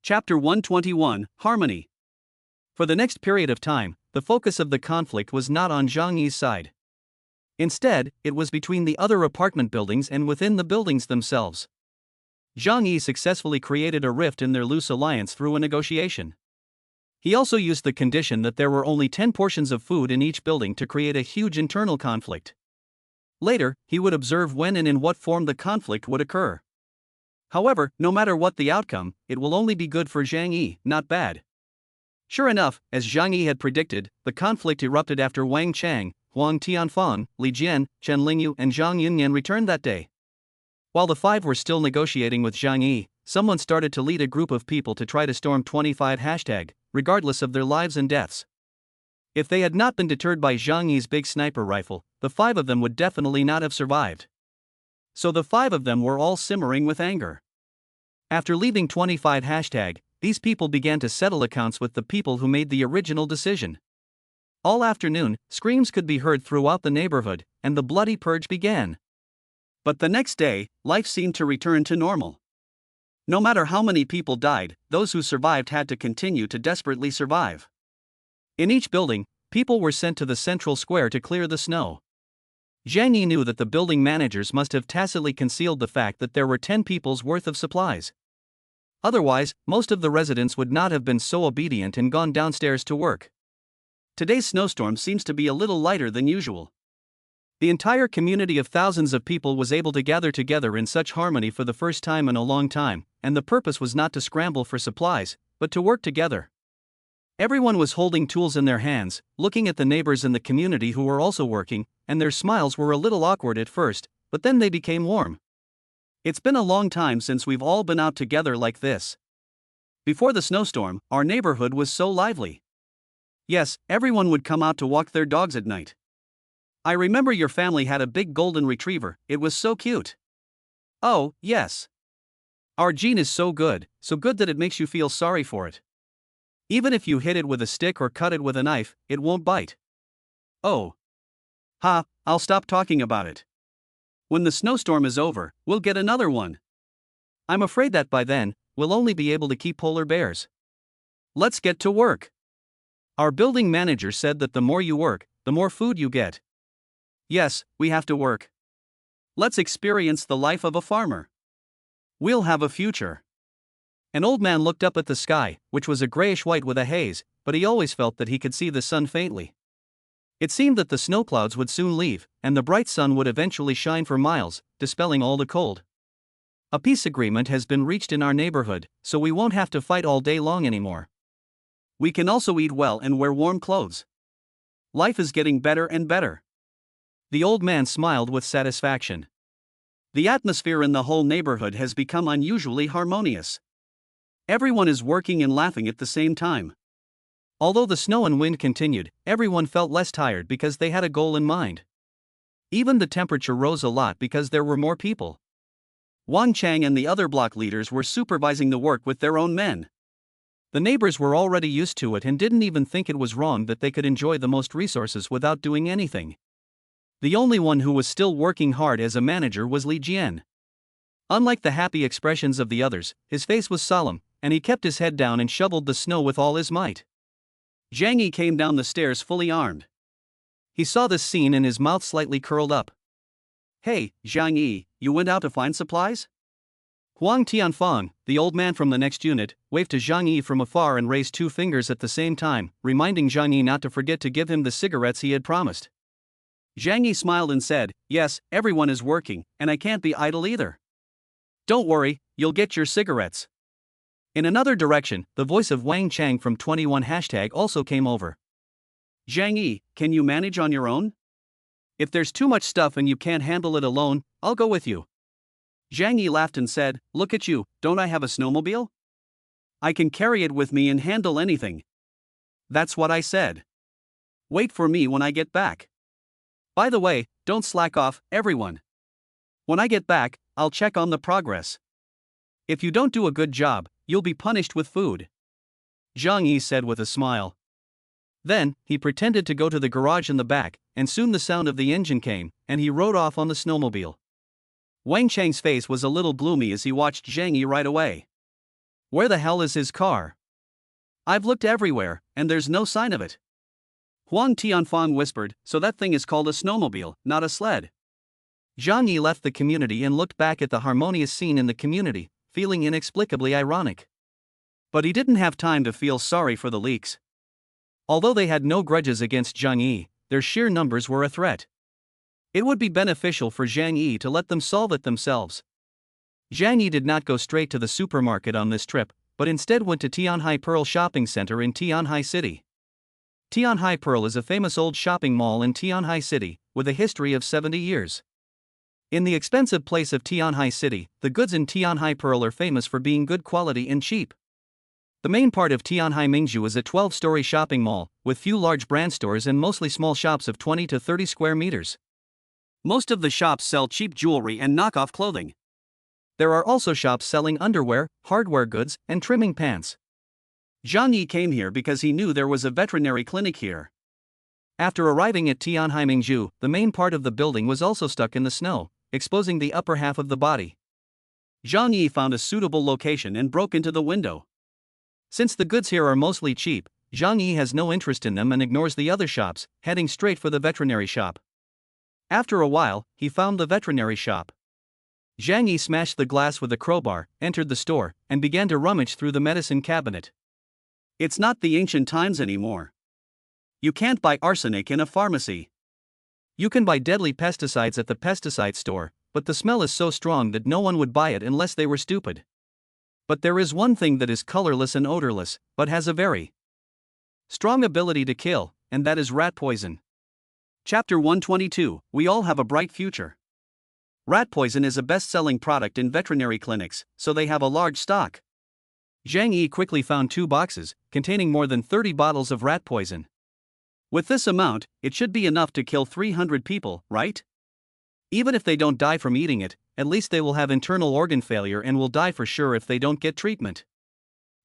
Chapter 121, Harmony. For the next period of time, the focus of the conflict was not on Zhang Yi's side. Instead, it was between the other apartment buildings and within the buildings themselves. Zhang Yi successfully created a rift in their loose alliance through a negotiation. He also used the condition that there were only 10 portions of food in each building to create a huge internal conflict. Later, he would observe when and in what form the conflict would occur. However, no matter what the outcome, it will only be good for Zhang Yi, not bad. Sure enough, as Zhang Yi had predicted, the conflict erupted after Wang Chang, Huang Tianfang, Li Jian, Chen Lingyu and Zhang Yunyan returned that day. While the five were still negotiating with Zhang Yi, someone started to lead a group of people to try to storm 25 #, regardless of their lives and deaths. If they had not been deterred by Zhang Yi's big sniper rifle, the five of them would definitely not have survived. So the five of them were all simmering with anger. After leaving 25 #, these people began to settle accounts with the people who made the original decision. All afternoon, screams could be heard throughout the neighborhood, and the bloody purge began. But the next day, life seemed to return to normal. No matter how many people died, those who survived had to continue to desperately survive. In each building, people were sent to the central square to clear the snow. Zhang Yi knew that the building managers must have tacitly concealed the fact that there were 10 people's worth of supplies. Otherwise, most of the residents would not have been so obedient and gone downstairs to work. Today's snowstorm seems to be a little lighter than usual. The entire community of thousands of people was able to gather together in such harmony for the first time in a long time, and the purpose was not to scramble for supplies, but to work together. Everyone was holding tools in their hands, looking at the neighbors in the community who were also working, and their smiles were a little awkward at first, but then they became warm. It's been a long time since we've all been out together like this. Before the snowstorm, our neighborhood was so lively. Yes, everyone would come out to walk their dogs at night. I remember your family had a big golden retriever, it was so cute. Oh, yes. Our gene is so good that it makes you feel sorry for it. Even if you hit it with a stick or cut it with a knife, it won't bite. Oh. Ha, I'll stop talking about it. When the snowstorm is over, we'll get another one. I'm afraid that by then, we'll only be able to keep polar bears. Let's get to work. Our building manager said that the more you work, the more food you get. Yes, we have to work. Let's experience the life of a farmer. We'll have a future. An old man looked up at the sky, which was a grayish-white with a haze, but he always felt that he could see the sun faintly. It seemed that the snow clouds would soon leave, and the bright sun would eventually shine for miles, dispelling all the cold. A peace agreement has been reached in our neighborhood, so we won't have to fight all day long anymore. We can also eat well and wear warm clothes. Life is getting better and better. The old man smiled with satisfaction. The atmosphere in the whole neighborhood has become unusually harmonious. Everyone is working and laughing at the same time. Although the snow and wind continued, everyone felt less tired because they had a goal in mind. Even the temperature rose a lot because there were more people. Wang Chang and the other block leaders were supervising the work with their own men. The neighbors were already used to it and didn't even think it was wrong that they could enjoy the most resources without doing anything. The only one who was still working hard as a manager was Li Jian. Unlike the happy expressions of the others, his face was solemn, and he kept his head down and shoveled the snow with all his might. Zhang Yi came down the stairs fully armed. He saw this scene and his mouth slightly curled up. Hey, Zhang Yi, you went out to find supplies? Huang Tianfang, the old man from the next unit, waved to Zhang Yi from afar and raised 2 fingers at the same time, reminding Zhang Yi not to forget to give him the cigarettes he had promised. Zhang Yi smiled and said, yes, everyone is working, and I can't be idle either. Don't worry, you'll get your cigarettes. In another direction, the voice of Wang Chang from 21 # also came over. Zhang Yi, can you manage on your own? If there's too much stuff and you can't handle it alone, I'll go with you. Zhang Yi laughed and said, look at you, don't I have a snowmobile? I can carry it with me and handle anything. That's what I said. Wait for me when I get back. By the way, don't slack off, everyone. When I get back, I'll check on the progress. If you don't do a good job, you'll be punished with food. Zhang Yi said with a smile. Then, he pretended to go to the garage in the back, and soon the sound of the engine came, and he rode off on the snowmobile. Wang Chang's face was a little gloomy as he watched Zhang Yi ride away. Where the hell is his car? I've looked everywhere, and there's no sign of it. Huang Tianfang whispered, so that thing is called a snowmobile, not a sled. Zhang Yi left the community and looked back at the harmonious scene in the community, feeling inexplicably ironic. But he didn't have time to feel sorry for the leaks. Although they had no grudges against Zhang Yi, their sheer numbers were a threat. It would be beneficial for Zhang Yi to let them solve it themselves. Zhang Yi did not go straight to the supermarket on this trip, but instead went to Tianhai Pearl Shopping Center in Tianhai City. Tianhai Pearl is a famous old shopping mall in Tianhai City, with a history of 70 years. In the expensive place of Tianhai City, the goods in Tianhai Pearl are famous for being good quality and cheap. The main part of Tianhai Mingzhu is a 12-story shopping mall, with few large brand stores and mostly small shops of 20 to 30 square meters. Most of the shops sell cheap jewelry and knockoff clothing. There are also shops selling underwear, hardware goods, and trimming pants. Zhang Yi came here because he knew there was a veterinary clinic here. After arriving at Tianhai Mingzhu, the main part of the building was also stuck in the snow, exposing the upper half of the body. Zhang Yi found a suitable location and broke into the window. Since the goods here are mostly cheap, Zhang Yi has no interest in them and ignores the other shops, heading straight for the veterinary shop. After a while, he found the veterinary shop. Zhang Yi smashed the glass with a crowbar, entered the store, and began to rummage through the medicine cabinet. It's not the ancient times anymore. You can't buy arsenic in a pharmacy. You can buy deadly pesticides at the pesticide store, but the smell is so strong that no one would buy it unless they were stupid. But there is one thing that is colorless and odorless, but has a very strong ability to kill, and that is rat poison. Chapter 122, We All Have a Bright Future. Rat poison is a best-selling product in veterinary clinics, so they have a large stock. Zhang Yi quickly found 2 boxes, containing more than 30 bottles of rat poison. With this amount, it should be enough to kill 300 people, right? Even if they don't die from eating it, at least they will have internal organ failure and will die for sure if they don't get treatment.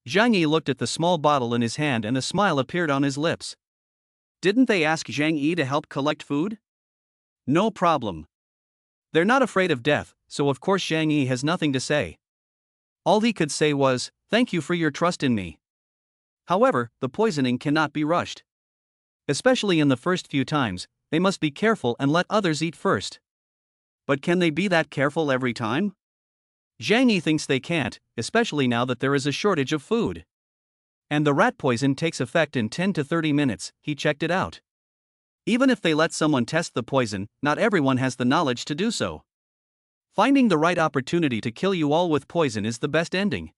Zhang Yi looked at the small bottle in his hand and a smile appeared on his lips. Didn't they ask Zhang Yi to help collect food? No problem. They're not afraid of death, so of course Zhang Yi has nothing to say. All he could say was, "Thank you for your trust in me." However, the poisoning cannot be rushed. Especially in the first few times, they must be careful and let others eat first. But can they be that careful every time? Zhang Yi thinks they can't, especially now that there is a shortage of food. And the rat poison takes effect in 10 to 30 minutes, he checked it out. Even if they let someone test the poison, not everyone has the knowledge to do so. Finding the right opportunity to kill you all with poison is the best ending.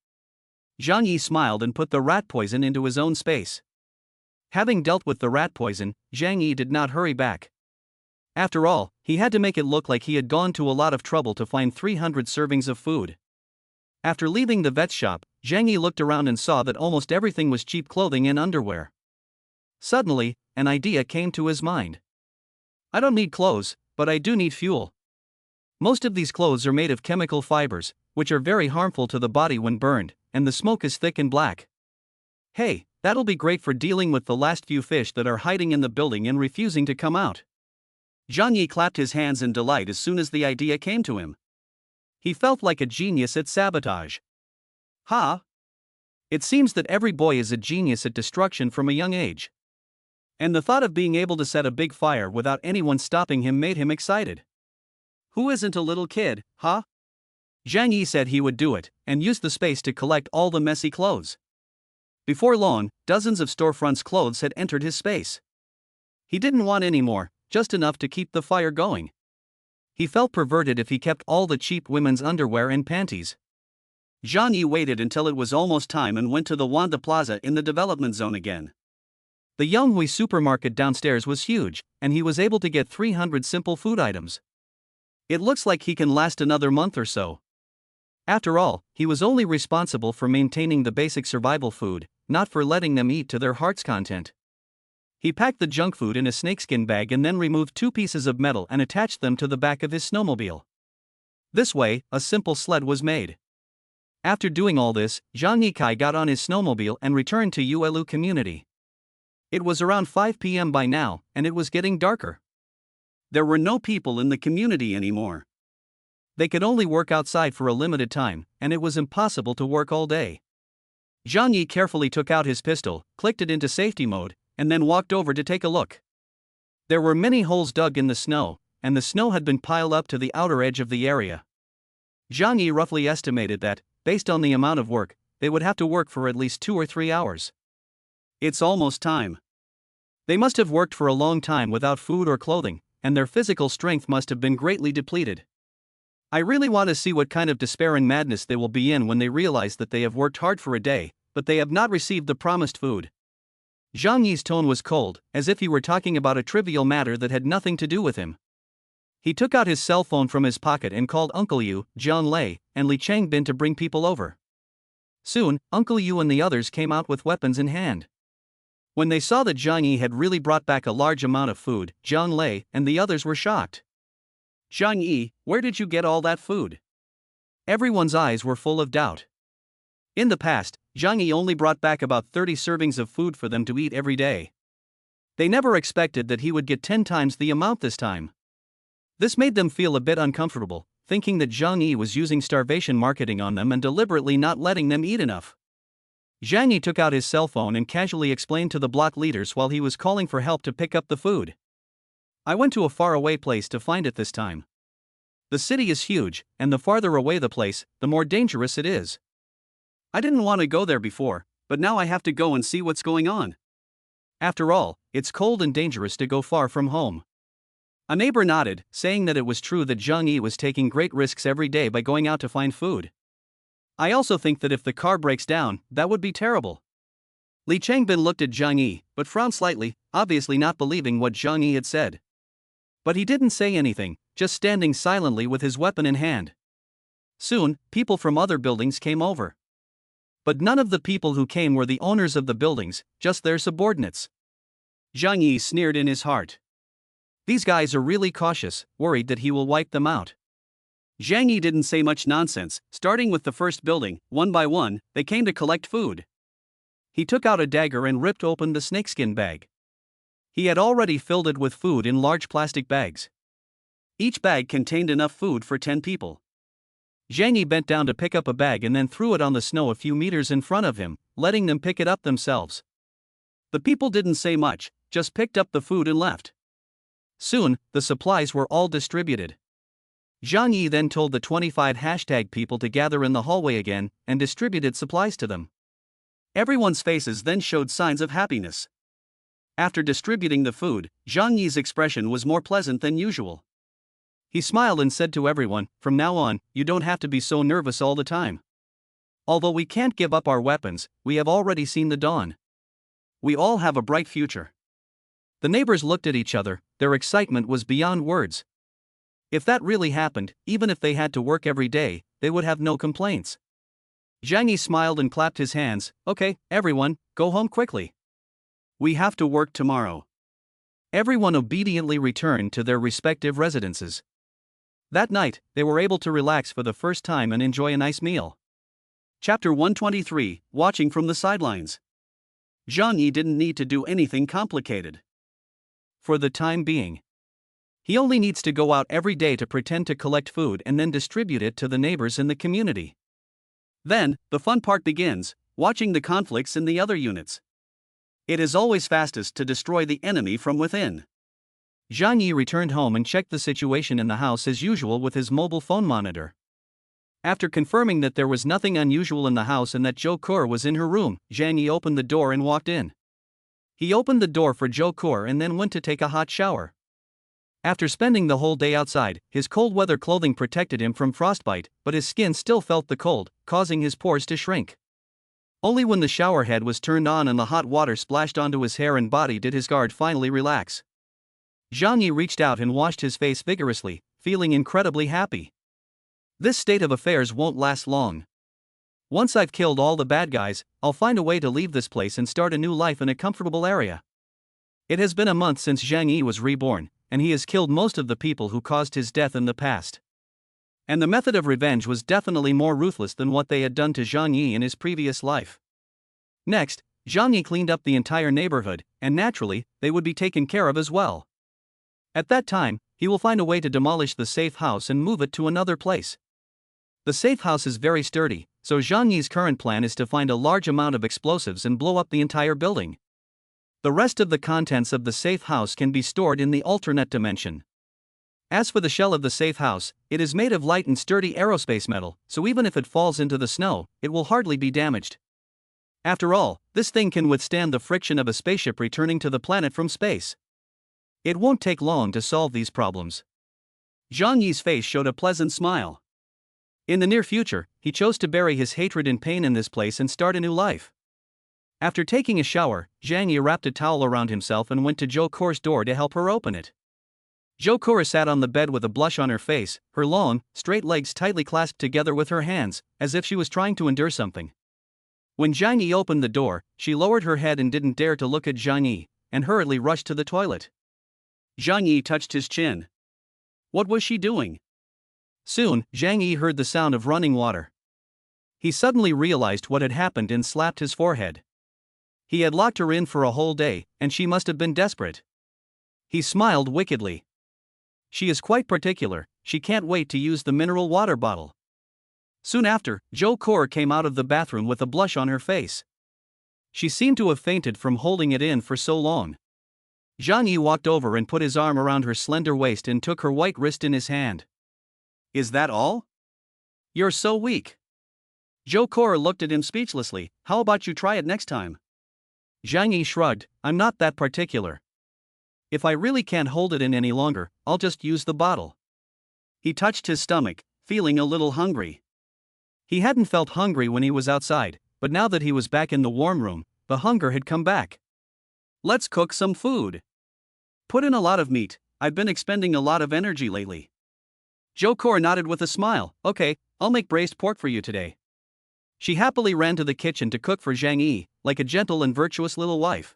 Zhang Yi smiled and put the rat poison into his own space. Having dealt with the rat poison, Zhang Yi did not hurry back. After all, he had to make it look like he had gone to a lot of trouble to find 300 servings of food. After leaving the vet shop, Zhang Yi looked around and saw that almost everything was cheap clothing and underwear. Suddenly, an idea came to his mind. I don't need clothes, but I do need fuel. Most of these clothes are made of chemical fibers, which are very harmful to the body when burned, and the smoke is thick and black. Hey, that'll be great for dealing with the last few fish that are hiding in the building and refusing to come out. Zhang Yi clapped his hands in delight as soon as the idea came to him. He felt like a genius at sabotage. Ha! It seems that every boy is a genius at destruction from a young age. And the thought of being able to set a big fire without anyone stopping him made him excited. Who isn't a little kid, huh? Zhang Yi said he would do it, and used the space to collect all the messy clothes. Before long, dozens of storefronts' clothes had entered his space. He didn't want any more, just enough to keep the fire going. He felt perverted if he kept all the cheap women's underwear and panties. Zhang Yi waited until it was almost time and went to the Wanda Plaza in the development zone again. The Yonghui supermarket downstairs was huge, and he was able to get 300 simple food items. It looks like he can last another month or so. After all, he was only responsible for maintaining the basic survival food, not for letting them eat to their heart's content. He packed the junk food in a snakeskin bag and then removed 2 pieces of metal and attached them to the back of his snowmobile. This way, a simple sled was made. After doing all this, Zhang Yikai got on his snowmobile and returned to Yuelu community. It was around 5 p.m. by now, and it was getting darker. There were no people in the community anymore. They could only work outside for a limited time, and it was impossible to work all day. Zhang Yi carefully took out his pistol, clicked it into safety mode, and then walked over to take a look. There were many holes dug in the snow, and the snow had been piled up to the outer edge of the area. Zhang Yi roughly estimated that, based on the amount of work, they would have to work for at least 2 or 3 hours. It's almost time. They must have worked for a long time without food or clothing, and their physical strength must have been greatly depleted. I really want to see what kind of despair and madness they will be in when they realize that they have worked hard for a day, but they have not received the promised food. Zhang Yi's tone was cold, as if he were talking about a trivial matter that had nothing to do with him. He took out his cell phone from his pocket and called Uncle Yu, Jian Lei, and Li Changbin to bring people over. Soon, Uncle Yu and the others came out with weapons in hand. When they saw that Zhang Yi had really brought back a large amount of food, Jian Lei and the others were shocked. Zhang Yi, where did you get all that food? Everyone's eyes were full of doubt. In the past, Zhang Yi only brought back about 30 servings of food for them to eat every day. They never expected that he would get 10 times the amount this time. This made them feel a bit uncomfortable, thinking that Zhang Yi was using starvation marketing on them and deliberately not letting them eat enough. Zhang Yi took out his cell phone and casually explained to the block leaders while he was calling for help to pick up the food. I went to a faraway place to find it this time. The city is huge, and the farther away the place, the more dangerous it is. I didn't want to go there before, but now I have to go and see what's going on. After all, it's cold and dangerous to go far from home. A neighbor nodded, saying that it was true that Zhang Yi was taking great risks every day by going out to find food. I also think that if the car breaks down, that would be terrible. Li Changbin looked at Zhang Yi, but frowned slightly, obviously not believing what Zhang Yi had said. But he didn't say anything, just standing silently with his weapon in hand. Soon, people from other buildings came over. But none of the people who came were the owners of the buildings, just their subordinates. Zhang Yi sneered in his heart. These guys are really cautious, worried that he will wipe them out. Zhang Yi didn't say much nonsense. Starting with the first building, one by one, they came to collect food. He took out a dagger and ripped open the snakeskin bag. He had already filled it with food in large plastic bags. Each bag contained enough food for 10 people. Zhang Yi bent down to pick up a bag and then threw it on the snow a few meters in front of him, letting them pick it up themselves. The people didn't say much, just picked up the food and left. Soon, the supplies were all distributed. Zhang Yi then told the 25 hashtag people to gather in the hallway again and distributed supplies to them. Everyone's faces then showed signs of happiness. After distributing the food, Zhang Yi's expression was more pleasant than usual. He smiled and said to everyone, "From now on, you don't have to be so nervous all the time. Although we can't give up our weapons, we have already seen the dawn. We all have a bright future." The neighbors looked at each other, their excitement was beyond words. If that really happened, even if they had to work every day, they would have no complaints. Zhang Yi smiled and clapped his hands. "Okay, everyone, go home quickly. We have to work tomorrow." Everyone obediently returned to their respective residences. That night, they were able to relax for the first time and enjoy a nice meal. Chapter 123, Watching from the Sidelines. Zhang Yi didn't need to do anything complicated. For the time being, he only needs to go out every day to pretend to collect food and then distribute it to the neighbors in the community. Then, the fun part begins, watching the conflicts in the other units. It is always fastest to destroy the enemy from within. Zhang Yi returned home and checked the situation in the house as usual with his mobile phone monitor. After confirming that there was nothing unusual in the house and that Zhou Kur was in her room, Zhang Yi opened the door and walked in. He opened the door for Zhou Kur and then went to take a hot shower. After spending the whole day outside, his cold weather clothing protected him from frostbite, but his skin still felt the cold, causing his pores to shrink. Only when the shower head was turned on and the hot water splashed onto his hair and body did his guard finally relax. Zhang Yi reached out and washed his face vigorously, feeling incredibly happy. This state of affairs won't last long. Once I've killed all the bad guys, I'll find a way to leave this place and start a new life in a comfortable area. It has been a month since Zhang Yi was reborn, and he has killed most of the people who caused his death in the past. And the method of revenge was definitely more ruthless than what they had done to Zhang Yi in his previous life. Next, Zhang Yi cleaned up the entire neighborhood, and naturally, they would be taken care of as well. At that time, he will find a way to demolish the safe house and move it to another place. The safe house is very sturdy, so Zhang Yi's current plan is to find a large amount of explosives and blow up the entire building. The rest of the contents of the safe house can be stored in the alternate dimension. As for the shell of the safe house, it is made of light and sturdy aerospace metal, so even if it falls into the snow, it will hardly be damaged. After all, this thing can withstand the friction of a spaceship returning to the planet from space. It won't take long to solve these problems. Zhang Yi's face showed a pleasant smile. In the near future, he chose to bury his hatred and pain in this place and start a new life. After taking a shower, Zhang Yi wrapped a towel around himself and went to Zhou Kor's door to help her open it. Zhou Kor sat on the bed with a blush on her face, her long, straight legs tightly clasped together with her hands, as if she was trying to endure something. When Zhang Yi opened the door, she lowered her head and didn't dare to look at Zhang Yi, and hurriedly rushed to the toilet. Zhang Yi touched his chin. What was she doing? Soon, Zhang Yi heard the sound of running water. He suddenly realized what had happened and slapped his forehead. He had locked her in for a whole day, and she must have been desperate. He smiled wickedly. She is quite particular, she can't wait to use the mineral water bottle. Soon after, Zhou Kor came out of the bathroom with a blush on her face. She seemed to have fainted from holding it in for so long. Zhang Yi walked over and put his arm around her slender waist and took her white wrist in his hand. Is that all? You're so weak. Zhou Kor looked at him speechlessly. How about you try it next time? Zhang Yi shrugged. I'm not that particular. If I really can't hold it in any longer, I'll just use the bottle. He touched his stomach, feeling a little hungry. He hadn't felt hungry when he was outside, but now that he was back in the warm room, the hunger had come back. Let's cook some food. Put in a lot of meat, I've been expending a lot of energy lately. Zhou Kor nodded with a smile. Okay, I'll make braised pork for you today. She happily ran to the kitchen to cook for Zhang Yi, like a gentle and virtuous little wife.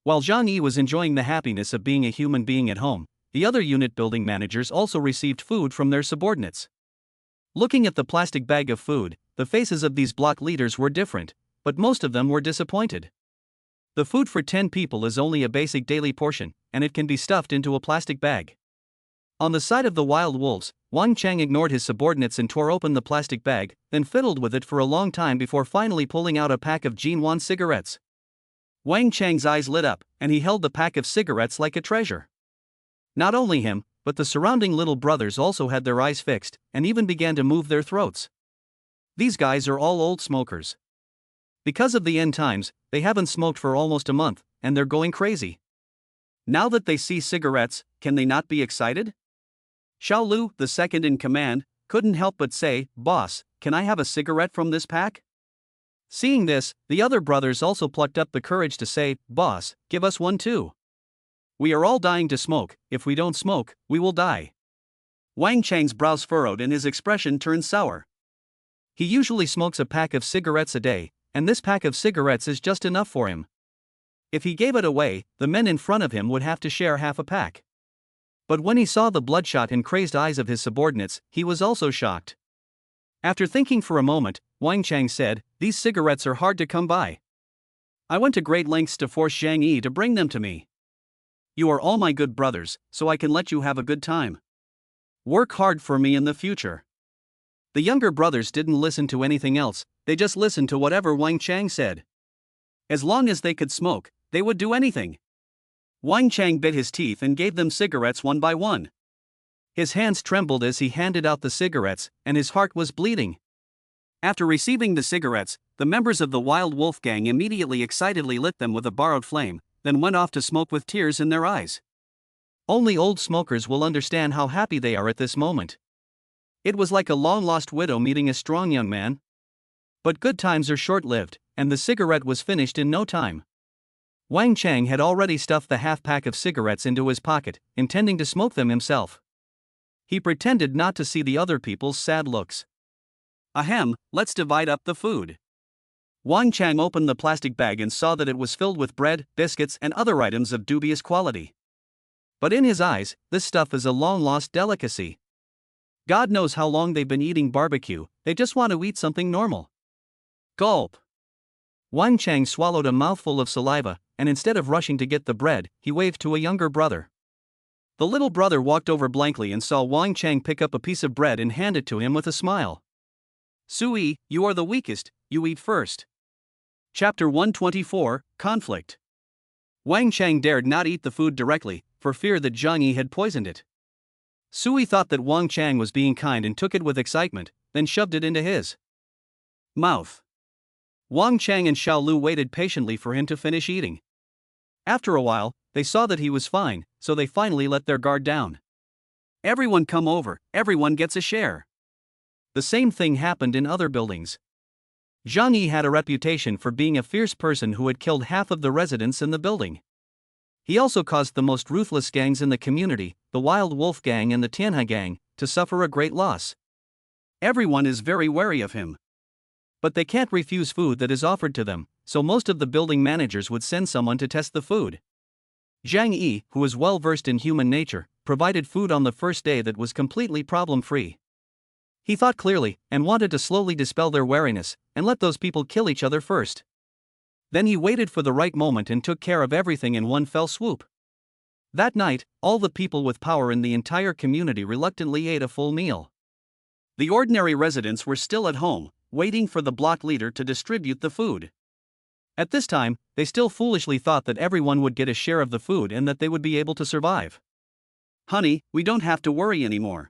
While Zhang Yi was enjoying the happiness of being a human being at home, the other unit building managers also received food from their subordinates. Looking at the plastic bag of food, the faces of these block leaders were different, but most of them were disappointed. The food for 10 people is only a basic daily portion, and it can be stuffed into a plastic bag. On the side of the wild wolves, Wang Chang ignored his subordinates and tore open the plastic bag, then fiddled with it for a long time before finally pulling out a pack of Jinwan cigarettes. Wang Chang's eyes lit up, and he held the pack of cigarettes like a treasure. Not only him, but the surrounding little brothers also had their eyes fixed, and even began to move their throats. These guys are all old smokers. Because of the end times, they haven't smoked for almost a month, and they're going crazy. Now that they see cigarettes, can they not be excited? Xiao Lu, the second in command, couldn't help but say, "Boss, can I have a cigarette from this pack?" Seeing this, the other brothers also plucked up the courage to say, "Boss, give us one too. We are all dying to smoke, if we don't smoke, we will die." Wang Chang's brows furrowed and his expression turned sour. He usually smokes a pack of cigarettes a day, and this pack of cigarettes is just enough for him. If he gave it away, the men in front of him would have to share half a pack. But when he saw the bloodshot and crazed eyes of his subordinates, he was also shocked. After thinking for a moment, Wang Chang said, "These cigarettes are hard to come by. I went to great lengths to force Zhang Yi to bring them to me. You are all my good brothers, so I can let you have a good time. Work hard for me in the future." The younger brothers didn't listen to anything else, they just listened to whatever Wang Chang said. As long as they could smoke, they would do anything. Wang Chang bit his teeth and gave them cigarettes one by one. His hands trembled as he handed out the cigarettes, and his heart was bleeding. After receiving the cigarettes, the members of the Wild Wolf gang immediately excitedly lit them with a borrowed flame, then went off to smoke with tears in their eyes. Only old smokers will understand how happy they are at this moment. It was like a long-lost widow meeting a strong young man. But good times are short-lived, and the cigarette was finished in no time. Wang Chang had already stuffed the half-pack of cigarettes into his pocket, intending to smoke them himself. He pretended not to see the other people's sad looks. Ahem, let's divide up the food. Wang Chang opened the plastic bag and saw that it was filled with bread, biscuits, and other items of dubious quality. But in his eyes, this stuff is a long-lost delicacy. God knows how long they've been eating barbecue, they just want to eat something normal. Gulp. Wang Chang swallowed a mouthful of saliva, and instead of rushing to get the bread, he waved to a younger brother. The little brother walked over blankly and saw Wang Chang pick up a piece of bread and hand it to him with a smile. Sui, you are the weakest, you eat first. Chapter 124, Conflict. Wang Chang dared not eat the food directly, for fear that Zhang Yi had poisoned it. Sui thought that Wang Chang was being kind and took it with excitement, then shoved it into his mouth. Wang Chang and Xiao Lu waited patiently for him to finish eating. After a while, they saw that he was fine, so they finally let their guard down. Everyone come over, everyone gets a share. The same thing happened in other buildings. Zhang Yi had a reputation for being a fierce person who had killed half of the residents in the building. He also caused the most ruthless gangs in the community, the Wild Wolf Gang and the Tianhai Gang, to suffer a great loss. Everyone is very wary of him. But they can't refuse food that is offered to them, so most of the building managers would send someone to test the food. Zhang Yi, who was well versed in human nature, provided food on the first day that was completely problem-free. He thought clearly, and wanted to slowly dispel their wariness, and let those people kill each other first. Then he waited for the right moment and took care of everything in one fell swoop. That night, all the people with power in the entire community reluctantly ate a full meal. The ordinary residents were still at home, waiting for the block leader to distribute the food. At this time, they still foolishly thought that everyone would get a share of the food and that they would be able to survive. Honey, we don't have to worry anymore.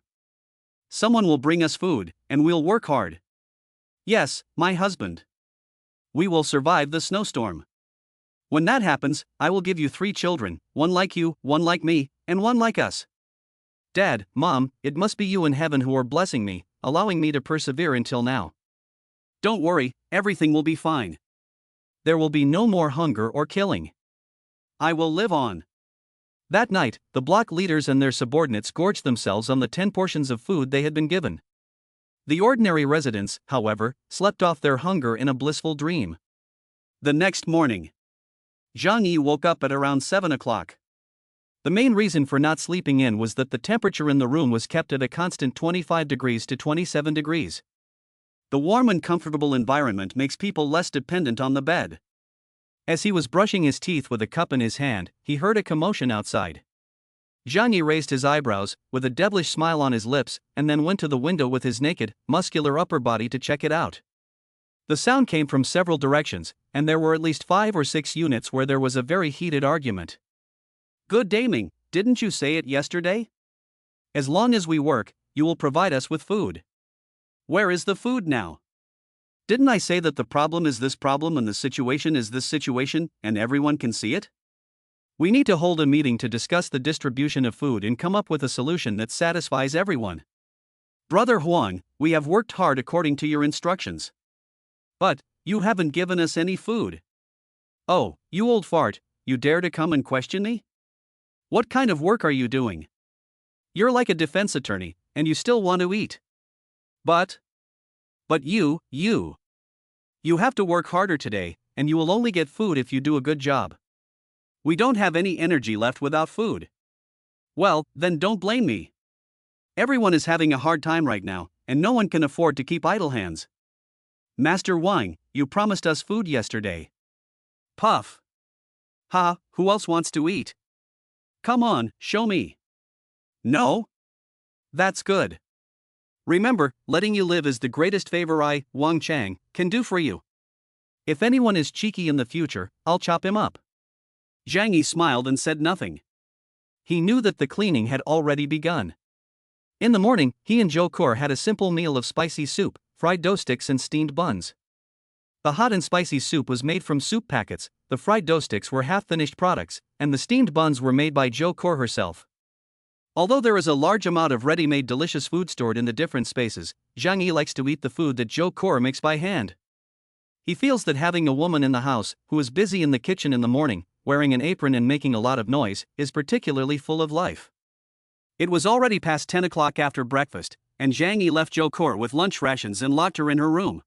Someone will bring us food, and we'll work hard. Yes, my husband. We will survive the snowstorm. When that happens, I will give you 3 children, one like you, one like me, and one like us. Dad, Mom, it must be you in heaven who are blessing me, allowing me to persevere until now. Don't worry, everything will be fine. There will be no more hunger or killing. I will live on. That night, the block leaders and their subordinates gorged themselves on the 10 portions of food they had been given. The ordinary residents, however, slept off their hunger in a blissful dream. The next morning, Zhang Yi woke up at around 7 o'clock. The main reason for not sleeping in was that the temperature in the room was kept at a constant 25 degrees to 27 degrees. The warm and comfortable environment makes people less dependent on the bed. As he was brushing his teeth with a cup in his hand, he heard a commotion outside. Zhang Yi raised his eyebrows, with a devilish smile on his lips, and then went to the window with his naked, muscular upper body to check it out. The sound came from several directions, and there were at least 5 or 6 units where there was a very heated argument. Good day, Ming, didn't you say it yesterday? As long as we work, you will provide us with food. Where is the food now? Didn't I say that the problem is this problem and the situation is this situation, and everyone can see it? We need to hold a meeting to discuss the distribution of food and come up with a solution that satisfies everyone. Brother Huang, we have worked hard according to your instructions. But, you haven't given us any food. Oh, you old fart, you dare to come and question me? What kind of work are you doing? You're like a defense attorney, and you still want to eat. But you have to work harder today, and you will only get food if you do a good job. We don't have any energy left without food. Well, then don't blame me. Everyone is having a hard time right now, and no one can afford to keep idle hands. Master Wang, you promised us food yesterday. Puff. Ha, who else wants to eat? Come on, show me. No? That's good. Remember, letting you live is the greatest favor I, Wang Chang, can do for you. If anyone is cheeky in the future, I'll chop him up. Zhang Yi smiled and said nothing. He knew that the cleaning had already begun. In the morning, he and Zhou Kur had a simple meal of spicy soup, fried dough sticks and steamed buns. The hot and spicy soup was made from soup packets, the fried dough sticks were half-finished products, and the steamed buns were made by Zhou Kur herself. Although there is a large amount of ready-made delicious food stored in the different spaces, Zhang Yi likes to eat the food that Zhou Kur makes by hand. He feels that having a woman in the house, who is busy in the kitchen in the morning, wearing an apron and making a lot of noise, is particularly full of life. It was already past 10 o'clock after breakfast, and Zhang Yi left Zhou Kur with lunch rations and locked her in her room.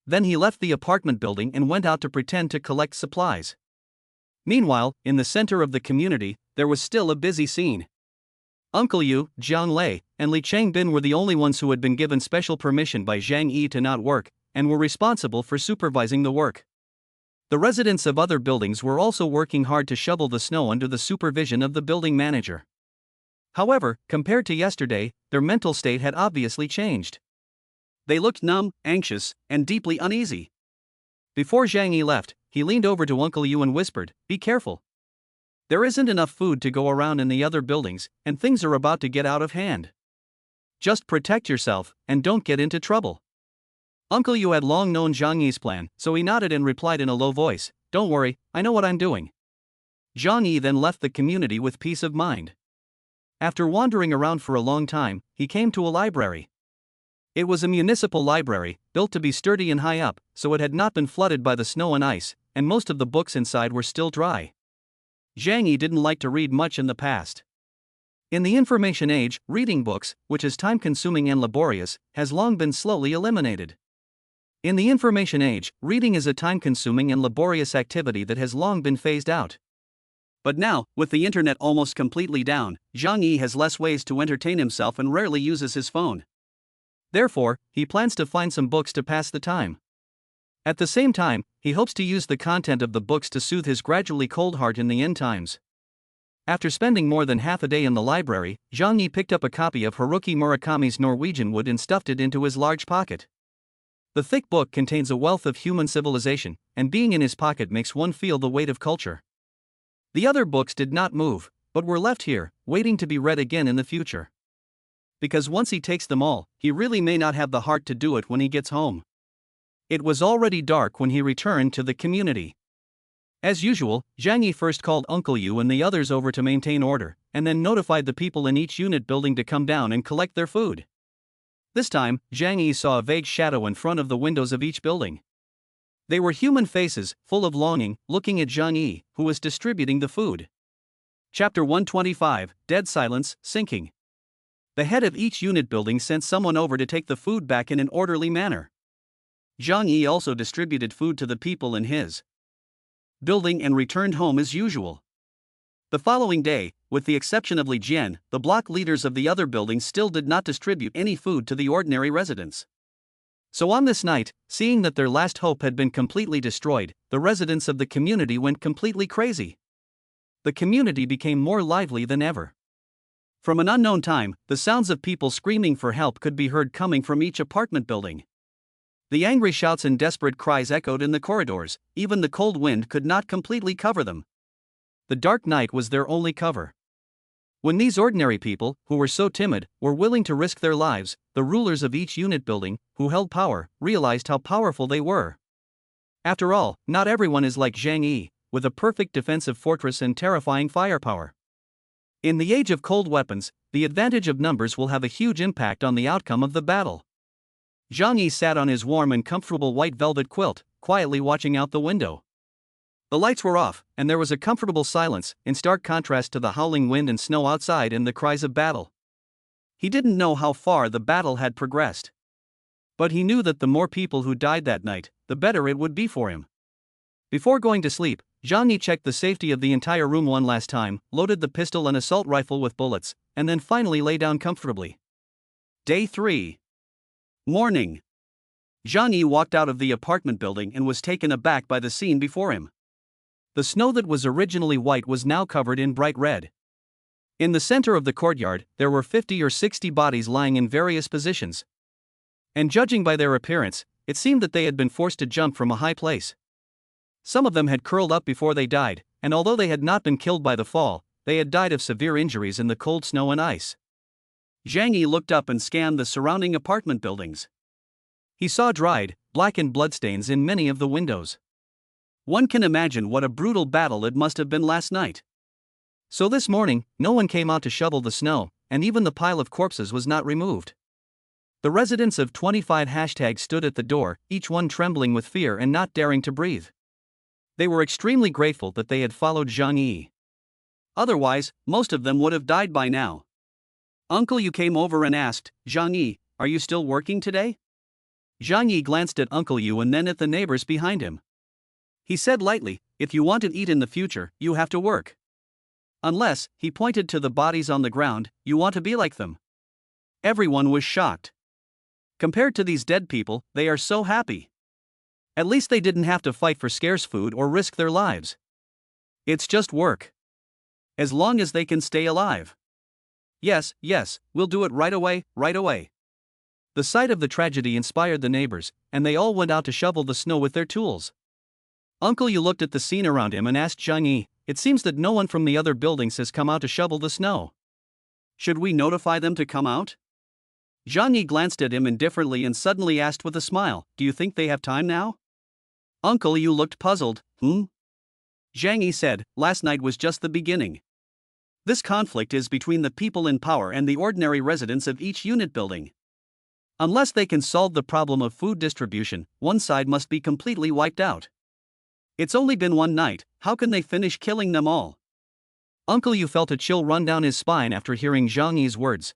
Then he left the apartment building and went out to pretend to collect supplies. Meanwhile, in the center of the community, there was still a busy scene. Uncle Yu, Jiang Lei, and Li Changbin were the only ones who had been given special permission by Zhang Yi to not work, and were responsible for supervising the work. The residents of other buildings were also working hard to shovel the snow under the supervision of the building manager. However, compared to yesterday, their mental state had obviously changed. They looked numb, anxious, and deeply uneasy. Before Zhang Yi left, he leaned over to Uncle Yu and whispered, "Be careful. There isn't enough food to go around in the other buildings, and things are about to get out of hand. Just protect yourself, and don't get into trouble." Uncle Yu had long known Zhang Yi's plan, so he nodded and replied in a low voice, "Don't worry, I know what I'm doing." Zhang Yi then left the community with peace of mind. After wandering around for a long time, he came to a library. It was a municipal library, built to be sturdy and high up, so it had not been flooded by the snow and ice, and most of the books inside were still dry. Zhang Yi didn't like to read much in the past. In the information age, reading books, which is time-consuming and laborious, has long been slowly eliminated. In the information age, reading is a time-consuming and laborious activity that has long been phased out. But now, with the internet almost completely down, Zhang Yi has less ways to entertain himself and rarely uses his phone. Therefore, he plans to find some books to pass the time. At the same time, he hopes to use the content of the books to soothe his gradually cold heart in the end times. After spending more than half a day in the library, Zhang Yi picked up a copy of Haruki Murakami's Norwegian Wood and stuffed it into his large pocket. The thick book contains a wealth of human civilization, and being in his pocket makes one feel the weight of culture. The other books did not move, but were left here, waiting to be read again in the future. Because once he takes them all, he really may not have the heart to do it when he gets home. It was already dark when he returned to the community. As usual, Zhang Yi first called Uncle Yu and the others over to maintain order, and then notified the people in each unit building to come down and collect their food. This time, Zhang Yi saw a vague shadow in front of the windows of each building. They were human faces, full of longing, looking at Zhang Yi, who was distributing the food. Chapter 125, Dead Silence, Sinking. The head of each unit building sent someone over to take the food back in an orderly manner. Zhang Yi also distributed food to the people in his building and returned home as usual. The following day, with the exception of Li Jian, the block leaders of the other buildings still did not distribute any food to the ordinary residents. So on this night, seeing that their last hope had been completely destroyed, the residents of the community went completely crazy. The community became more lively than ever. From an unknown time, the sounds of people screaming for help could be heard coming from each apartment building. The angry shouts and desperate cries echoed in the corridors, even the cold wind could not completely cover them. The dark night was their only cover. When these ordinary people, who were so timid, were willing to risk their lives, the rulers of each unit building, who held power, realized how powerful they were. After all, not everyone is like Zhang Yi, with a perfect defensive fortress and terrifying firepower. In the age of cold weapons, the advantage of numbers will have a huge impact on the outcome of the battle. Zhang Yi sat on his warm and comfortable white velvet quilt, quietly watching out the window. The lights were off, and there was a comfortable silence, in stark contrast to the howling wind and snow outside and the cries of battle. He didn't know how far the battle had progressed. But he knew that the more people who died that night, the better it would be for him. Before going to sleep, Zhang Yi checked the safety of the entire room one last time, loaded the pistol and assault rifle with bullets, and then finally lay down comfortably. Day 3. Morning. Zhang Yi walked out of the apartment building and was taken aback by the scene before him. The snow that was originally white was now covered in bright red. In the center of the courtyard, there were 50 or 60 bodies lying in various positions. And judging by their appearance, it seemed that they had been forced to jump from a high place. Some of them had curled up before they died, and although they had not been killed by the fall, they had died of severe injuries in the cold snow and ice. Zhang Yi looked up and scanned the surrounding apartment buildings. He saw dried, blackened bloodstains in many of the windows. One can imagine what a brutal battle it must have been last night. So this morning, no one came out to shovel the snow, and even the pile of corpses was not removed. The residents of 25 stood at the door, each one trembling with fear and not daring to breathe. They were extremely grateful that they had followed Zhang Yi. Otherwise, most of them would have died by now. Uncle Yu came over and asked, "Zhang Yi, are you still working today?" Zhang Yi glanced at Uncle Yu and then at the neighbors behind him. He said lightly, "If you want to eat in the future, you have to work. Unless," he pointed to the bodies on the ground, "you want to be like them." Everyone was shocked. Compared to these dead people, they are so happy. At least they didn't have to fight for scarce food or risk their lives. It's just work. As long as they can stay alive. Yes, we'll do it right away, right away. The sight of the tragedy inspired the neighbors, and they all went out to shovel the snow with their tools. Uncle Yu looked at the scene around him and asked Zhang Yi, "It seems that no one from the other buildings has come out to shovel the snow. Should we notify them to come out?" Zhang Yi glanced at him indifferently and suddenly asked with a smile, "Do you think they have time now?" Uncle Yu looked puzzled. Zhang Yi said, "Last night was just the beginning. This conflict is between the people in power and the ordinary residents of each unit building. Unless they can solve the problem of food distribution, one side must be completely wiped out. It's only been one night, how can they finish killing them all?" Uncle Yu felt a chill run down his spine after hearing Zhang Yi's words.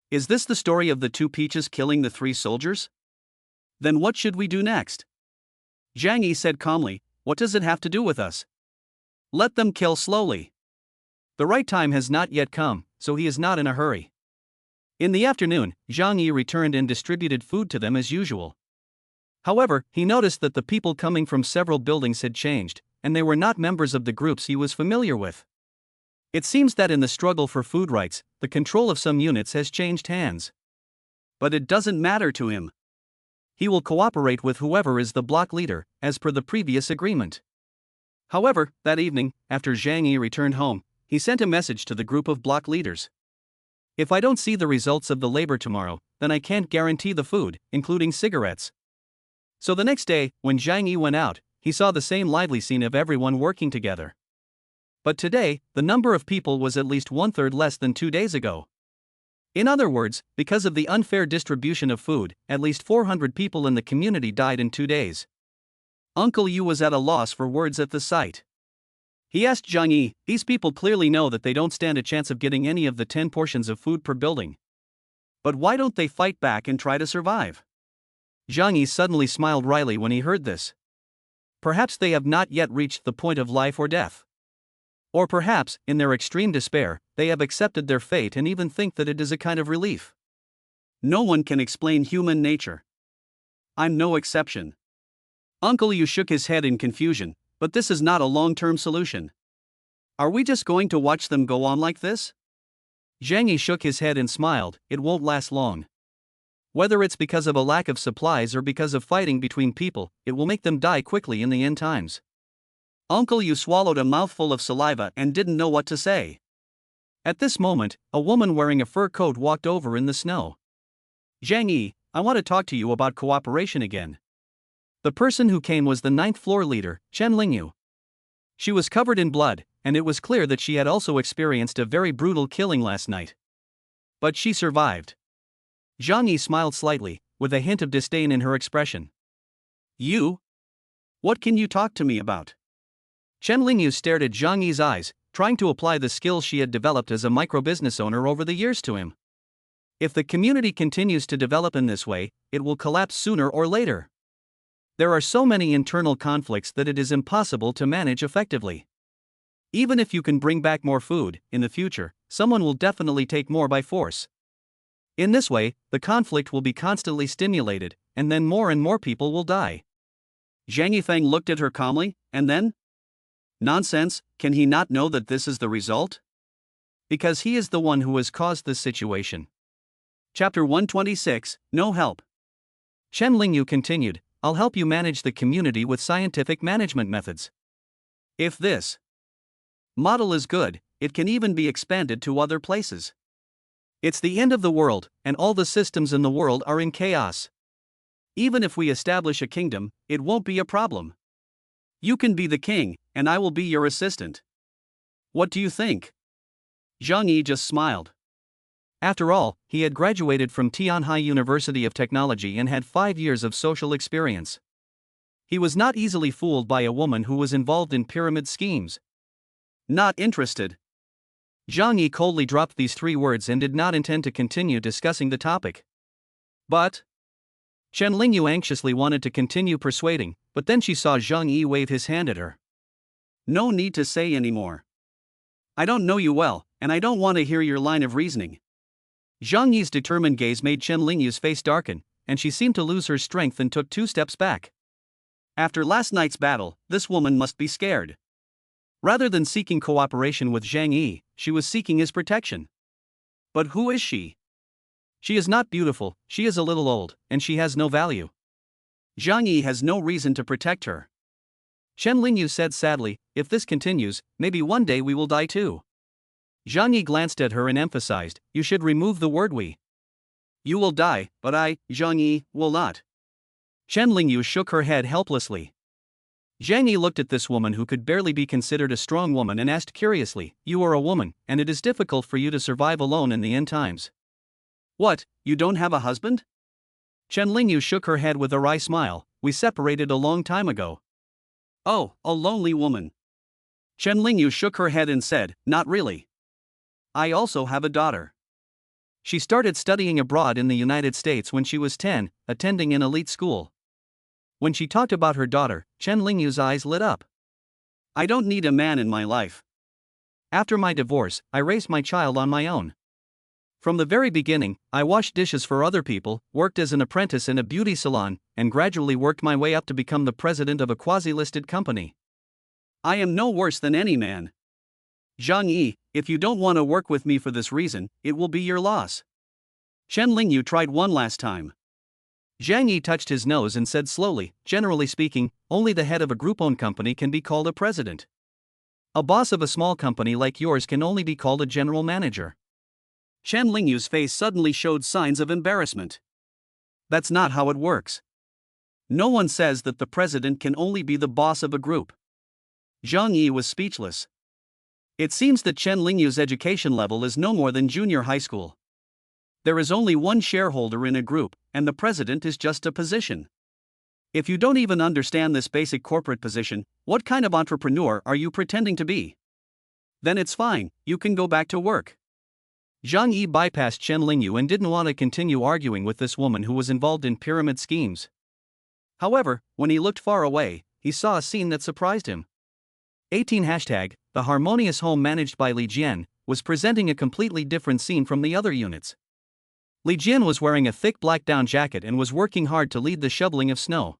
Is this the story of the two peaches killing the three soldiers? Then what should we do next? Zhang Yi said calmly, "What does it have to do with us? Let them kill slowly. The right time has not yet come, so he is not in a hurry." In the afternoon, Zhang Yi returned and distributed food to them as usual. However, he noticed that the people coming from several buildings had changed, and they were not members of the groups he was familiar with. It seems that in the struggle for food rights, the control of some units has changed hands. But it doesn't matter to him. He will cooperate with whoever is the block leader, as per the previous agreement. However, that evening, after Zhang Yi returned home, he sent a message to the group of block leaders. "If I don't see the results of the labor tomorrow, then I can't guarantee the food, including cigarettes." So the next day, when Zhang Yi went out, he saw the same lively scene of everyone working together. But today, the number of people was at least 1/3 less than 2 days ago. In other words, because of the unfair distribution of food, at least 400 people in the community died in 2 days. Uncle Yu was at a loss for words at the sight. He asked Zhang Yi, "These people clearly know that they don't stand a chance of getting any of the 10 portions of food per building. But why don't they fight back and try to survive?" Zhang Yi suddenly smiled wryly when he heard this. Perhaps they have not yet reached the point of life or death. Or perhaps, in their extreme despair, they have accepted their fate and even think that it is a kind of relief. No one can explain human nature. I'm no exception. Uncle Yu shook his head in confusion, but this is not a long-term solution. Are we just going to watch them go on like this? Zhang Yi shook his head and smiled, "It won't last long. Whether it's because of a lack of supplies or because of fighting between people, it will make them die quickly in the end times." Uncle Yu swallowed a mouthful of saliva and didn't know what to say. At this moment, a woman wearing a fur coat walked over in the snow. "Zhang Yi, I want to talk to you about cooperation again." The person who came was the 9th floor leader, Chen Lingyu. She was covered in blood, and it was clear that she had also experienced a very brutal killing last night. But she survived. Zhang Yi smiled slightly, with a hint of disdain in her expression. "You? What can you talk to me about?" Chen Lingyu stared at Zhang Yi's eyes, trying to apply the skills she had developed as a micro-business owner over the years to him. If the community continues to develop in this way, it will collapse sooner or later. There are so many internal conflicts that it is impossible to manage effectively. Even if you can bring back more food, in the future, someone will definitely take more by force. In this way, the conflict will be constantly stimulated, and then more and more people will die. Zhang Yifeng looked at her calmly, and then? Nonsense, can he not know that this is the result? Because he is the one who has caused this situation. Chapter 126, No Help. Chen Lingyu continued, "I'll help you manage the community with scientific management methods. If this model is good, it can even be expanded to other places. It's the end of the world, and all the systems in the world are in chaos. Even if we establish a kingdom, it won't be a problem. You can be the king, and I will be your assistant. What do you think?" Zhang Yi just smiled. After all, he had graduated from Tianhai University of Technology and had 5 years of social experience. He was not easily fooled by a woman who was involved in pyramid schemes. Not interested. Zhang Yi coldly dropped these 3 words and did not intend to continue discussing the topic. But Chen Lingyu anxiously wanted to continue persuading, but then she saw Zhang Yi wave his hand at her. "No need to say anymore. I don't know you well, and I don't want to hear your line of reasoning." Zhang Yi's determined gaze made Chen Lingyu's face darken, and she seemed to lose her strength and took 2 steps back. After last night's battle, this woman must be scared. Rather than seeking cooperation with Zhang Yi, she was seeking his protection. But who is she? She is not beautiful, she is a little old, and she has no value. Zhang Yi has no reason to protect her. Chen Lingyu said sadly, if this continues, maybe one day we will die too. Zhang Yi glanced at her and emphasized, you should remove the word we. You will die, but I, Zhang Yi, will not. Chen Lingyu shook her head helplessly. Zhang Yi looked at this woman who could barely be considered a strong woman and asked curiously, you are a woman, and it is difficult for you to survive alone in the end times. What, you don't have a husband? Chen Lingyu shook her head with a wry smile, we separated a long time ago. Oh, a lonely woman. Chen Lingyu shook her head and said, not really. I also have a daughter. She started studying abroad in the United States when she was 10, attending an elite school. When she talked about her daughter, Chen Lingyu's eyes lit up. I don't need a man in my life. After my divorce, I raised my child on my own. From the very beginning, I washed dishes for other people, worked as an apprentice in a beauty salon, and gradually worked my way up to become the president of a quasi-listed company. I am no worse than any man. Zhang Yi, if you don't want to work with me for this reason, it will be your loss. Chen Lingyu tried one last time. Zhang Yi touched his nose and said slowly, generally speaking, only the head of a group-owned company can be called a president. A boss of a small company like yours can only be called a general manager. Chen Lingyu's face suddenly showed signs of embarrassment. That's not how it works. No one says that the president can only be the boss of a group. Zhang Yi was speechless. It seems that Chen Lingyu's education level is no more than junior high school. There is only one shareholder in a group, and the president is just a position. If you don't even understand this basic corporate position, what kind of entrepreneur are you pretending to be? Then it's fine, you can go back to work. Zhang Yi bypassed Chen Lingyu and didn't want to continue arguing with this woman who was involved in pyramid schemes. However, when he looked far away, he saw a scene that surprised him. 18 hashtag, the harmonious home managed by Li Jian, was presenting a completely different scene from the other units. Li Jian was wearing a thick black down jacket and was working hard to lead the shoveling of snow.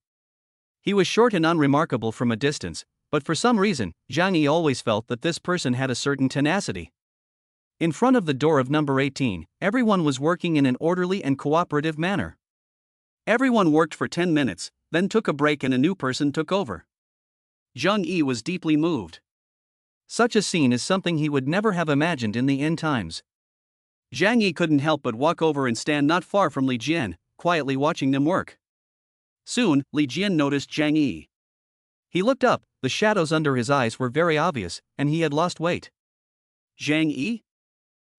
He was short and unremarkable from a distance, but for some reason, Zhang Yi always felt that this person had a certain tenacity. In front of the door of number 18, everyone was working in an orderly and cooperative manner. Everyone worked for 10 minutes, then took a break and a new person took over. Zhang Yi was deeply moved. Such a scene is something he would never have imagined in the end times. Zhang Yi couldn't help but walk over and stand not far from Li Jian, quietly watching them work. Soon, Li Jian noticed Zhang Yi. He looked up, the shadows under his eyes were very obvious, and he had lost weight. Zhang Yi?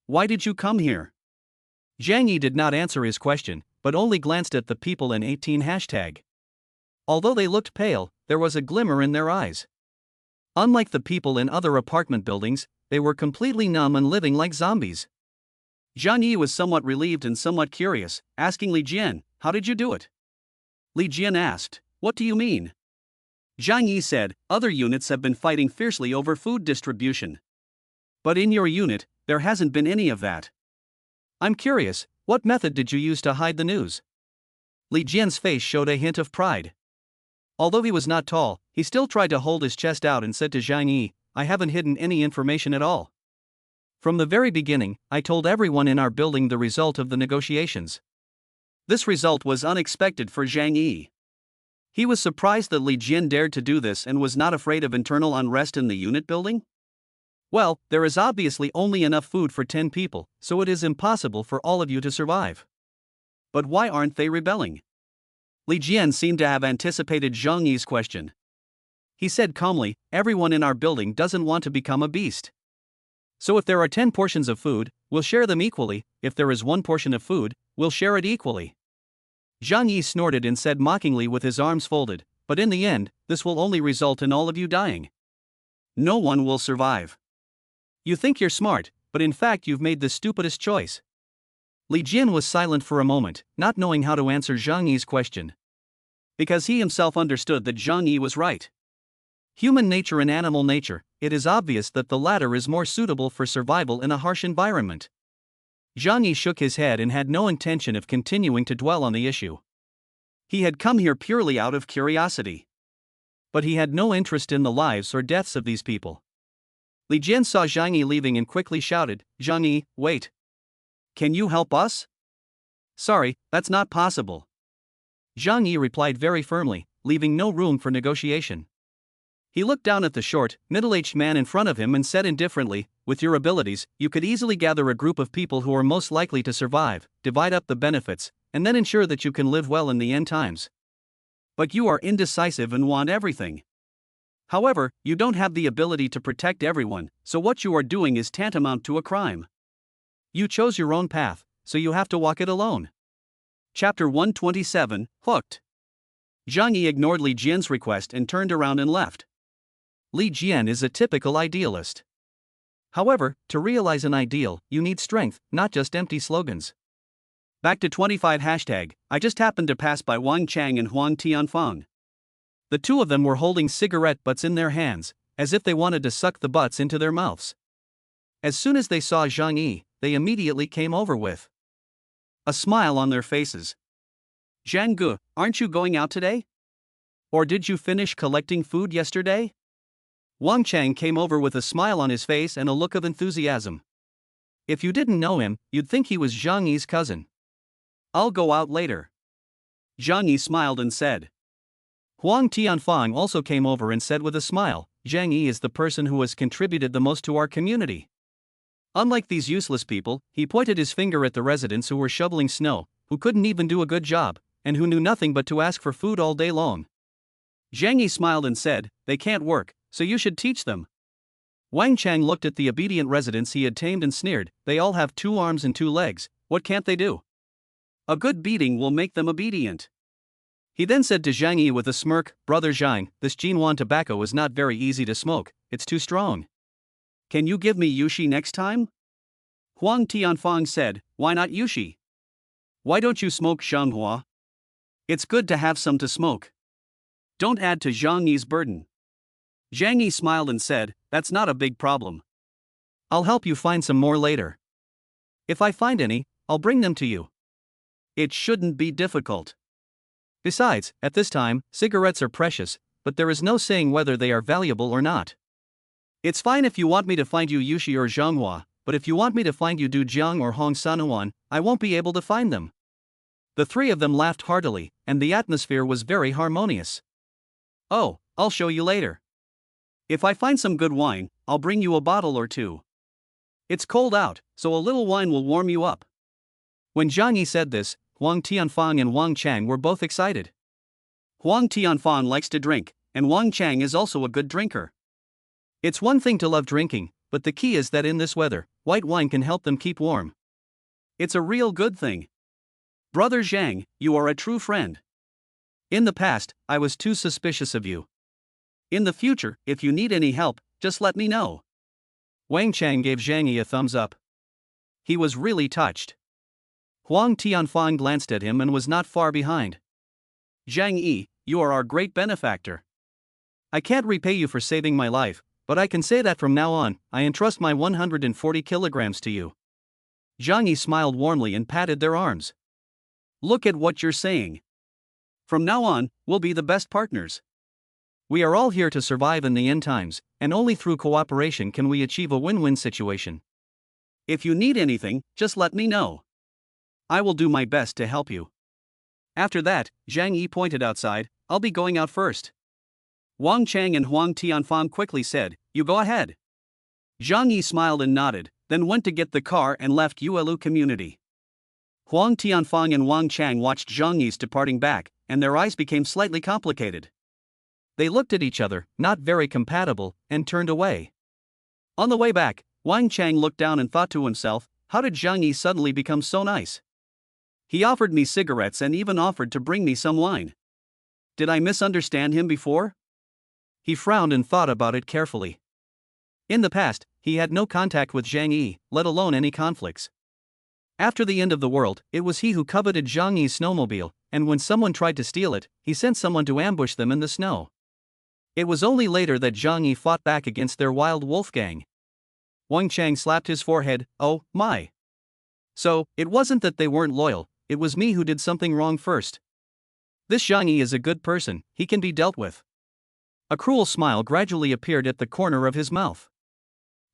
Why did you come here? Zhang Yi did not answer his question, but only glanced at the people in 18 hashtag. Although they looked pale, there was a glimmer in their eyes. Unlike the people in other apartment buildings, they were completely numb and living like zombies. Zhang Yi was somewhat relieved and somewhat curious, asking Li Jian, how did you do it? Li Jian asked, what do you mean? Zhang Yi said, other units have been fighting fiercely over food distribution. But in your unit, there hasn't been any of that. I'm curious, what method did you use to hide the news? Li Jian's face showed a hint of pride. Although he was not tall, he still tried to hold his chest out and said to Zhang Yi, I haven't hidden any information at all. From the very beginning, I told everyone in our building the result of the negotiations. This result was unexpected for Zhang Yi. He was surprised that Li Jian dared to do this and was not afraid of internal unrest in the unit building. Well, there is obviously only enough food for 10 people, so it is impossible for all of you to survive. But why aren't they rebelling? Li Jian seemed to have anticipated Zhang Yi's question. He said calmly, everyone in our building doesn't want to become a beast. So if there are 10 portions of food, we'll share them equally, if there is 1 portion of food, we'll share it equally. Zhang Yi snorted and said mockingly with his arms folded, but in the end, this will only result in all of you dying. No one will survive. You think you're smart, but in fact you've made the stupidest choice. Li Jian was silent for a moment, not knowing how to answer Zhang Yi's question. Because he himself understood that Zhang Yi was right. Human nature and animal nature, it is obvious that the latter is more suitable for survival in a harsh environment. Zhang Yi shook his head and had no intention of continuing to dwell on the issue. He had come here purely out of curiosity. But he had no interest in the lives or deaths of these people. Li Jian saw Zhang Yi leaving and quickly shouted, Zhang Yi, wait. Can you help us? Sorry, that's not possible. Zhang Yi replied very firmly, leaving no room for negotiation. He looked down at the short, middle-aged man in front of him and said indifferently, with your abilities, you could easily gather a group of people who are most likely to survive, divide up the benefits, and then ensure that you can live well in the end times. But you are indecisive and want everything. However, you don't have the ability to protect everyone, so what you are doing is tantamount to a crime. You chose your own path, so you have to walk it alone. Chapter 127, Hooked. Zhang Yi ignored Li Jian's request and turned around and left. Li Jian is a typical idealist. However, to realize an ideal, you need strength, not just empty slogans. Back to 25 hashtag, I just happened to pass by Wang Chang and Huang Tianfang. The two of them were holding cigarette butts in their hands, as if they wanted to suck the butts into their mouths. As soon as they saw Zhang Yi, they immediately came over with a smile on their faces. Zhang Gu, aren't you going out today? Or did you finish collecting food yesterday? Wang Chang came over with a smile on his face and a look of enthusiasm. If you didn't know him, you'd think he was Zhang Yi's cousin. I'll go out later. Zhang Yi smiled and said. Huang Tianfang also came over and said with a smile, Zhang Yi is the person who has contributed the most to our community. Unlike these useless people, he pointed his finger at the residents who were shoveling snow, who couldn't even do a good job, and who knew nothing but to ask for food all day long. Zhang Yi smiled and said, they can't work, so you should teach them. Wang Chang looked at the obedient residents he had tamed and sneered, they all have 2 arms and 2 legs, what can't they do? A good beating will make them obedient. He then said to Zhang Yi with a smirk, Brother Zhang, this Jinwan tobacco is not very easy to smoke, it's too strong. Can you give me Yushi next time? Huang Tianfang said, why not Yushi? Why don't you smoke Zhanghua? It's good to have some to smoke. Don't add to Zhang Yi's burden. Zhang Yi smiled and said, that's not a big problem. I'll help you find some more later. If I find any, I'll bring them to you. It shouldn't be difficult. Besides, at this time, cigarettes are precious, but there is no saying whether they are valuable or not. It's fine if you want me to find you Yushi or Zhanghua, but if you want me to find you Dujiang or Hong Sanuan, I won't be able to find them. The 3 of them laughed heartily, and the atmosphere was very harmonious. Oh, I'll show you later. If I find some good wine, I'll bring you a bottle or 2. It's cold out, so a little wine will warm you up. When Zhang Yi said this, Huang Tianfang and Wang Chang were both excited. Huang Tianfang likes to drink, and Wang Chang is also a good drinker. It's one thing to love drinking, but the key is that in this weather, white wine can help them keep warm. It's a real good thing. Brother Zhang, you are a true friend. In the past, I was too suspicious of you. In the future, if you need any help, just let me know. Wang Chang gave Zhang Yi a thumbs up. He was really touched. Huang Tianfang glanced at him and was not far behind. Zhang Yi, you are our great benefactor. I can't repay you for saving my life, but I can say that from now on, I entrust my 140 kilograms to you. Zhang Yi smiled warmly and patted their arms. Look at what you're saying. From now on, we'll be the best partners. We are all here to survive in the end times, and only through cooperation can we achieve a win-win situation. If you need anything, just let me know. I will do my best to help you. After that, Zhang Yi pointed outside, I'll be going out first. Wang Chang and Huang Tianfang quickly said, you go ahead. Zhang Yi smiled and nodded, then went to get the car and left Yuelu community. Huang Tianfang and Wang Chang watched Zhang Yi's departing back, and their eyes became slightly complicated. They looked at each other, not very compatible, and turned away. On the way back, Wang Chang looked down and thought to himself, how did Zhang Yi suddenly become so nice? He offered me cigarettes and even offered to bring me some wine. Did I misunderstand him before? He frowned and thought about it carefully. In the past, he had no contact with Zhang Yi, let alone any conflicts. After the end of the world, it was he who coveted Zhang Yi's snowmobile, and when someone tried to steal it, he sent someone to ambush them in the snow. It was only later that Zhang Yi fought back against their wild wolf gang. Wang Chang slapped his forehead, oh, my. So, it wasn't that they weren't loyal, it was me who did something wrong first. This Zhang Yi is a good person, he can be dealt with. A cruel smile gradually appeared at the corner of his mouth.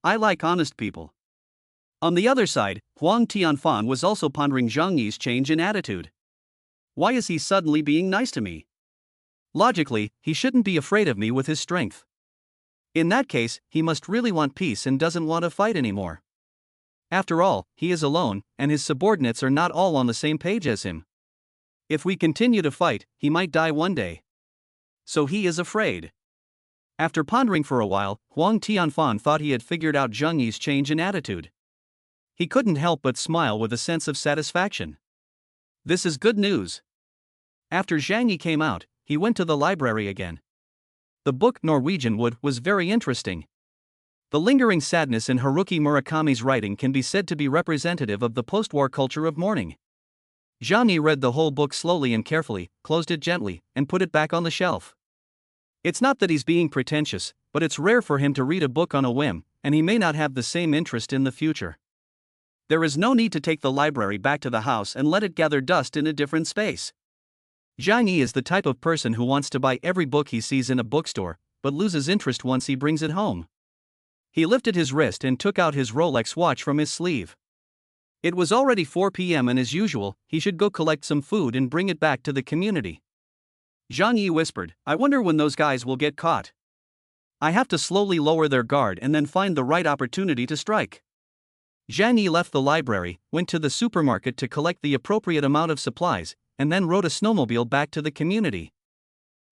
I like honest people. On the other side, Huang Tianfan was also pondering Zhang Yi's change in attitude. Why is he suddenly being nice to me? Logically, he shouldn't be afraid of me with his strength. In that case, he must really want peace and doesn't want to fight anymore. After all, he is alone, and his subordinates are not all on the same page as him. If we continue to fight, he might die one day. So he is afraid. After pondering for a while, Huang Tianfan thought he had figured out Zhang Yi's change in attitude. He couldn't help but smile with a sense of satisfaction. This is good news. After Zhang Yi came out, he went to the library again. The book Norwegian Wood was very interesting. The lingering sadness in Haruki Murakami's writing can be said to be representative of the post-war culture of mourning. Zhang Yi read the whole book slowly and carefully, closed it gently, and put it back on the shelf. It's not that he's being pretentious, but it's rare for him to read a book on a whim, and he may not have the same interest in the future. There is no need to take the library back to the house and let it gather dust in a different space. Zhang Yi is the type of person who wants to buy every book he sees in a bookstore, but loses interest once he brings it home. He lifted his wrist and took out his Rolex watch from his sleeve. It was already 4 p.m. and as usual, he should go collect some food and bring it back to the community. Zhang Yi whispered, I wonder when those guys will get caught. I have to slowly lower their guard and then find the right opportunity to strike. Zhang Yi left the library, went to the supermarket to collect the appropriate amount of supplies, and then rode a snowmobile back to the community.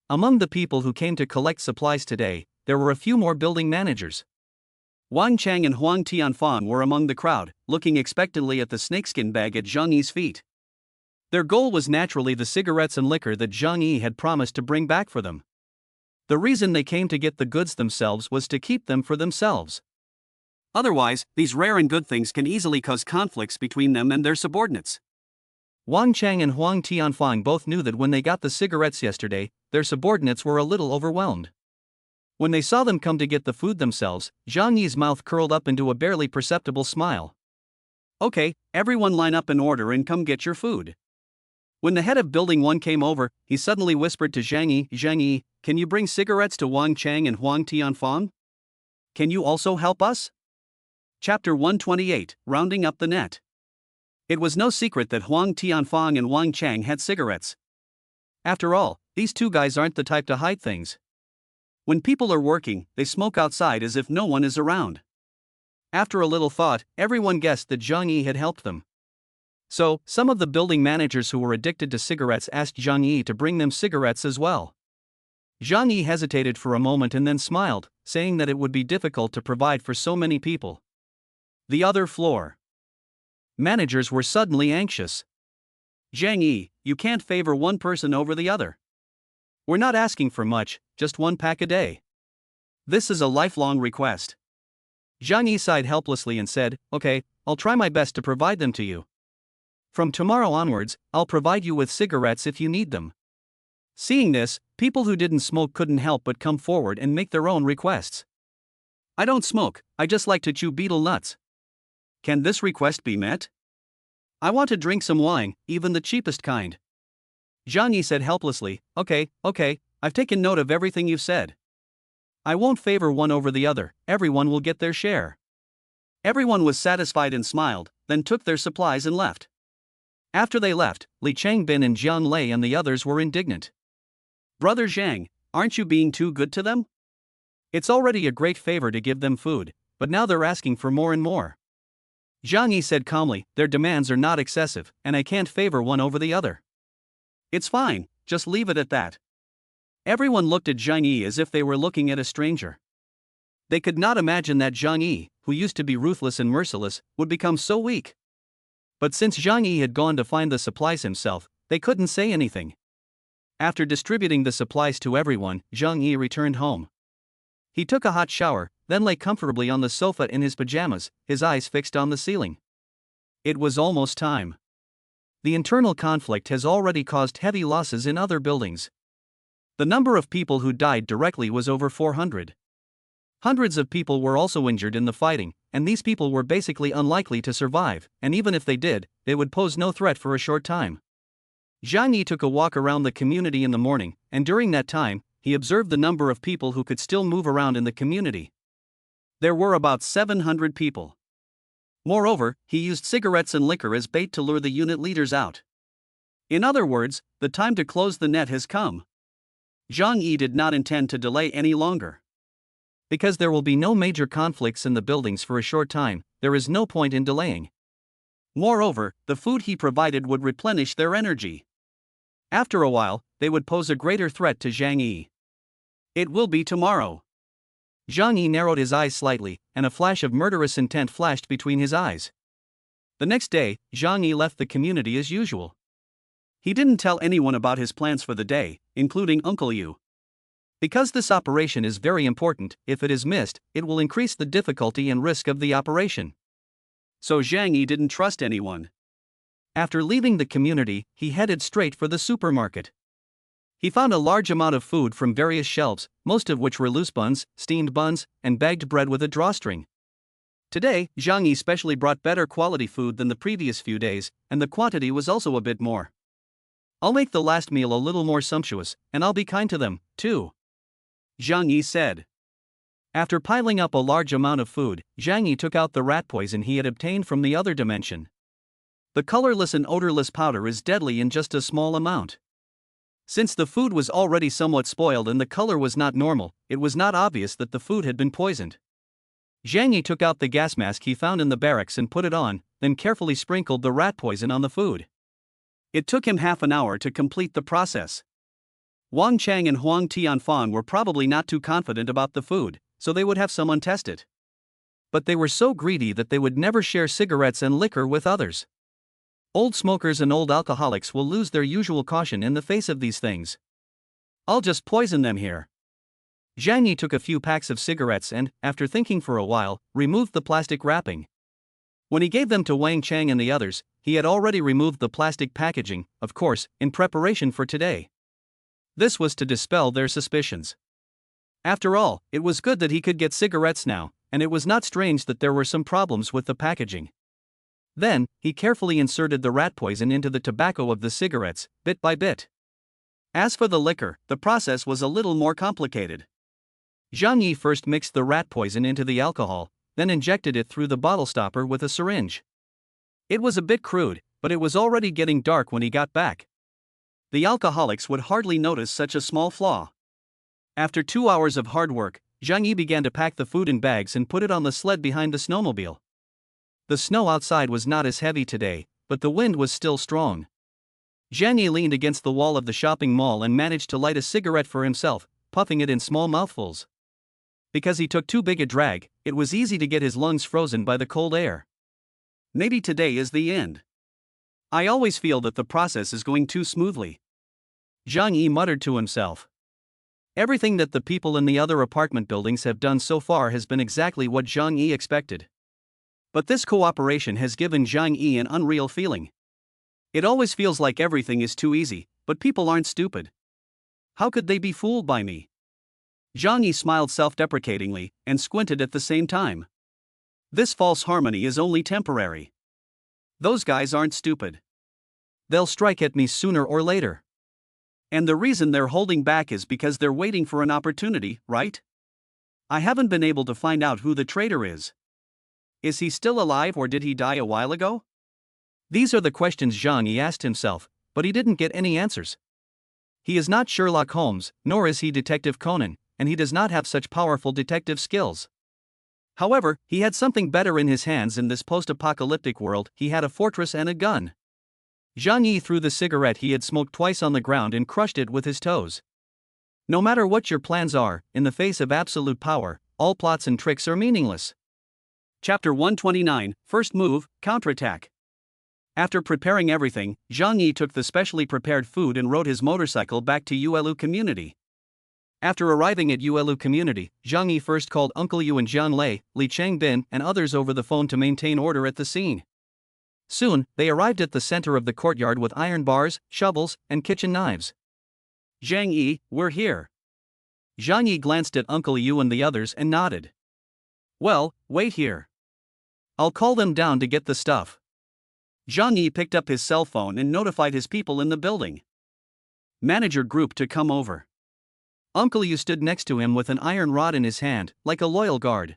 Among the people who came to collect supplies today, there were a few more building managers. Wang Chang and Huang Tianfan were among the crowd, looking expectantly at the snakeskin bag at Zhang Yi's feet. Their goal was naturally the cigarettes and liquor that Zhang Yi had promised to bring back for them. The reason they came to get the goods themselves was to keep them for themselves. Otherwise, these rare and good things can easily cause conflicts between them and their subordinates. Wang Chang and Huang Tianfan both knew that when they got the cigarettes yesterday, their subordinates were a little overwhelmed. When they saw them come to get the food themselves, Zhang Yi's mouth curled up into a barely perceptible smile. Okay, everyone line up in order and come get your food. When the head of Building 1 came over, he suddenly whispered to Zhang Yi, can you bring cigarettes to Wang Chang and Huang Tianfan? Can you also help us? Chapter 128, Rounding Up the Net. It was no secret that Huang Tianfan and Wang Chang had cigarettes. After all, these two guys aren't the type to hide things. When people are working, they smoke outside as if no one is around. After a little thought, everyone guessed that Zhang Yi had helped them. So, some of the building managers who were addicted to cigarettes asked Zhang Yi to bring them cigarettes as well. Zhang Yi hesitated for a moment and then smiled, saying that it would be difficult to provide for so many people. The other floor. Managers were suddenly anxious. Zhang Yi, you can't favor one person over the other. We're not asking for much, just 1 pack a day. This is a lifelong request. Zhang Yi sighed helplessly and said, okay, I'll try my best to provide them to you. From tomorrow onwards, I'll provide you with cigarettes if you need them. Seeing this, people who didn't smoke couldn't help but come forward and make their own requests. I don't smoke, I just like to chew betel nuts. Can this request be met? I want to drink some wine, even the cheapest kind. Zhang Yi said helplessly, okay, I've taken note of everything you've said. I won't favor one over the other, everyone will get their share. Everyone was satisfied and smiled, then took their supplies and left. After they left, Li Changbin and Jiang Lei and the others were indignant. Brother Zhang, aren't you being too good to them? It's already a great favor to give them food, but now they're asking for more and more. Zhang Yi said calmly, their demands are not excessive, and I can't favor one over the other. It's fine, just leave it at that. Everyone looked at Zhang Yi as if they were looking at a stranger. They could not imagine that Zhang Yi, who used to be ruthless and merciless, would become so weak. But since Zhang Yi had gone to find the supplies himself, they couldn't say anything. After distributing the supplies to everyone, Zhang Yi returned home. He took a hot shower, then lay comfortably on the sofa in his pajamas, his eyes fixed on the ceiling. It was almost time. The internal conflict has already caused heavy losses in other buildings. The number of people who died directly was over 400. Hundreds of people were also injured in the fighting, and these people were basically unlikely to survive, and even if they did, they would pose no threat for a short time. Zhang Yi took a walk around the community in the morning, and during that time, he observed the number of people who could still move around in the community. There were about 700 people. Moreover, he used cigarettes and liquor as bait to lure the unit leaders out. In other words, the time to close the net has come. Zhang Yi did not intend to delay any longer. Because there will be no major conflicts in the buildings for a short time, there is no point in delaying. Moreover, the food he provided would replenish their energy. After a while, they would pose a greater threat to Zhang Yi. It will be tomorrow. Zhang Yi narrowed his eyes slightly, and a flash of murderous intent flashed between his eyes. The next day, Zhang Yi left the community as usual. He didn't tell anyone about his plans for the day, including Uncle Yu. Because this operation is very important, if it is missed, it will increase the difficulty and risk of the operation. So Zhang Yi didn't trust anyone. After leaving the community, he headed straight for the supermarket. He found a large amount of food from various shelves, most of which were loose buns, steamed buns, and bagged bread with a drawstring. Today, Zhang Yi specially brought better quality food than the previous few days, and the quantity was also a bit more. I'll make the last meal a little more sumptuous, and I'll be kind to them, too, Zhang Yi said. After piling up a large amount of food, Zhang Yi took out the rat poison he had obtained from the other dimension. The colorless and odorless powder is deadly in just a small amount. Since the food was already somewhat spoiled and the color was not normal, it was not obvious that the food had been poisoned. Zhang Yi took out the gas mask he found in the barracks and put it on, then carefully sprinkled the rat poison on the food. It took him half an hour to complete the process. Wang Chang and Huang Tianfang were probably not too confident about the food, so they would have someone test it. But they were so greedy that they would never share cigarettes and liquor with others. Old smokers and old alcoholics will lose their usual caution in the face of these things. I'll just poison them here. Zhang Yi took a few packs of cigarettes and, after thinking for a while, removed the plastic wrapping. When he gave them to Wang Chang and the others, he had already removed the plastic packaging, of course, in preparation for today. This was to dispel their suspicions. After all, it was good that he could get cigarettes now, and it was not strange that there were some problems with the packaging. Then, he carefully inserted the rat poison into the tobacco of the cigarettes, bit by bit. As for the liquor, the process was a little more complicated. Zhang Yi first mixed the rat poison into the alcohol, then injected it through the bottle stopper with a syringe. It was a bit crude, but it was already getting dark when he got back. The alcoholics would hardly notice such a small flaw. After 2 hours of hard work, Zhang Yi began to pack the food in bags and put it on the sled behind the snowmobile. The snow outside was not as heavy today, but the wind was still strong. Zhang Yi leaned against the wall of the shopping mall and managed to light a cigarette for himself, puffing it in small mouthfuls. Because he took too big a drag, it was easy to get his lungs frozen by the cold air. Maybe today is the end. I always feel that the process is going too smoothly, Zhang Yi muttered to himself. Everything that the people in the other apartment buildings have done so far has been exactly what Zhang Yi expected. But this cooperation has given Zhang Yi an unreal feeling. It always feels like everything is too easy, but people aren't stupid. How could they be fooled by me? Zhang Yi smiled self-deprecatingly, and squinted at the same time. This false harmony is only temporary. Those guys aren't stupid. They'll strike at me sooner or later. And the reason they're holding back is because they're waiting for an opportunity, right? I haven't been able to find out who the traitor is. Is he still alive or did he die a while ago? These are the questions Zhang Yi asked himself, but he didn't get any answers. He is not Sherlock Holmes, nor is he Detective Conan, and he does not have such powerful detective skills. However, he had something better in his hands in this post-apocalyptic world. He had a fortress and a gun. Zhang Yi threw the cigarette he had smoked twice on the ground and crushed it with his toes. No matter what your plans are, in the face of absolute power, all plots and tricks are meaningless. Chapter 129, First Move, Counterattack. After preparing everything, Zhang Yi took the specially prepared food and rode his motorcycle back to Yuelu Community. After arriving at Yuelu Community, Zhang Yi first called Uncle Yu and Jian Lei, Li Changbin, and others over the phone to maintain order at the scene. Soon, they arrived at the center of the courtyard with iron bars, shovels, and kitchen knives. Zhang Yi, we're here. Zhang Yi glanced at Uncle Yu and the others and nodded. Well, wait here. I'll call them down to get the stuff. Zhang Yi picked up his cell phone and notified his people in the building. Manager group to come over. Uncle Yu stood next to him with an iron rod in his hand, like a loyal guard.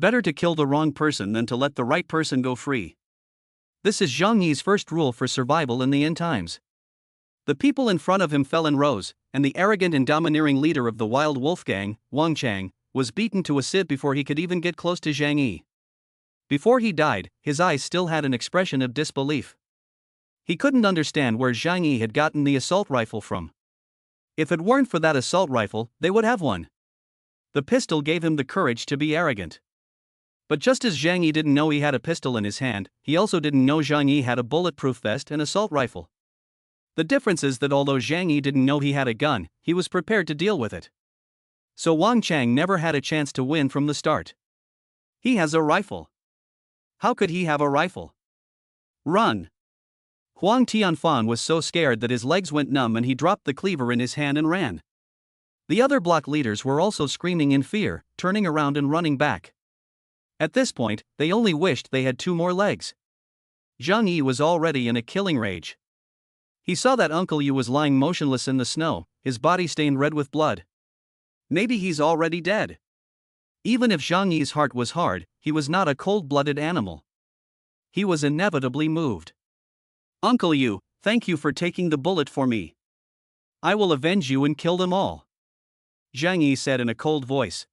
Better to kill the wrong person than to let the right person go free. This is Zhang Yi's first rule for survival in the end times. The people in front of him fell and rose, and the arrogant and domineering leader of the wild wolf gang, Wang Chang, was beaten to a sieve before he could even get close to Zhang Yi. Before he died, his eyes still had an expression of disbelief. He couldn't understand where Zhang Yi had gotten the assault rifle from. If it weren't for that assault rifle, they would have one. The pistol gave him the courage to be arrogant. But just as Zhang Yi didn't know he had a pistol in his hand, he also didn't know Zhang Yi had a bulletproof vest and assault rifle. The difference is that although Zhang Yi didn't know he had a gun, he was prepared to deal with it. So Wang Chang never had a chance to win from the start. He has a rifle. How could he have a rifle? Run! Huang Tianfan was so scared that his legs went numb and he dropped the cleaver in his hand and ran. The other block leaders were also screaming in fear, turning around and running back. At this point, they only wished they had 2 more legs. Zhang Yi was already in a killing rage. He saw that Uncle Yu was lying motionless in the snow, his body stained red with blood. Maybe he's already dead. Even if Zhang Yi's heart was hard, he was not a cold-blooded animal. He was inevitably moved. Uncle Yu, thank you for taking the bullet for me. I will avenge you and kill them all. Zhang Yi said in a cold voice.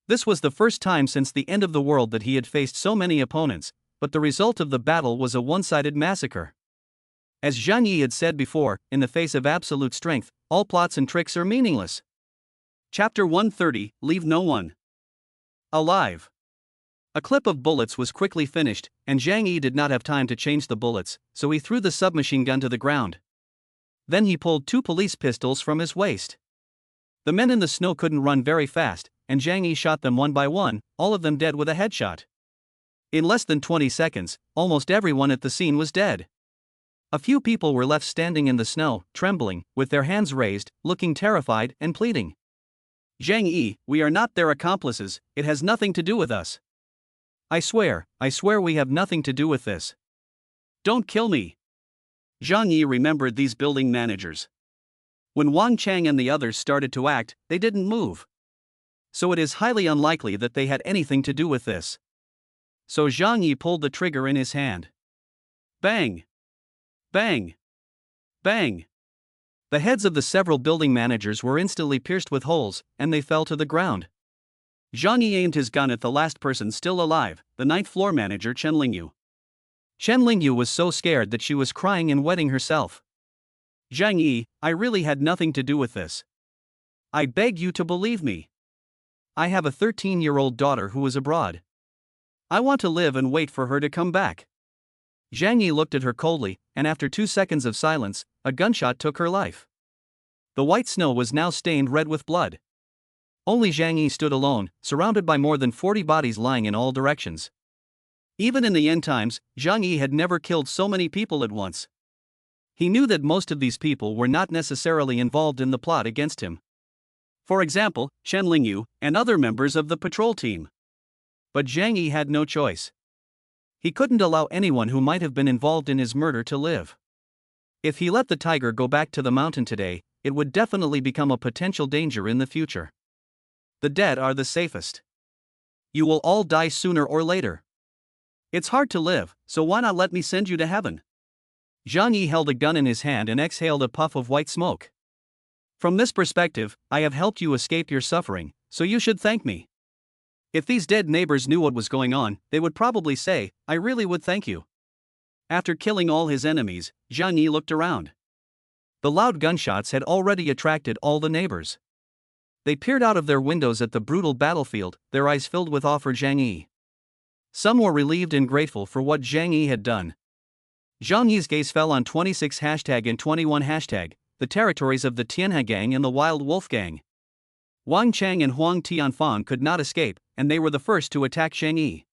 This was the first time since the end of the world that he had faced so many opponents, but the result of the battle was a one-sided massacre. As Zhang Yi had said before, in the face of absolute strength, all plots and tricks are meaningless. Chapter 130, Leave No One alive. A clip of bullets was quickly finished, and Zhang Yi did not have time to change the bullets, so he threw the submachine gun to the ground. Then he pulled 2 police pistols from his waist. The men in the snow couldn't run very fast, and Zhang Yi shot them one by one, all of them dead with a headshot. In less than 20 seconds, almost everyone at the scene was dead. A few people were left standing in the snow, trembling, with their hands raised, looking terrified and pleading. Zhang Yi, we are not their accomplices, it has nothing to do with us. I swear we have nothing to do with this. Don't kill me. Zhang Yi remembered these building managers. When Wang Chang and the others started to act, they didn't move. So it is highly unlikely that they had anything to do with this. So Zhang Yi pulled the trigger in his hand. Bang! Bang! Bang! The heads of the several building managers were instantly pierced with holes, and they fell to the ground. Zhang Yi aimed his gun at the last person still alive, the 9th floor manager Chen Lingyu. Chen Lingyu was so scared that she was crying and wetting herself. Zhang Yi, I really had nothing to do with this. I beg you to believe me. I have a 13-year-old daughter who is abroad. I want to live and wait for her to come back. Zhang Yi looked at her coldly, and after 2 seconds of silence, a gunshot took her life. The white snow was now stained red with blood. Only Zhang Yi stood alone, surrounded by more than 40 bodies lying in all directions. Even in the end times, Zhang Yi had never killed so many people at once. He knew that most of these people were not necessarily involved in the plot against him. For example, Chen Lingyu and other members of the patrol team. But Zhang Yi had no choice. He couldn't allow anyone who might have been involved in his murder to live. If he let the tiger go back to the mountain today, it would definitely become a potential danger in the future. The dead are the safest. You will all die sooner or later. It's hard to live, so why not let me send you to heaven? Zhang Yi held a gun in his hand and exhaled a puff of white smoke. From this perspective, I have helped you escape your suffering, so you should thank me. If these dead neighbors knew what was going on, they would probably say, I really would thank you. After killing all his enemies, Zhang Yi looked around. The loud gunshots had already attracted all the neighbors. They peered out of their windows at the brutal battlefield, their eyes filled with awe for Zhang Yi. Some were relieved and grateful for what Zhang Yi had done. Zhang Yi's gaze fell on 26 and 21 the territories of the Tianhe gang and the Wild Wolf gang. Wang Chang and Huang Tianfan could not escape, and they were the first to attack Zhang Yi.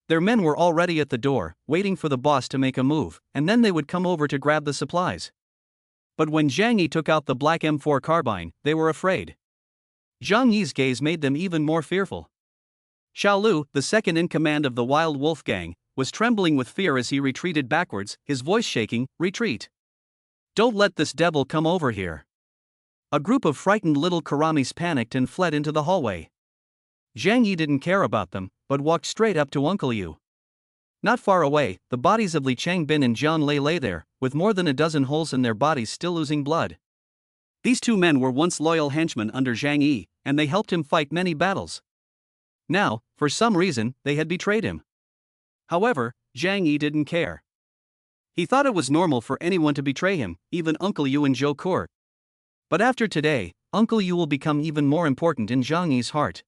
Their men were already at the door, waiting for the boss to make a move, and then they would come over to grab the supplies. But when Zhang Yi took out the black M4 carbine, they were afraid. Zhang Yi's gaze made them even more fearful. Xiao Lu, the second in command of the Wild Wolf gang, was trembling with fear as he retreated backwards, his voice shaking, retreat. Don't let this devil come over here. A group of frightened little Karamis panicked and fled into the hallway. Zhang Yi didn't care about them, but walked straight up to Uncle Yu. Not far away, the bodies of Li Changbin and Jian Lei lay there, with more than a dozen holes in their bodies still oozing blood. These two men were once loyal henchmen under Zhang Yi, and they helped him fight many battles. Now, for some reason, they had betrayed him. However, Zhang Yi didn't care. He thought it was normal for anyone to betray him, even Uncle Yu and Zhou Court. But after today, Uncle Yu will become even more important in Zhang Yi's heart.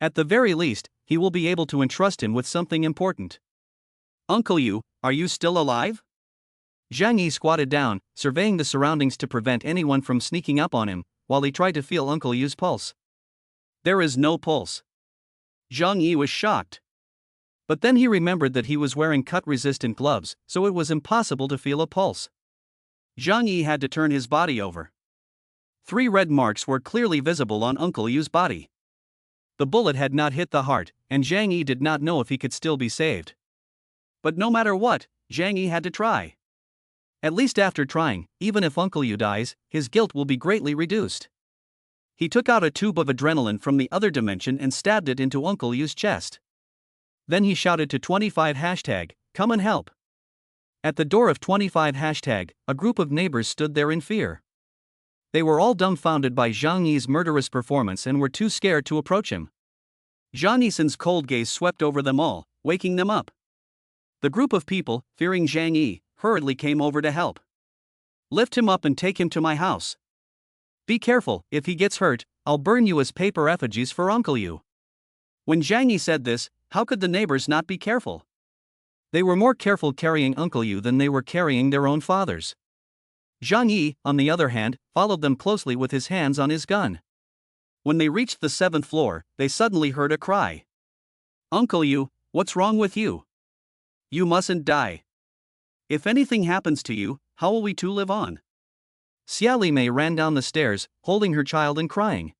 At the very least, he will be able to entrust him with something important. Uncle Yu, are you still alive? Zhang Yi squatted down, surveying the surroundings to prevent anyone from sneaking up on him, while he tried to feel Uncle Yu's pulse. There is no pulse. Zhang Yi was shocked. But then he remembered that he was wearing cut-resistant gloves, so it was impossible to feel a pulse. Zhang Yi had to turn his body over. 3 red marks were clearly visible on Uncle Yu's body. The bullet had not hit the heart, and Zhang Yi did not know if he could still be saved. But no matter what, Zhang Yi had to try. At least after trying, even if Uncle Yu dies, his guilt will be greatly reduced. He took out a tube of adrenaline from the other dimension and stabbed it into Uncle Yu's chest. Then he shouted to 25 hashtag, come and help. At the door of 25 hashtag, a group of neighbors stood there in fear. They were all dumbfounded by Zhang Yi's murderous performance and were too scared to approach him. Zhang Yi's cold gaze swept over them all, waking them up. The group of people, fearing Zhang Yi, hurriedly came over to help. Lift him up and take him to my house. Be careful, if he gets hurt, I'll burn you as paper effigies for Uncle Yu. When Zhang Yi said this, how could the neighbors not be careful? They were more careful carrying Uncle Yu than they were carrying their own fathers. Zhang Yi, on the other hand, followed them closely with his hands on his gun. When they reached the 7th floor, they suddenly heard a cry. Uncle Yu, what's wrong with you? You mustn't die. If anything happens to you, how will we two live on? Xia Li Mei ran down the stairs, holding her child and crying.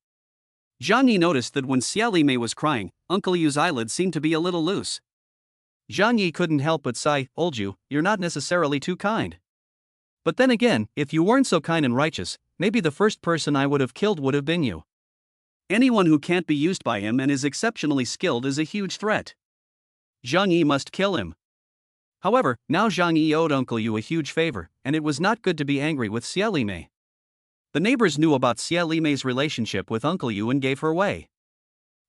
Zhang Yi noticed that when Xia Li Mei was crying, Uncle Yu's eyelids seemed to be a little loose. Zhang Yi couldn't help but sigh, old Yu, you're not necessarily too kind. But then again, if you weren't so kind and righteous, maybe the first person I would have killed would have been you. Anyone who can't be used by him and is exceptionally skilled is a huge threat. Zhang Yi must kill him. However, now Zhang Yi owed Uncle Yu a huge favor, and it was not good to be angry with Xia Li Mei. The neighbors knew about Xia Li Mei's relationship with Uncle Yu and gave her way.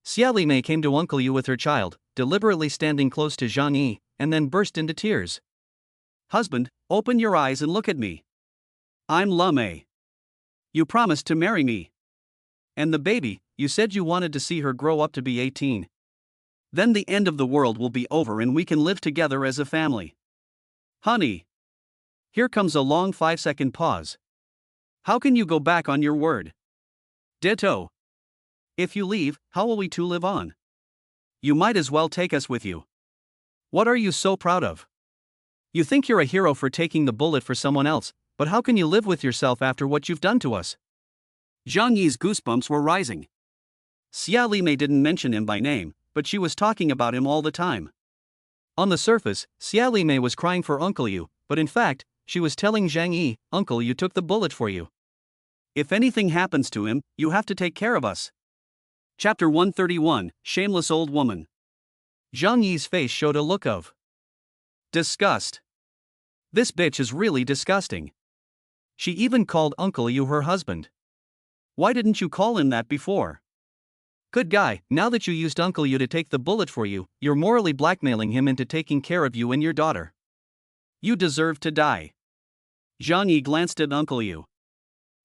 Xia Li Mei came to Uncle Yu with her child, deliberately standing close to Zhang Yi, and then burst into tears. Husband, open your eyes and look at me. I'm La Mei. You promised to marry me. And the baby, you said you wanted to see her grow up to be 18. Then the end of the world will be over and we can live together as a family. Honey. Here comes a long 5-second pause. How can you go back on your word? Ditto. If you leave, how will we two live on? You might as well take us with you. What are you so proud of? You think you're a hero for taking the bullet for someone else, but how can you live with yourself after what you've done to us? Zhang Yi's goosebumps were rising. Xia Li Mei didn't mention him by name, but she was talking about him all the time. On the surface, Xia Li Mei was crying for Uncle Yu, but in fact, she was telling Zhang Yi, Uncle Yu took the bullet for you. If anything happens to him, you have to take care of us. Chapter 131, Shameless Old Woman. Zhang Yi's face showed a look of disgust. This bitch is really disgusting. She even called Uncle Yu her husband. Why didn't you call him that before? Good guy, now that you used Uncle Yu to take the bullet for you, you're morally blackmailing him into taking care of you and your daughter. You deserve to die. Zhang Yi glanced at Uncle Yu.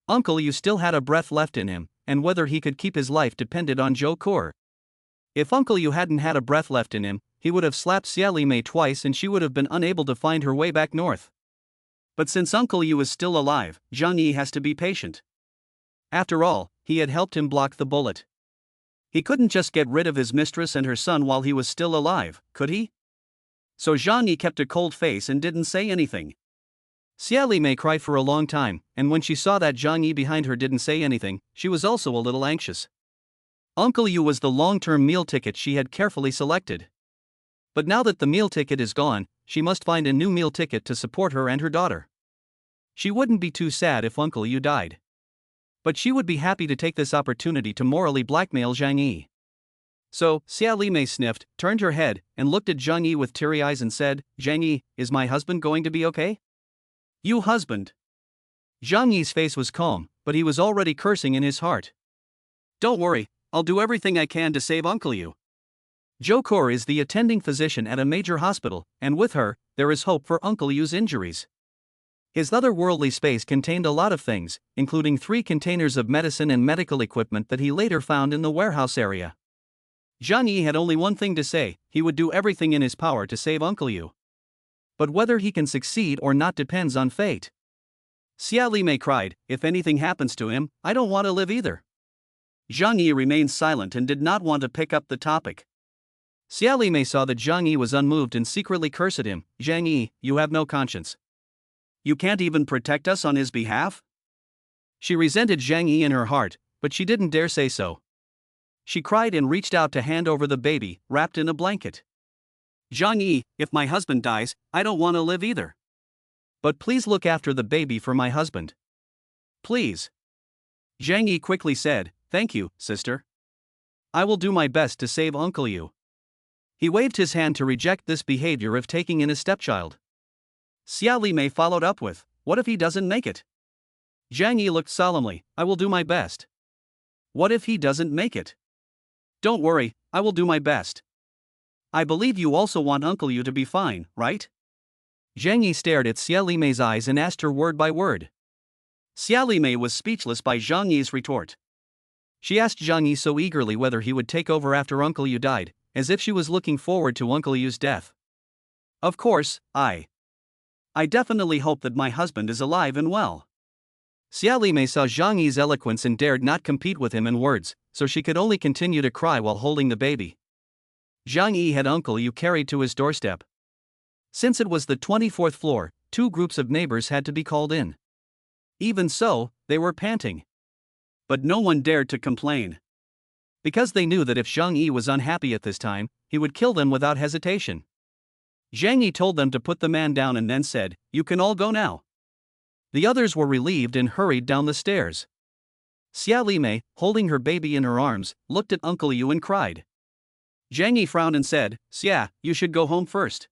Uncle Yu still had a breath left in him, and whether he could keep his life depended on Zhou Court. If Uncle Yu hadn't had a breath left in him, he would have slapped Xia Li Mei twice and she would have been unable to find her way back north. But since Uncle Yu is still alive, Zhang Yi has to be patient. After all, he had helped him block the bullet. He couldn't just get rid of his mistress and her son while he was still alive, could he? So Zhang Yi kept a cold face and didn't say anything. Xia Li Mei cried for a long time, and when she saw that Zhang Yi behind her didn't say anything, she was also a little anxious. Uncle Yu was the long-term meal ticket she had carefully selected. But now that the meal ticket is gone, she must find a new meal ticket to support her and her daughter. She wouldn't be too sad if Uncle Yu died. But she would be happy to take this opportunity to morally blackmail Zhang Yi. So, Xia Li Mei sniffed, turned her head, and looked at Zhang Yi with teary eyes and said, Zhang Yi, is my husband going to be okay? You husband. Zhang Yi's face was calm, but he was already cursing in his heart. Don't worry, I'll do everything I can to save Uncle Yu. Zhou Kor is the attending physician at a major hospital, and with her, there is hope for Uncle Yu's injuries. His otherworldly space contained a lot of things, including 3 containers of medicine and medical equipment that he later found in the warehouse area. Zhang Yi had only one thing to say: he would do everything in his power to save Uncle Yu. But whether he can succeed or not depends on fate. Xia Li Mei cried, if anything happens to him, I don't want to live either. Zhang Yi remained silent and did not want to pick up the topic. Xia Li Mei saw that Zhang Yi was unmoved and secretly cursed at him. Zhang Yi, you have no conscience. You can't even protect us on his behalf? She resented Zhang Yi in her heart, but she didn't dare say so. She cried and reached out to hand over the baby, wrapped in a blanket. Zhang Yi, if my husband dies, I don't want to live either. But please look after the baby for my husband. Please. Zhang Yi quickly said, thank you, sister. I will do my best to save Uncle Yu. He waved his hand to reject this behavior of taking in his stepchild. Xia Li Mei followed up with, what if he doesn't make it? Zhang Yi looked solemnly, I will do my best. What if he doesn't make it? Don't worry, I will do my best. I believe you also want Uncle Yu to be fine, right? Zhang Yi stared at Xia Li Mei's eyes and asked her word by word. Xia Li Mei was speechless by Zhang Yi's retort. She asked Zhang Yi so eagerly whether he would take over after Uncle Yu died, as if she was looking forward to Uncle Yu's death. Of course, I definitely hope that my husband is alive and well. Xia Li Mei saw Zhang Yi's eloquence and dared not compete with him in words, so she could only continue to cry while holding the baby. Zhang Yi had Uncle Yu carried to his doorstep. Since it was the 24th floor, 2 groups of neighbors had to be called in. Even so, they were panting. But no one dared to complain. Because they knew that if Zhang Yi was unhappy at this time, he would kill them without hesitation. Zhang Yi told them to put the man down and then said, you can all go now. The others were relieved and hurried down the stairs. Xia Li Mei, holding her baby in her arms, looked at Uncle Yu and cried. Zhang Yi frowned and said, Xia, you should go home first.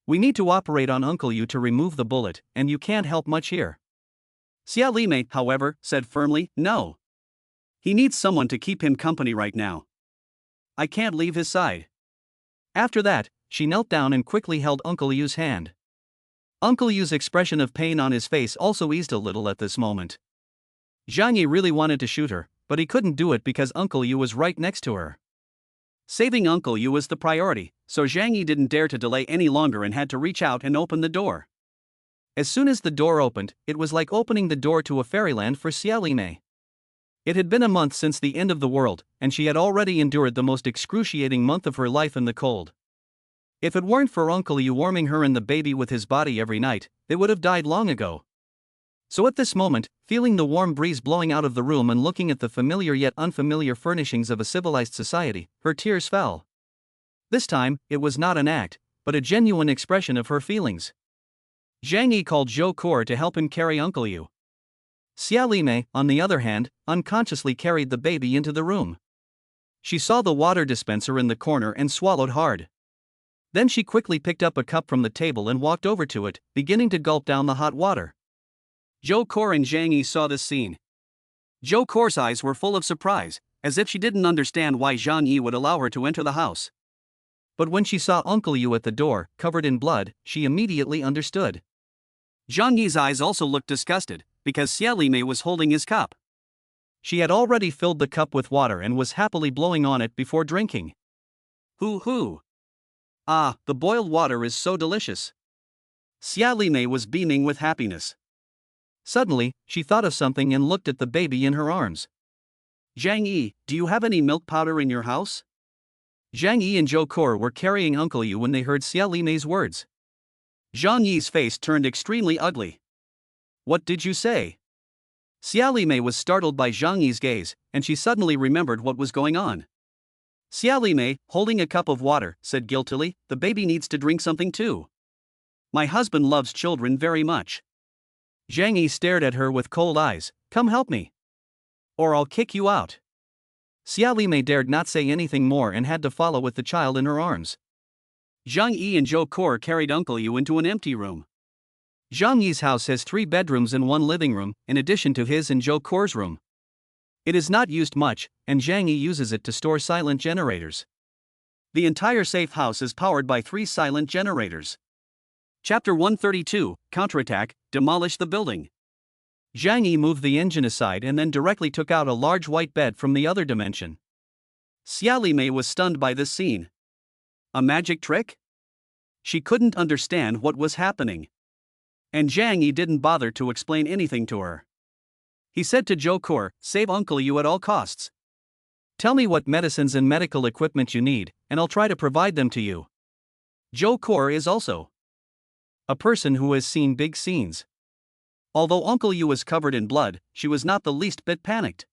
We need to operate on Uncle Yu to remove the bullet, and you can't help much here. Xia Li Mei, however, said firmly, no. He needs someone to keep him company right now. I can't leave his side. After that, she knelt down and quickly held Uncle Yu's hand. Uncle Yu's expression of pain on his face also eased a little at this moment. Zhang Yi really wanted to shoot her, but he couldn't do it because Uncle Yu was right next to her. Saving Uncle Yu was the priority, so Zhang Yi didn't dare to delay any longer and had to reach out and open the door. As soon as the door opened, it was like opening the door to a fairyland for Xia Li Mei. It had been a month since the end of the world, and she had already endured the most excruciating month of her life in the cold. If it weren't for Uncle Yu warming her and the baby with his body every night, they would have died long ago. So at this moment, feeling the warm breeze blowing out of the room and looking at the familiar yet unfamiliar furnishings of a civilized society, her tears fell. This time, it was not an act, but a genuine expression of her feelings. Zhang Yi called Zhou Kor to help him carry Uncle Yu. Xia Li Mei, on the other hand, unconsciously carried the baby into the room. She saw the water dispenser in the corner and swallowed hard. Then she quickly picked up a cup from the table and walked over to it, beginning to gulp down the hot water. Zhou Kor and Zhang Yi saw this scene. Zhou Kor's eyes were full of surprise, as if she didn't understand why Zhang Yi would allow her to enter the house. But when she saw Uncle Yu at the door, covered in blood, she immediately understood. Zhang Yi's eyes also looked disgusted, because Xia Li Mei was holding his cup. She had already filled the cup with water and was happily blowing on it before drinking. Hoo! Ah, the boiled water is so delicious. Xia Li Mei was beaming with happiness. Suddenly, she thought of something and looked at the baby in her arms. Zhang Yi, do you have any milk powder in your house? Zhang Yi and Zhou Kor were carrying Uncle Yu when they heard Xia Li Mei's words. Zhang Yi's face turned extremely ugly. What did you say? Xia Li Mei was startled by Zhang Yi's gaze, and she suddenly remembered what was going on. Xia Li Mei, holding a cup of water, said guiltily, the baby needs to drink something too. My husband loves children very much. Zhang Yi stared at her with cold eyes. Come help me. Or I'll kick you out. Xia Limei dared not say anything more and had to follow with the child in her arms. Zhang Yi and Zhou Kor carried Uncle Yu into an empty room. Zhang Yi's house has 3 bedrooms and 1 living room, in addition to his and Zhou Kor's room. It is not used much, and Zhang Yi uses it to store silent generators. The entire safe house is powered by 3 silent generators. Chapter 132, Counterattack, Demolish the building. Zhang Yi moved the engine aside and then directly took out a large white bed from the other dimension. Xia Limei was stunned by this scene. A magic trick? She couldn't understand what was happening. And Zhang Yi didn't bother to explain anything to her. He said to Zhou Kor, "Save Uncle Yu at all costs. Tell me what medicines and medical equipment you need, and I'll try to provide them to you." Zhou Kor is also a person who has seen big scenes. Although Uncle Yu was covered in blood, she was not the least bit panicked.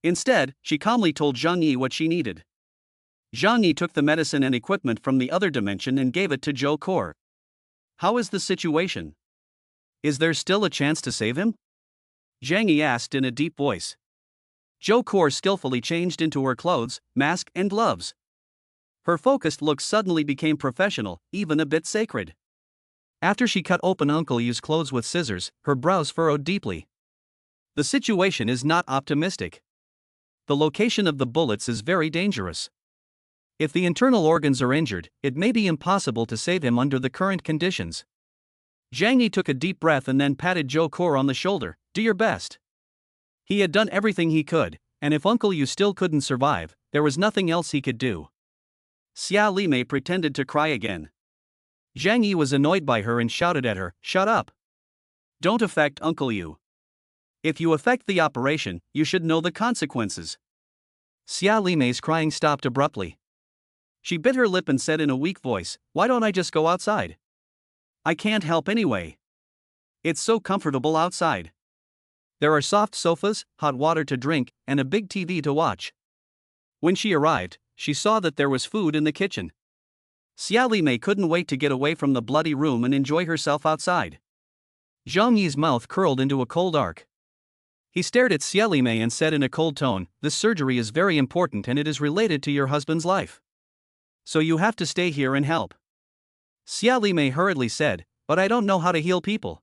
Instead, she calmly told Zhang Yi what she needed. Zhang Yi took the medicine and equipment from the other dimension and gave it to Zhou Kor. "How is the situation? Is there still a chance to save him?" Zhang Yi asked in a deep voice. Zhou Kor skillfully changed into her clothes, mask and gloves. Her focused look suddenly became professional, even a bit sacred. After she cut open Uncle Yu's clothes with scissors, her brows furrowed deeply. The situation is not optimistic. The location of the bullets is very dangerous. If the internal organs are injured, it may be impossible to save him under the current conditions. Zhang Yi took a deep breath and then patted Zhou Kor on the shoulder. "Do your best." He had done everything he could, and if Uncle Yu still couldn't survive, there was nothing else he could do. Xia Limei pretended to cry again. Zhang Yi was annoyed by her and shouted at her, "Shut up. Don't affect Uncle Yu. If you affect the operation, you should know the consequences." Xia Limei's crying stopped abruptly. She bit her lip and said in a weak voice, "Why don't I just go outside? I can't help anyway. It's so comfortable outside. There are soft sofas, hot water to drink, and a big TV to watch." When she arrived, she saw that there was food in the kitchen. Xia Limei couldn't wait to get away from the bloody room and enjoy herself outside. Zhang Yi's mouth curled into a cold arc. He stared at Xia Limei and said in a cold tone, "This surgery is very important and it is related to your husband's life. So you have to stay here and help." Xia Limei hurriedly said, "But I don't know how to heal people."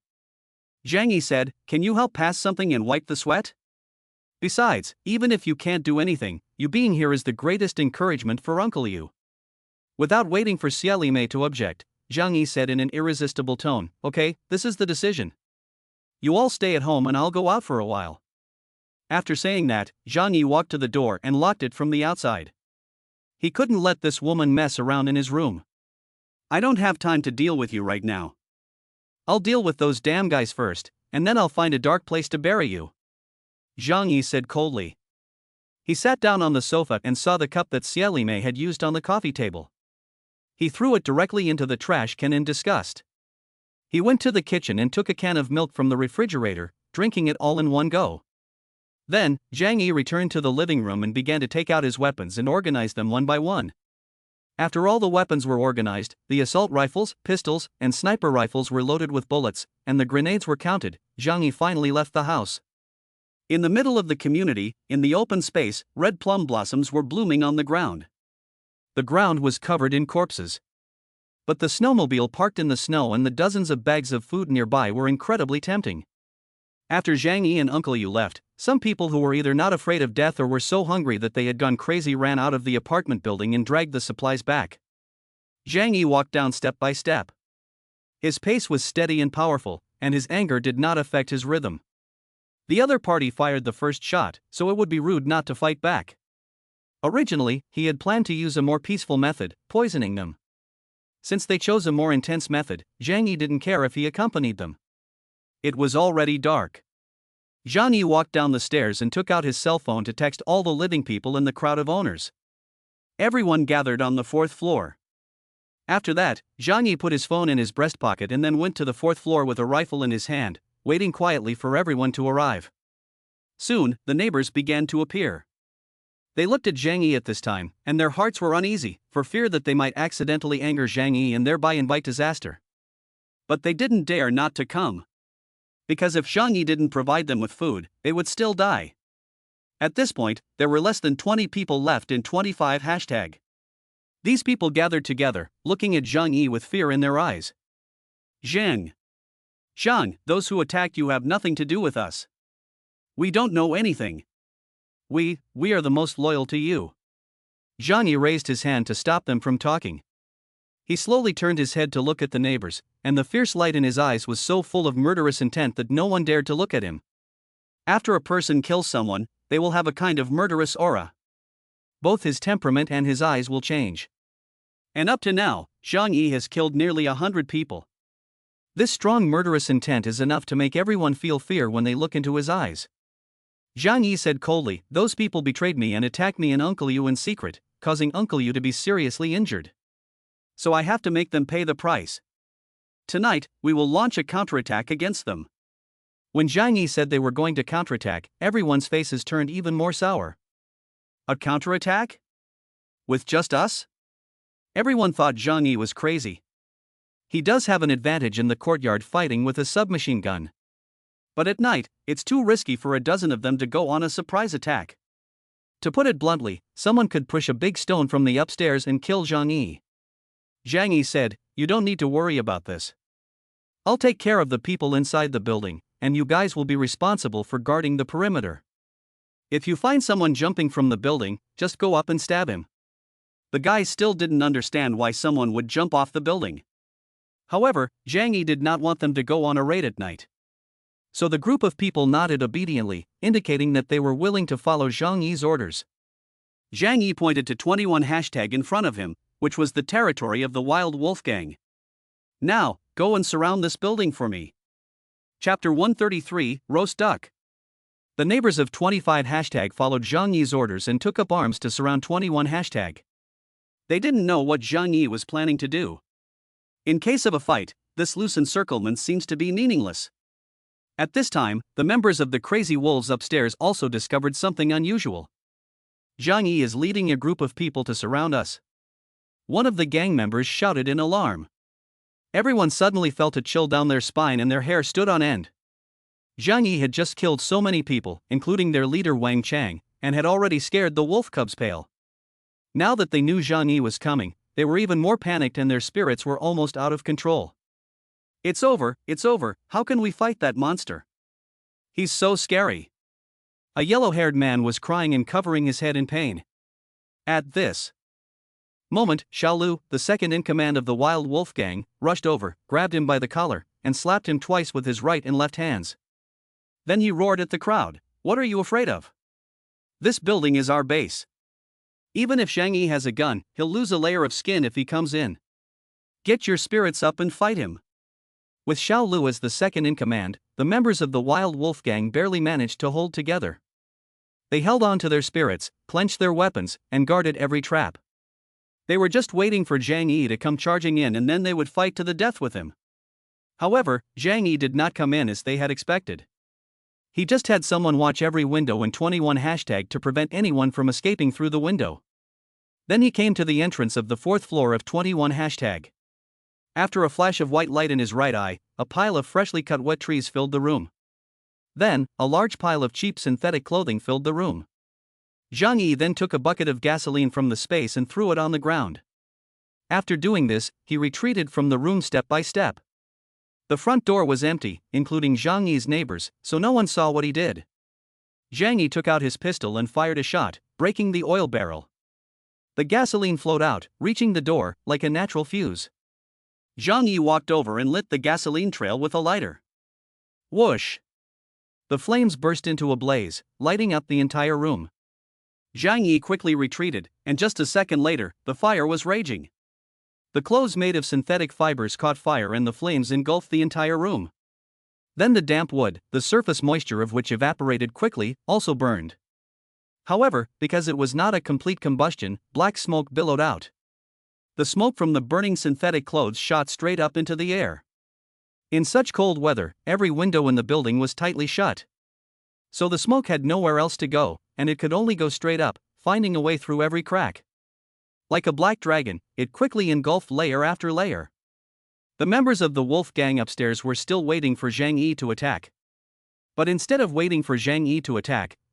Zhang Yi said, "Can you help pass something and wipe the sweat? Besides, even if you can't do anything, you being here is the greatest encouragement for Uncle Yu." Without waiting for Xia Limei to object, Zhang Yi said in an irresistible tone, "Okay, this is the decision. You all stay at home and I'll go out for a while." After saying that, Zhang Yi walked to the door and locked it from the outside. He couldn't let this woman mess around in his room. "I don't have time to deal with you right now. I'll deal with those damn guys first, and then I'll find a dark place to bury you," Zhang Yi said coldly. He sat down on the sofa and saw the cup that Xia Limei had used on the coffee table. He threw it directly into the trash can in disgust. He went to the kitchen and took a can of milk from the refrigerator, drinking it all in one go. Then, Zhang Yi returned to the living room and began to take out his weapons and organize them one by one. After all the weapons were organized, the assault rifles, pistols, and sniper rifles were loaded with bullets, and the grenades were counted, Zhang Yi finally left the house. In the middle of the community, in the open space, red plum blossoms were blooming on the ground. The ground was covered in corpses. But the snowmobile parked in the snow and the dozens of bags of food nearby were incredibly tempting. After Zhang Yi and Uncle Yu left, some people who were either not afraid of death or were so hungry that they had gone crazy ran out of the apartment building and dragged the supplies back. Zhang Yi walked down step by step. His pace was steady and powerful, and his anger did not affect his rhythm. The other party fired the first shot, so it would be rude not to fight back. Originally, he had planned to use a more peaceful method, poisoning them. Since they chose a more intense method, Zhang Yi didn't care if he accompanied them. It was already dark. Zhang Yi walked down the stairs and took out his cell phone to text all the living people in the crowd of owners. Everyone gathered on the 4th floor. After that, Zhang Yi put his phone in his breast pocket and then went to the 4th floor with a rifle in his hand, waiting quietly for everyone to arrive. Soon, the neighbors began to appear. They looked at Zhang Yi at this time, and their hearts were uneasy, for fear that they might accidentally anger Zhang Yi and thereby invite disaster. But they didn't dare not to come. Because if Zhang Yi didn't provide them with food, they would still die. At this point, there were less than 20 people left in 25 hashtag. These people gathered together, looking at Zhang Yi with fear in their eyes. Zhang, those who attacked you have nothing to do with us. We don't know anything. We are the most loyal to you. Zhang Yi raised his hand to stop them from talking. He slowly turned his head to look at the neighbors, and the fierce light in his eyes was so full of murderous intent that no one dared to look at him. After a person kills someone, they will have a kind of murderous aura. Both his temperament and his eyes will change. And up to now, Zhang Yi has killed nearly 100 people. This strong murderous intent is enough to make everyone feel fear when they look into his eyes. Zhang Yi said coldly, "Those people betrayed me and attacked me and Uncle Yu in secret, causing Uncle Yu to be seriously injured. So I have to make them pay the price. Tonight, we will launch a counterattack against them." When Zhang Yi said they were going to counterattack, everyone's faces turned even more sour. A counterattack? With just us? Everyone thought Zhang Yi was crazy. He does have an advantage in the courtyard fighting with a submachine gun. But at night, it's too risky for a dozen of them to go on a surprise attack. To put it bluntly, someone could push a big stone from the upstairs and kill Zhang Yi. Zhang Yi said, "You don't need to worry about this. I'll take care of the people inside the building, and you guys will be responsible for guarding the perimeter. If you find someone jumping from the building, just go up and stab him." The guys still didn't understand why someone would jump off the building. However, Zhang Yi did not want them to go on a raid at night. So the group of people nodded obediently, indicating that they were willing to follow Zhang Yi's orders. Zhang Yi pointed to 21 hashtag in front of him, which was the territory of the Wild Wolf Gang. "Now, go and surround this building for me." Chapter 133, Roast Duck. The neighbors of 25 hashtag followed Zhang Yi's orders and took up arms to surround 21 hashtag. They didn't know what Zhang Yi was planning to do. In case of a fight, this loose encirclement seems to be meaningless. At this time, the members of the Crazy Wolves upstairs also discovered something unusual. "Zhang Yi is leading a group of people to surround us." One of the gang members shouted in alarm. Everyone suddenly felt a chill down their spine and their hair stood on end. Zhang Yi had just killed so many people, including their leader Wang Chang, and had already scared the wolf cubs pale. Now that they knew Zhang Yi was coming, they were even more panicked and their spirits were almost out of control. It's over, how can we fight that monster? He's so scary." A yellow-haired man was crying and covering his head in pain. At this moment, Xiaolu, the second in command of the Wild Wolf Gang, rushed over, grabbed him by the collar, and slapped him twice with his right and left hands. Then he roared at the crowd, "What are you afraid of? This building is our base. Even if Zhang Yi has a gun, he'll lose a layer of skin if he comes in. Get your spirits up and fight him." With Xiaolu as the second in command, the members of the Wild Wolf Gang barely managed to hold together. They held on to their spirits, clenched their weapons, and guarded every trap. They were just waiting for Zhang Yi to come charging in and then they would fight to the death with him. However, Zhang Yi did not come in as they had expected. He just had someone watch every window in 21 hashtag to prevent anyone from escaping through the window. Then he came to the entrance of the 4th floor of 21 hashtag. After a flash of white light in his right eye, a pile of freshly cut wet trees filled the room. Then, a large pile of cheap synthetic clothing filled the room. Zhang Yi then took a bucket of gasoline from the space and threw it on the ground. After doing this, he retreated from the room step by step. The front door was empty, including Zhang Yi's neighbors, so no one saw what he did. Zhang Yi took out his pistol and fired a shot, breaking the oil barrel. The gasoline flowed out, reaching the door, like a natural fuse. Zhang Yi walked over and lit the gasoline trail with a lighter. Whoosh! The flames burst into a blaze, lighting up the entire room. Zhang Yi quickly retreated, and just a second later, the fire was raging. The clothes made of synthetic fibers caught fire and the flames engulfed the entire room. Then the damp wood, the surface moisture of which evaporated quickly, also burned. However, because it was not a complete combustion, black smoke billowed out. The smoke from the burning synthetic clothes shot straight up into the air. In such cold weather, every window in the building was tightly shut. So the smoke had nowhere else to go, and it could only go straight up, finding a way through every crack. Like a black dragon, it quickly engulfed layer after layer. The members of the Wolf Gang upstairs were still waiting for Zhang Yi to attack. But instead of waiting for Zhang Yi to attack,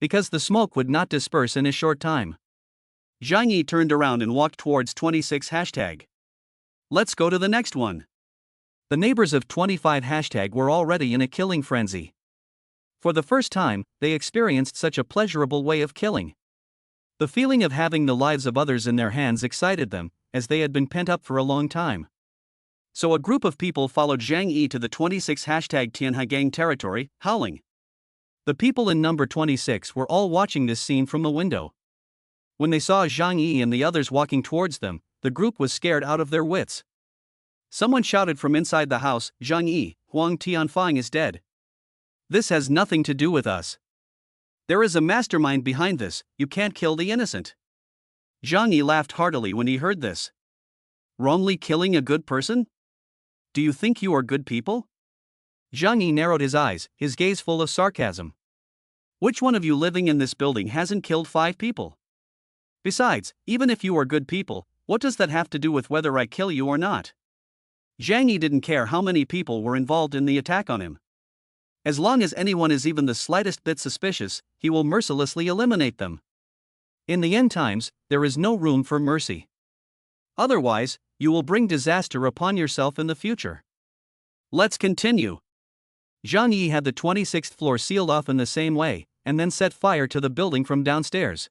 because the smoke would not disperse in a short time. Zhang Yi turned around and walked towards 26 hashtag. Let's go to the next one. The neighbors of 25 hashtag were already in a killing frenzy. For the first time, they experienced such a pleasurable way of killing. The feeling of having the lives of others in their hands excited them, as they had been pent up for a long time. So a group of people followed Zhang Yi to the 26 hashtag Tianhaigang territory, howling. The people in number 26 were all watching this scene from a window. When they saw Zhang Yi and the others walking towards them, the group was scared out of their wits. Someone shouted from inside the house, "Zhang Yi, Huang Tianfang is dead. This has nothing to do with us. There is a mastermind behind this, you can't kill the innocent." Zhang Yi laughed heartily when he heard this. Wrongly killing a good person? Do you think you are good people? Zhang Yi narrowed his eyes, his gaze full of sarcasm. Which one of you living in this building hasn't killed 5 people? Besides, even if you are good people, what does that have to do with whether I kill you or not? Zhang Yi didn't care how many people were involved in the attack on him. As long as anyone is even the slightest bit suspicious, he will mercilessly eliminate them. In the end times, there is no room for mercy. Otherwise, you will bring disaster upon yourself in the future. Let's continue. Zhang Yi had the 26th floor sealed off in the same way, and then set fire to the building from downstairs.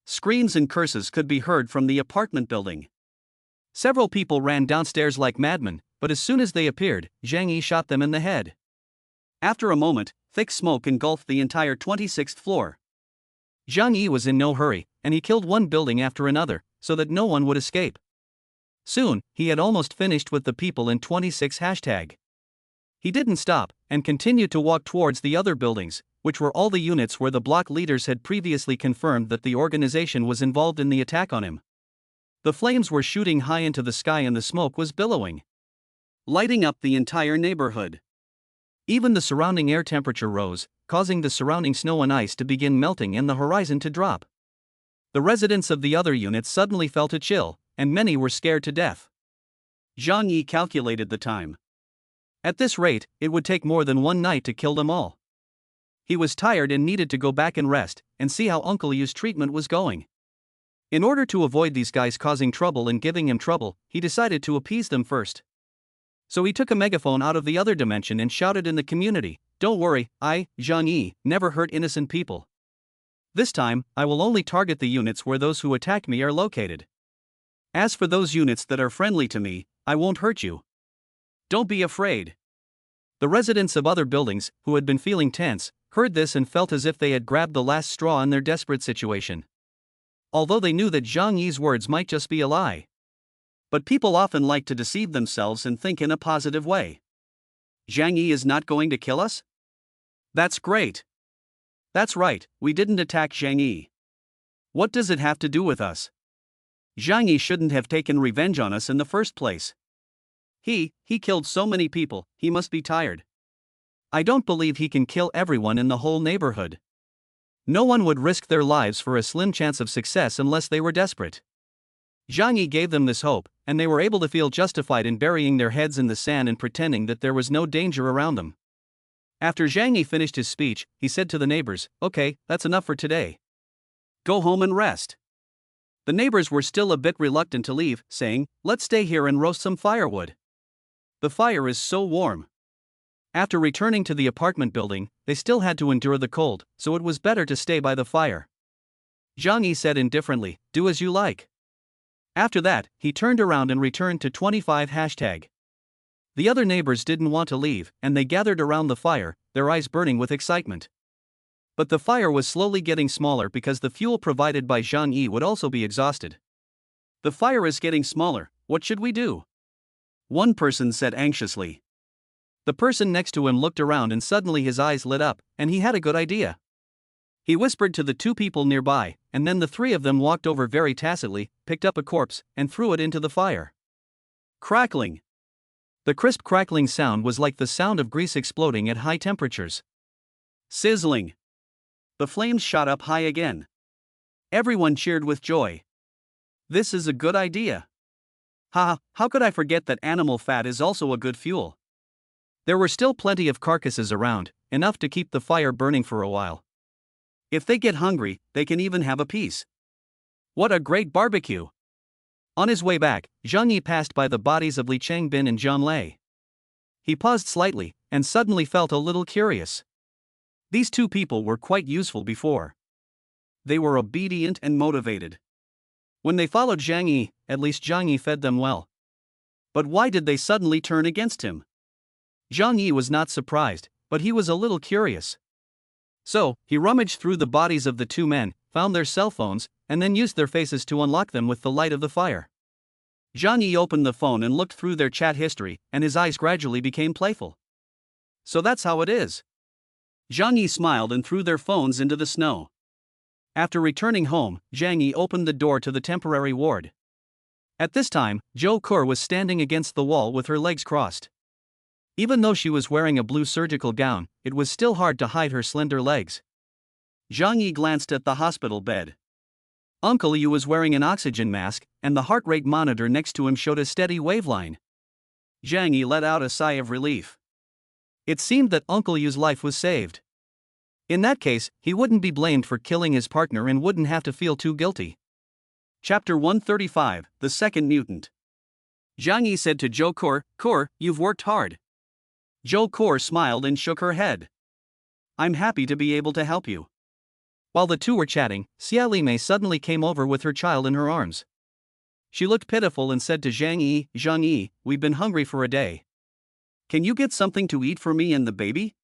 Screams and curses could be heard from the apartment building. Several people ran downstairs like madmen, but as soon as they appeared, Zhang Yi shot them in the head. After a moment, thick smoke engulfed the entire 26th floor. Zhang Yi was in no hurry, and he killed one building after another, so that no one would escape. Soon, he had almost finished with the people in 26 hashtag. He didn't stop, and continued to walk towards the other buildings, which were all the units where the block leaders had previously confirmed that the organization was involved in the attack on him. The flames were shooting high into the sky and the smoke was billowing, lighting up the entire neighborhood. Even the surrounding air temperature rose, causing the surrounding snow and ice to begin melting and the horizon to drop. The residents of the other units suddenly felt a chill, and many were scared to death. Zhang Yi calculated the time. At this rate, it would take more than one night to kill them all. He was tired and needed to go back and rest, and see how Uncle Yu's treatment was going. In order to avoid these guys causing trouble and giving him trouble, he decided to appease them first. So he took a megaphone out of the other dimension and shouted in the community, "Don't worry, I, Zhang Yi, never hurt innocent people. This time, I will only target the units where those who attack me are located. As for those units that are friendly to me, I won't hurt you. Don't be afraid." The residents of other buildings, who had been feeling tense, heard this and felt as if they had grabbed the last straw in their desperate situation. Although they knew that Zhang Yi's words might just be a lie. But people often like to deceive themselves and think in a positive way. Zhang Yi is not going to kill us? That's great. That's right, we didn't attack Zhang Yi. What does it have to do with us? Zhang Yi shouldn't have taken revenge on us in the first place. He killed so many people, he must be tired. I don't believe he can kill everyone in the whole neighborhood. No one would risk their lives for a slim chance of success unless they were desperate. Zhang Yi gave them this hope, and they were able to feel justified in burying their heads in the sand and pretending that there was no danger around them. After Zhang Yi finished his speech, he said to the neighbors, "Okay, that's enough for today. Go home and rest." The neighbors were still a bit reluctant to leave, saying, "Let's stay here and roast some firewood. The fire is so warm." After returning to the apartment building, they still had to endure the cold, so it was better to stay by the fire. Zhang Yi said indifferently, "Do as you like." After that, he turned around and returned to 25 hashtag. The other neighbors didn't want to leave, and they gathered around the fire, their eyes burning with excitement. But the fire was slowly getting smaller because the fuel provided by Zhang Yi would also be exhausted. "The fire is getting smaller, what should we do?" one person said anxiously. The person next to him looked around and suddenly his eyes lit up, and he had a good idea. He whispered to the 2 people nearby, and then the 3 of them walked over very tacitly, picked up a corpse, and threw it into the fire. Crackling. The crisp crackling sound was like the sound of grease exploding at high temperatures. Sizzling. The flames shot up high again. Everyone cheered with joy. This is a good idea. How could I forget that animal fat is also a good fuel? There were still plenty of carcasses around, enough to keep the fire burning for a while. If they get hungry, they can even have a piece. What a great barbecue! On his way back, Zhang Yi passed by the bodies of Li Changbin and Zhang Lei. He paused slightly, and suddenly felt a little curious. These two people were quite useful before. They were obedient and motivated. When they followed Zhang Yi, at least Zhang Yi fed them well. But why did they suddenly turn against him? Zhang Yi was not surprised, but he was a little curious. So, he rummaged through the bodies of the two men, found their cell phones, and then used their faces to unlock them with the light of the fire. Zhang Yi opened the phone and looked through their chat history, and his eyes gradually became playful. So that's how it is. Zhang Yi smiled and threw their phones into the snow. After returning home, Zhang Yi opened the door to the temporary ward. At this time, Zhou Kur was standing against the wall with her legs crossed. Even though she was wearing a blue surgical gown, it was still hard to hide her slender legs. Zhang Yi glanced at the hospital bed. Uncle Yu was wearing an oxygen mask, and the heart rate monitor next to him showed a steady waveline. Zhang Yi let out a sigh of relief. It seemed that Uncle Yu's life was saved. In that case, he wouldn't be blamed for killing his partner and wouldn't have to feel too guilty. Chapter 135, The Second Mutant. Zhang Yi said to Zhou Kur, "Kur, you've worked hard." Zhou Kur smiled and shook her head. "I'm happy to be able to help you." While the two were chatting, Xia Li Mei suddenly came over with her child in her arms. She looked pitiful and said to Zhang Yi, "We've been hungry for a day. Can you get something to eat for me and the baby?"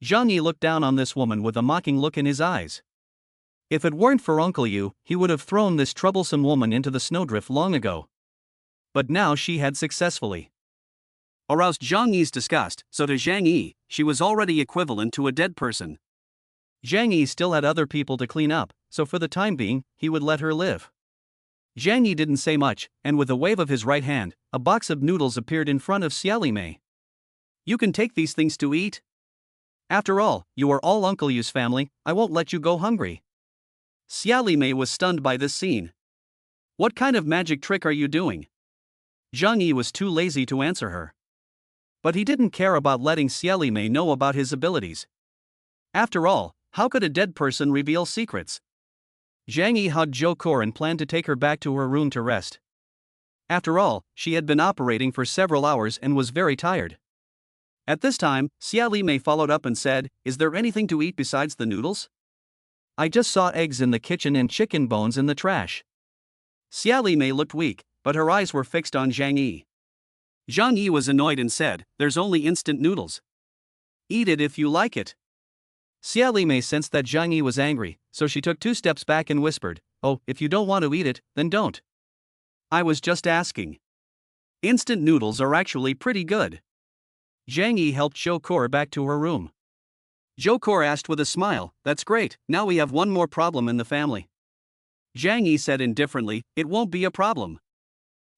Zhang Yi looked down on this woman with a mocking look in his eyes. If it weren't for Uncle Yu, he would have thrown this troublesome woman into the snowdrift long ago. But now she had successfully aroused Zhang Yi's disgust, so to Zhang Yi, she was already equivalent to a dead person. Zhang Yi still had other people to clean up, so for the time being, he would let her live. Zhang Yi didn't say much, and with a wave of his right hand, a box of noodles appeared in front of Xia Li Mei. "You can take these things to eat. After all, you are all Uncle Yu's family, I won't let you go hungry." Xia Li Mei was stunned by this scene. "What kind of magic trick are you doing?" Zhang Yi was too lazy to answer her. But he didn't care about letting Xia Li Mei know about his abilities. After all, how could a dead person reveal secrets? Zhang Yi hugged Zhou Kur and planned to take her back to her room to rest. After all, she had been operating for several hours and was very tired. At this time, Xia Li Mei followed up and said, "Is there anything to eat besides the noodles? I just saw eggs in the kitchen and chicken bones in the trash." Xia Li Mei looked weak, but her eyes were fixed on Zhang Yi. Zhang Yi was annoyed and said, "There's only instant noodles. Eat it if you like it." Xia Li Mei sensed that Zhang Yi was angry, so she took 2 steps back and whispered, "Oh, if you don't want to eat it, then don't. I was just asking. Instant noodles are actually pretty good." Zhang Yi helped Zhou Kur back to her room. Zhou Kur asked with a smile, "That's great, now we have one more problem in the family." Zhang Yi said indifferently, "It won't be a problem."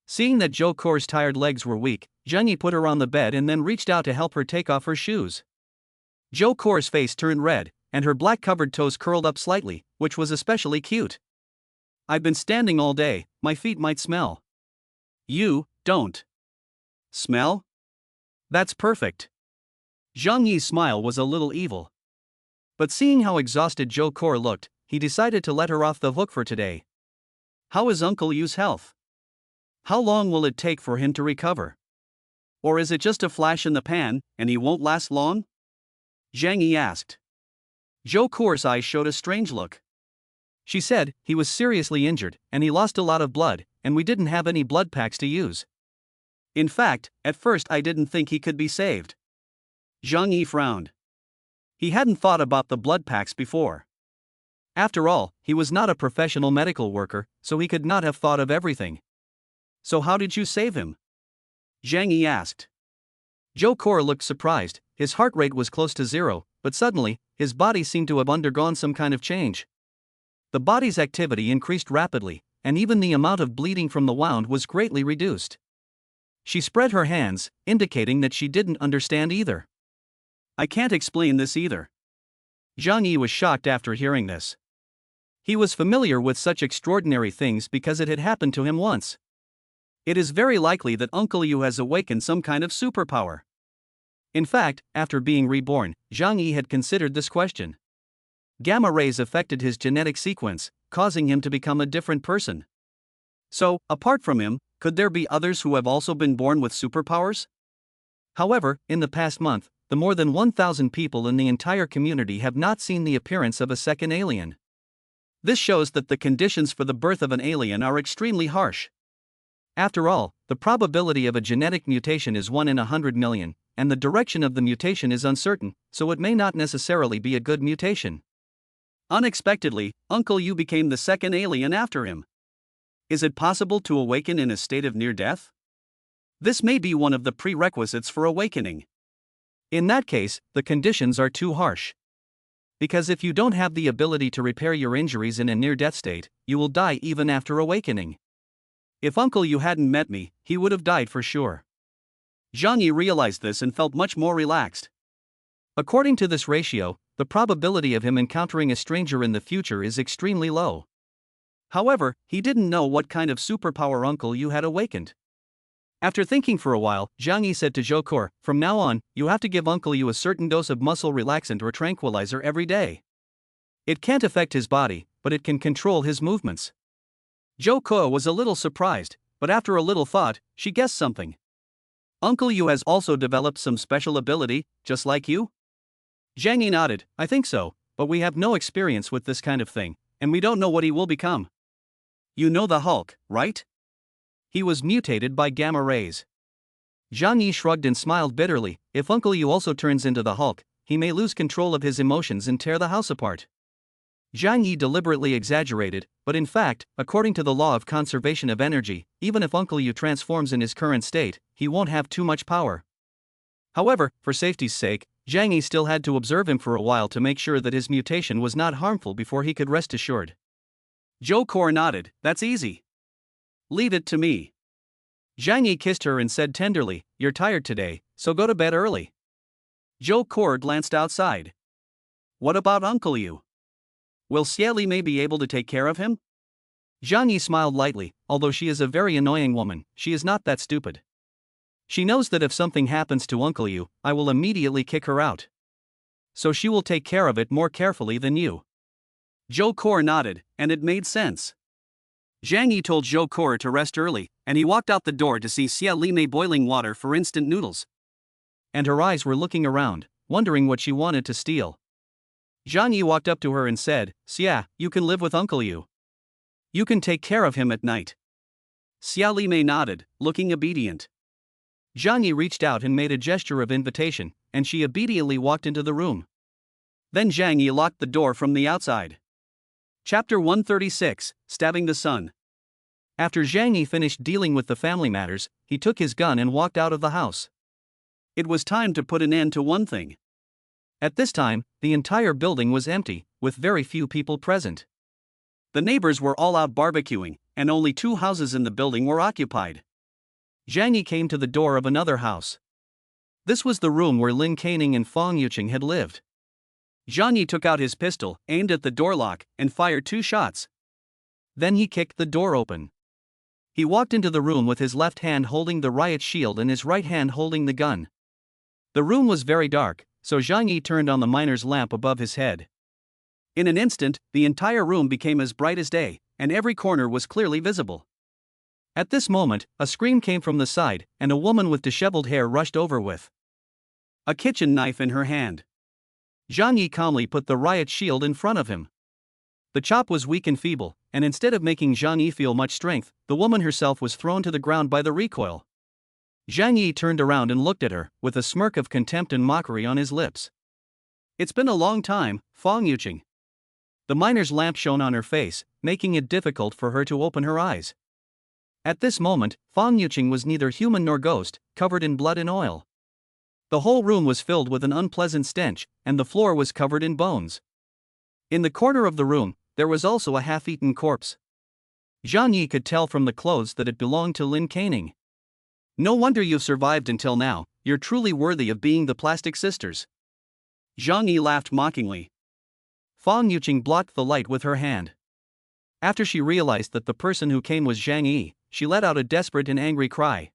Seeing that Zhou Kur's tired legs were weak, Zhang Yi put her on the bed and then reached out to help her take off her shoes. Zhou Kur's face turned red, and her black-covered toes curled up slightly, which was especially cute. "I've been standing all day, my feet might smell." "You don't smell? That's perfect." Zhang Yi's smile was a little evil. But seeing how exhausted Zhou Kur looked, he decided to let her off the hook for today. "How is Uncle Yu's health? How long will it take for him to recover? Or is it just a flash in the pan, and he won't last long?" Zhang Yi asked. Zhou Kur's eyes showed a strange look. She said, "He was seriously injured, and he lost a lot of blood, and we didn't have any blood packs to use. In fact, at first I didn't think he could be saved." Zhang Yi frowned. He hadn't thought about the blood packs before. After all, he was not a professional medical worker, so he could not have thought of everything. "So how did you save him?" Zhang Yi asked. Zhou Kur looked surprised. His heart rate was close to 0, but suddenly, his body seemed to have undergone some kind of change. The body's activity increased rapidly, and even the amount of bleeding from the wound was greatly reduced. She spread her hands, indicating that she didn't understand either. "I can't explain this either." Zhang Yi was shocked after hearing this. He was familiar with such extraordinary things because it had happened to him once. It is very likely that Uncle Yu has awakened some kind of superpower. In fact, after being reborn, Zhang Yi had considered this question. Gamma rays affected his genetic sequence, causing him to become a different person. So, apart from him, could there be others who have also been born with superpowers? However, in the past month, the more than 1,000 people in the entire community have not seen the appearance of a second alien. This shows that the conditions for the birth of an alien are extremely harsh. After all, the probability of a genetic mutation is 1 in 100 million, and the direction of the mutation is uncertain, so it may not necessarily be a good mutation. Unexpectedly, Uncle Yu became the second alien after him. Is it possible to awaken in a state of near death? This may be one of the prerequisites for awakening. In that case, the conditions are too harsh. Because if you don't have the ability to repair your injuries in a near-death state, you will die even after awakening. If Uncle Yu hadn't met me, he would have died for sure. Zhang Yi realized this and felt much more relaxed. According to this ratio, the probability of him encountering a stranger in the future is extremely low. However, he didn't know what kind of superpower Uncle Yu had awakened. After thinking for a while, Zhang Yi said to Zhou Kor, "From now on, you have to give Uncle Yu a certain dose of muscle relaxant or tranquilizer every day. It can't affect his body, but it can control his movements." Zhou Kor was a little surprised, but after a little thought, she guessed something. "Uncle Yu has also developed some special ability, just like you?" Zhang Yi nodded, "I think so, but we have no experience with this kind of thing, and we don't know what he will become." "You know the Hulk, right? He was mutated by gamma rays." Zhang Yi shrugged and smiled bitterly. "If Uncle Yu also turns into the Hulk, he may lose control of his emotions and tear the house apart." Zhang Yi deliberately exaggerated, but in fact, according to the law of conservation of energy, even if Uncle Yu transforms in his current state, he won't have too much power. However, for safety's sake, Zhang Yi still had to observe him for a while to make sure that his mutation was not harmful before he could rest assured. Zhou Kor nodded, "That's easy. Leave it to me." Zhang Yi kissed her and said tenderly, "You're tired today, so go to bed early." Zhou Kor glanced outside. "What about Uncle Yu? Will Xie Li Mei be able to take care of him?" Zhang Yi smiled lightly. "Although she is a very annoying woman, she is not that stupid. She knows that if something happens to Uncle Yu, I will immediately kick her out. So she will take care of it more carefully than you." Zhou Kor nodded, and it made sense. Zhang Yi told Zhou Kor to rest early, and he walked out the door to see Xie Li Mei boiling water for instant noodles. And her eyes were looking around, wondering what she wanted to steal. Zhang Yi walked up to her and said, "Xia, you can live with Uncle Yu. You can take care of him at night." Xia Li Mei nodded, looking obedient. Zhang Yi reached out and made a gesture of invitation, and she obediently walked into the room. Then Zhang Yi locked the door from the outside. Chapter 136, Stabbing the Sun. After Zhang Yi finished dealing with the family matters, he took his gun and walked out of the house. It was time to put an end to one thing. At this time, the entire building was empty, with very few people present. The neighbors were all out barbecuing, and only 2 houses in the building were occupied. Zhang Yi came to the door of another house. This was the room where Lin Caning and Fong Yuqing had lived. Zhang Yi took out his pistol, aimed at the door lock, and fired 2 shots. Then he kicked the door open. He walked into the room with his left hand holding the riot shield and his right hand holding the gun. The room was very dark, so Zhang Yi turned on the miner's lamp above his head. In an instant, the entire room became as bright as day, and every corner was clearly visible. At this moment, a scream came from the side, and a woman with disheveled hair rushed over with a kitchen knife in her hand. Zhang Yi calmly put the riot shield in front of him. The chop was weak and feeble, and instead of making Zhang Yi feel much strength, the woman herself was thrown to the ground by the recoil. Zhang Yi turned around and looked at her, with a smirk of contempt and mockery on his lips. "It's been a long time, Fong Yuqing." The miner's lamp shone on her face, making it difficult for her to open her eyes. At this moment, Fong Yuqing was neither human nor ghost, covered in blood and oil. The whole room was filled with an unpleasant stench, and the floor was covered in bones. In the corner of the room, there was also a half-eaten corpse. Zhang Yi could tell from the clothes that it belonged to Lin Caning. "No wonder you've survived until now, you're truly worthy of being the Plastic Sisters." Zhang Yi laughed mockingly. Fong Yuqing blocked the light with her hand. After she realized that the person who came was Zhang Yi, she let out a desperate and angry cry.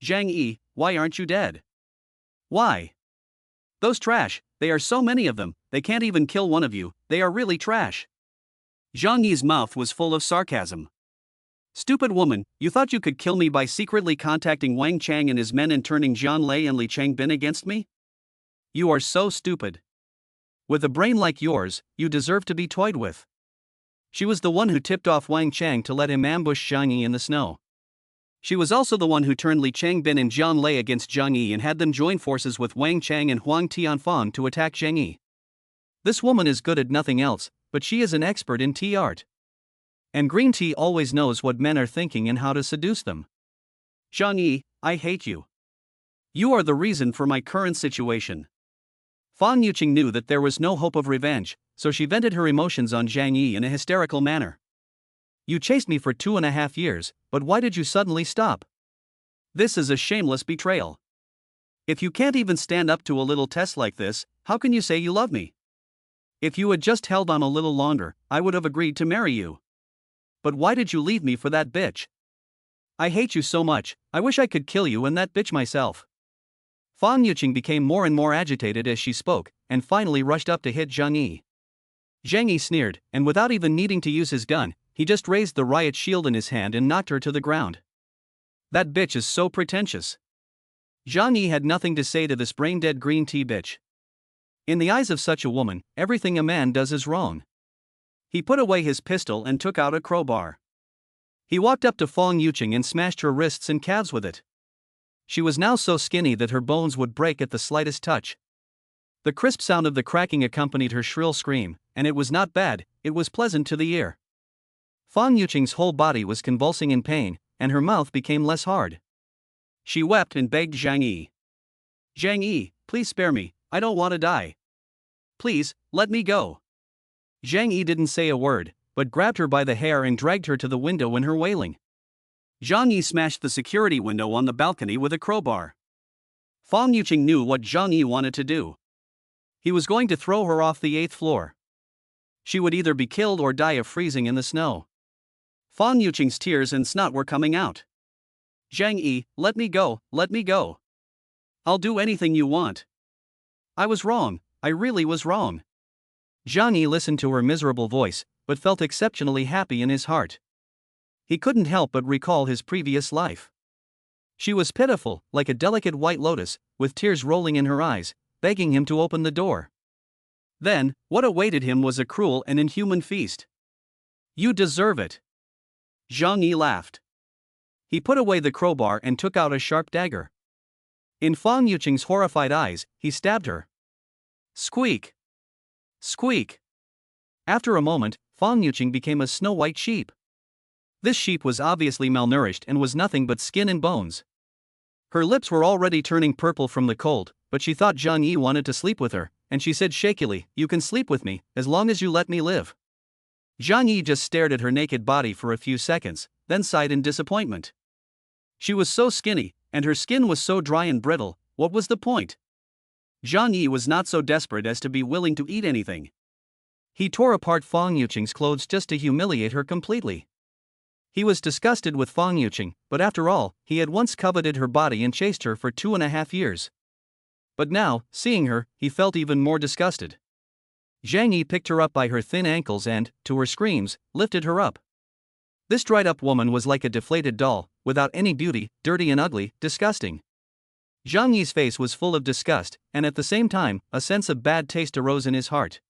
Zhang Yi, why aren't you dead? Why? Those trash, they are so many of them, they can't even kill one of you, they are really trash. Zhang Yi's mouth was full of sarcasm. Stupid woman, you thought you could kill me by secretly contacting Wang Chang and his men and turning Jian Lei and Li Changbin against me? You are so stupid. With a brain like yours, you deserve to be toyed with. She was the one who tipped off Wang Chang to let him ambush Zhang Yi in the snow. She was also the one who turned Li Changbin and Jian Lei against Zhang Yi and had them join forces with Wang Chang and Huang Tianfang to attack Zhang Yi. This woman is good at nothing else, but she is an expert in tea art. And green tea always knows what men are thinking and how to seduce them. Zhang Yi, I hate you. You are the reason for my current situation. Fang Yuqing knew that there was no hope of revenge, so she vented her emotions on Zhang Yi in a hysterical manner. You chased me for 2.5 years, but why did you suddenly stop? This is a shameless betrayal. If you can't even stand up to a little test like this, how can you say you love me? If you had just held on a little longer, I would have agreed to marry you. But why did you leave me for that bitch? I hate you so much, I wish I could kill you and that bitch myself. Fang Yuqing became more and more agitated as she spoke, and finally rushed up to hit Zhang Yi. Zhang Yi sneered, and without even needing to use his gun, he just raised the riot shield in his hand and knocked her to the ground. That bitch is so pretentious. Zhang Yi had nothing to say to this brain-dead green tea bitch. In the eyes of such a woman, everything a man does is wrong. He put away his pistol and took out a crowbar. He walked up to Fang Yuqing and smashed her wrists and calves with it. She was now so skinny that her bones would break at the slightest touch. The crisp sound of the cracking accompanied her shrill scream, and it was not bad, it was pleasant to the ear. Fang Yuqing's whole body was convulsing in pain, and her mouth became less hard. She wept and begged Zhang Yi. Zhang Yi, please spare me, I don't want to die. Please, let me go. Zhang Yi didn't say a word, but grabbed her by the hair and dragged her to the window in her wailing. Zhang Yi smashed the security window on the balcony with a crowbar. Fang Yuqing knew what Zhang Yi wanted to do. He was going to throw her off the 8th floor. She would either be killed or die of freezing in the snow. Fang Yuqing's tears and snot were coming out. Zhang Yi, let me go, let me go. I'll do anything you want. I was wrong, I really was wrong. Zhang Yi listened to her miserable voice, but felt exceptionally happy in his heart. He couldn't help but recall his previous life. She was pitiful, like a delicate white lotus, with tears rolling in her eyes, begging him to open the door. Then, what awaited him was a cruel and inhuman feast. You deserve it. Zhang Yi laughed. He put away the crowbar and took out a sharp dagger. In Fang Yuqing's horrified eyes, he stabbed her. Squeak! Squeak! After a moment, Fang Yuqing became a snow-white sheep. This sheep was obviously malnourished and was nothing but skin and bones. Her lips were already turning purple from the cold, but she thought Zhang Yi wanted to sleep with her, and she said shakily, "You can sleep with me, as long as you let me live." Zhang Yi just stared at her naked body for a few seconds, then sighed in disappointment. She was so skinny, and her skin was so dry and brittle, what was the point? Zhang Yi was not so desperate as to be willing to eat anything. He tore apart Fang Yuqing's clothes just to humiliate her completely. He was disgusted with Fang Yuqing, but after all, he had once coveted her body and chased her for 2.5 years. But now, seeing her, he felt even more disgusted. Zhang Yi picked her up by her thin ankles and, to her screams, lifted her up. This dried-up woman was like a deflated doll, without any beauty, dirty and ugly, disgusting. Zhang Yi's face was full of disgust, and at the same time, a sense of bad taste arose in his heart.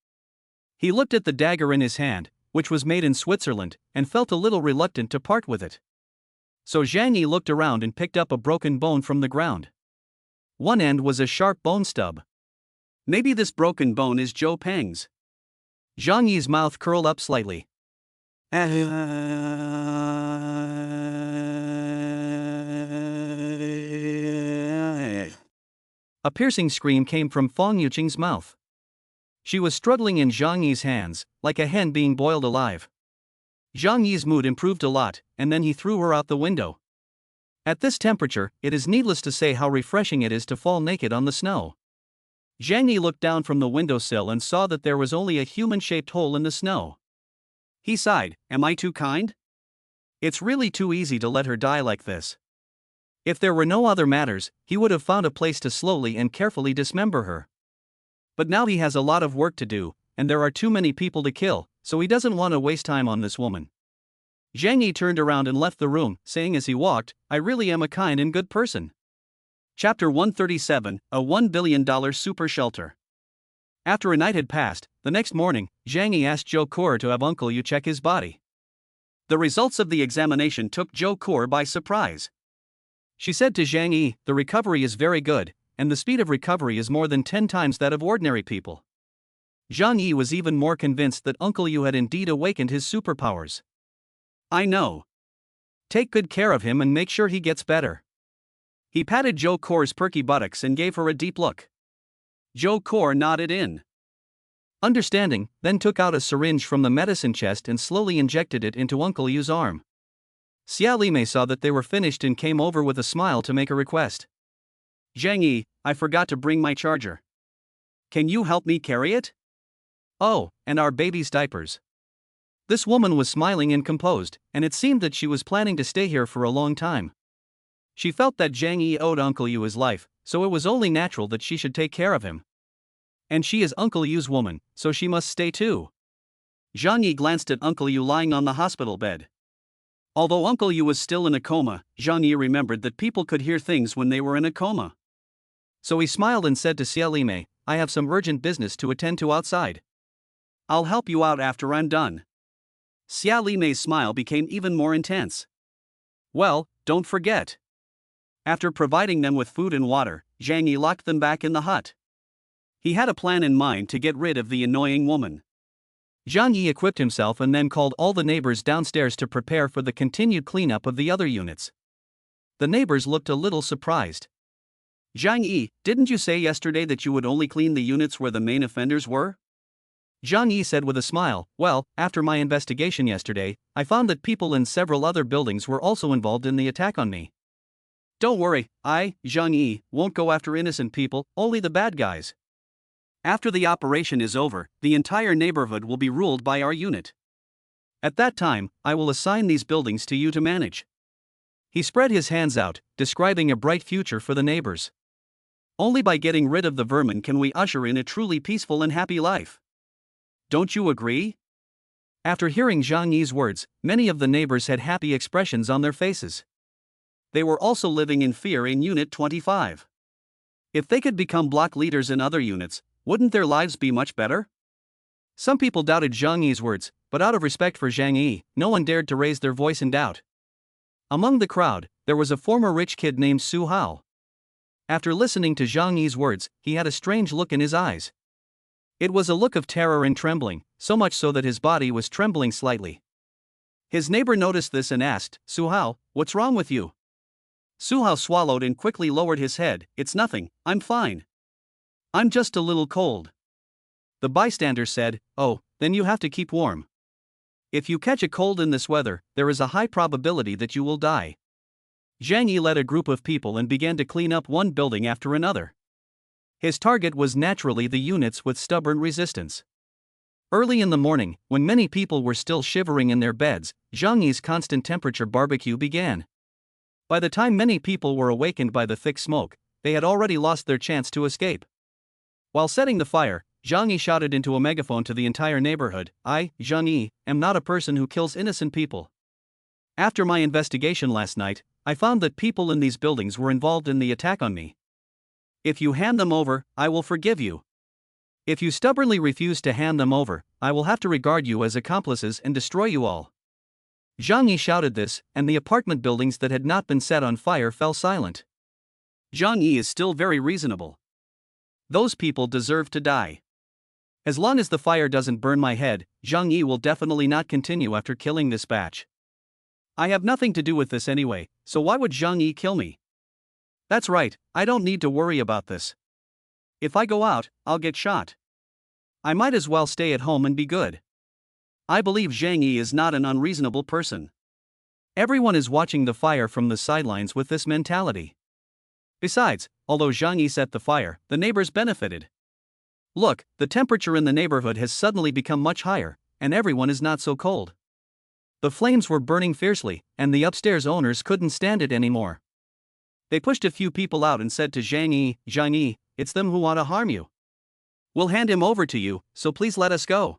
He looked at the dagger in his hand, which was made in Switzerland, and felt a little reluctant to part with it. So Zhang Yi looked around and picked up a broken bone from the ground. One end was a sharp bone stub. Maybe this broken bone is Zhou Peng's. Zhang Yi's mouth curled up slightly. A piercing scream came from Fang Yuqing's mouth. She was struggling in Zhang Yi's hands, like a hen being boiled alive. Zhang Yi's mood improved a lot, and then he threw her out the window. At this temperature, it is needless to say how refreshing it is to fall naked on the snow. Zhang Yi looked down from the windowsill and saw that there was only a human-shaped hole in the snow. He sighed, "Am I too kind? It's really too easy to let her die like this." If there were no other matters, he would have found a place to slowly and carefully dismember her. But now he has a lot of work to do, and there are too many people to kill, so he doesn't want to waste time on this woman. Zhang Yi turned around and left the room, saying as he walked, "I really am a kind and good person." Chapter 137, a $1 billion super shelter. After a night had passed, the next morning, Zhang Yi asked Zhou Core to have Uncle Yu check his body. The results of the examination took Zhou Core by surprise. She said to Zhang Yi, "The recovery is very good, and the speed of recovery is more than 10 times that of ordinary people." Zhang Yi was even more convinced that Uncle Yu had indeed awakened his superpowers. "I know. Take good care of him and make sure he gets better." He patted Zhou Core's perky buttocks and gave her a deep look. Zhou Core nodded in understanding, then took out a syringe from the medicine chest and slowly injected it into Uncle Yu's arm. Xia Limei saw that they were finished and came over with a smile to make a request. "Zhang Yi, I forgot to bring my charger. Can you help me carry it? Oh, and our baby's diapers." This woman was smiling and composed, and it seemed that she was planning to stay here for a long time. She felt that Zhang Yi owed Uncle Yu his life, so it was only natural that she should take care of him. And she is Uncle Yu's woman, so she must stay too. Zhang Yi glanced at Uncle Yu lying on the hospital bed. Although Uncle Yu was still in a coma, Zhang Yi remembered that people could hear things when they were in a coma. So he smiled and said to Xia Limei, "I have some urgent business to attend to outside. I'll help you out after I'm done." Xia Limei's smile became even more intense. "Well, don't forget." After providing them with food and water, Zhang Yi locked them back in the hut. He had a plan in mind to get rid of the annoying woman. Zhang Yi equipped himself and then called all the neighbors downstairs to prepare for the continued cleanup of the other units. The neighbors looked a little surprised. "Zhang Yi, didn't you say yesterday that you would only clean the units where the main offenders were?" Zhang Yi said with a smile, "Well, after my investigation yesterday, I found that people in several other buildings were also involved in the attack on me. Don't worry, Zhang Yi, won't go after innocent people, only the bad guys. After the operation is over, the entire neighborhood will be ruled by our unit. At that time, I will assign these buildings to you to manage." He spread his hands out, describing a bright future for the neighbors. "Only by getting rid of the vermin can we usher in a truly peaceful and happy life. Don't you agree?" After hearing Zhang Yi's words, many of the neighbors had happy expressions on their faces. They were also living in fear in Unit 25. If they could become block leaders in other units, wouldn't their lives be much better? Some people doubted Zhang Yi's words, but out of respect for Zhang Yi, no one dared to raise their voice in doubt. Among the crowd, there was a former rich kid named Su Hao. After listening to Zhang Yi's words, he had a strange look in his eyes. It was a look of terror and trembling, so much so that his body was trembling slightly. His neighbor noticed this and asked, "Su Hao, what's wrong with you?" Su Hao swallowed and quickly lowered his head. "It's nothing, I'm fine. I'm just a little cold." The bystander said, "Oh, then you have to keep warm. If you catch a cold in this weather, there is a high probability that you will die." Zhang Yi led a group of people and began to clean up one building after another. His target was naturally the units with stubborn resistance. Early in the morning, when many people were still shivering in their beds, Zhang Yi's constant temperature barbecue began. By the time many people were awakened by the thick smoke, they had already lost their chance to escape. While setting the fire, Zhang Yi shouted into a megaphone to the entire neighborhood, "I, Zhang Yi, am not a person who kills innocent people. After my investigation last night, I found that people in these buildings were involved in the attack on me. If you hand them over, I will forgive you. If you stubbornly refuse to hand them over, I will have to regard you as accomplices and destroy you all." Zhang Yi shouted this, and the apartment buildings that had not been set on fire fell silent. Zhang Yi is still very reasonable. Those people deserve to die. As long as the fire doesn't burn my head, Zhang Yi will definitely not continue after killing this batch. I have nothing to do with this anyway, so why would Zhang Yi kill me? That's right, I don't need to worry about this. If I go out, I'll get shot. I might as well stay at home and be good. I believe Zhang Yi is not an unreasonable person. Everyone is watching the fire from the sidelines with this mentality. Besides, although Zhang Yi set the fire, the neighbors benefited. Look, the temperature in the neighborhood has suddenly become much higher, and everyone is not so cold. The flames were burning fiercely, and the upstairs owners couldn't stand it anymore. They pushed a few people out and said to Zhang Yi, it's them who want to harm you. We'll hand him over to you, so please let us go.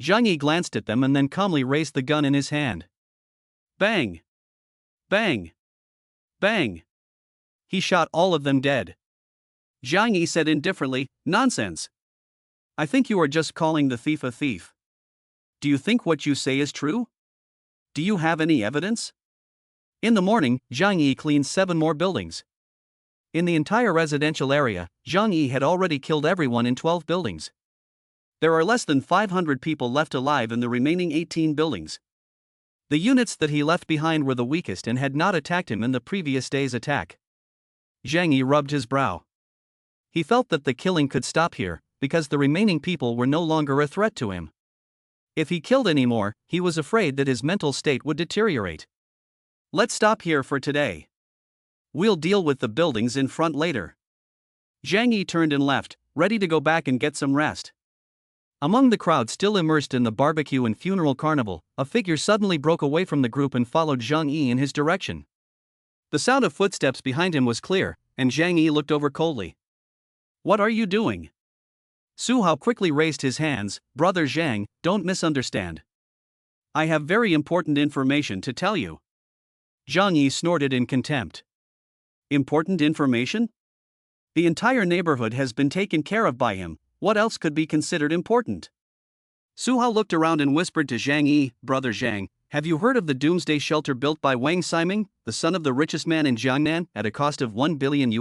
Zhang Yi glanced at them and then calmly raised the gun in his hand. Bang! Bang! Bang! He shot all of them dead. Zhang Yi said indifferently, nonsense. I think you are just calling the thief a thief. Do you think what you say is true? Do you have any evidence? In the morning, Zhang Yi cleaned 7 more buildings. In the entire residential area, Zhang Yi had already killed everyone in 12 buildings. There are less than 500 people left alive in the remaining 18 buildings. The units that he left behind were the weakest and had not attacked him in the previous day's attack. Zhang Yi rubbed his brow. He felt that the killing could stop here, because the remaining people were no longer a threat to him. If he killed any more, he was afraid that his mental state would deteriorate. Let's stop here for today. We'll deal with the buildings in front later. Zhang Yi turned and left, ready to go back and get some rest. Among the crowd still immersed in the barbecue and funeral carnival, a figure suddenly broke away from the group and followed Zhang Yi in his direction. The sound of footsteps behind him was clear, and Zhang Yi looked over coldly. What are you doing? Su Hao quickly raised his hands. Brother Zhang, don't misunderstand. I have very important information to tell you. Zhang Yi snorted in contempt. Important information? The entire neighborhood has been taken care of by him. What else could be considered important? Su Hao looked around and whispered to Zhang Yi, Brother Zhang, have you heard of the doomsday shelter built by Wang Ximing, the son of the richest man in Jiangnan, at a cost of $1 billion?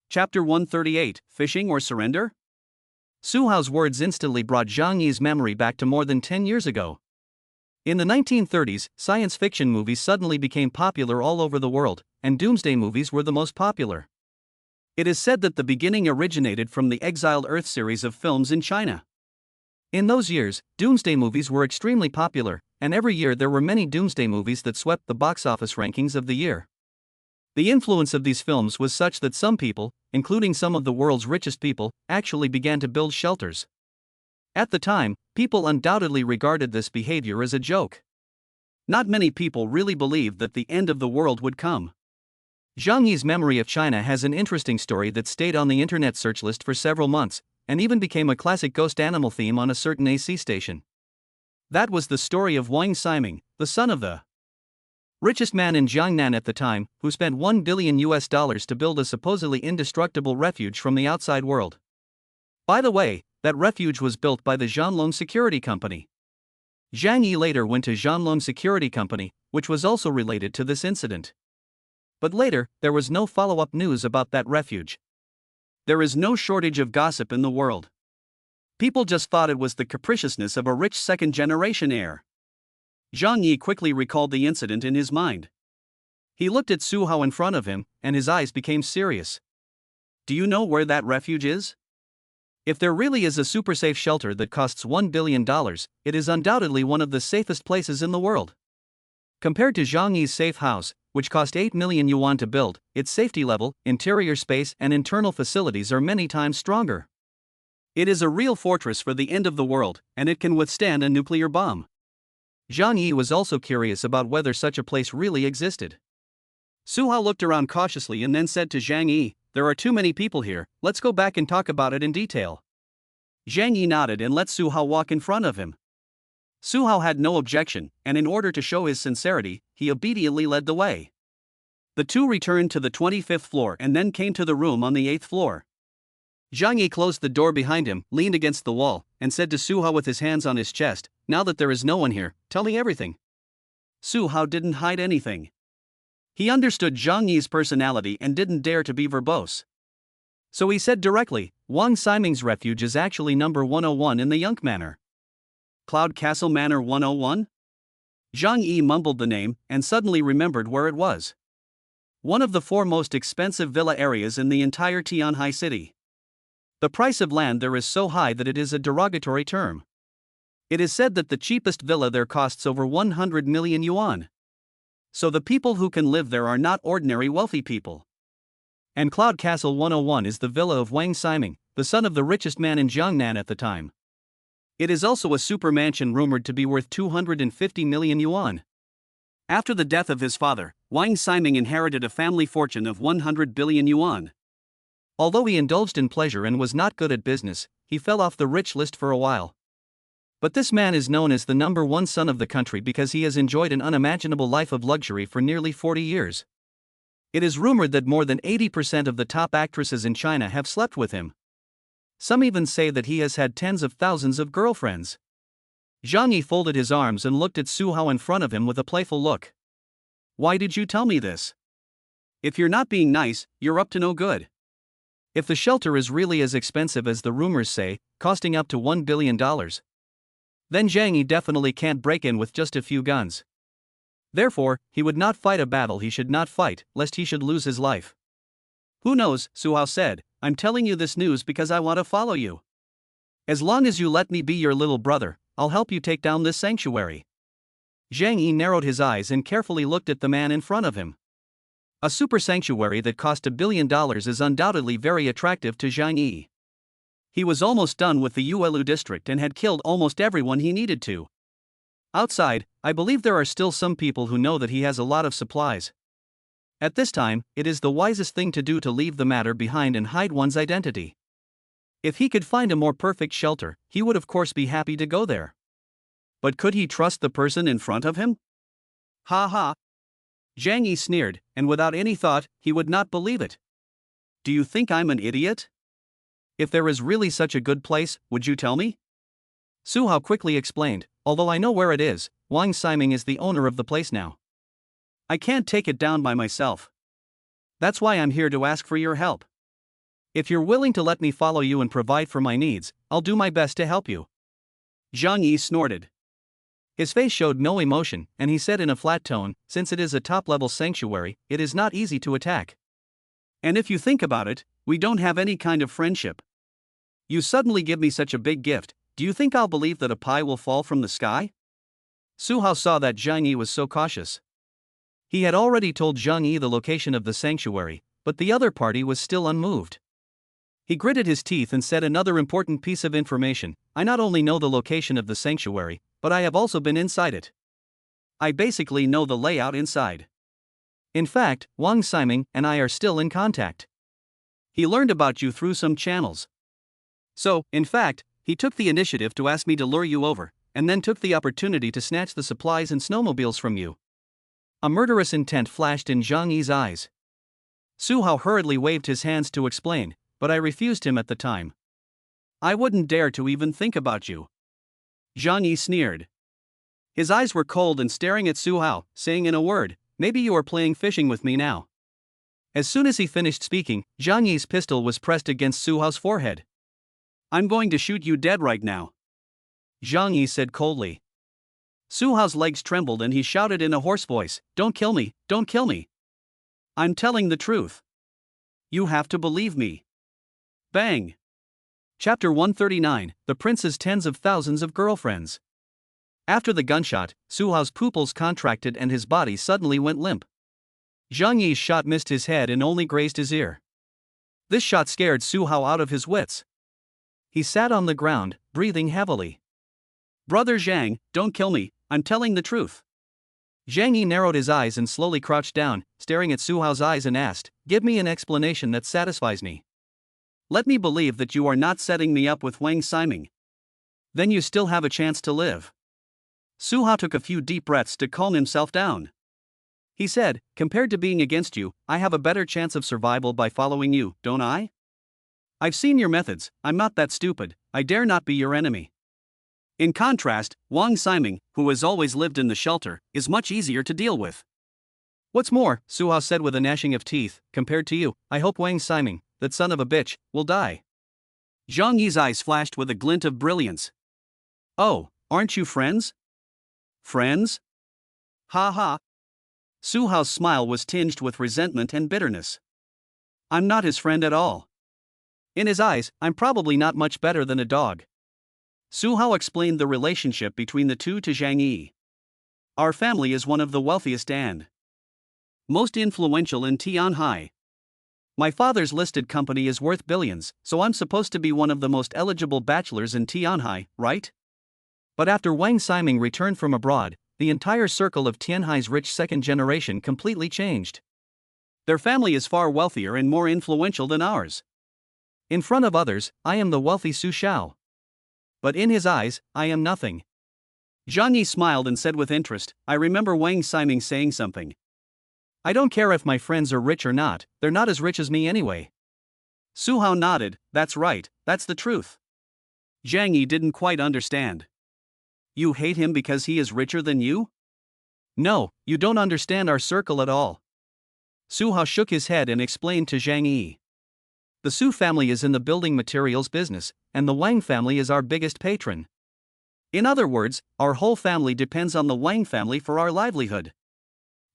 Chapter 138, Fishing or Surrender? Su Hao's words instantly brought Zhang Yi's memory back to more than 10 years ago. In the 1930s, science fiction movies suddenly became popular all over the world, and doomsday movies were the most popular. It is said that the beginning originated from the Exiled Earth series of films in China. In those years, doomsday movies were extremely popular, and every year there were many doomsday movies that swept the box office rankings of the year. The influence of these films was such that some people, including some of the world's richest people, actually began to build shelters. At the time, people undoubtedly regarded this behavior as a joke. Not many people really believed that the end of the world would come. Zhang Yi's memory of China has an interesting story that stayed on the internet search list for several months, and even became a classic ghost animal theme on a certain AC station. That was the story of Wang Ximing, the son of the richest man in Jiangnan at the time, who spent $1 billion to build a supposedly indestructible refuge from the outside world. By the way, that refuge was built by the Zhanlong Security Company. Zhang Yi later went to Zhanlong Security Company, which was also related to this incident. But later, there was no follow-up news about that refuge. There is no shortage of gossip in the world. People just thought it was the capriciousness of a rich second-generation heir. Zhang Yi quickly recalled the incident in his mind. He looked at Su Hao in front of him, and his eyes became serious. Do you know where that refuge is? If there really is a super safe shelter that costs $1 billion, it is undoubtedly one of the safest places in the world. Compared to Zhang Yi's safe house, which cost 8 million yuan to build, its safety level, interior space, and internal facilities are many times stronger. It is a real fortress for the end of the world, and it can withstand a nuclear bomb. Zhang Yi was also curious about whether such a place really existed. Su Hao looked around cautiously and then said to Zhang Yi, there are too many people here, let's go back and talk about it in detail. Zhang Yi nodded and let Su Hao walk in front of him. Su Hao had no objection, and in order to show his sincerity, he obediently led the way. The two returned to the 25th floor and then came to the room on the 8th floor. Zhang Yi closed the door behind him, leaned against the wall, and said to Su Hao with his hands on his chest, now that there is no one here, tell me everything. Su Hao didn't hide anything. He understood Zhang Yi's personality and didn't dare to be verbose. So he said directly, Wang Ximing's refuge is actually number 101 in the Yunk Manor. Cloud Castle Manor 101? Zhang Yi mumbled the name and suddenly remembered where it was. One of the 4 most expensive villa areas in the entire Tianhai city. The price of land there is so high that it is a derogatory term. It is said that the cheapest villa there costs over 100 million yuan. So the people who can live there are not ordinary wealthy people. And Cloud Castle 101 is the villa of Wang Ximing, the son of the richest man in Jiangnan at the time. It is also a super mansion rumored to be worth 250 million yuan. After the death of his father, Wang Ximing inherited a family fortune of 100 billion yuan. Although he indulged in pleasure and was not good at business, he fell off the rich list for a while. But this man is known as the #1 son of the country because he has enjoyed an unimaginable life of luxury for nearly 40 years. It is rumored that more than 80% of the top actresses in China have slept with him. Some even say that he has had tens of thousands of girlfriends. Zhang Yi folded his arms and looked at Su Hao in front of him with a playful look. Why did you tell me this? If you're not being nice, you're up to no good. If the shelter is really as expensive as the rumors say, costing up to $1 billion, then Zhang Yi definitely can't break in with just a few guns. Therefore, he would not fight a battle he should not fight, lest he should lose his life. Who knows, Su Hao said, I'm telling you this news because I want to follow you. As long as you let me be your little brother, I'll help you take down this sanctuary. Zhang Yi narrowed his eyes and carefully looked at the man in front of him. A super sanctuary that cost $1 billion is undoubtedly very attractive to Zhang Yi. He was almost done with the Yuelu district and had killed almost everyone he needed to. Outside, I believe there are still some people who know that he has a lot of supplies. At this time, it is the wisest thing to do to leave the matter behind and hide one's identity. If he could find a more perfect shelter, he would of course be happy to go there. But could he trust the person in front of him? Ha ha! Zhang Yi sneered, and without any thought, he would not believe it. Do you think I'm an idiot? If there is really such a good place, would you tell me? Su Hao quickly explained, although I know where it is, Wang Ximing is the owner of the place now. I can't take it down by myself. That's why I'm here to ask for your help. If you're willing to let me follow you and provide for my needs, I'll do my best to help you. Zhang Yi snorted. His face showed no emotion, and he said in a flat tone, since it is a top-level sanctuary, it is not easy to attack. And if you think about it, we don't have any kind of friendship. You suddenly give me such a big gift, do you think I'll believe that a pie will fall from the sky? Su Hao saw that Zhang Yi was so cautious. He had already told Zhang Yi the location of the sanctuary, but the other party was still unmoved. He gritted his teeth and said another important piece of information, I not only know the location of the sanctuary, but I have also been inside it. I basically know the layout inside. In fact, Wang Ximing and I are still in contact. He learned about you through some channels. So, in fact, he took the initiative to ask me to lure you over, and then took the opportunity to snatch the supplies and snowmobiles from you. A murderous intent flashed in Zhang Yi's eyes. Su Hao hurriedly waved his hands to explain, but I refused him at the time. I wouldn't dare to even think about you. Zhang Yi sneered. His eyes were cold and staring at Su Hao, saying in a word, maybe you are playing fishing with me now. As soon as he finished speaking, Zhang Yi's pistol was pressed against Su Hao's forehead. I'm going to shoot you dead right now, Zhang Yi said coldly. Su Hao's legs trembled and he shouted in a hoarse voice, don't kill me, don't kill me. I'm telling the truth. You have to believe me. Bang! Chapter 139, The Prince's Tens of Thousands of Girlfriends. After the gunshot, Su Hao's pupils contracted and his body suddenly went limp. Zhang Yi's shot missed his head and only grazed his ear. This shot scared Su Hao out of his wits. He sat on the ground, breathing heavily. Brother Zhang, don't kill me, I'm telling the truth. Zhang Yi narrowed his eyes and slowly crouched down, staring at Su Hao's eyes and asked, give me an explanation that satisfies me. Let me believe that you are not setting me up with Wang Ximing. Then you still have a chance to live. Su Hao took a few deep breaths to calm himself down. He said, compared to being against you, I have a better chance of survival by following you, don't I? I've seen your methods, I'm not that stupid, I dare not be your enemy. In contrast, Wang Ximing, who has always lived in the shelter, is much easier to deal with. What's more, Su Hao said with a gnashing of teeth, compared to you, I hope Wang Ximing, that son of a bitch, will die. Zhang Yi's eyes flashed with a glint of brilliance. Oh, aren't you friends? Friends? Ha ha. Su Hao's smile was tinged with resentment and bitterness. I'm not his friend at all. In his eyes, I'm probably not much better than a dog. Su Hao explained the relationship between the two to Zhang Yi. Our family is one of the wealthiest and most influential in Tianhai. My father's listed company is worth billions, so I'm supposed to be one of the most eligible bachelors in Tianhai, right? But after Wang Ximing returned from abroad, the entire circle of Tianhai's rich second generation completely changed. Their family is far wealthier and more influential than ours. In front of others, I am the wealthy Su Xiao. But in his eyes, I am nothing. Zhang Yi smiled and said with interest, I remember Wang Ximing saying something. I don't care if my friends are rich or not, they're not as rich as me anyway. Su Hao nodded, that's right, that's the truth. Zhang Yi didn't quite understand. You hate him because he is richer than you? No, you don't understand our circle at all. Su Hao shook his head and explained to Zhang Yi. The Su family is in the building materials business, and the Wang family is our biggest patron. In other words, our whole family depends on the Wang family for our livelihood.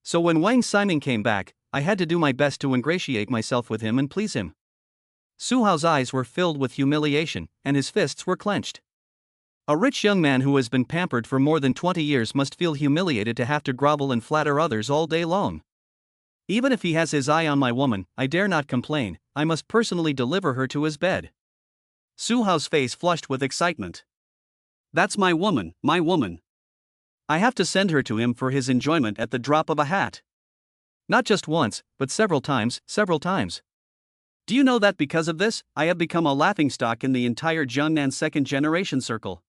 So when Wang Ximing came back, I had to do my best to ingratiate myself with him and please him. Su Hao's eyes were filled with humiliation, and his fists were clenched. A rich young man who has been pampered for more than 20 years must feel humiliated to have to grovel and flatter others all day long. Even if he has his eye on my woman, I dare not complain, I must personally deliver her to his bed. Su Hao's face flushed with excitement. That's my woman, my woman. I have to send her to him for his enjoyment at the drop of a hat. Not just once, but several times, several times. Do you know that because of this, I have become a laughingstock in the entire Jiangnan second generation circle?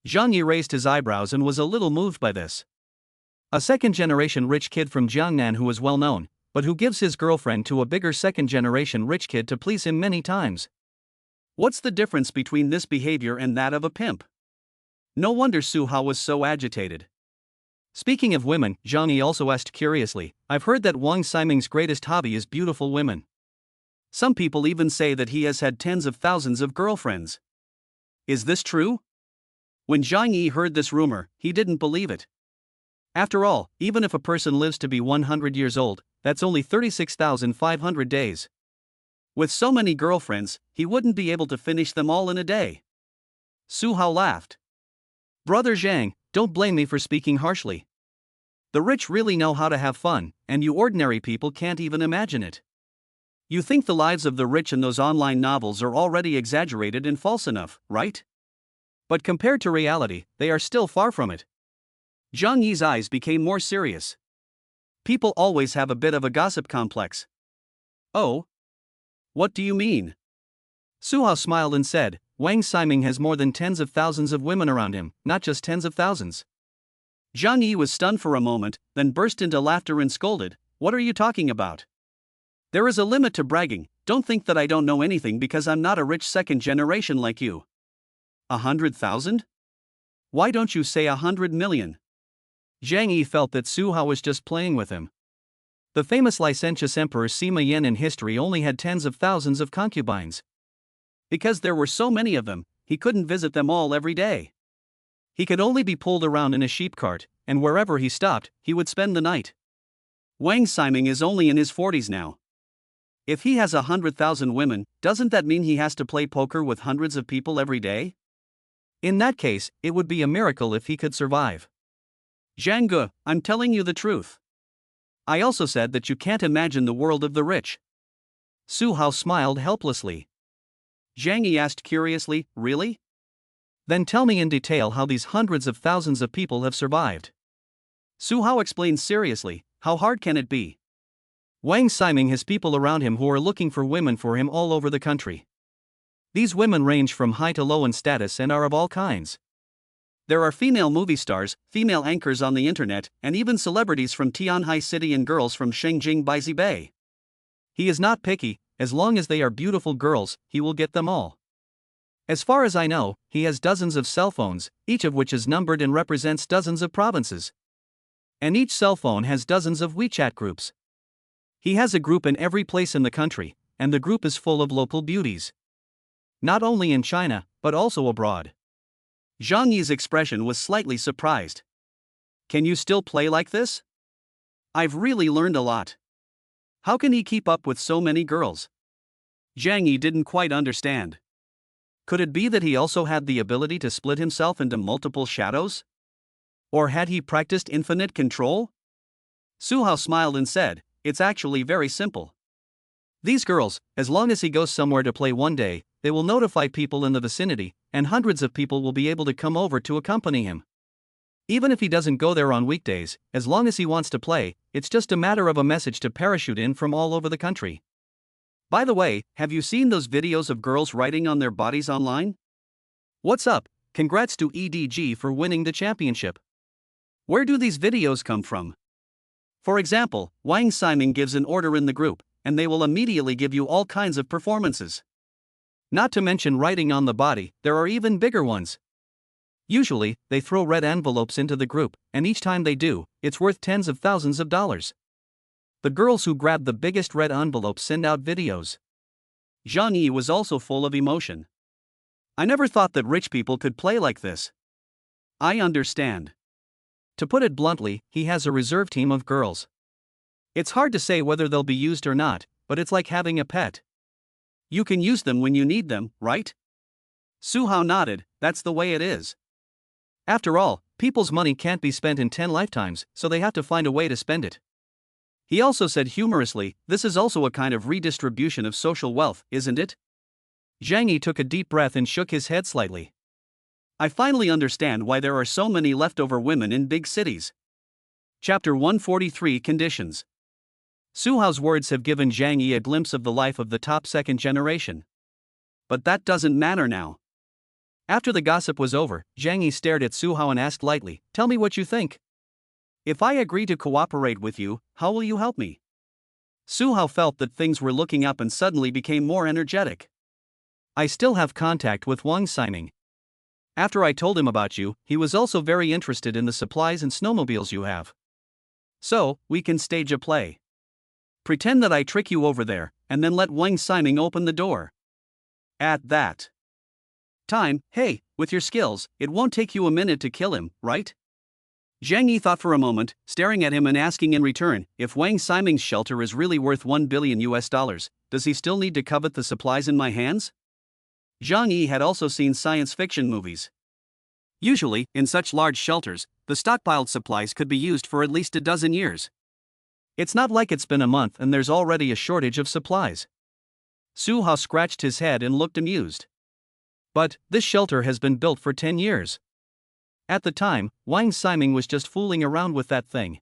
Zhang Yi raised his eyebrows and was a little moved by this. A second generation rich kid from Jiangnan who is well known, but who gives his girlfriend to a bigger second generation rich kid to please him many times. What's the difference between this behavior and that of a pimp? No wonder Su Hao was so agitated. Speaking of women, Zhang Yi also asked curiously, I've heard that Wang Ximing's greatest hobby is beautiful women. Some people even say that he has had tens of thousands of girlfriends. Is this true? When Zhang Yi heard this rumor, he didn't believe it. After all, even if a person lives to be 100 years old, that's only 36,500 days. With so many girlfriends, he wouldn't be able to finish them all in a day. Su Hao laughed. Brother Zhang, don't blame me for speaking harshly. The rich really know how to have fun, and you ordinary people can't even imagine it. You think the lives of the rich in those online novels are already exaggerated and false enough, right? But compared to reality, they are still far from it. Zhang Yi's eyes became more serious. People always have a bit of a gossip complex. Oh? What do you mean? Su Hao smiled and said, Wang Ximing has more than tens of thousands of women around him, not just tens of thousands. Zhang Yi was stunned for a moment, then burst into laughter and scolded, What are you talking about? There is a limit to bragging, don't think that I don't know anything because I'm not a rich second generation like you. 100,000? Why don't you say 100 million? Zhang Yi felt that Su Hao was just playing with him. The famous licentious emperor Sima Yan in history only had tens of thousands of concubines. Because there were so many of them, he couldn't visit them all every day. He could only be pulled around in a sheep cart, and wherever he stopped, he would spend the night. Wang Ximing is only in his 40s now. If he has 100,000 women, doesn't that mean he has to play poker with hundreds of people every day? In that case, it would be a miracle if he could survive. Zhang Ge, I'm telling you the truth. I also said that you can't imagine the world of the rich. Su Hao smiled helplessly. Zhang Yi asked curiously, really? Then tell me in detail how these hundreds of thousands of people have survived. Su Hao explained seriously, how hard can it be? Wang Ximing has people around him who are looking for women for him all over the country. These women range from high to low in status and are of all kinds. There are female movie stars, female anchors on the internet, and even celebrities from Tianhai City and girls from Shengjing Baizi Bay. He is not picky, as long as they are beautiful girls, he will get them all. As far as I know, he has dozens of cell phones, each of which is numbered and represents dozens of provinces. And each cell phone has dozens of WeChat groups. He has a group in every place in the country, and the group is full of local beauties. Not only in China, but also abroad. Zhang Yi's expression was slightly surprised. Can you still play like this? I've really learned a lot. How can he keep up with so many girls? Zhang Yi didn't quite understand. Could it be that he also had the ability to split himself into multiple shadows? Or had he practiced infinite control? Su Hao smiled and said, It's actually very simple. These girls, as long as he goes somewhere to play one day, they will notify people in the vicinity, and hundreds of people will be able to come over to accompany him. Even if he doesn't go there on weekdays, as long as he wants to play, it's just a matter of a message to parachute in from all over the country. By the way, have you seen those videos of girls writing on their bodies online? What's up? Congrats to EDG for winning the championship. Where do these videos come from? For example, Wang Siming gives an order in the group, and they will immediately give you all kinds of performances. Not to mention writing on the body, there are even bigger ones. Usually, they throw red envelopes into the group, and each time they do, it's worth tens of thousands of dollars. The girls who grab the biggest red envelopes send out videos. Zhang Yi was also full of emotion. I never thought that rich people could play like this. I understand. To put it bluntly, he has a reserve team of girls. It's hard to say whether they'll be used or not, but it's like having a pet. You can use them when you need them, right? Su Hao nodded. That's the way it is. After all, people's money can't be spent in 10 lifetimes, so they have to find a way to spend it. He also said humorously, this is also a kind of redistribution of social wealth, isn't it? Zhang Yi took a deep breath and shook his head slightly. I finally understand why there are so many leftover women in big cities. Chapter 143 Conditions. Su Hao's words have given Zhang Yi a glimpse of the life of the top second generation. But that doesn't matter now. After the gossip was over, Zhang Yi stared at Su Hao and asked lightly, tell me what you think. If I agree to cooperate with you, how will you help me? Su Hao felt that things were looking up and suddenly became more energetic. I still have contact with Wang Siming. After I told him about you, he was also very interested in the supplies and snowmobiles you have. So, we can stage a play. Pretend that I trick you over there, and then let Wang Siming open the door. At that time, hey, with your skills, it won't take you a minute to kill him, right? Zhang Yi thought for a moment, staring at him and asking in return, if Wang Siming's shelter is really worth $1 billion, does he still need to covet the supplies in my hands? Zhang Yi had also seen science fiction movies. Usually, in such large shelters, the stockpiled supplies could be used for at least a dozen years. It's not like it's been a month and there's already a shortage of supplies. Su Hao scratched his head and looked amused. But, this shelter has been built for 10 years. At the time, Wang Siming was just fooling around with that thing.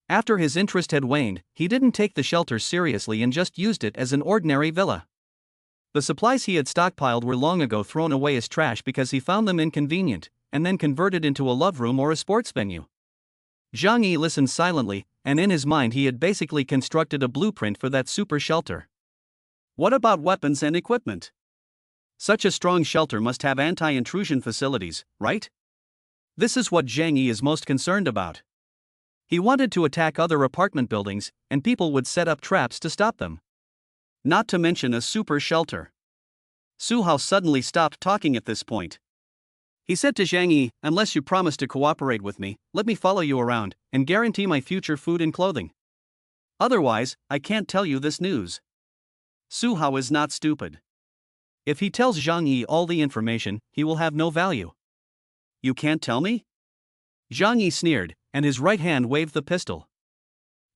After his interest had waned, he didn't take the shelter seriously and just used it as an ordinary villa. The supplies he had stockpiled were long ago thrown away as trash because he found them inconvenient, and then converted into a love room or a sports venue. Zhang Yi listened silently, and in his mind he had basically constructed a blueprint for that super shelter. What about weapons and equipment? Such a strong shelter must have anti-intrusion facilities, right? This is what Zhang Yi is most concerned about. He wanted to attack other apartment buildings, and people would set up traps to stop them. Not to mention a super shelter. Su Hao suddenly stopped talking at this point. He said to Zhang Yi, unless you promise to cooperate with me, let me follow you around, and guarantee my future food and clothing. Otherwise, I can't tell you this news. Su Hao is not stupid. If he tells Zhang Yi all the information, he will have no value. You can't tell me? Zhang Yi sneered, and his right hand waved the pistol.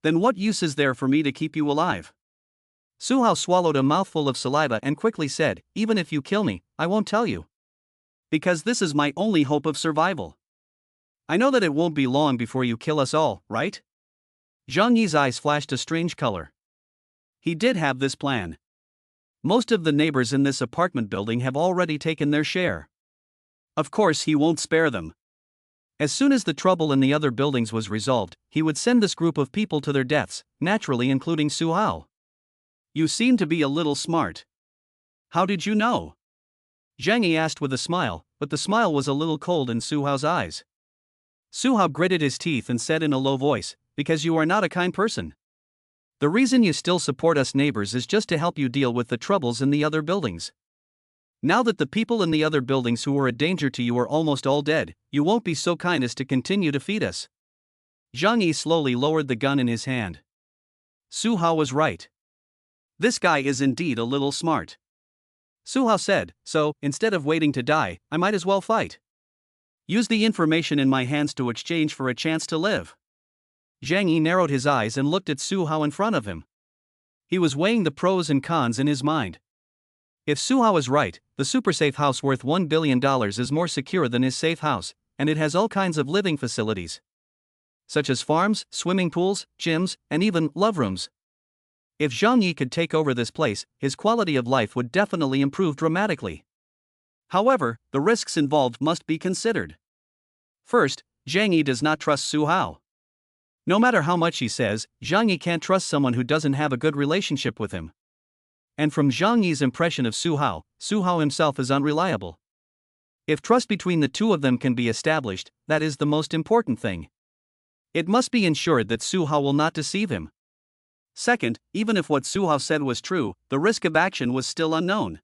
Then what use is there for me to keep you alive? Su Hao swallowed a mouthful of saliva and quickly said, even if you kill me, I won't tell you. Because this is my only hope of survival. I know that it won't be long before you kill us all, right? Zhang Yi's eyes flashed a strange color. He did have this plan. Most of the neighbors in this apartment building have already taken their share. Of course he won't spare them. As soon as the trouble in the other buildings was resolved, he would send this group of people to their deaths, naturally including Su Hao. You seem to be a little smart. How did you know? Zhang Yi asked with a smile, but the smile was a little cold in Su Hao's eyes. Su Hao gritted his teeth and said in a low voice, because you are not a kind person. The reason you still support us neighbors is just to help you deal with the troubles in the other buildings. Now that the people in the other buildings who were a danger to you are almost all dead, you won't be so kind as to continue to feed us. Zhang Yi slowly lowered the gun in his hand. Su Hao was right. This guy is indeed a little smart. Su Hao said, so, instead of waiting to die, I might as well fight. Use the information in my hands to exchange for a chance to live. Zhang Yi narrowed his eyes and looked at Su Hao in front of him. He was weighing the pros and cons in his mind. If Su Hao is right, the super safe house worth $1 billion is more secure than his safe house, and it has all kinds of living facilities, such as farms, swimming pools, gyms, and even love rooms. If Zhang Yi could take over this place, his quality of life would definitely improve dramatically. However, the risks involved must be considered. First, Zhang Yi does not trust Su Hao. No matter how much he says, Zhang Yi can't trust someone who doesn't have a good relationship with him. And from Zhang Yi's impression of Su Hao himself is unreliable. If trust between the two of them can be established, that is the most important thing. It must be ensured that Su Hao will not deceive him. Second, even if what Su Hao said was true, the risk of action was still unknown.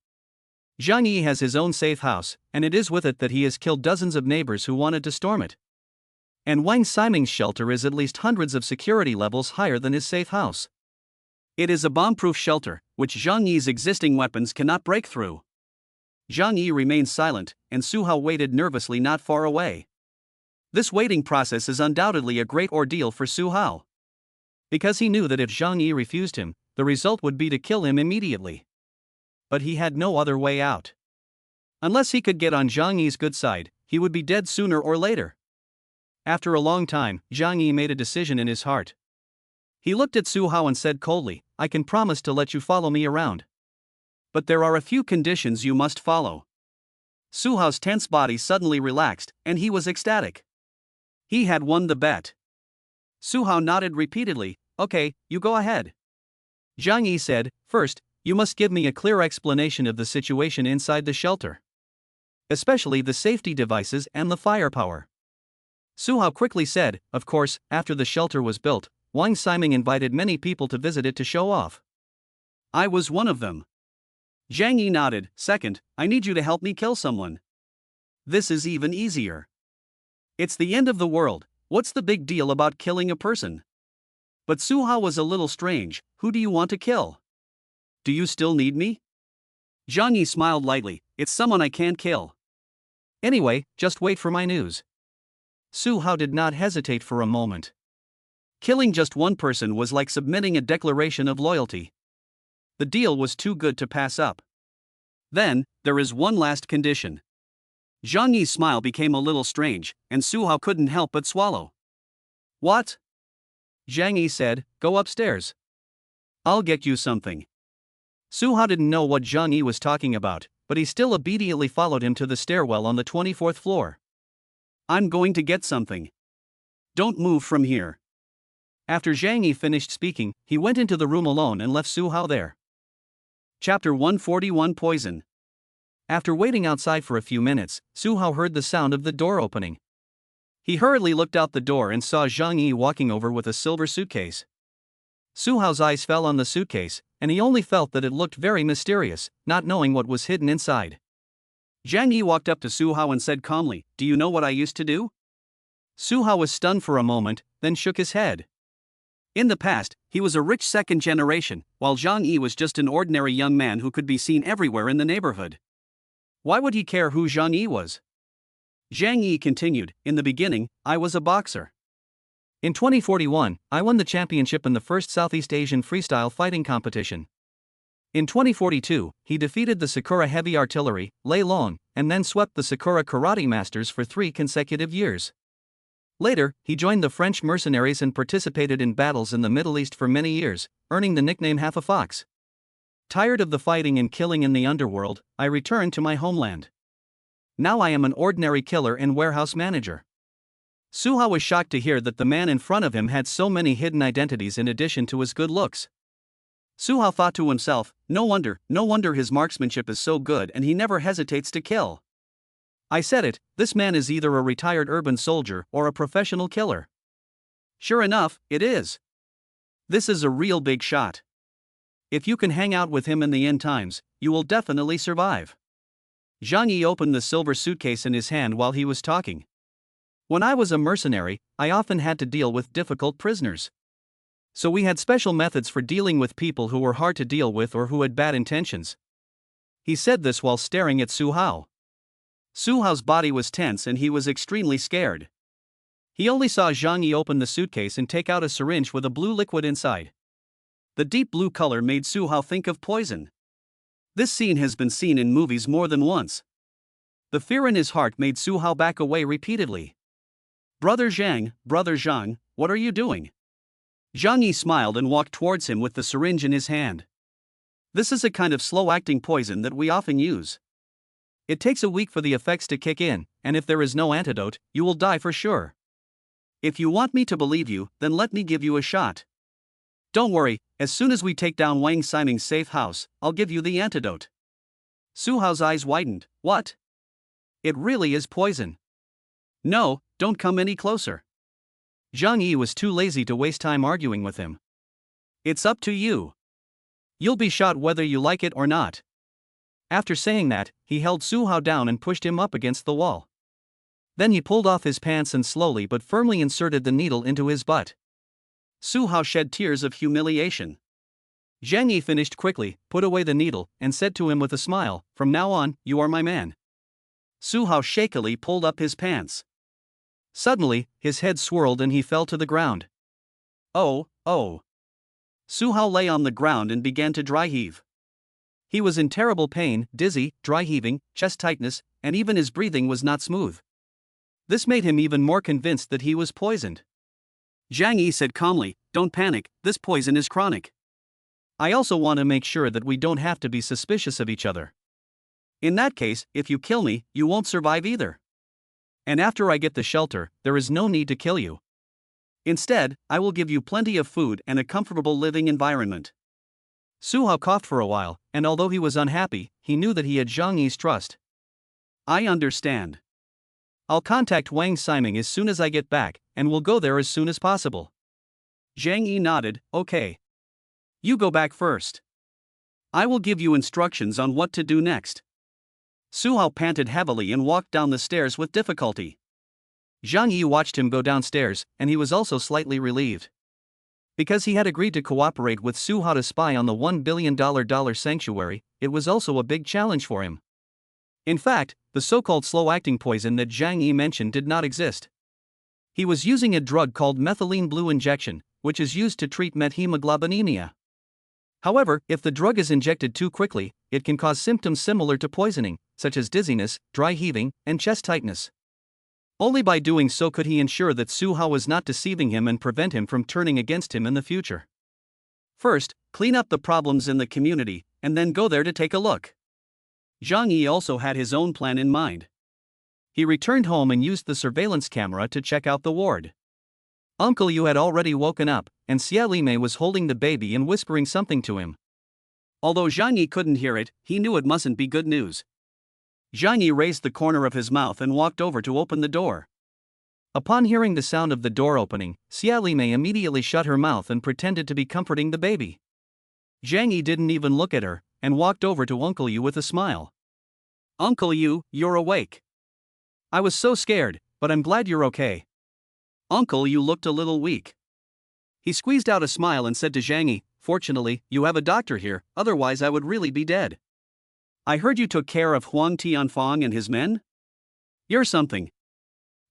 Zhang Yi has his own safe house, and it is with it that he has killed dozens of neighbors who wanted to storm it. And Wang Ximing's shelter is at least hundreds of security levels higher than his safe house. It is a bomb-proof shelter, which Zhang Yi's existing weapons cannot break through. Zhang Yi remained silent, and Su Hao waited nervously not far away. This waiting process is undoubtedly a great ordeal for Su Hao, because he knew that if Zhang Yi refused him, the result would be to kill him immediately. But he had no other way out. Unless he could get on Zhang Yi's good side, he would be dead sooner or later. After a long time, Zhang Yi made a decision in his heart. He looked at Su Hao and said coldly, "I can promise to let you follow me around. But there are a few conditions you must follow." Su Hao's tense body suddenly relaxed, and he was ecstatic. He had won the bet. Su Hao nodded repeatedly. "Okay, you go ahead." Zhang Yi said, "First, you must give me a clear explanation of the situation inside the shelter, especially the safety devices and the firepower." Su Hao quickly said, "Of course, after the shelter was built, Wang Ximing invited many people to visit it to show off. I was one of them." Zhang Yi nodded. "Second, I need you to help me kill someone. This is even easier. It's the end of the world, what's the big deal about killing a person?" But Su Hao was a little strange. "Who do you want to kill? Do you still need me?" Zhang Yi smiled lightly. "It's someone I can't kill. Anyway, just wait for my news." Su Hao did not hesitate for a moment. Killing just one person was like submitting a declaration of loyalty. The deal was too good to pass up. "Then, there is one last condition." Zhang Yi's smile became a little strange, and Su Hao couldn't help but swallow. "What?" Zhang Yi said, "Go upstairs. I'll get you something." Su Hao didn't know what Zhang Yi was talking about, but he still obediently followed him to the stairwell on the 24th floor. "I'm going to get something. Don't move from here." After Zhang Yi finished speaking, he went into the room alone and left Su Hao there. Chapter 141 Poison. After waiting outside for a few minutes, Su Hao heard the sound of the door opening. He hurriedly looked out the door and saw Zhang Yi walking over with a silver suitcase. Su Hao's eyes fell on the suitcase, and he only felt that it looked very mysterious, not knowing what was hidden inside. Zhang Yi walked up to Su Hao and said calmly, "Do you know what I used to do?" Su Hao was stunned for a moment, then shook his head. In the past, he was a rich second generation, while Zhang Yi was just an ordinary young man who could be seen everywhere in the neighborhood. Why would he care who Zhang Yi was? Zhang Yi continued, "In the beginning, I was a boxer. In 2041, I won the championship in the first Southeast Asian freestyle fighting competition. In 2042, he defeated the Sakura Heavy Artillery, Lei Long, and then swept the Sakura Karate Masters for 3 consecutive years. Later, he joined the French mercenaries and participated in battles in the Middle East for many years, earning the nickname Half a Fox. Tired of the fighting and killing in the underworld, I returned to my homeland. Now I am an ordinary killer and warehouse manager." Su Hao was shocked to hear that the man in front of him had so many hidden identities in addition to his good looks. Su Hao thought to himself, no wonder his marksmanship is so good and he never hesitates to kill. I said it, this man is either a retired urban soldier or a professional killer. Sure enough, it is. This is a real big shot. If you can hang out with him in the end times, you will definitely survive. Zhang Yi opened the silver suitcase in his hand while he was talking. When I was a mercenary, I often had to deal with difficult prisoners. So we had special methods for dealing with people who were hard to deal with or who had bad intentions. He said this while staring at Su Hao. Su Hao's body was tense and he was extremely scared. He only saw Zhang Yi open the suitcase and take out a syringe with a blue liquid inside. The deep blue color made Su Hao think of poison. This scene has been seen in movies more than once. The fear in his heart made Su Hao back away repeatedly. Brother Zhang, what are you doing? Zhang Yi smiled and walked towards him with the syringe in his hand. This is a kind of slow-acting poison that we often use. It takes a week for the effects to kick in, and if there is no antidote, you will die for sure. If you want me to believe you, then let me give you a shot. Don't worry, as soon as we take down Wang Ximing's safe house, I'll give you the antidote. Su Hao's eyes widened. What? It really is poison. No, don't come any closer. Zhang Yi was too lazy to waste time arguing with him. It's up to you. You'll be shot whether you like it or not. After saying that, he held Su Hao down and pushed him up against the wall. Then he pulled off his pants and slowly but firmly inserted the needle into his butt. Su Hao shed tears of humiliation. Zhang Yi finished quickly, put away the needle, and said to him with a smile, "From now on, you are my man." Su Hao shakily pulled up his pants. Suddenly, his head swirled and he fell to the ground. Oh. Su Hao lay on the ground and began to dry heave. He was in terrible pain, dizzy, dry heaving, chest tightness, and even his breathing was not smooth. This made him even more convinced that he was poisoned. Zhang Yi said calmly, "Don't panic, this poison is chronic. I also want to make sure that we don't have to be suspicious of each other. In that case, if you kill me, you won't survive either. And after I get the shelter, there is no need to kill you. Instead, I will give you plenty of food and a comfortable living environment." Su Hao coughed for a while, and although he was unhappy, he knew that he had Zhang Yi's trust. "I understand. I'll contact Wang Ximing as soon as I get back, and we'll go there as soon as possible." Zhang Yi nodded, "Okay. You go back first. I will give you instructions on what to do next." Su Hao panted heavily and walked down the stairs with difficulty. Zhang Yi watched him go downstairs, and he was also slightly relieved. Because he had agreed to cooperate with Su Hao to spy on the $1 billion sanctuary, it was also a big challenge for him. In fact, the so-called slow-acting poison that Zhang Yi mentioned did not exist. He was using a drug called methylene blue injection, which is used to treat methemoglobinemia. However, if the drug is injected too quickly, it can cause symptoms similar to poisoning, such as dizziness, dry heaving, and chest tightness. Only by doing so could he ensure that Su Hao was not deceiving him and prevent him from turning against him in the future. First, clean up the problems in the community, and then go there to take a look. Zhang Yi also had his own plan in mind. He returned home and used the surveillance camera to check out the ward. Uncle Yu had already woken up, and Xia Li Mei was holding the baby and whispering something to him. Although Zhang Yi couldn't hear it, he knew it mustn't be good news. Zhang Yi raised the corner of his mouth and walked over to open the door. Upon hearing the sound of the door opening, Xia Li Mei immediately shut her mouth and pretended to be comforting the baby. Zhang Yi didn't even look at her, and walked over to Uncle Yu with a smile. "Uncle Yu, you're awake. I was so scared, but I'm glad you're okay." Uncle Yu looked a little weak. He squeezed out a smile and said to Zhang Yi, "Fortunately, you have a doctor here, otherwise I would really be dead. I heard you took care of Huang Tianfang and his men? You're something."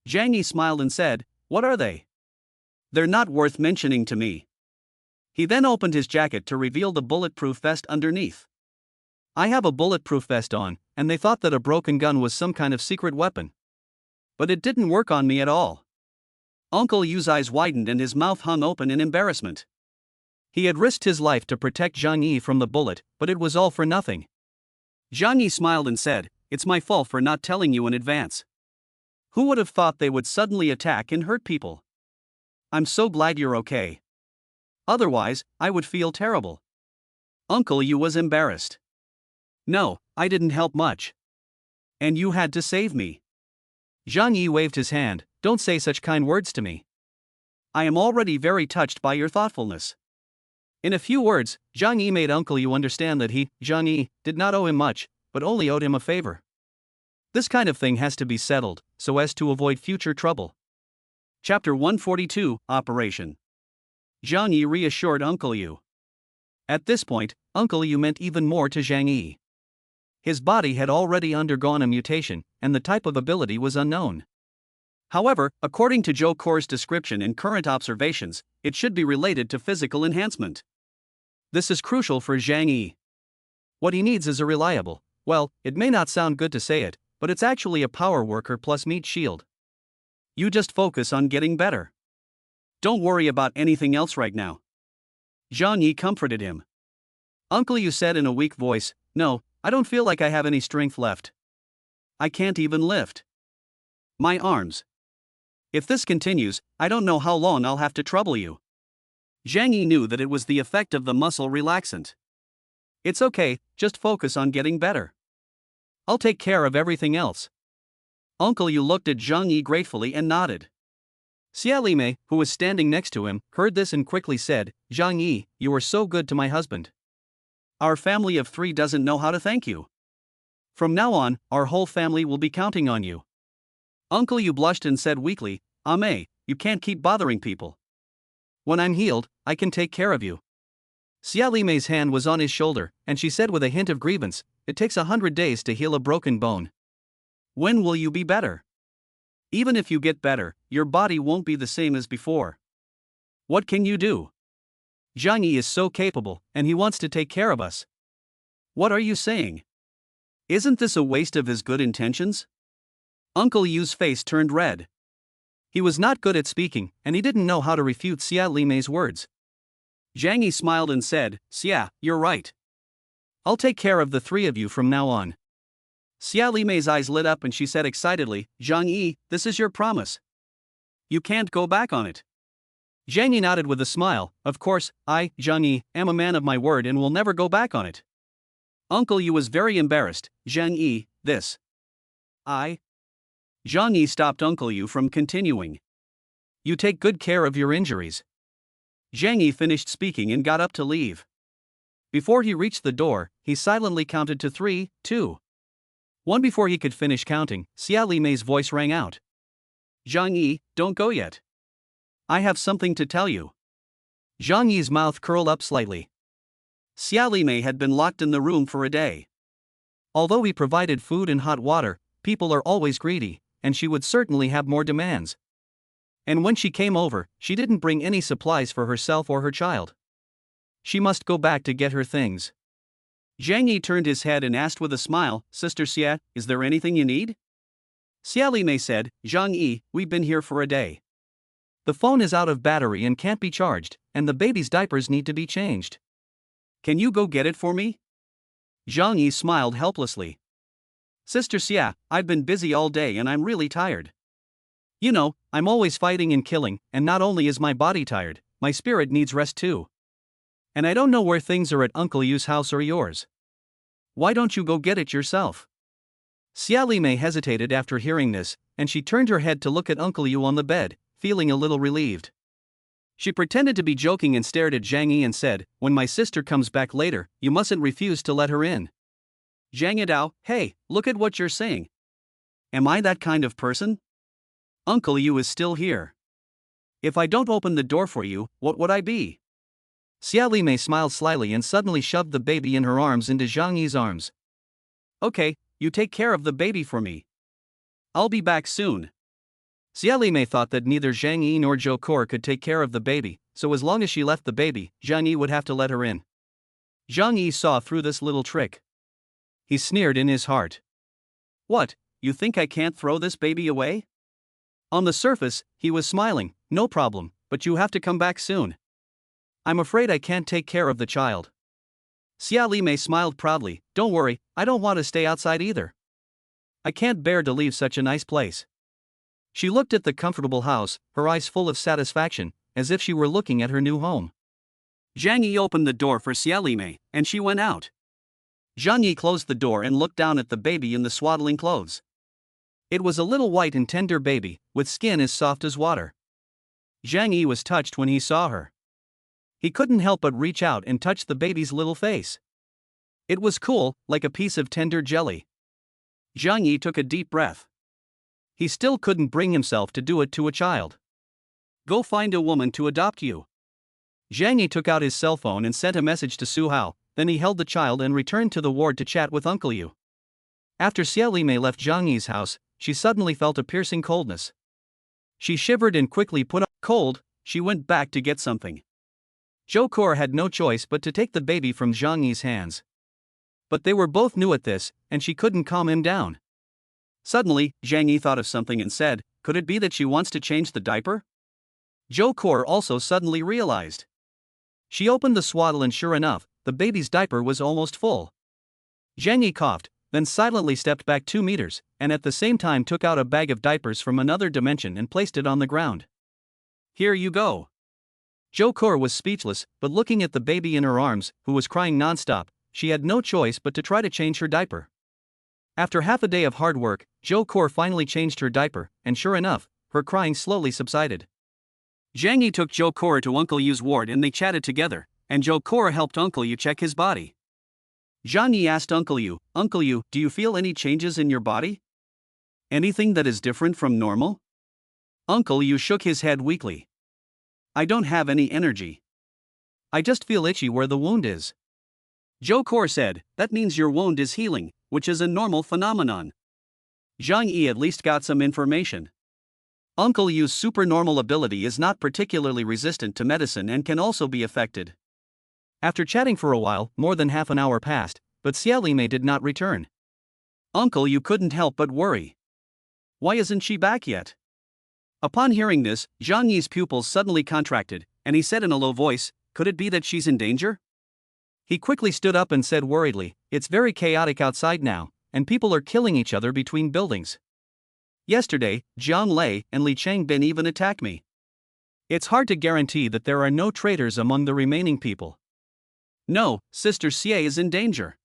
Zhang Yi smiled and said, "What are they? They're not worth mentioning to me." He then opened his jacket to reveal the bulletproof vest underneath. "I have a bulletproof vest on, and they thought that a broken gun was some kind of secret weapon. But it didn't work on me at all." Uncle Yu's eyes widened and his mouth hung open in embarrassment. He had risked his life to protect Zhang Yi from the bullet, but it was all for nothing. Zhang Yi smiled and said, "It's my fault for not telling you in advance. Who would have thought they would suddenly attack and hurt people? I'm so glad you're okay. Otherwise, I would feel terrible." Uncle Yu was embarrassed. "No, I didn't help much. And you had to save me." Zhang Yi waved his hand, "Don't say such kind words to me. I am already very touched by your thoughtfulness." In a few words, Zhang Yi made Uncle Yu understand that he, Zhang Yi, did not owe him much, but only owed him a favor. This kind of thing has to be settled, so as to avoid future trouble. Chapter 142, Operation. Zhang Yi reassured Uncle Yu. At this point, Uncle Yu meant even more to Zhang Yi. His body had already undergone a mutation, and the type of ability was unknown. However, according to Zhou Kor's description in current observations, it should be related to physical enhancement. This is crucial for Zhang Yi. What he needs is a reliable, well, it may not sound good to say it, but it's actually a power worker plus meat shield. You just focus on getting better. Don't worry about anything else right now. Zhang Yi comforted him. Uncle Yu said in a weak voice, no, I don't feel like I have any strength left. I can't even lift my arms. If this continues, I don't know how long I'll have to trouble you. Zhang Yi knew that it was the effect of the muscle relaxant. It's okay, just focus on getting better. I'll take care of everything else. Uncle Yu looked at Zhang Yi gratefully and nodded. Xia Lime, who was standing next to him, heard this and quickly said, Zhang Yi, you are so good to my husband. Our family of 3 doesn't know how to thank you. From now on, our whole family will be counting on you. Uncle Yu blushed and said weakly, Ame, you can't keep bothering people. When I'm healed, I can take care of you. Xia Lime's hand was on his shoulder, and she said with a hint of grievance, it takes 100 days to heal a broken bone. When will you be better? Even if you get better, your body won't be the same as before. What can you do? Zhang Yi is so capable, and he wants to take care of us. What are you saying? Isn't this a waste of his good intentions? Uncle Yu's face turned red. He was not good at speaking, and he didn't know how to refute Xia Lime's words. Zhang Yi smiled and said, Xia, you're right. I'll take care of the 3 of you from now on. Xia Lime's eyes lit up and she said excitedly, Zhang Yi, this is your promise. You can't go back on it. Zhang Yi nodded with a smile, of course, I, Zhang Yi, am a man of my word and will never go back on it. Uncle Yu was very embarrassed, Zhang Yi, this. Zhang Yi stopped Uncle Yu from continuing. You take good care of your injuries. Zhang Yi finished speaking and got up to leave. Before he reached the door, he silently counted to 3, 2. 1 before he could finish counting, Xia Lime's voice rang out. Zhang Yi, don't go yet. I have something to tell you. Zhang Yi's mouth curled up slightly. Xia Lime had been locked in the room for a day. Although he provided food and hot water, people are always greedy, and she would certainly have more demands. And when she came over, she didn't bring any supplies for herself or her child. She must go back to get her things. Zhang Yi turned his head and asked with a smile, Sister Xia, is there anything you need? Xia Lime said, Zhang Yi, we've been here for a day. The phone is out of battery and can't be charged, and the baby's diapers need to be changed. Can you go get it for me? Zhang Yi smiled helplessly. Sister Xia, I've been busy all day and I'm really tired. You know, I'm always fighting and killing, and not only is my body tired, my spirit needs rest too. And I don't know where things are at Uncle Yu's house or yours. Why don't you go get it yourself? Xia Lime hesitated after hearing this, and she turned her head to look at Uncle Yu on the bed, feeling a little relieved. She pretended to be joking and stared at Zhang Yi and said, when my sister comes back later, you mustn't refuse to let her in. Zhang Yidao, hey, look at what you're saying. Am I that kind of person? Uncle Yu is still here. If I don't open the door for you, what would I be? Xia Lime smiled slyly and suddenly shoved the baby in her arms into Zhang Yi's arms. Okay, you take care of the baby for me. I'll be back soon. Xia Lime thought that neither Zhang Yi nor Zhou Kor could take care of the baby, so as long as she left the baby, Zhang Yi would have to let her in. Zhang Yi saw through this little trick. He sneered in his heart. What, you think I can't throw this baby away? On the surface, he was smiling, no problem, but you have to come back soon. I'm afraid I can't take care of the child. Xia Lime smiled proudly, don't worry, I don't want to stay outside either. I can't bear to leave such a nice place. She looked at the comfortable house, her eyes full of satisfaction, as if she were looking at her new home. Zhang Yi opened the door for Xia Lime, and she went out. Zhang Yi closed the door and looked down at the baby in the swaddling clothes. It was a little white and tender baby, with skin as soft as water. Zhang Yi was touched when he saw her. He couldn't help but reach out and touch the baby's little face. It was cool, like a piece of tender jelly. Zhang Yi took a deep breath. He still couldn't bring himself to do it to a child. Go find a woman to adopt you. Zhang Yi took out his cell phone and sent a message to Su Hao, then he held the child and returned to the ward to chat with Uncle Yu. After Xia Lime left Zhang Yi's house, she suddenly felt a piercing coldness. She shivered and quickly put on cold, she went back to get something. Zhou Kor had no choice but to take the baby from Zhang Yi's hands. But they were both new at this, and she couldn't calm him down. Suddenly, Zhang Yi thought of something and said, "Could it be that she wants to change the diaper?" Zhou Kor also suddenly realized. She opened the swaddle and sure enough, the baby's diaper was almost full. Zhang Yi coughed, then silently stepped back 2 meters, and at the same time took out a bag of diapers from another dimension and placed it on the ground. "Here you go." Zhou Kor was speechless, but looking at the baby in her arms, who was crying nonstop, she had no choice but to try to change her diaper. After half a day of hard work, Zhou Kor finally changed her diaper, and sure enough, her crying slowly subsided. Zhang Yi took Zhou Kor to Uncle Yu's ward and they chatted together, and Zhou Kor helped Uncle Yu check his body. Zhang Yi asked Uncle Yu, "Uncle Yu, do you feel any changes in your body? Anything that is different from normal?" Uncle Yu shook his head weakly. "I don't have any energy. I just feel itchy where the wound is." Zhou Kor said, "That means your wound is healing, which is a normal phenomenon." Zhang Yi at least got some information. Uncle Yu's supernormal ability is not particularly resistant to medicine and can also be affected. After chatting for a while, more than half an hour passed, but Xia Limei did not return. Uncle Yu couldn't help but worry. Why isn't she back yet? Upon hearing this, Zhang Yi's pupils suddenly contracted, and he said in a low voice, "Could it be that she's in danger?" He quickly stood up and said worriedly, "It's very chaotic outside now, and people are killing each other between buildings. Yesterday, Jiang Lei and Li Changbin even attacked me. It's hard to guarantee that there are no traitors among the remaining people." "No, Sister Xie is in danger."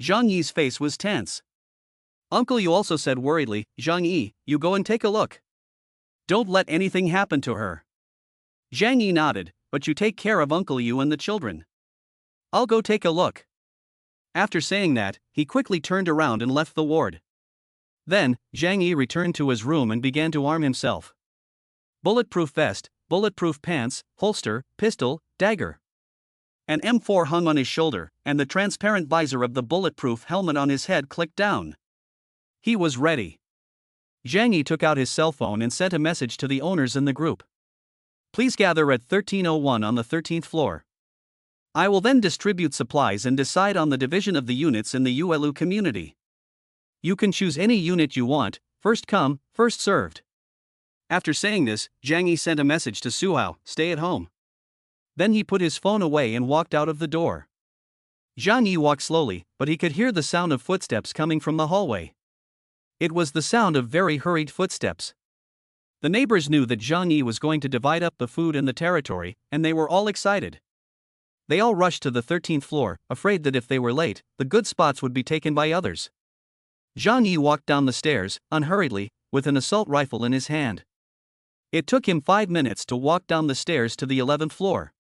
Zhang Yi's face was tense. Uncle Yu also said worriedly, "Zhang Yi, you go and take a look. Don't let anything happen to her." Zhang Yi nodded, "But you take care of Uncle Yu and the children." "I'll go take a look." After saying that, he quickly turned around and left the ward. Then, Zhang Yi returned to his room and began to arm himself. Bulletproof vest, bulletproof pants, holster, pistol, dagger. An M4 hung on his shoulder, and the transparent visor of the bulletproof helmet on his head clicked down. He was ready. Zhang Yi took out his cell phone and sent a message to the owners in the group. "Please gather at 1301 on the 13th floor. I will then distribute supplies and decide on the division of the units in the Yuelu community. You can choose any unit you want, first come, first served." After saying this, Zhang Yi sent a message to Su Hao, "Stay at home." Then he put his phone away and walked out of the door. Zhang Yi walked slowly, but he could hear the sound of footsteps coming from the hallway. It was the sound of very hurried footsteps. The neighbors knew that Zhang Yi was going to divide up the food and the territory, and they were all excited. They all rushed to the 13th floor, afraid that if they were late, the good spots would be taken by others. Zhang Yi walked down the stairs, unhurriedly, with an assault rifle in his hand. It took him 5 minutes to walk down the stairs to the 11th floor.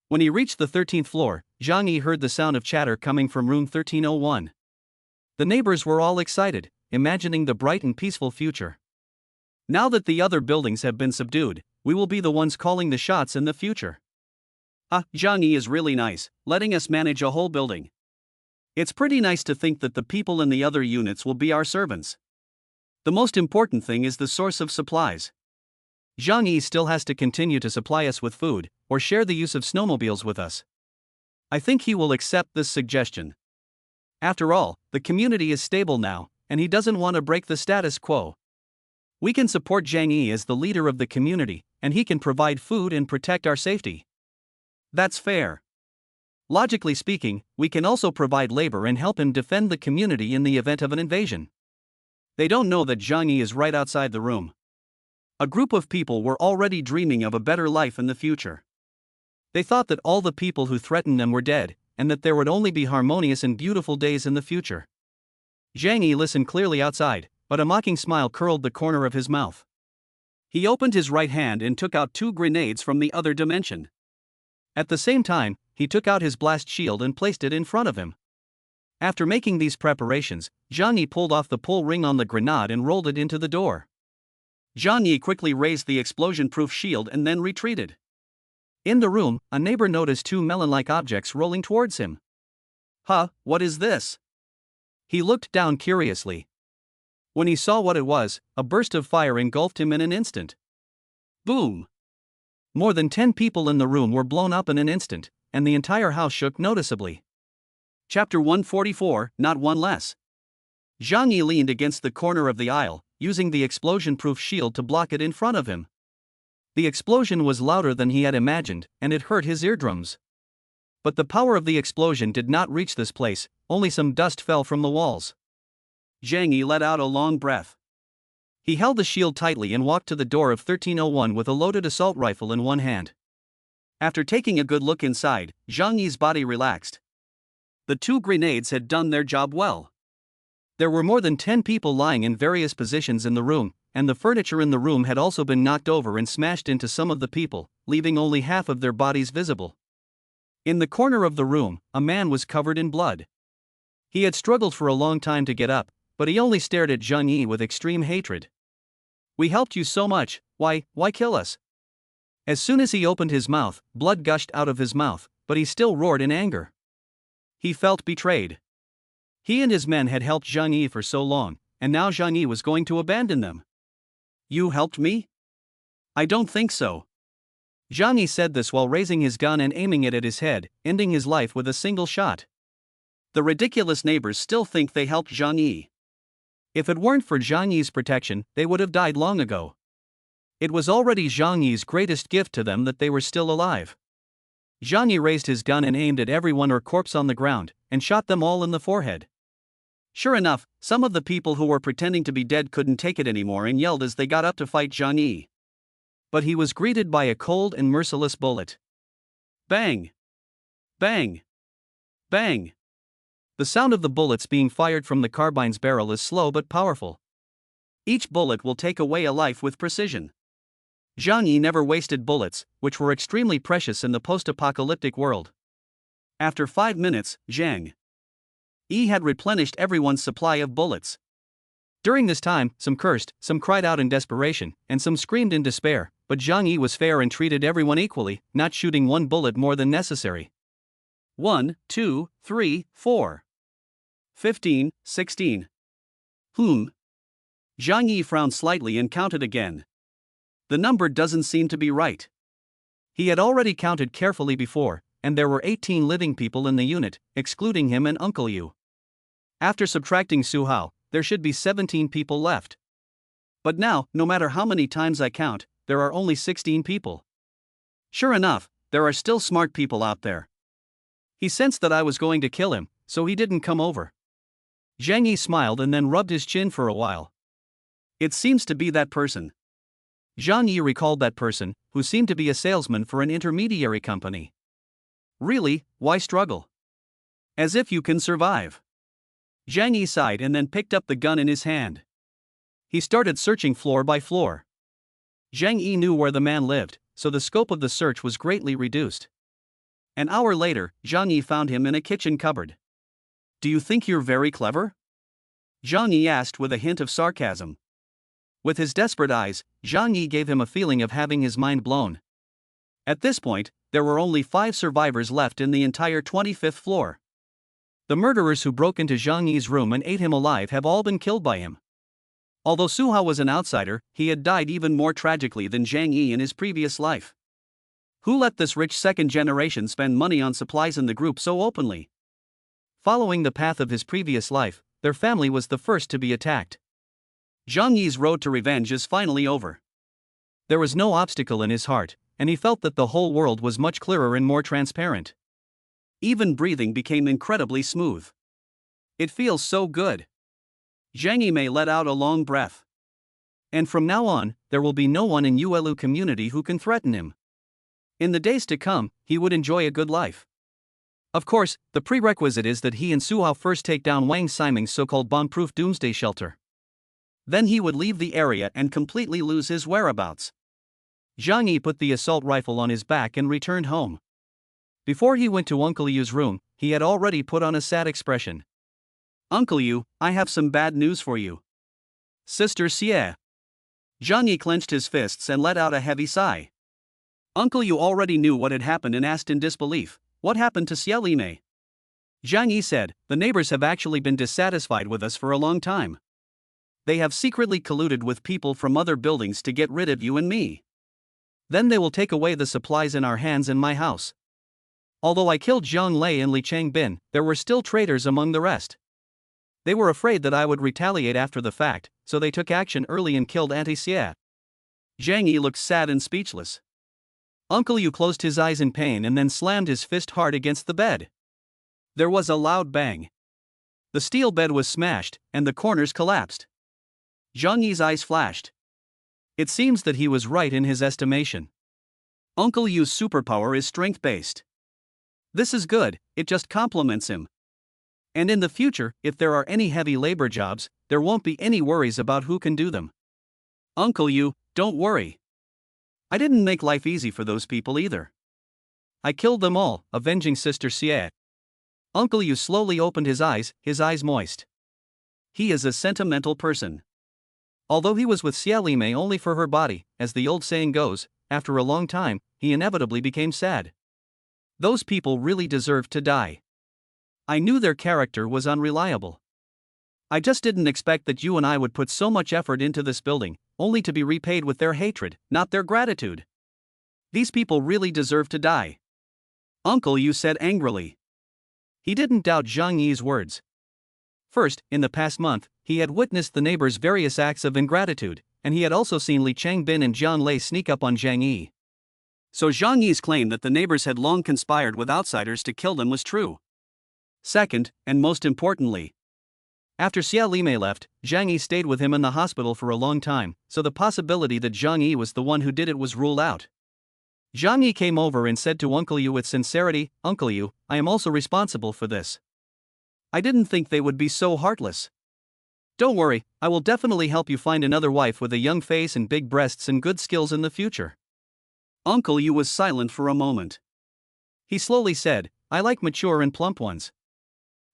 When he reached the 13th floor, Zhang Yi heard the sound of chatter coming from room 1301. The neighbors were all excited, imagining the bright and peaceful future. "Now that the other buildings have been subdued, we will be the ones calling the shots in the future. Zhang Yi is really nice, letting us manage a whole building. It's pretty nice to think that the people in the other units will be our servants. The most important thing is the source of supplies. Zhang Yi still has to continue to supply us with food, or share the use of snowmobiles with us. I think he will accept this suggestion. After all, the community is stable now, and he doesn't want to break the status quo. We can support Zhang Yi as the leader of the community, and he can provide food and protect our safety. That's fair. Logically speaking, we can also provide labor and help him defend the community in the event of an invasion." They don't know that Zhang Yi is right outside the room. A group of people were already dreaming of a better life in the future. They thought that all the people who threatened them were dead, and that there would only be harmonious and beautiful days in the future. Zhang Yi listened clearly outside, but a mocking smile curled the corner of his mouth. He opened his right hand and took out 2 grenades from the other dimension. At the same time, he took out his blast shield and placed it in front of him. After making these preparations, Zhang Yi pulled off the pull ring on the grenade and rolled it into the door. Zhang Yi quickly raised the explosion-proof shield and then retreated. In the room, a neighbor noticed 2 melon-like objects rolling towards him. What is this?" He looked down curiously. When he saw what it was, a burst of fire engulfed him in an instant. Boom! More than 10 people in the room were blown up in an instant, and the entire house shook noticeably. Chapter 144, Not One Less. Zhang Yi leaned against the corner of the aisle, using the explosion-proof shield to block it in front of him. The explosion was louder than he had imagined, and it hurt his eardrums. But the power of the explosion did not reach this place, only some dust fell from the walls. Zhang Yi let out a long breath. He held the shield tightly and walked to the door of 1301 with a loaded assault rifle in one hand. After taking a good look inside, Zhang Yi's body relaxed. The 2 grenades had done their job well. There were more than 10 people lying in various positions in the room, and the furniture in the room had also been knocked over and smashed into some of the people, leaving only half of their bodies visible. In the corner of the room, a man was covered in blood. He had struggled for a long time to get up, but he only stared at Zhang Yi with extreme hatred. "We helped you so much, why kill us?" As soon as he opened his mouth, blood gushed out of his mouth, but he still roared in anger. He felt betrayed. He and his men had helped Zhang Yi for so long, and now Zhang Yi was going to abandon them. "You helped me? I don't think so." Zhang Yi said this while raising his gun and aiming it at his head, ending his life with a single shot. The ridiculous neighbors still think they helped Zhang Yi. If it weren't for Zhang Yi's protection, they would have died long ago. It was already Zhang Yi's greatest gift to them that they were still alive. Zhang Yi raised his gun and aimed at everyone or corpse on the ground, and shot them all in the forehead. Sure enough, some of the people who were pretending to be dead couldn't take it anymore and yelled as they got up to fight Zhang Yi. But he was greeted by a cold and merciless bullet. Bang! Bang! Bang! The sound of the bullets being fired from the carbine's barrel is slow but powerful. Each bullet will take away a life with precision. Zhang Yi never wasted bullets, which were extremely precious in the post-apocalyptic world. After 5 minutes, Zhang Yi had replenished everyone's supply of bullets. During this time, some cursed, some cried out in desperation, and some screamed in despair, but Zhang Yi was fair and treated everyone equally, not shooting 1 bullet more than necessary. 1, 2, 3, 4. 15, 16. Zhang Yi frowned slightly and counted again. The number doesn't seem to be right. He had already counted carefully before, and there were 18 living people in the unit, excluding him and Uncle Yu. After subtracting Su Hao, there should be 17 people left. But now, no matter how many times I count, there are only 16 people. Sure enough, there are still smart people out there. He sensed that I was going to kill him, so he didn't come over. Zhang Yi smiled and then rubbed his chin for a while. It seems to be that person. Zhang Yi recalled that person, who seemed to be a salesman for an intermediary company. Really, why struggle? As if you can survive. Zhang Yi sighed and then picked up the gun in his hand. He started searching floor by floor. Zhang Yi knew where the man lived, so the scope of the search was greatly reduced. An hour later, Zhang Yi found him in a kitchen cupboard. "Do you think you're very clever?" Zhang Yi asked with a hint of sarcasm. With his desperate eyes, Zhang Yi gave him a feeling of having his mind blown. At this point, there were only 5 survivors left in the entire 25th floor. The murderers who broke into Zhang Yi's room and ate him alive have all been killed by him. Although Su Hao was an outsider, he had died even more tragically than Zhang Yi in his previous life. Who let this rich second generation spend money on supplies in the group so openly? Following the path of his previous life, their family was the first to be attacked. Zhang Yi's road to revenge is finally over. There was no obstacle in his heart, and he felt that the whole world was much clearer and more transparent. Even breathing became incredibly smooth. It feels so good. Zhang Yi may let out a long breath. And from now on, there will be no one in Yuelu community who can threaten him. In the days to come, he would enjoy a good life. Of course, the prerequisite is that he and Su Hao first take down Wang Siming's so-called bomb-proof doomsday shelter. Then he would leave the area and completely lose his whereabouts. Zhang Yi put the assault rifle on his back and returned home. Before he went to Uncle Yu's room, he had already put on a sad expression. "Uncle Yu, I have some bad news for you." "Sister Xie." Zhang Yi clenched his fists and let out a heavy sigh. Uncle Yu already knew what had happened and asked in disbelief, "What happened to Xie Limei?" Zhang Yi said, "The neighbors have actually been dissatisfied with us for a long time. They have secretly colluded with people from other buildings to get rid of you and me. Then they will take away the supplies in our hands and my house. Although I killed Zhang Lei and Li Changbin, there were still traitors among the rest. They were afraid that I would retaliate after the fact, so they took action early and killed Auntie Xia. Zhang Yi looked sad and speechless. Uncle Yu closed his eyes in pain and then slammed his fist hard against the bed. There was a loud bang. The steel bed was smashed, and the corners collapsed. Zhang Yi's eyes flashed. It seems that he was right in his estimation. Uncle Yu's superpower is strength-based. This is good, it just complements him. And in the future, if there are any heavy labor jobs, there won't be any worries about who can do them. Uncle Yu, don't worry. I didn't make life easy for those people either. I killed them all, avenging Sister Xie. Uncle Yu slowly opened his eyes moist. He is a sentimental person. Although he was with Xia Limei only for her body, as the old saying goes, after a long time, he inevitably became sad. Those people really deserved to die. I knew their character was unreliable. I just didn't expect that you and I would put so much effort into this building, only to be repaid with their hatred, not their gratitude. These people really deserve to die. Uncle Yu said angrily. He didn't doubt Zhang Yi's words. First, in the past month, he had witnessed the neighbors' various acts of ingratitude, and he had also seen Li Changbin and Jian Lei sneak up on Zhang Yi. So Zhang Yi's claim that the neighbors had long conspired with outsiders to kill them was true. Second, and most importantly, after Xia Limei left, Zhang Yi stayed with him in the hospital for a long time, so the possibility that Zhang Yi was the one who did it was ruled out. Zhang Yi came over and said to Uncle Yu with sincerity, "Uncle Yu, I am also responsible for this. I didn't think they would be so heartless. Don't worry, I will definitely help you find another wife with a young face and big breasts and good skills in the future." Uncle Yu was silent for a moment. He slowly said, "I like mature and plump ones."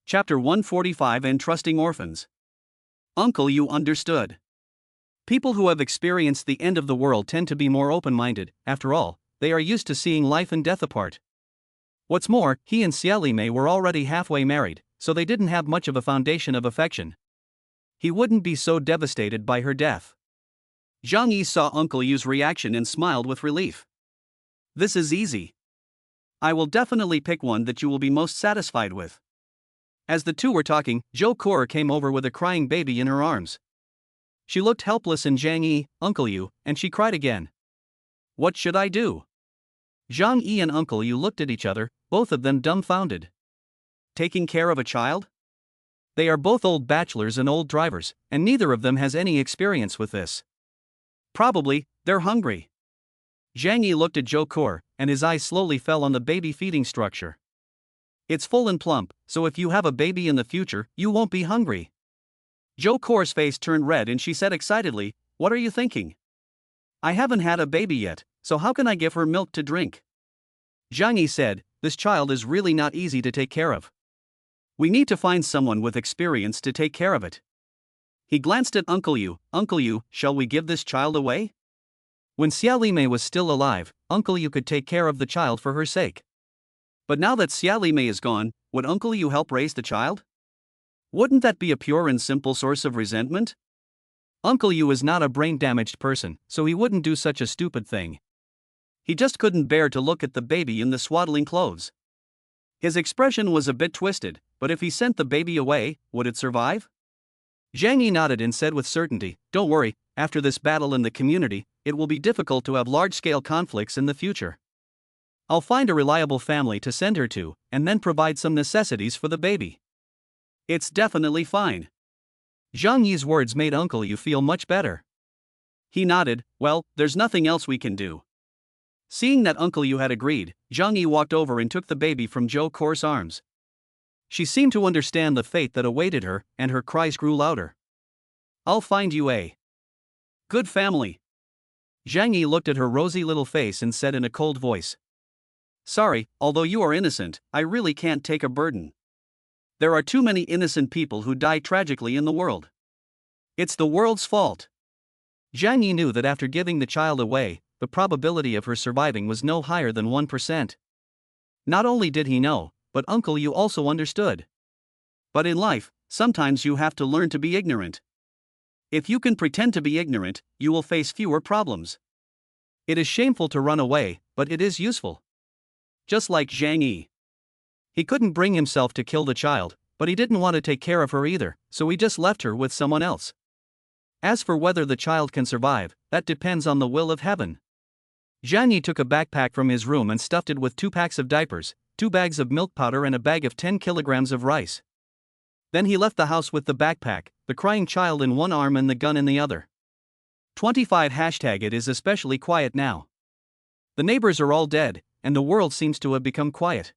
Chapter 145 and Trusting Orphans. Uncle Yu understood. People who have experienced the end of the world tend to be more open-minded. After all, they are used to seeing life and death apart. What's more, he and Xia Limei were already halfway married, so they didn't have much of a foundation of affection. He wouldn't be so devastated by her death. Zhang Yi saw Uncle Yu's reaction and smiled with relief. This is easy. I will definitely pick one that you will be most satisfied with. As the two were talking, Zhou Kor came over with a crying baby in her arms. She looked helpless in Zhang Yi, Uncle Yu, and she cried again. What should I do? Zhang Yi and Uncle Yu looked at each other, both of them dumbfounded. Taking care of a child? They are both old bachelors and old drivers, and neither of them has any experience with this. Probably, they're hungry. Zhang Yi looked at Zhou Kor, and his eyes slowly fell on the baby feeding structure. It's full and plump, so if you have a baby in the future, you won't be hungry. Zhou Kor's face turned red and she said excitedly, "What are you thinking? I haven't had a baby yet, so how can I give her milk to drink?" Zhang Yi said, "This child is really not easy to take care of. We need to find someone with experience to take care of it." He glanced at Uncle Yu. "Uncle Yu, shall we give this child away?" When Xia Limei was still alive, Uncle Yu could take care of the child for her sake. But now that Xia Limei is gone, would Uncle Yu help raise the child? Wouldn't that be a pure and simple source of resentment? Uncle Yu is not a brain-damaged person, so he wouldn't do such a stupid thing. He just couldn't bear to look at the baby in the swaddling clothes. His expression was a bit twisted, but if he sent the baby away, would it survive? Zhang Yi nodded and said with certainty, "Don't worry, after this battle in the community, it will be difficult to have large-scale conflicts in the future. I'll find a reliable family to send her to, and then provide some necessities for the baby. It's definitely fine." Zhang Yi's words made Uncle Yu feel much better. He nodded, "Well, there's nothing else we can do." Seeing that Uncle Yu had agreed, Zhang Yi walked over and took the baby from Zhou Kor's arms. She seemed to understand the fate that awaited her, and her cries grew louder. "I'll find you a good family." Zhang Yi looked at her rosy little face and said in a cold voice, "Sorry, although you are innocent, I really can't take a burden. There are too many innocent people who die tragically in the world. It's the world's fault." Zhang Yi knew that after giving the child away, the probability of her surviving was no higher than 1%. Not only did he know, but Uncle Yu also understood. But in life, sometimes you have to learn to be ignorant. If you can pretend to be ignorant, you will face fewer problems. It is shameful to run away, but it is useful. Just like Zhang Yi. He couldn't bring himself to kill the child, But he didn't want to take care of her either, so he just left her with someone else. As for whether the child can survive, that depends on the will of heaven. Zhang Yi took a backpack from his room and stuffed it with 2 packs of diapers, 2 bags of milk powder and a bag of 10 kilograms of rice. Then he left the house with the backpack, the crying child in one arm and the gun in the other. 25 # It is especially quiet now. The neighbors are all dead, and the world seems to have become quiet.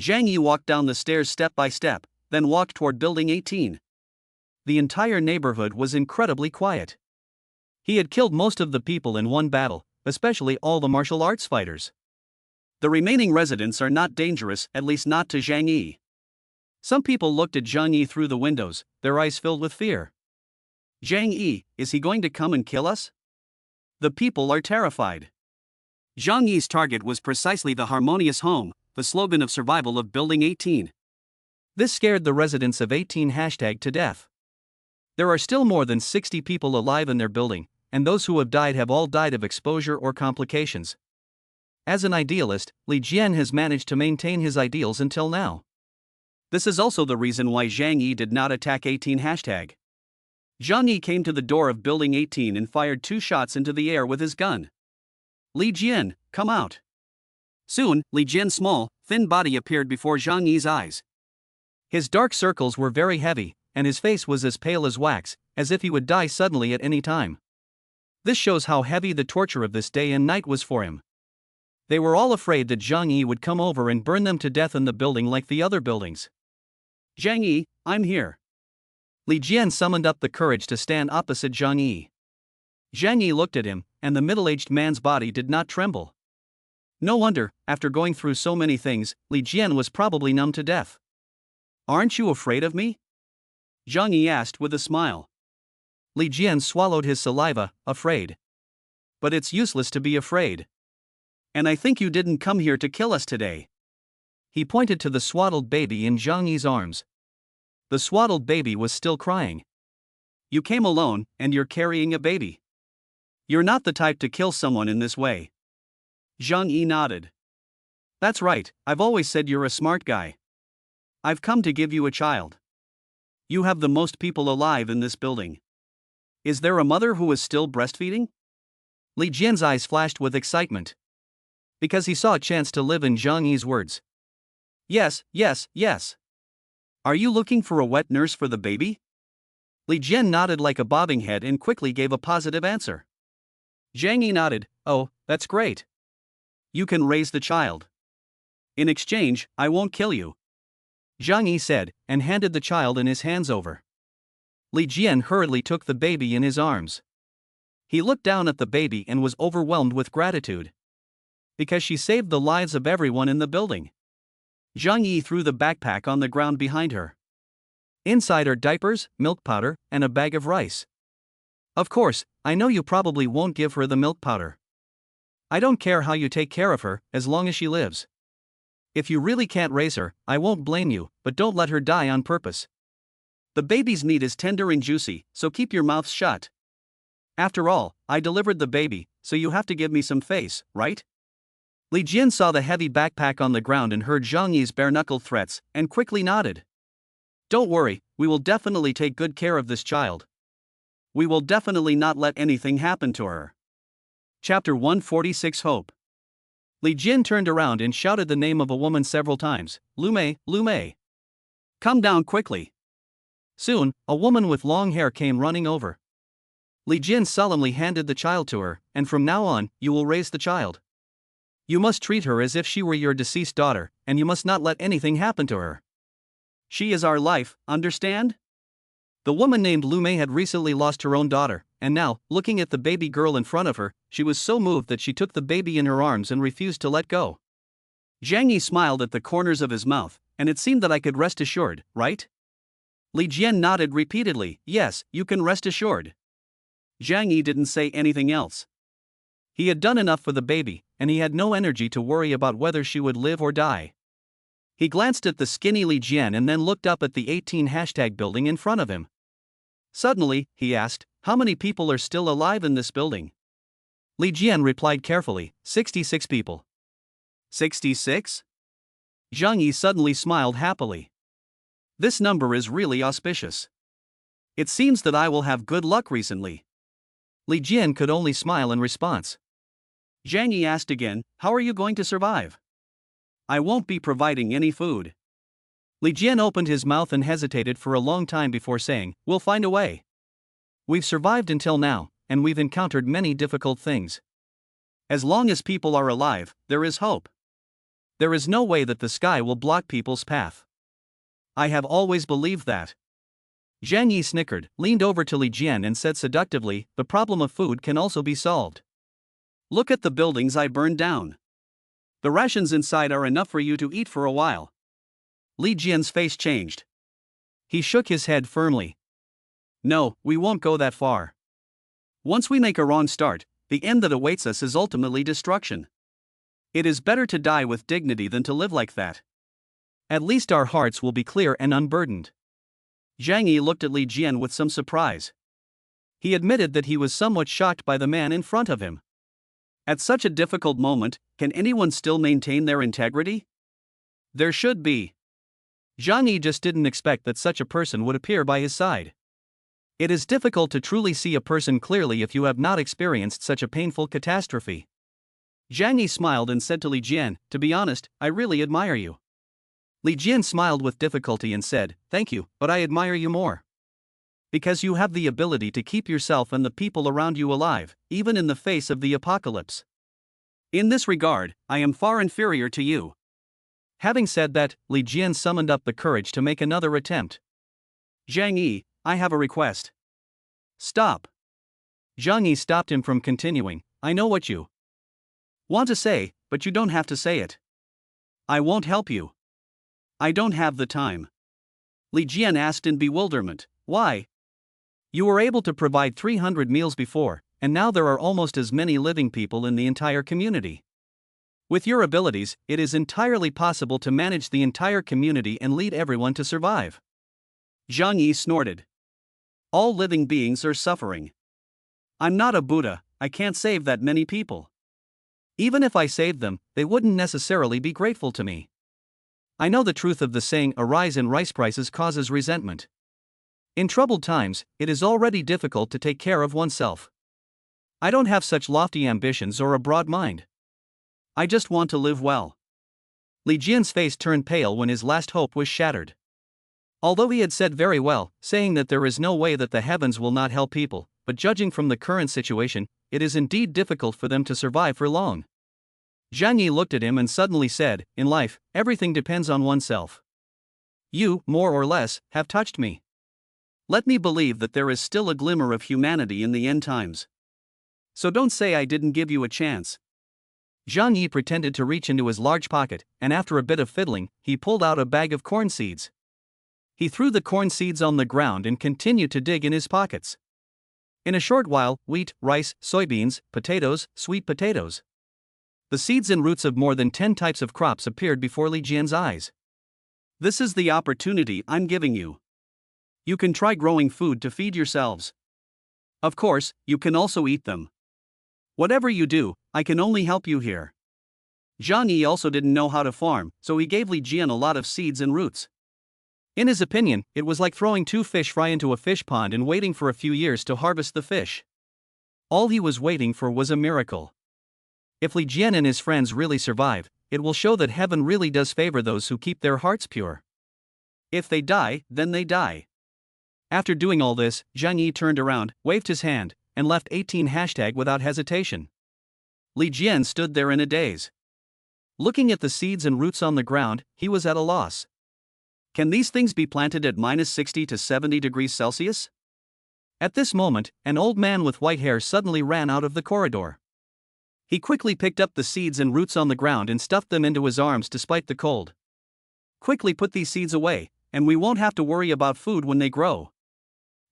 Zhang Yi walked down the stairs step by step, then walked toward Building 18. The entire neighborhood was incredibly quiet. He had killed most of the people in one battle, especially all the martial arts fighters. The remaining residents are not dangerous, at least not to Zhang Yi. Some people looked at Zhang Yi through the windows, their eyes filled with fear. Zhang Yi, is he going to come and kill us? The people are terrified. Zhang Yi's target was precisely the harmonious home, the slogan of survival of Building 18. This scared the residents of 18 # to death. There are still more than 60 people alive in their building, and those who have died have all died of exposure or complications. As an idealist, Li Jian has managed to maintain his ideals until now. This is also the reason why Zhang Yi did not attack 18 #. Zhang Yi came to the door of Building 18 and fired 2 shots into the air with his gun. Li Jian, come out. Soon, Li Jian's small, thin body appeared before Zhang Yi's eyes. His dark circles were very heavy, and his face was as pale as wax, as if he would die suddenly at any time. This shows how heavy the torture of this day and night was for him. They were all afraid that Zhang Yi would come over and burn them to death in the building like the other buildings. Zhang Yi, I'm here. Li Jian summoned up the courage to stand opposite Zhang Yi. Zhang Yi looked at him, and the middle-aged man's body did not tremble. No wonder, after going through so many things, Li Jian was probably numb to death. Aren't you afraid of me? Zhang Yi asked with a smile. Li Jian swallowed his saliva, afraid. But it's useless to be afraid. And I think you didn't come here to kill us today. He pointed to the swaddled baby in Zhang Yi's arms. The swaddled baby was still crying. You came alone, and you're carrying a baby. You're not the type to kill someone in this way. Zhang Yi nodded. That's right, I've always said you're a smart guy. I've come to give you a child. You have the most people alive in this building. Is there a mother who is still breastfeeding? Li Jian's eyes flashed with excitement. Because he saw a chance to live in Zhang Yi's words. Yes, yes, yes. Are you looking for a wet nurse for the baby? Li Jian nodded like a bobbing head and quickly gave a positive answer. Zhang Yi nodded, oh, that's great. You can raise the child. In exchange, I won't kill you. Zhang Yi said, and handed the child in his hands over. Li Jian hurriedly took the baby in his arms. He looked down at the baby and was overwhelmed with gratitude. Because she saved the lives of everyone in the building. Zhang Yi threw the backpack on the ground behind her. Inside are diapers, milk powder, and a bag of rice. Of course, I know you probably won't give her the milk powder. I don't care how you take care of her, as long as she lives. If you really can't raise her, I won't blame you, but don't let her die on purpose. The baby's meat is tender and juicy, so keep your mouth shut. After all, I delivered the baby, so you have to give me some face, right? Li Jian saw the heavy backpack on the ground and heard Zhang Yi's bare-knuckled threats, and quickly nodded. Don't worry, we will definitely take good care of this child. We will definitely not let anything happen to her. Chapter 146 Hope. Li Jian turned around and shouted the name of a woman several times, Lu Mei, Lu Mei. Come down quickly. Soon, a woman with long hair came running over. Li Jian solemnly handed the child to her, and from now on, you will raise the child. You must treat her as if she were your deceased daughter, and you must not let anything happen to her. She is our life, understand? The woman named Lu Mei had recently lost her own daughter, and now, looking at the baby girl in front of her, she was so moved that she took the baby in her arms and refused to let go. Zhang Yi smiled at the corners of his mouth, and it seemed that I could rest assured, right? Li Jian nodded repeatedly, yes, you can rest assured. Zhang Yi didn't say anything else. He had done enough for the baby, and he had no energy to worry about whether she would live or die. He glanced at the skinny Li Jian and then looked up at the 18 # building in front of him. Suddenly, he asked, how many people are still alive in this building? Li Jian replied carefully, 66 people. 66? Zhang Yi suddenly smiled happily. This number is really auspicious. It seems that I will have good luck recently. Li Jian could only smile in response. Zhang Yi asked again, how are you going to survive? I won't be providing any food. Li Jian opened his mouth and hesitated for a long time before saying, we'll find a way. We've survived until now, and we've encountered many difficult things. As long as people are alive, there is hope. There is no way that the sky will block people's path. I have always believed that. Zhang Yi snickered, leaned over to Li Jian and said seductively, the problem of food can also be solved. Look at the buildings I burned down. The rations inside are enough for you to eat for a while. Li Jian's face changed. He shook his head firmly. No, we won't go that far. Once we make a wrong start, the end that awaits us is ultimately destruction. It is better to die with dignity than to live like that. At least our hearts will be clear and unburdened. Zhang Yi looked at Li Jian with some surprise. He admitted that he was somewhat shocked by the man in front of him. At such a difficult moment, can anyone still maintain their integrity? There should be. Zhang Yi just didn't expect that such a person would appear by his side. It is difficult to truly see a person clearly if you have not experienced such a painful catastrophe. Zhang Yi smiled and said to Li Jian, to be honest, I really admire you. Li Jian smiled with difficulty and said, thank you, but I admire you more. Because you have the ability to keep yourself and the people around you alive, even in the face of the apocalypse. In this regard, I am far inferior to you. Having said that, Li Jian summoned up the courage to make another attempt. Zhang Yi, I have a request. Stop. Zhang Yi stopped him from continuing, I know what you want to say, but you don't have to say it. I won't help you. I don't have the time. Li Jian asked in bewilderment, why? You were able to provide 300 meals before, and now there are almost as many living people in the entire community. With your abilities, it is entirely possible to manage the entire community and lead everyone to survive. Zhang Yi snorted. All living beings are suffering. I'm not a Buddha, I can't save that many people. Even if I saved them, they wouldn't necessarily be grateful to me. I know the truth of the saying, a rise in rice prices causes resentment. In troubled times, it is already difficult to take care of oneself. I don't have such lofty ambitions or a broad mind. I just want to live well. Li Jian's face turned pale when his last hope was shattered. Although he had said very well, saying that there is no way that the heavens will not help people, but judging from the current situation, it is indeed difficult for them to survive for long. Zhang Yi looked at him and suddenly said, in life, everything depends on oneself. You, more or less, have touched me. Let me believe that there is still a glimmer of humanity in the end times. So don't say I didn't give you a chance. Zhang Yi pretended to reach into his large pocket, and after a bit of fiddling, he pulled out a bag of corn seeds. He threw the corn seeds on the ground and continued to dig in his pockets. In a short while, wheat, rice, soybeans, potatoes, sweet potatoes. The seeds and roots of more than 10 types of crops appeared before Li Jian's eyes. This is the opportunity I'm giving you. You can try growing food to feed yourselves. Of course, you can also eat them. Whatever you do, I can only help you here. Zhang Yi also didn't know how to farm, so he gave Li Jian a lot of seeds and roots. In his opinion, it was like throwing 2 fish fry into a fish pond and waiting for a few years to harvest the fish. All he was waiting for was a miracle. If Li Jian and his friends really survive, it will show that heaven really does favor those who keep their hearts pure. If they die, then they die. After doing all this, Zhang Yi turned around, waved his hand, and left 18 without hesitation. Li Jian stood there in a daze. Looking at the seeds and roots on the ground, he was at a loss. Can these things be planted at -60 to 70 degrees Celsius? At this moment, an old man with white hair suddenly ran out of the corridor. He quickly picked up the seeds and roots on the ground and stuffed them into his arms despite the cold. Quickly put these seeds away, and we won't have to worry about food when they grow.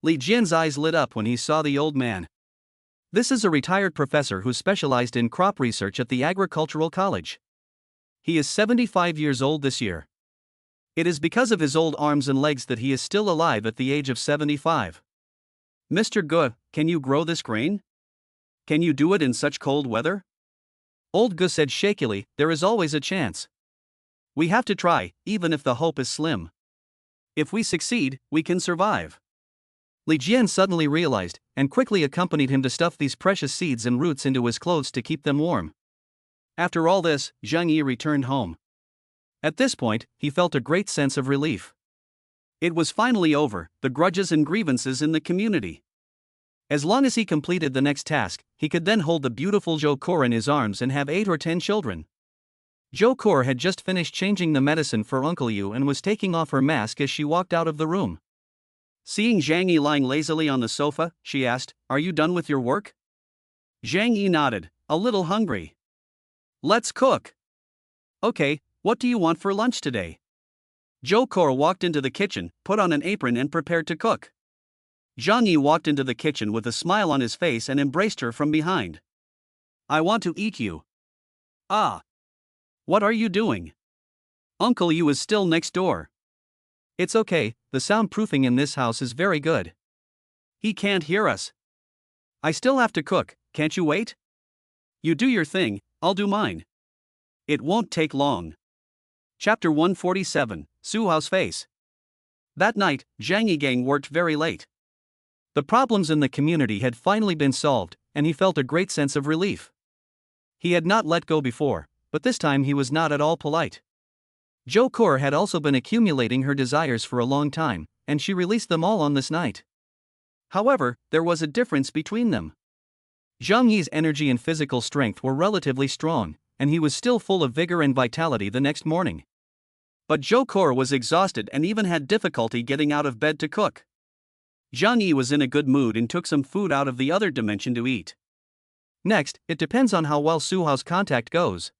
Li Jian's eyes lit up when he saw the old man. This is a retired professor who specialized in crop research at the agricultural college. He is 75 years old this year. It is because of his old arms and legs that he is still alive at the age of 75. Mr. Gu, can you grow this grain? Can you do it in such cold weather? Old Gu said shakily, there is always a chance. We have to try, even if the hope is slim. If we succeed, we can survive. Li Jian suddenly realized, and quickly accompanied him to stuff these precious seeds and roots into his clothes to keep them warm. After all this, Zhang Yi returned home. At this point, he felt a great sense of relief. It was finally over, the grudges and grievances in the community. As long as he completed the next task, he could then hold the beautiful Zhou Kor in his arms and have 8 or 10 children. Zhou Kor had just finished changing the medicine for Uncle Yu and was taking off her mask as she walked out of the room. Seeing Zhang Yi lying lazily on the sofa, she asked, "Are you done with your work?" Zhang Yi nodded, a little hungry. "Let's cook." "Okay, what do you want for lunch today?" Zhou Kor walked into the kitchen, put on an apron and prepared to cook. Zhang Yi walked into the kitchen with a smile on his face and embraced her from behind. "I want to eat you." "Ah. What are you doing?" "Uncle Yu is still next door." "It's okay, the soundproofing in this house is very good." "He can't hear us." "I still have to cook, can't you wait?" "You do your thing, I'll do mine." "It won't take long." Chapter 147, Su Hao's Face. That night, Zhang Yigang worked very late. The problems in the community had finally been solved, and he felt a great sense of relief. He had not let go before, but this time he was not at all polite. Zhou Kor had also been accumulating her desires for a long time, and she released them all on this night. However, there was a difference between them. Zhang Yi's energy and physical strength were relatively strong, and he was still full of vigor and vitality the next morning. But Zhou Kor was exhausted and even had difficulty getting out of bed to cook. Zhang Yi was in a good mood and took some food out of the other dimension to eat. Next, it depends on how well Su Hao's contact goes.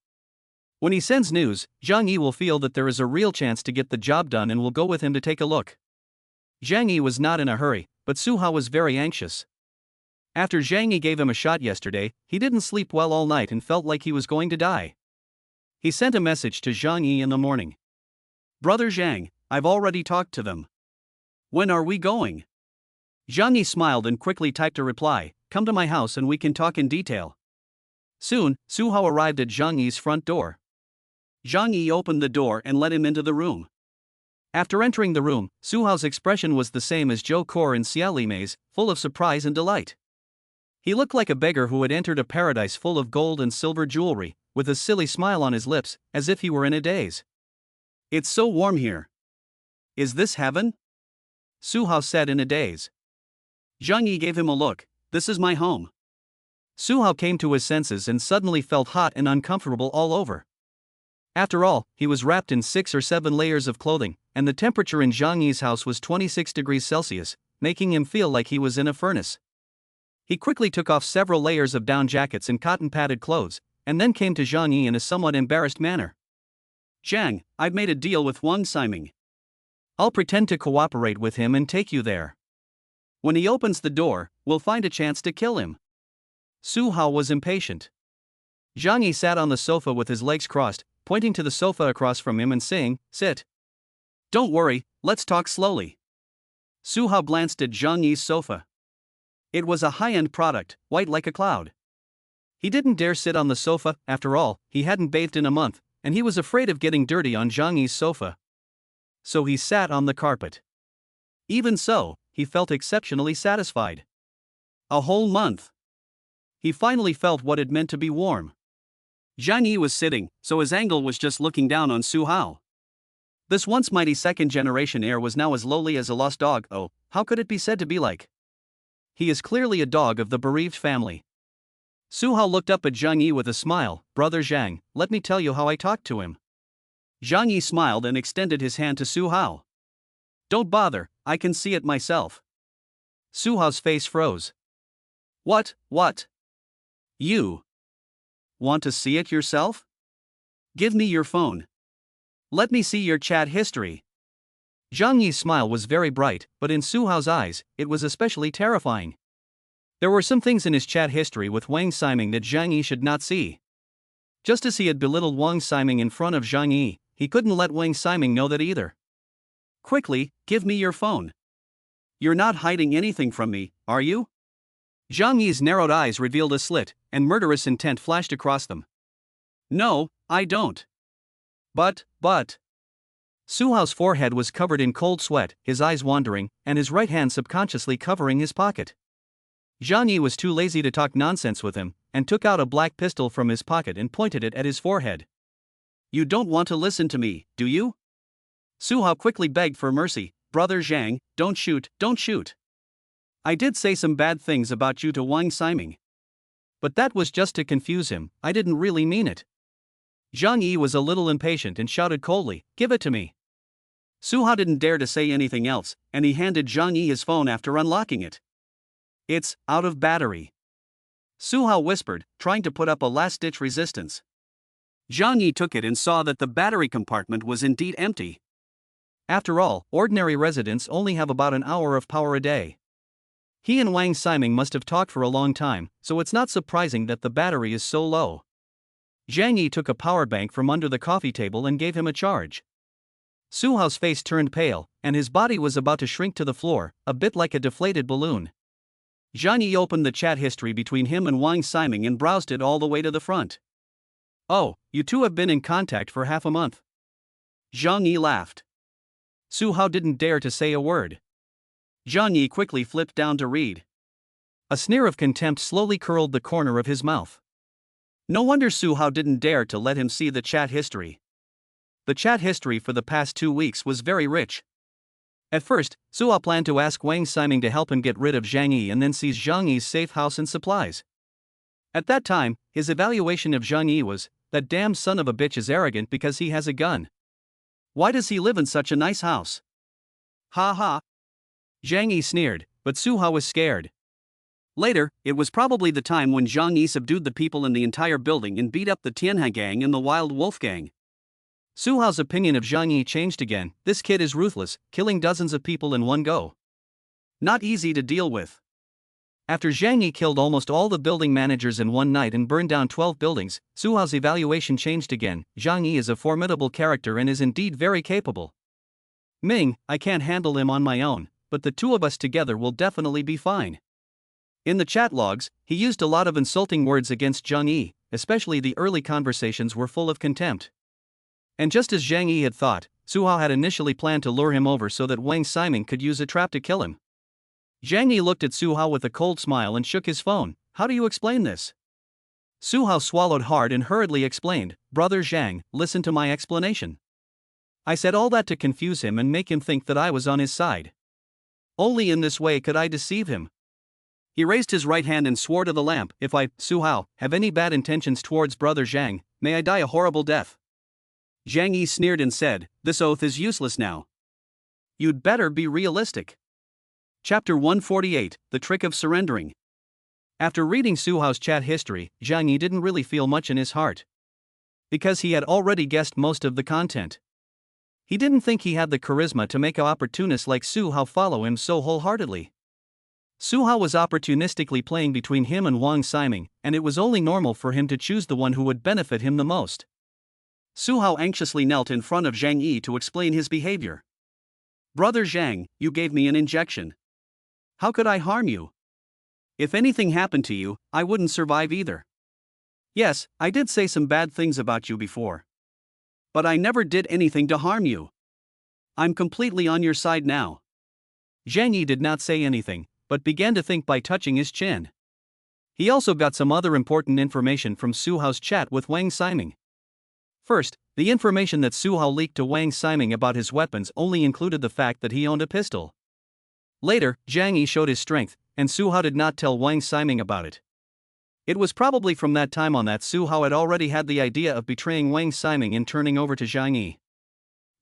When he sends news, Zhang Yi will feel that there is a real chance to get the job done and will go with him to take a look. Zhang Yi was not in a hurry, but Su Hao was very anxious. After Zhang Yi gave him a shot yesterday, he didn't sleep well all night and felt like he was going to die. He sent a message to Zhang Yi in the morning. "Brother Zhang, I've already talked to them. When are we going?" Zhang Yi smiled and quickly typed a reply, "Come to my house and we can talk in detail." Soon, Su Hao arrived at Zhang Yi's front door. Zhang Yi opened the door and let him into the room. After entering the room, Su Hao's expression was the same as Zhou Kor and Xia Limei's, full of surprise and delight. He looked like a beggar who had entered a paradise full of gold and silver jewelry, with a silly smile on his lips, as if he were in a daze. "It's so warm here. Is this heaven?" Su Hao said in a daze. Zhang Yi gave him a look. "This is my home." Su Hao came to his senses and suddenly felt hot and uncomfortable all over. After all, he was wrapped in 6 or 7 layers of clothing, and the temperature in Zhang Yi's house was 26 degrees Celsius, making him feel like he was in a furnace. He quickly took off several layers of down jackets and cotton-padded clothes, and then came to Zhang Yi in a somewhat embarrassed manner. "Zhang, I've made a deal with Wang Ximing. I'll pretend to cooperate with him and take you there. When he opens the door, we'll find a chance to kill him." Su Hao was impatient. Zhang Yi sat on the sofa with his legs crossed, pointing to the sofa across from him and saying, "Sit." "Don't worry, let's talk slowly." Su Hao glanced at Zhang Yi's sofa. It was a high-end product, white like a cloud. He didn't dare sit on the sofa, after all, he hadn't bathed in a month, and he was afraid of getting dirty on Zhang Yi's sofa. So he sat on the carpet. Even so, he felt exceptionally satisfied. A whole month. He finally felt what it meant to be warm. Zhang Yi was sitting, so his angle was just looking down on Su Hao. This once mighty second-generation heir was now as lowly as a lost dog. Oh, how could it be said to be like? He is clearly a dog of the bereaved family. Su Hao looked up at Zhang Yi with a smile. "Brother Zhang, let me tell you how I talked to him." Zhang Yi smiled and extended his hand to Su Hao. "Don't bother, I can see it myself." Su Hao's face froze. What? You want to see it yourself? Give me your phone. Let me see your chat history." Zhang Yi's smile was very bright, but in Su Hao's eyes, it was especially terrifying. There were some things in his chat history with Wang Ximing that Zhang Yi should not see. Just as he had belittled Wang Ximing in front of Zhang Yi, he couldn't let Wang Ximing know that either. "Quickly, give me your phone. You're not hiding anything from me, are you?" Zhang Yi's narrowed eyes revealed a slit, and murderous intent flashed across them. "No, I don't." But. Su Hao's forehead was covered in cold sweat, his eyes wandering, and his right hand subconsciously covering his pocket. Zhang Yi was too lazy to talk nonsense with him, and took out a black pistol from his pocket and pointed it at his forehead. "You don't want to listen to me, do you?" Su Hao quickly begged for mercy. "Brother Zhang, don't shoot, don't shoot. I did say some bad things about you to Wang Ximing. But that was just to confuse him, I didn't really mean it." Zhang Yi was a little impatient and shouted coldly, "Give it to me." Su Hao didn't dare to say anything else, and he handed Zhang Yi his phone after unlocking it. "It's out of battery," Su Hao whispered, trying to put up a last-ditch resistance. Zhang Yi took it and saw that the battery compartment was indeed empty. After all, ordinary residents only have about an hour of power a day. He and Wang Ximing must have talked for a long time, so it's not surprising that the battery is so low. Zhang Yi took a power bank from under the coffee table and gave him a charge. Su Hao's face turned pale, and his body was about to shrink to the floor, a bit like a deflated balloon. Zhang Yi opened the chat history between him and Wang Ximing and browsed it all the way to the front. "Oh, you two have been in contact for half a month." Zhang Yi laughed. Su Hao didn't dare to say a word. Zhang Yi quickly flipped down to read. A sneer of contempt slowly curled the corner of his mouth. No wonder Su Hao didn't dare to let him see the chat history. The chat history for the past 2 weeks was very rich. At first, Su Hao planned to ask Wang Ximing to help him get rid of Zhang Yi and then seize Zhang Yi's safe house and supplies. At that time, his evaluation of Zhang Yi was, "That damn son of a bitch is arrogant because he has a gun. Why does he live in such a nice house?" Ha ha. Zhang Yi sneered, but Su Hao was scared. Later, it was probably the time when Zhang Yi subdued the people in the entire building and beat up the Tianhe gang and the Wild Wolf gang. Su Hao's opinion of Zhang Yi changed again. This kid is ruthless, killing dozens of people in one go. Not easy to deal with. After Zhang Yi killed almost all the building managers in one night and burned down 12 buildings, Su Hao's evaluation changed again. Zhang Yi is a formidable character and is indeed very capable. Ming, I can't handle him on my own, but the two of us together will definitely be fine. In the chat logs, he used a lot of insulting words against Zhang Yi, especially the early conversations were full of contempt. And just as Zhang Yi had thought, Su Hao had initially planned to lure him over so that Wang Ximing could use a trap to kill him. Zhang Yi looked at Su Hao with a cold smile and shook his phone. "How do you explain this?" Su Hao swallowed hard and hurriedly explained, "Brother Zhang, listen to my explanation. I said all that to confuse him and make him think that I was on his side. Only in this way could I deceive him." He raised his right hand and swore to the lamp, "If I, Su Hao, have any bad intentions towards Brother Zhang, may I die a horrible death." Zhang Yi sneered and said, "This oath is useless now. You'd better be realistic." Chapter 148, The Trick of Surrendering. After reading Su Hao's chat history, Zhang Yi didn't really feel much in his heart. Because he had already guessed most of the content. He didn't think he had the charisma to make an opportunist like Su Hao follow him so wholeheartedly. Su Hao was opportunistically playing between him and Wang Ximing, and it was only normal for him to choose the one who would benefit him the most. Su Hao anxiously knelt in front of Zhang Yi to explain his behavior. "Brother Zhang, you gave me an injection. How could I harm you? If anything happened to you, I wouldn't survive either. Yes, I did say some bad things about you before. But I never did anything to harm you. I'm completely on your side now." Zhang Yi did not say anything, but began to think by touching his chin. He also got some other important information from Su Hao's chat with Wang Ximing. First, the information that Su Hao leaked to Wang Ximing about his weapons only included the fact that he owned a pistol. Later, Zhang Yi showed his strength, and Su Hao did not tell Wang Ximing about it. It was probably from that time on that Su Hao had already had the idea of betraying Wang Ximing and turning over to Zhang Yi.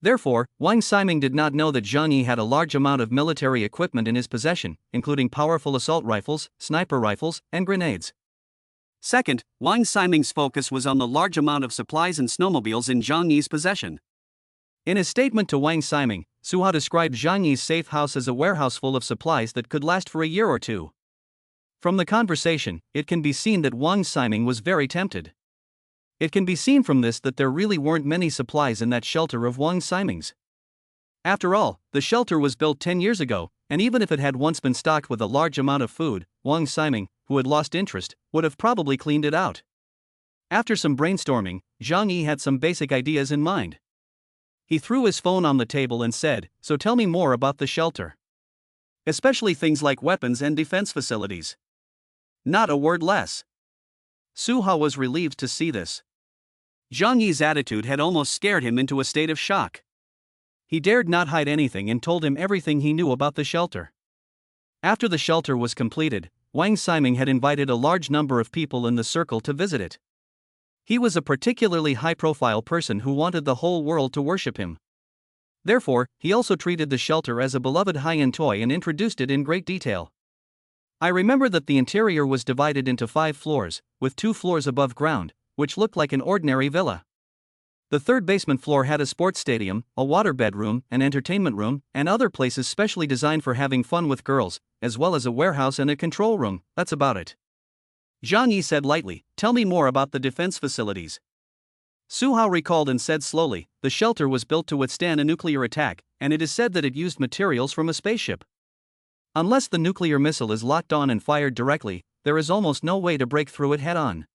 Therefore, Wang Ximing did not know that Zhang Yi had a large amount of military equipment in his possession, including powerful assault rifles, sniper rifles, and grenades. Second, Wang Ximing's focus was on the large amount of supplies and snowmobiles in Zhang Yi's possession. In his statement to Wang Ximing, Su Hao described Zhang Yi's safe house as a warehouse full of supplies that could last for a year or two. From the conversation, it can be seen that Wang Ximing was very tempted. It can be seen from this that there really weren't many supplies in that shelter of Wang Ximing's. After all, the shelter was built 10 years ago, and even if it had once been stocked with a large amount of food, Wang Ximing, who had lost interest, would have probably cleaned it out. After some brainstorming, Zhang Yi had some basic ideas in mind. He threw his phone on the table and said, "So tell me more about the shelter. Especially things like weapons and defense facilities." Not a word less. Su Hao was relieved to see this. Zhang Yi's attitude had almost scared him into a state of shock. He dared not hide anything and told him everything he knew about the shelter. After the shelter was completed, Wang Ximing had invited a large number of people in the circle to visit it. He was a particularly high-profile person who wanted the whole world to worship him. Therefore, he also treated the shelter as a beloved high-end toy and introduced it in great detail. I remember that the interior was divided into 5 floors, with 2 floors above ground, which looked like an ordinary villa. The third basement floor had a sports stadium, a water bedroom, an entertainment room, and other places specially designed for having fun with girls, as well as a warehouse and a control room. That's about it. Zhang Yi said lightly, "Tell me more about the defense facilities." Su Hao recalled and said slowly, "The shelter was built to withstand a nuclear attack, and it is said that it used materials from a spaceship. Unless the nuclear missile is locked on and fired directly, there is almost no way to break through it head-on.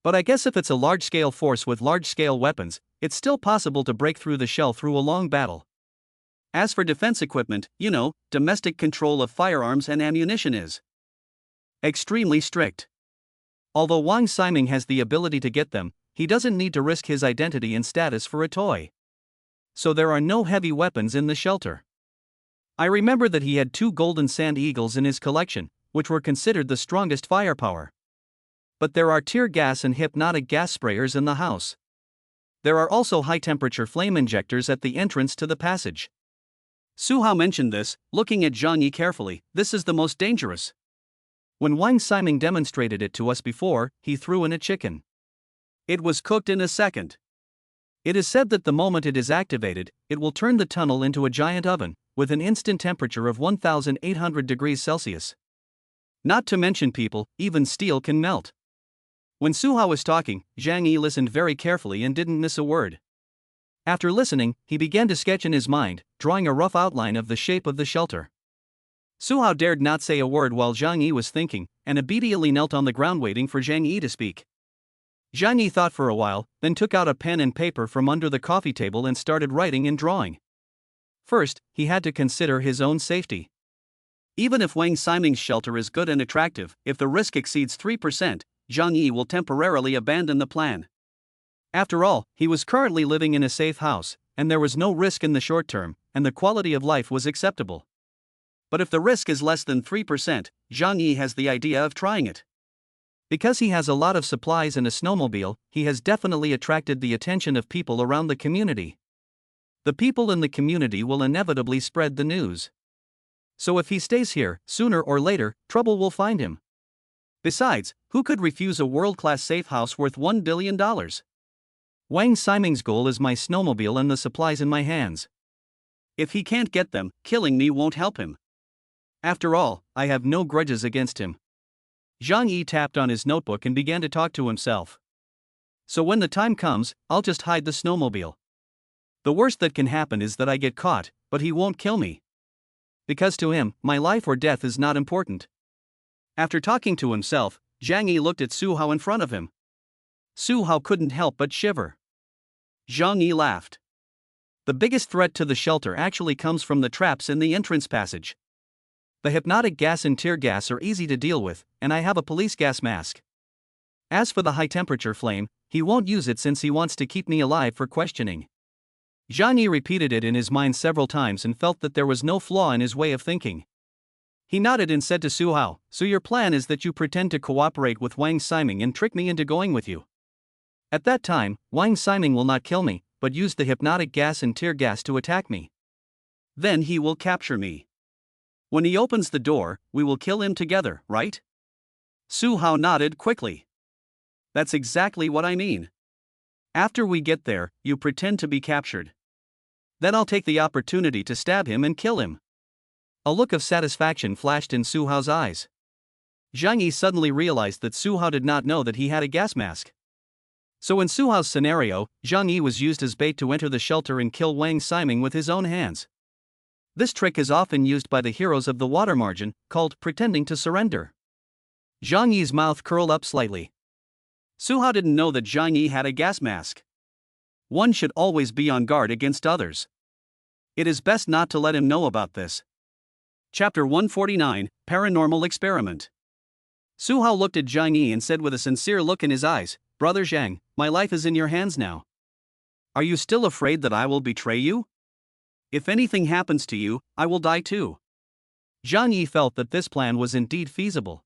But I guess if it's a large-scale force with large-scale weapons, it's still possible to break through the shell through a long battle. As for defense equipment, domestic control of firearms and ammunition is extremely strict. Although Wang Ximing has the ability to get them, he doesn't need to risk his identity and status for a toy. So there are no heavy weapons in the shelter. I remember that he had 2 golden sand eagles in his collection, which were considered the strongest firepower. But there are tear gas and hypnotic gas sprayers in the house. There are also high-temperature flame injectors at the entrance to the passage. Su Hao mentioned this, looking at Zhang Yi carefully. "This is the most dangerous. When Wang Ximing demonstrated it to us before, he threw in a chicken. It was cooked in a second. It is said that the moment it is activated, it will turn the tunnel into a giant oven, with an instant temperature of 1,800 degrees Celsius. Not to mention people, even steel can melt." When Su Hao was talking, Zhang Yi listened very carefully and didn't miss a word. After listening, he began to sketch in his mind, drawing a rough outline of the shape of the shelter. Su Hao dared not say a word while Zhang Yi was thinking, and obediently knelt on the ground waiting for Zhang Yi to speak. Zhang Yi thought for a while, then took out a pen and paper from under the coffee table and started writing and drawing. First, he had to consider his own safety. Even if Wang Ximing's shelter is good and attractive, if the risk exceeds 3%, Zhang Yi will temporarily abandon the plan. After all, he was currently living in a safe house, and there was no risk in the short term, and the quality of life was acceptable. But if the risk is less than 3%, Zhang Yi has the idea of trying it. Because he has a lot of supplies and a snowmobile, he has definitely attracted the attention of people around the community. The people in the community will inevitably spread the news. So if he stays here, sooner or later, trouble will find him. Besides, who could refuse a world-class safe house worth $1 billion? Wang Ximing's goal is my snowmobile and the supplies in my hands. If he can't get them, killing me won't help him. After all, I have no grudges against him. Zhang Yi tapped on his notebook and began to talk to himself. So when the time comes, I'll just hide the snowmobile. The worst that can happen is that I get caught, but he won't kill me. Because to him, my life or death is not important. After talking to himself, Zhang Yi looked at Su Hao in front of him. Su Hao couldn't help but shiver. Zhang Yi laughed. The biggest threat to the shelter actually comes from the traps in the entrance passage. The hypnotic gas and tear gas are easy to deal with, and I have a police gas mask. As for the high-temperature flame, he won't use it since he wants to keep me alive for questioning. Zhang Yi repeated it in his mind several times and felt that there was no flaw in his way of thinking. He nodded and said to Su Hao, "So your plan is that you pretend to cooperate with Wang Ximing and trick me into going with you. At that time, Wang Ximing will not kill me, but use the hypnotic gas and tear gas to attack me. Then he will capture me. When he opens the door, we will kill him together, right?" Su Hao nodded quickly. "That's exactly what I mean. After we get there, you pretend to be captured. Then I'll take the opportunity to stab him and kill him." A look of satisfaction flashed in Su Hao's eyes. Zhang Yi suddenly realized that Su Hao did not know that he had a gas mask. So in Su Hao's scenario, Zhang Yi was used as bait to enter the shelter and kill Wang Ximing with his own hands. This trick is often used by the heroes of the water margin, called pretending to surrender. Zhang Yi's mouth curled up slightly. Su Hao didn't know that Zhang Yi had a gas mask. One should always be on guard against others. It is best not to let him know about this. Chapter 149, Paranormal Experiment. Su Hao looked at Zhang Yi and said with a sincere look in his eyes, "Brother Zhang, my life is in your hands now. Are you still afraid that I will betray you? If anything happens to you, I will die too." Zhang Yi felt that this plan was indeed feasible.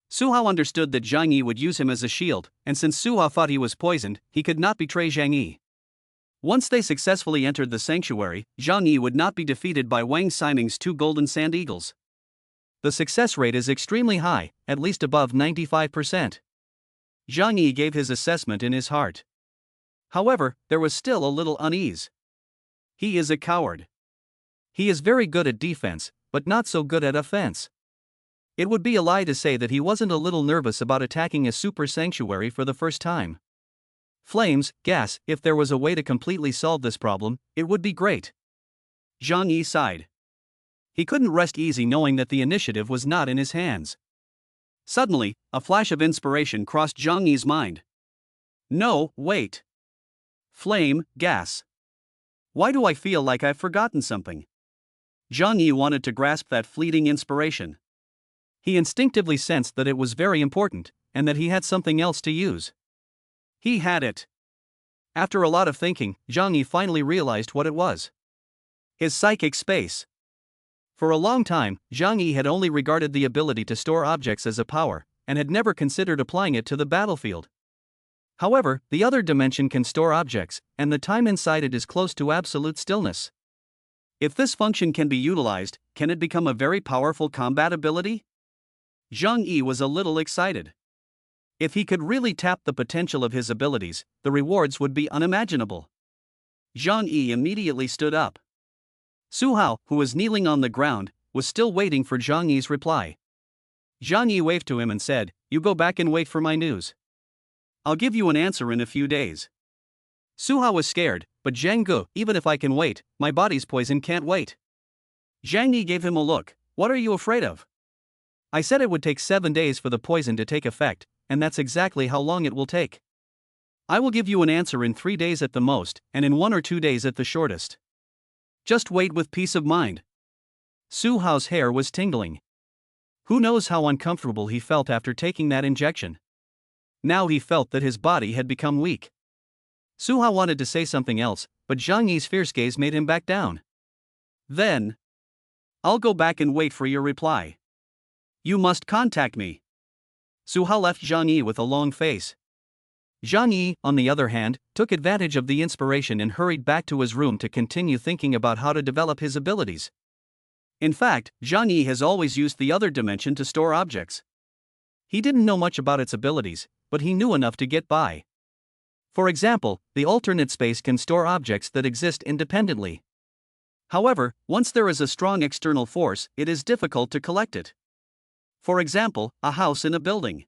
Su Hao understood that Zhang Yi would use him as a shield, and since Su Hao thought he was poisoned, he could not betray Zhang Yi. Once they successfully entered the sanctuary, Zhang Yi would not be defeated by Wang Ximing's 2 golden sand eagles. The success rate is extremely high, at least above 95%. Zhang Yi gave his assessment in his heart. However, there was still a little unease. He is a coward. He is very good at defense, but not so good at offense. It would be a lie to say that he wasn't a little nervous about attacking a super sanctuary for the first time. Flames, gas, if there was a way to completely solve this problem, it would be great. Zhang Yi sighed. He couldn't rest easy knowing that the initiative was not in his hands. Suddenly, a flash of inspiration crossed Zhang Yi's mind. No, wait. Flame, gas. Why do I feel like I've forgotten something? Zhang Yi wanted to grasp that fleeting inspiration. He instinctively sensed that it was very important, and that he had something else to use. He had it. After a lot of thinking, Zhang Yi finally realized what it was. His psychic space. For a long time, Zhang Yi had only regarded the ability to store objects as a power, and had never considered applying it to the battlefield. However, the other dimension can store objects, and the time inside it is close to absolute stillness. If this function can be utilized, can it become a very powerful combat ability? Zhang Yi was a little excited. If he could really tap the potential of his abilities, the rewards would be unimaginable. Zhang Yi immediately stood up. Su Hao, who was kneeling on the ground, was still waiting for Zhang Yi's reply. Zhang Yi waved to him and said, "You go back and wait for my news. I'll give you an answer in a few days." Su Hao was scared, but Zhang Gu, even if I can wait, my body's poison can't wait. Zhang Yi gave him a look. "What are you afraid of?" "I said it would take 7 days for the poison to take effect, and that's exactly how long it will take. I will give you an answer in 3 days at the most, and in 1 or 2 days at the shortest. Just wait with peace of mind." Su Hao's hair was tingling. Who knows how uncomfortable he felt after taking that injection. Now he felt that his body had become weak. Su Hao wanted to say something else, but Zhang Yi's fierce gaze made him back down. "Then, I'll go back and wait for your reply. You must contact me." Su Hao left Zhang Yi with a long face. Zhang Yi, on the other hand, took advantage of the inspiration and hurried back to his room to continue thinking about how to develop his abilities. In fact, Zhang Yi has always used the other dimension to store objects. He didn't know much about its abilities, but he knew enough to get by. For example, the alternate space can store objects that exist independently. However, once there is a strong external force, it is difficult to collect it. For example, a house in a building.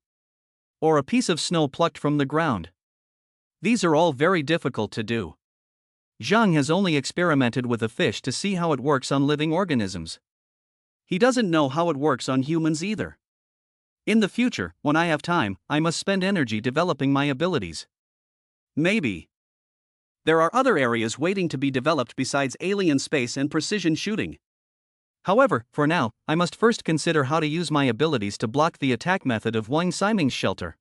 Or a piece of snow plucked from the ground. These are all very difficult to do. Zhang has only experimented with a fish to see how it works on living organisms. He doesn't know how it works on humans either. In the future, when I have time, I must spend energy developing my abilities. Maybe. There are other areas waiting to be developed besides alien space and precision shooting. However, for now, I must first consider how to use my abilities to block the attack method of Wang Ximing's shelter.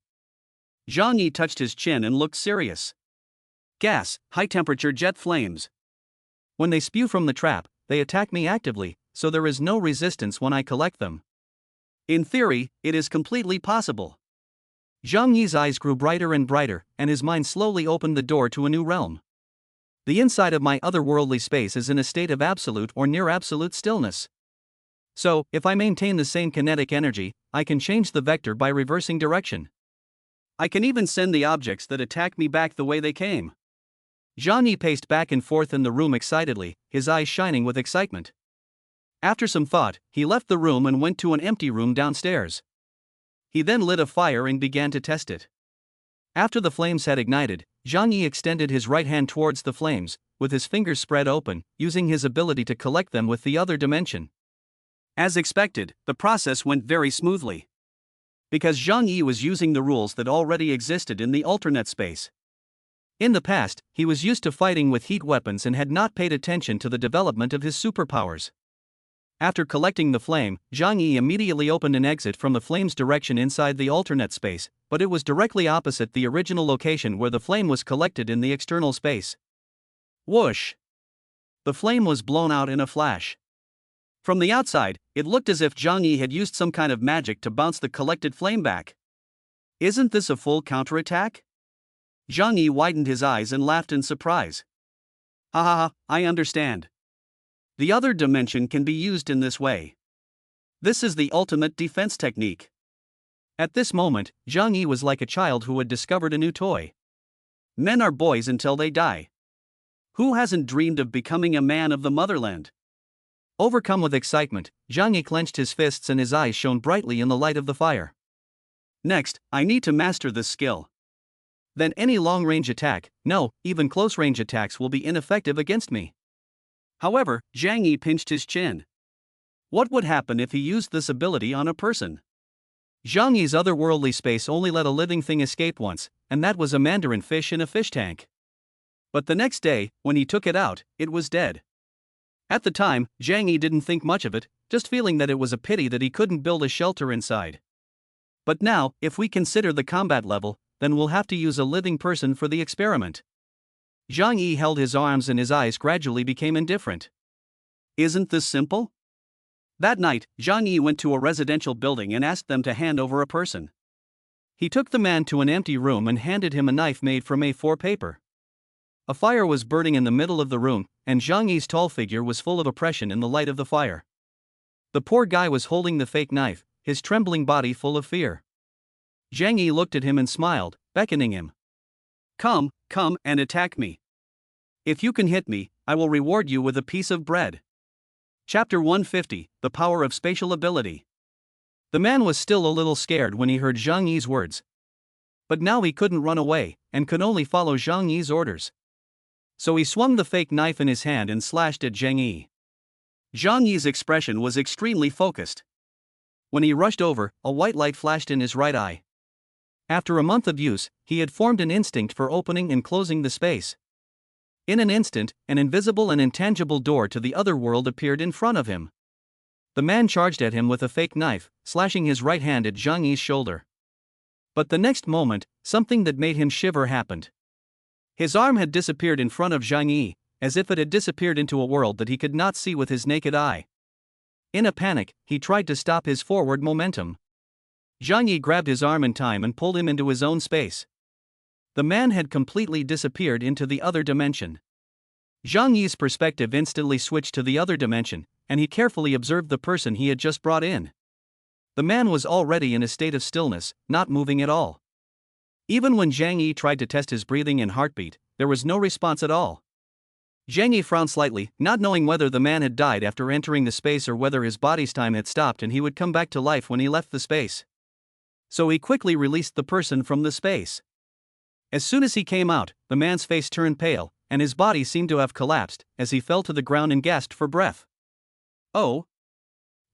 Zhang Yi touched his chin and looked serious. Gas, high-temperature jet flames. When they spew from the trap, they attack me actively, so there is no resistance when I collect them. In theory, it is completely possible. Zhang Yi's eyes grew brighter and brighter, and his mind slowly opened the door to a new realm. The inside of my otherworldly space is in a state of absolute or near absolute stillness. So, if I maintain the same kinetic energy, I can change the vector by reversing direction. I can even send the objects that attack me back the way they came. Zhang Yi paced back and forth in the room excitedly, his eyes shining with excitement. After some thought, he left the room and went to an empty room downstairs. He then lit a fire and began to test it. After the flames had ignited, Zhang Yi extended his right hand towards the flames, with his fingers spread open, using his ability to collect them with the other dimension. As expected, the process went very smoothly. Because Zhang Yi was using the rules that already existed in the alternate space. In the past, he was used to fighting with heat weapons and had not paid attention to the development of his superpowers. After collecting the flame, Zhang Yi immediately opened an exit from the flame's direction inside the alternate space, but it was directly opposite the original location where the flame was collected in the external space. Whoosh! The flame was blown out in a flash. From the outside, it looked as if Zhang Yi had used some kind of magic to bounce the collected flame back. Isn't this a full counterattack? Zhang Yi widened his eyes and laughed in surprise. Ha ha ha, I understand. The other dimension can be used in this way. This is the ultimate defense technique. At this moment, Zhang Yi was like a child who had discovered a new toy. Men are boys until they die. Who hasn't dreamed of becoming a man of the motherland? Overcome with excitement, Zhang Yi clenched his fists and his eyes shone brightly in the light of the fire. Next, I need to master this skill. Then any long-range attack, no, even close-range attacks will be ineffective against me. However, Zhang Yi pinched his chin. What would happen if he used this ability on a person? Zhang Yi's otherworldly space only let a living thing escape once, and that was a mandarin fish in a fish tank. But the next day, when he took it out, it was dead. At the time, Zhang Yi didn't think much of it, just feeling that it was a pity that he couldn't build a shelter inside. But now, if we consider the combat level, then we'll have to use a living person for the experiment. Zhang Yi held his arms and his eyes gradually became indifferent. Isn't this simple? That night, Zhang Yi went to a residential building and asked them to hand over a person. He took the man to an empty room and handed him a knife made from A4 paper. A fire was burning in the middle of the room, and Zhang Yi's tall figure was full of oppression in the light of the fire. The poor guy was holding the fake knife, his trembling body full of fear. Zhang Yi looked at him and smiled, beckoning him. Come, come and attack me. If you can hit me, I will reward you with a piece of bread. Chapter 150, The Power of Spatial Ability. The man was still a little scared when he heard Zhang Yi's words. But now he couldn't run away, and could only follow Zhang Yi's orders. So he swung the fake knife in his hand and slashed at Zhang Yi. Zhang Yi's expression was extremely focused. When he rushed over, a white light flashed in his right eye. After a month of use, he had formed an instinct for opening and closing the space. In an instant, an invisible and intangible door to the other world appeared in front of him. The man charged at him with a fake knife, slashing his right hand at Zhang Yi's shoulder. But the next moment, something that made him shiver happened. His arm had disappeared in front of Zhang Yi, as if it had disappeared into a world that he could not see with his naked eye. In a panic, he tried to stop his forward momentum. Zhang Yi grabbed his arm in time and pulled him into his own space. The man had completely disappeared into the other dimension. Zhang Yi's perspective instantly switched to the other dimension, and he carefully observed the person he had just brought in. The man was already in a state of stillness, not moving at all. Even when Zhang Yi tried to test his breathing and heartbeat, there was no response at all. Zhang Yi frowned slightly, not knowing whether the man had died after entering the space or whether his body's time had stopped and he would come back to life when he left the space. So he quickly released the person from the space. As soon as he came out, the man's face turned pale, and his body seemed to have collapsed, as he fell to the ground and gasped for breath. Oh!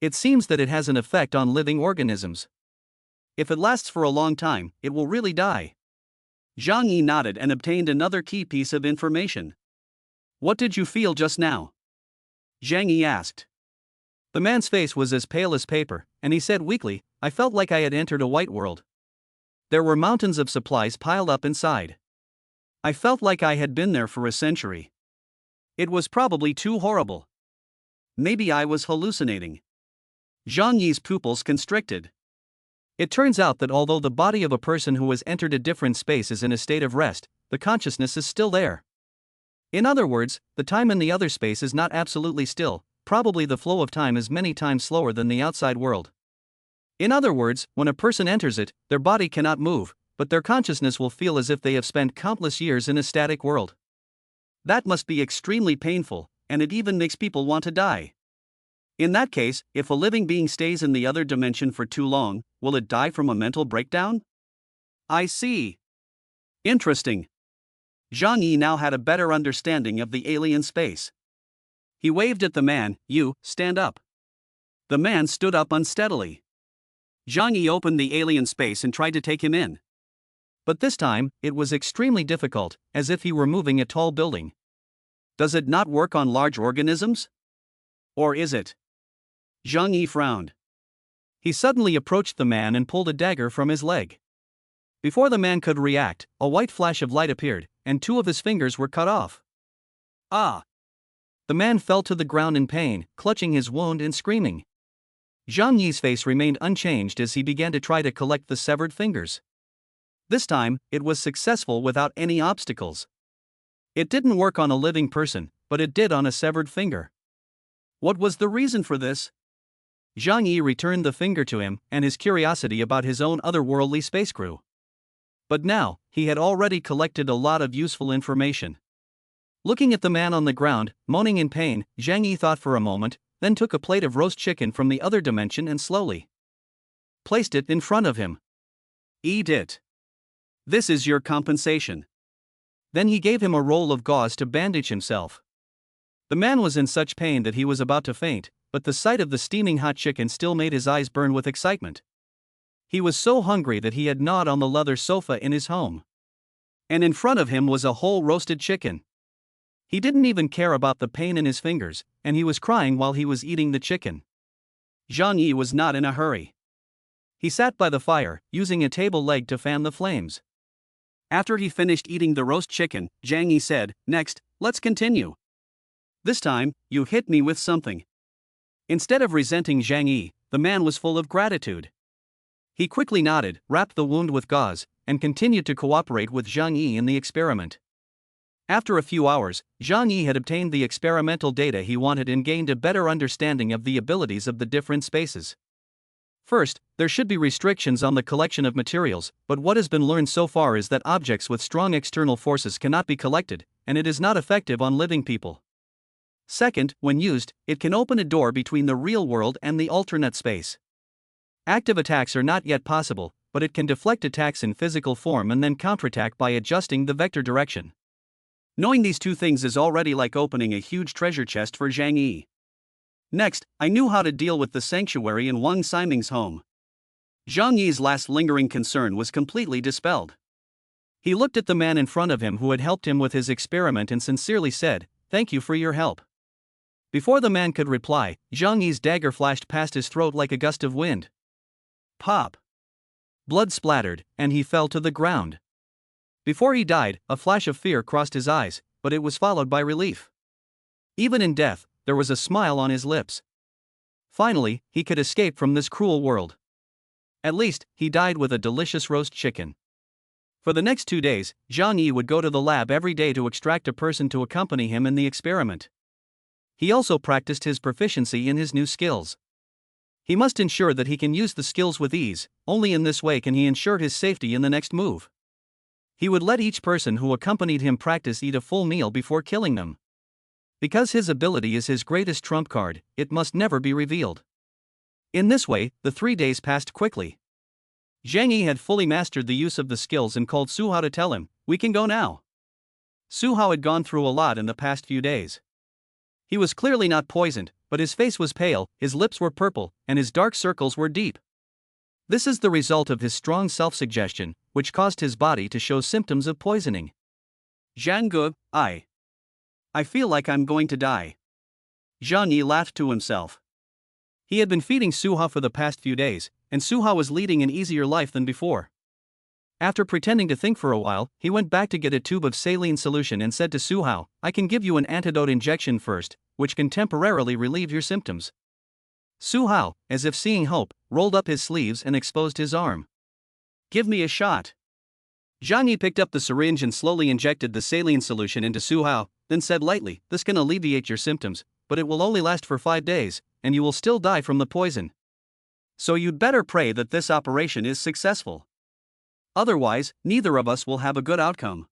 It seems that it has an effect on living organisms. If it lasts for a long time, it will really die. Zhang Yi nodded and obtained another key piece of information. What did you feel just now? Zhang Yi asked. The man's face was as pale as paper, and he said weakly, I felt like I had entered a white world. There were mountains of supplies piled up inside. I felt like I had been there for a century. It was probably too horrible. Maybe I was hallucinating. Zhang Yi's pupils constricted. It turns out that although the body of a person who has entered a different space is in a state of rest, the consciousness is still there. In other words, the time in the other space is not absolutely still, probably the flow of time is many times slower than the outside world. In other words, when a person enters it, their body cannot move, but their consciousness will feel as if they have spent countless years in a static world. That must be extremely painful, and it even makes people want to die. In that case, if a living being stays in the other dimension for too long, will it die from a mental breakdown? I see. Interesting. Zhang Yi now had a better understanding of the alien space. He waved at the man, You, stand up. The man stood up unsteadily. Zhang Yi opened the alien space and tried to take him in. But this time, it was extremely difficult, as if he were moving a tall building. Does it not work on large organisms? Or is it? Zhang Yi frowned. He suddenly approached the man and pulled a dagger from his leg. Before the man could react, a white flash of light appeared, and 2 of his fingers were cut off. Ah! The man fell to the ground in pain, clutching his wound and screaming. Zhang Yi's face remained unchanged as he began to try to collect the severed fingers. This time, it was successful without any obstacles. It didn't work on a living person, but it did on a severed finger. What was the reason for this? Zhang Yi returned the finger to him and his curiosity about his own otherworldly space crew. But now, he had already collected a lot of useful information. Looking at the man on the ground, moaning in pain, Zhang Yi thought for a moment, then took a plate of roast chicken from the other dimension and slowly placed it in front of him. Eat it. This is your compensation. Then he gave him a roll of gauze to bandage himself. The man was in such pain that he was about to faint, but the sight of the steaming hot chicken still made his eyes burn with excitement. He was so hungry that he had gnawed on the leather sofa in his home. And in front of him was a whole roasted chicken. He didn't even care about the pain in his fingers, and he was crying while he was eating the chicken. Zhang Yi was not in a hurry. He sat by the fire, using a table leg to fan the flames. After he finished eating the roast chicken, Zhang Yi said, "Next, let's continue. This time, you hit me with something." Instead of resenting Zhang Yi, the man was full of gratitude. He quickly nodded, wrapped the wound with gauze, and continued to cooperate with Zhang Yi in the experiment. After a few hours, Zhang Yi had obtained the experimental data he wanted and gained a better understanding of the abilities of the different spaces. First, there should be restrictions on the collection of materials, but what has been learned so far is that objects with strong external forces cannot be collected, and it is not effective on living people. Second, when used, it can open a door between the real world and the alternate space. Active attacks are not yet possible, but it can deflect attacks in physical form and then counterattack by adjusting the vector direction. Knowing these 2 things is already like opening a huge treasure chest for Zhang Yi. Next, I knew how to deal with the sanctuary in Wang Ximing's home. Zhang Yi's last lingering concern was completely dispelled. He looked at the man in front of him who had helped him with his experiment and sincerely said, "Thank you for your help." Before the man could reply, Zhang Yi's dagger flashed past his throat like a gust of wind. Pop! Blood splattered, and he fell to the ground. Before he died, a flash of fear crossed his eyes, but it was followed by relief. Even in death, there was a smile on his lips. Finally, he could escape from this cruel world. At least, he died with a delicious roast chicken. For the next 2 days, Zhang Yi would go to the lab every day to extract a person to accompany him in the experiment. He also practiced his proficiency in his new skills. He must ensure that he can use the skills with ease, only in this way can he ensure his safety in the next move. He would let each person who accompanied him practice eat a full meal before killing them. Because his ability is his greatest trump card, it must never be revealed. In this way, the 3 days passed quickly. Zhang Yi had fully mastered the use of the skills and called Su Hao to tell him, "We can go now." Su Hao had gone through a lot in the past few days. He was clearly not poisoned, but his face was pale, his lips were purple, and his dark circles were deep. This is the result of his strong self-suggestion, which caused his body to show symptoms of poisoning. "Zhang Ge, I feel like I'm going to die." Zhang Yi laughed to himself. He had been feeding Su Hao for the past few days, and Su Hao was leading an easier life than before. After pretending to think for a while, he went back to get a tube of saline solution and said to Su Hao, "I can give you an antidote injection first, which can temporarily relieve your symptoms." Su Hao, as if seeing hope, rolled up his sleeves and exposed his arm. "Give me a shot." Zhang Yi picked up the syringe and slowly injected the saline solution into Su Hao, then said lightly, "This can alleviate your symptoms, but it will only last for 5 days, and you will still die from the poison. So you'd better pray that this operation is successful. Otherwise, neither of us will have a good outcome."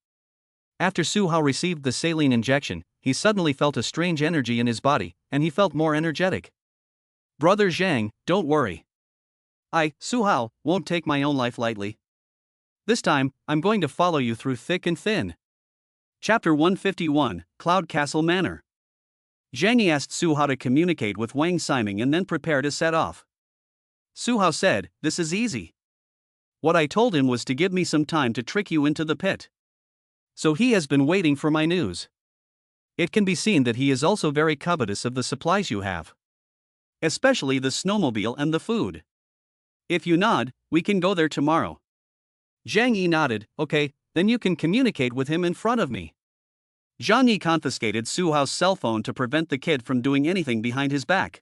After Su Hao received the saline injection, he suddenly felt a strange energy in his body, and he felt more energetic. "Brother Zhang, don't worry. Su Hao, won't take my own life lightly. This time, I'm going to follow you through thick and thin." Chapter 151, Cloud Castle Manor. Zhang Yi asked Su Hao to communicate with Wang Ximing and then prepare to set off. Su Hao said, "This is easy. What I told him was to give me some time to trick you into the pit. So he has been waiting for my news. It can be seen that he is also very covetous of the supplies you have. Especially the snowmobile and the food. If you nod, we can go there tomorrow. Zhang Yi nodded. Okay, then you can communicate with him in front of me. Zhang Yi confiscated Su Hao's cell phone to prevent the kid from doing anything behind his back.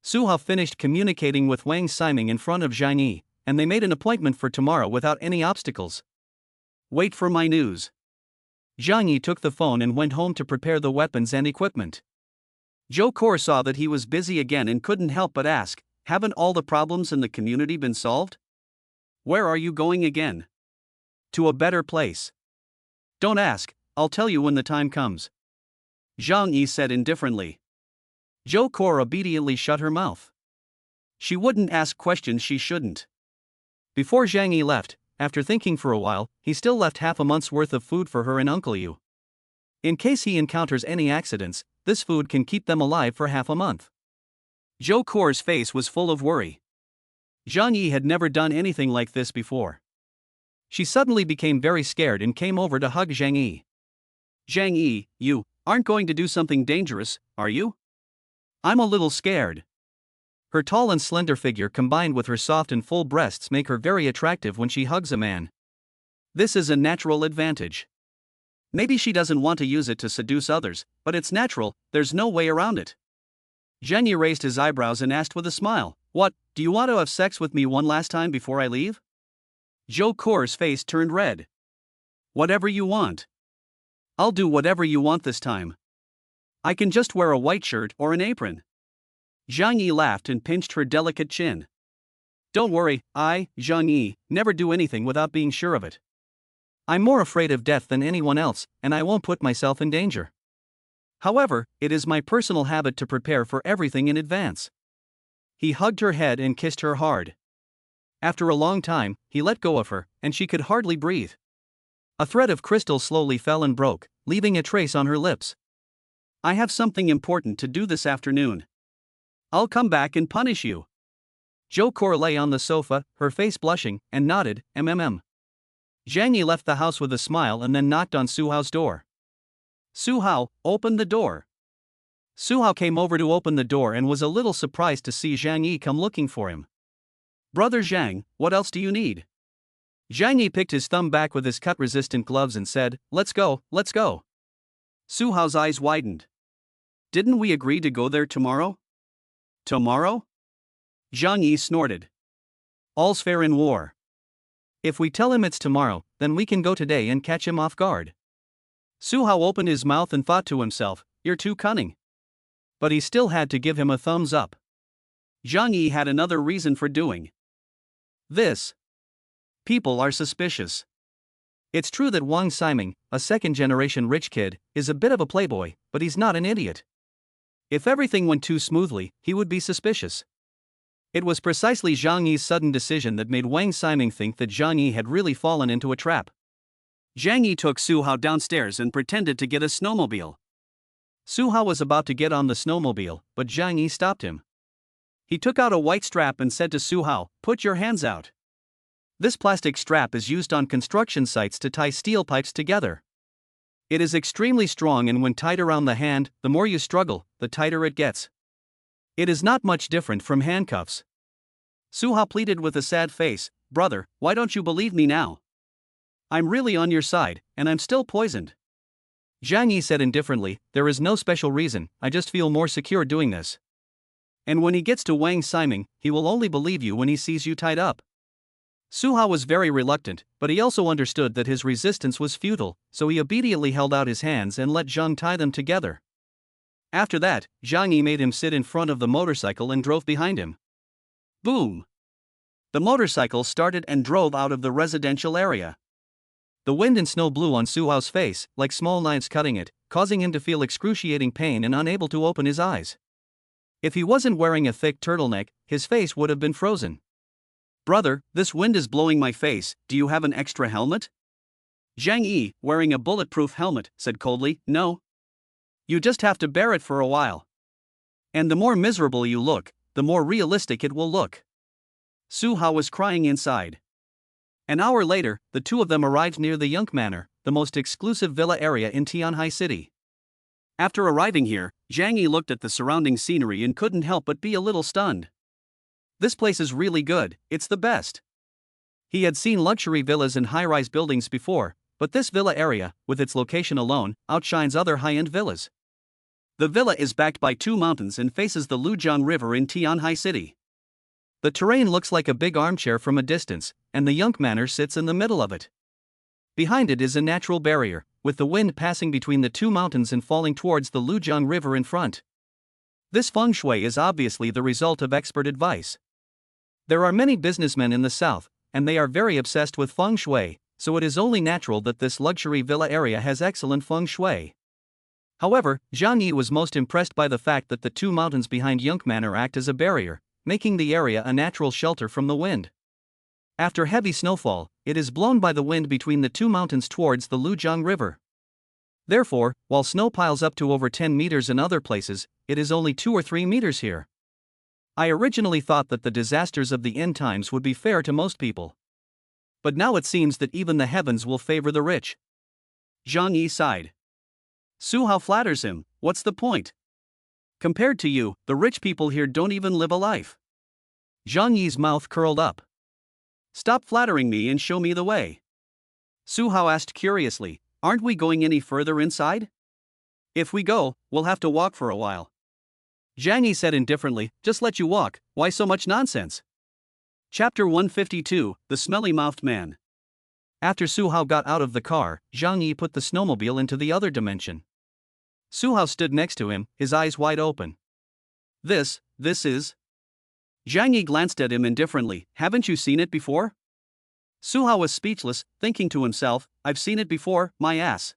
Su Hao finished communicating with Wang Ximing in front of Zhang Yi, and they made an appointment for tomorrow without any obstacles. Wait for my news. Zhang Yi took the phone and went home to prepare the weapons and equipment. Zhou Kor saw that he was busy again and couldn't help but ask, haven't all the problems in the community been solved? Where are you going again? To a better place. Don't ask, I'll tell you when the time comes. Zhang Yi said indifferently. Zhou Kor obediently shut her mouth. She wouldn't ask questions she shouldn't. Before Zhang Yi left, after thinking for a while, he still left half a month's worth of food for her and Uncle Yu. In case he encounters any accidents, this food can keep them alive for half a month. Zhou Kor's face was full of worry. Zhang Yi had never done anything like this before. She suddenly became very scared and came over to hug Zhang Yi. Zhang Yi, you aren't going to do something dangerous, are you? I'm a little scared. Her tall and slender figure combined with her soft and full breasts make her very attractive when she hugs a man. This is a natural advantage. Maybe she doesn't want to use it to seduce others, but it's natural, there's no way around it. Zhang Yi raised his eyebrows and asked with a smile, what, do you want to have sex with me one last time before I leave? Zhou Kor's face turned red. Whatever you want. I'll do whatever you want this time. I can just wear a white shirt or an apron. Zhang Yi laughed and pinched her delicate chin. Don't worry, Zhang Yi, never do anything without being sure of it. I'm more afraid of death than anyone else, and I won't put myself in danger. However, it is my personal habit to prepare for everything in advance. He hugged her head and kissed her hard. After a long time, he let go of her, and she could hardly breathe. A thread of crystal slowly fell and broke, leaving a trace on her lips. I have something important to do this afternoon. I'll come back and punish you. Zhou Kor lay on the sofa, her face blushing, and nodded, mm. Zhang Yi left the house with a smile and then knocked on Su Hao's door. Su Hao, open the door. Su Hao came over to open the door and was a little surprised to see Zhang Yi come looking for him. Brother Zhang, what else do you need? Zhang Yi picked his thumb back with his cut-resistant gloves and said, let's go, let's go. Su Hao's eyes widened. Didn't we agree to go there tomorrow? Tomorrow? Zhang Yi snorted. All's fair in war. If we tell him it's tomorrow, then we can go today and catch him off guard. Su Hao opened his mouth and thought to himself, you're too cunning. But he still had to give him a thumbs up. Zhang Yi had another reason for doing this. People are suspicious. It's true that Wang Ximing, a second-generation rich kid, is a bit of a playboy, but he's not an idiot. If everything went too smoothly, he would be suspicious. It was precisely Zhang Yi's sudden decision that made Wang Ximing think that Zhang Yi had really fallen into a trap. Zhang Yi took Su Hao downstairs and pretended to get a snowmobile. Su Hao was about to get on the snowmobile, but Zhang Yi stopped him. He took out a white strap and said to Su Hao, put your hands out. This plastic strap is used on construction sites to tie steel pipes together. It is extremely strong and when tied around the hand, the more you struggle, the tighter it gets. It is not much different from handcuffs. Su Hao pleaded with a sad face, brother, why don't you believe me now? I'm really on your side, and I'm still poisoned. Zhang Yi said indifferently, there is no special reason, I just feel more secure doing this. And when he gets to Wang Ximing, he will only believe you when he sees you tied up. Su Hao was very reluctant, but he also understood that his resistance was futile, so he obediently held out his hands and let Zhang tie them together. After that, Zhang Yi made him sit in front of the motorcycle and drove behind him. Boom! The motorcycle started and drove out of the residential area. The wind and snow blew on Su Hao's face, like small knives cutting it, causing him to feel excruciating pain and unable to open his eyes. If he wasn't wearing a thick turtleneck, his face would have been frozen. Brother, this wind is blowing my face, do you have an extra helmet? Zhang Yi, wearing a bulletproof helmet, said coldly, no. You just have to bear it for a while. And the more miserable you look, the more realistic it will look. Su Hao was crying inside. An hour later, the two of them arrived near the Yunk Manor, the most exclusive villa area in Tianhai City. After arriving here, Zhang Yi looked at the surrounding scenery and couldn't help but be a little stunned. This place is really good, it's the best. He had seen luxury villas and high-rise buildings before, but this villa area, with its location alone, outshines other high-end villas. The villa is backed by two mountains and faces the Lujiang River in Tianhai City. The terrain looks like a big armchair from a distance, and the Yunk Manor sits in the middle of it. Behind it is a natural barrier, with the wind passing between the two mountains and falling towards the Lujiang River in front. This feng shui is obviously the result of expert advice. There are many businessmen in the south, and they are very obsessed with feng shui, so it is only natural that this luxury villa area has excellent feng shui. However, Zhang Yi was most impressed by the fact that the two mountains behind Yunk Manor act as a barrier, making the area a natural shelter from the wind. After heavy snowfall, it is blown by the wind between the two mountains towards the Lujiang River. Therefore, while snow piles up to over 10 meters in other places, it is only 2 or 3 meters here. I originally thought that the disasters of the end times would be fair to most people. But now it seems that even the heavens will favor the rich. Zhang Yi sighed. Su Hao flatters him, what's the point? Compared to you, the rich people here don't even live a life. Zhang Yi's mouth curled up. Stop flattering me and show me the way. Su Hao asked curiously, aren't we going any further inside? If we go, we'll have to walk for a while. Zhang Yi said indifferently, just let you walk, why so much nonsense? Chapter 152, The Smelly-Mouthed Man. After Su Hao got out of the car, Zhang Yi put the snowmobile into the other dimension. Su Hao stood next to him, his eyes wide open. This is... Zhang Yi glanced at him indifferently, haven't you seen it before? Su Hao was speechless, thinking to himself, I've seen it before, my ass.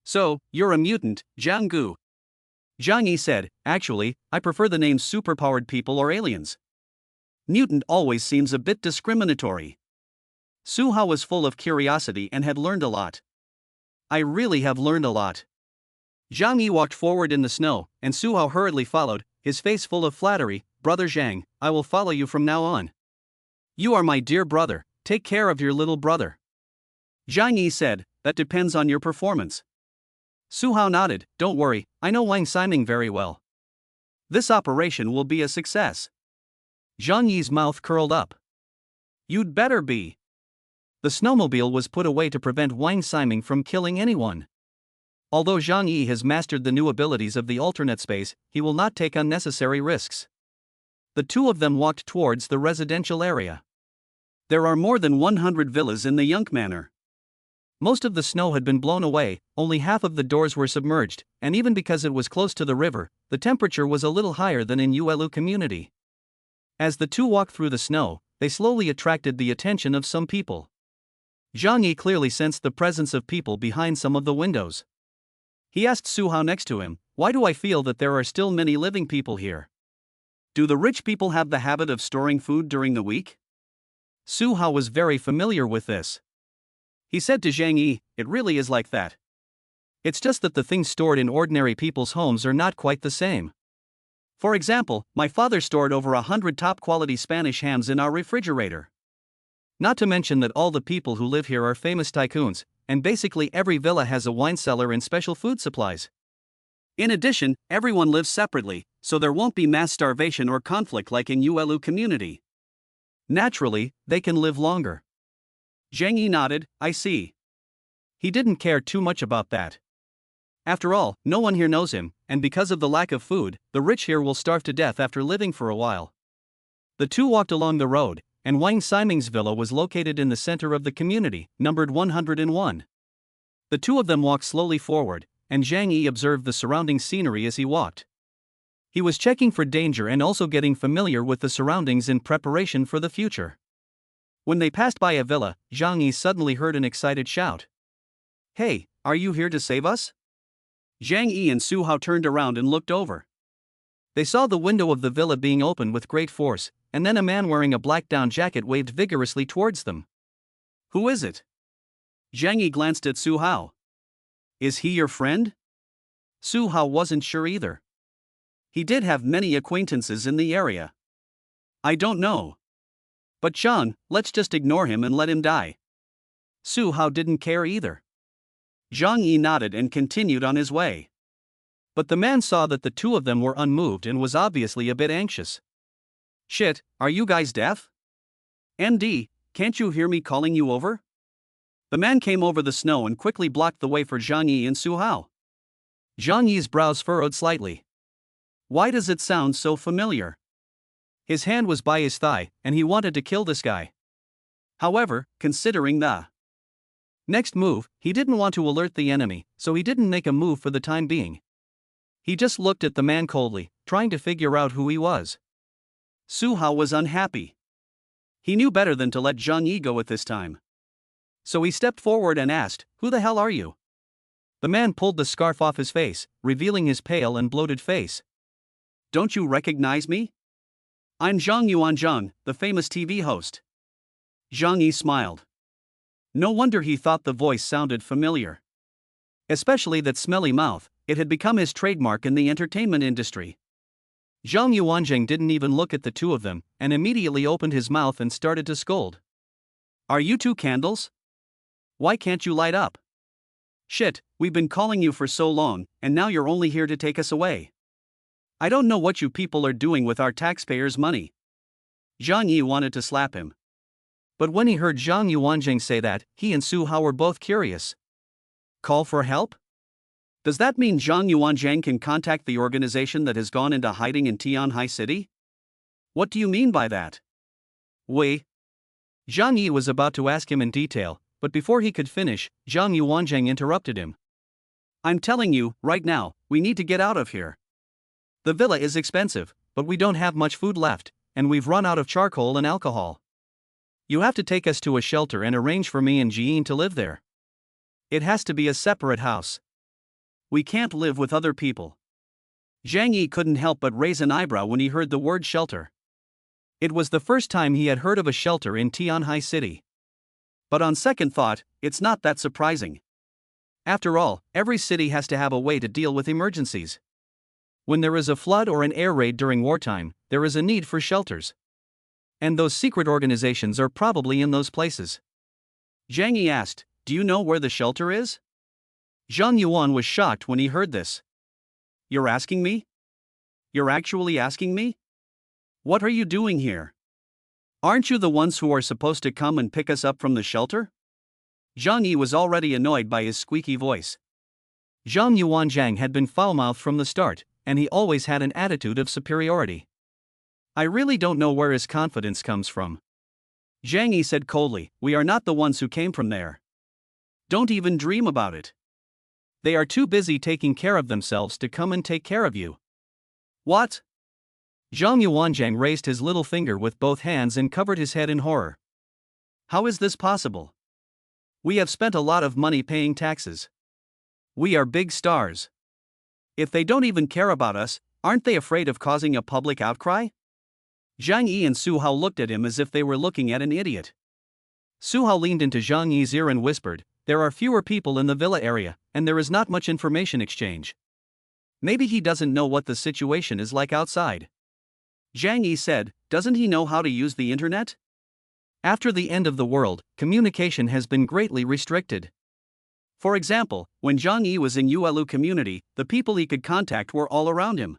So, you're a mutant, Zhang Gu. Zhang Yi said, actually, I prefer the names superpowered people or aliens. Mutant always seems a bit discriminatory. Su Hao was full of curiosity and had learned a lot. I really have learned a lot. Zhang Yi walked forward in the snow, and Su Hao hurriedly followed, his face full of flattery. Brother Zhang, I will follow you from now on. You are my dear brother, take care of your little brother. Zhang Yi said, that depends on your performance. Su Hao nodded, don't worry, I know Wang Ximing very well. This operation will be a success. Zhang Yi's mouth curled up. You'd better be. The snowmobile was put away to prevent Wang Ximing from killing anyone. Although Zhang Yi has mastered the new abilities of the alternate space, he will not take unnecessary risks. The two of them walked towards the residential area. There are more than 100 villas in the Yunk Manor. Most of the snow had been blown away, only half of the doors were submerged, and even because it was close to the river, the temperature was a little higher than in Yuelu community. As the two walked through the snow, they slowly attracted the attention of some people. Zhang Yi clearly sensed the presence of people behind some of the windows. He asked Su Hao next to him, why do I feel that there are still many living people here? Do the rich people have the habit of storing food during the week? Su Hao was very familiar with this. He said to Zhang Yi, it really is like that. It's just that the things stored in ordinary people's homes are not quite the same. For example, my father stored over 100 top-quality Spanish hams in our refrigerator. Not to mention that all the people who live here are famous tycoons, and basically every villa has a wine cellar and special food supplies. In addition, everyone lives separately, so there won't be mass starvation or conflict like in Yuelu community. Naturally, they can live longer. Zhang Yi nodded, I see. He didn't care too much about that. After all, no one here knows him, and because of the lack of food, the rich here will starve to death after living for a while. The two walked along the road, and Wang Ximing's villa was located in the center of the community, numbered 101. The two of them walked slowly forward, and Zhang Yi observed the surrounding scenery as he walked. He was checking for danger and also getting familiar with the surroundings in preparation for the future. When they passed by a villa, Zhang Yi suddenly heard an excited shout. Hey, are you here to save us? Zhang Yi and Su Hao turned around and looked over. They saw the window of the villa being opened with great force, and then a man wearing a black down jacket waved vigorously towards them. Who is it? Zhang Yi glanced at Su Hao. Is he your friend? Su Hao wasn't sure either. He did have many acquaintances in the area. I don't know. But Zhang, let's just ignore him and let him die. Su Hao didn't care either. Zhang Yi nodded and continued on his way. But the man saw that the two of them were unmoved and was obviously a bit anxious. Shit, are you guys deaf? MD, can't you hear me calling you over? The man came over the snow and quickly blocked the way for Zhang Yi and Su Hao. Zhang Yi's brows furrowed slightly. Why does it sound so familiar? His hand was by his thigh, and he wanted to kill this guy. However, considering the next move, he didn't want to alert the enemy, so he didn't make a move for the time being. He just looked at the man coldly, trying to figure out who he was. Su Hao was unhappy. He knew better than to let Zhang Yi go at this time. So he stepped forward and asked, "Who the hell are you?" The man pulled the scarf off his face, revealing his pale and bloated face. Don't you recognize me? I'm Zhang Yuanzhang, the famous TV host. Zhang Yi smiled. No wonder he thought the voice sounded familiar. Especially that smelly mouth, it had become his trademark in the entertainment industry. Zhang Yuanzhang didn't even look at the two of them, and immediately opened his mouth and started to scold. Are you two candles? Why can't you light up? Shit, we've been calling you for so long, and now you're only here to take us away. I don't know what you people are doing with our taxpayers' money. Zhang Yi wanted to slap him. But when he heard Zhang Yuanzhang say that, he and Su Hao were both curious. Call for help? Does that mean Zhang Yuanzhang can contact the organization that has gone into hiding in Tianhai City? What do you mean by that? Wei. Zhang Yi was about to ask him in detail, but before he could finish, Zhang Yuanzhang interrupted him. I'm telling you, right now, we need to get out of here. The villa is expensive, but we don't have much food left, and we've run out of charcoal and alcohol. You have to take us to a shelter and arrange for me and Jiyin to live there. It has to be a separate house. We can't live with other people. Zhang Yi couldn't help but raise an eyebrow when he heard the word shelter. It was the first time he had heard of a shelter in Tianhai City. But on second thought, it's not that surprising. After all, every city has to have a way to deal with emergencies. When there is a flood or an air raid during wartime, there is a need for shelters. And those secret organizations are probably in those places. Zhang Yi asked, do you know where the shelter is? Zhang Yuan was shocked when he heard this. You're asking me? You're actually asking me? What are you doing here? Aren't you the ones who are supposed to come and pick us up from the shelter? Zhang Yi was already annoyed by his squeaky voice. Zhang Yuanzhang had been foul-mouthed from the start, and he always had an attitude of superiority. I really don't know where his confidence comes from. Zhang Yi said coldly, we are not the ones who came from there. Don't even dream about it. They are too busy taking care of themselves to come and take care of you. What? Zhang Yuanzhang raised his little finger with both hands and covered his head in horror. How is this possible? We have spent a lot of money paying taxes. We are big stars. If they don't even care about us, aren't they afraid of causing a public outcry? Zhang Yi and Su Hao looked at him as if they were looking at an idiot. Su Hao leaned into Zhang Yi's ear and whispered, there are fewer people in the villa area, and there is not much information exchange. Maybe he doesn't know what the situation is like outside. Zhang Yi said, doesn't he know how to use the internet? After the end of the world, communication has been greatly restricted. For example, when Zhang Yi was in Yuelu community, the people he could contact were all around him.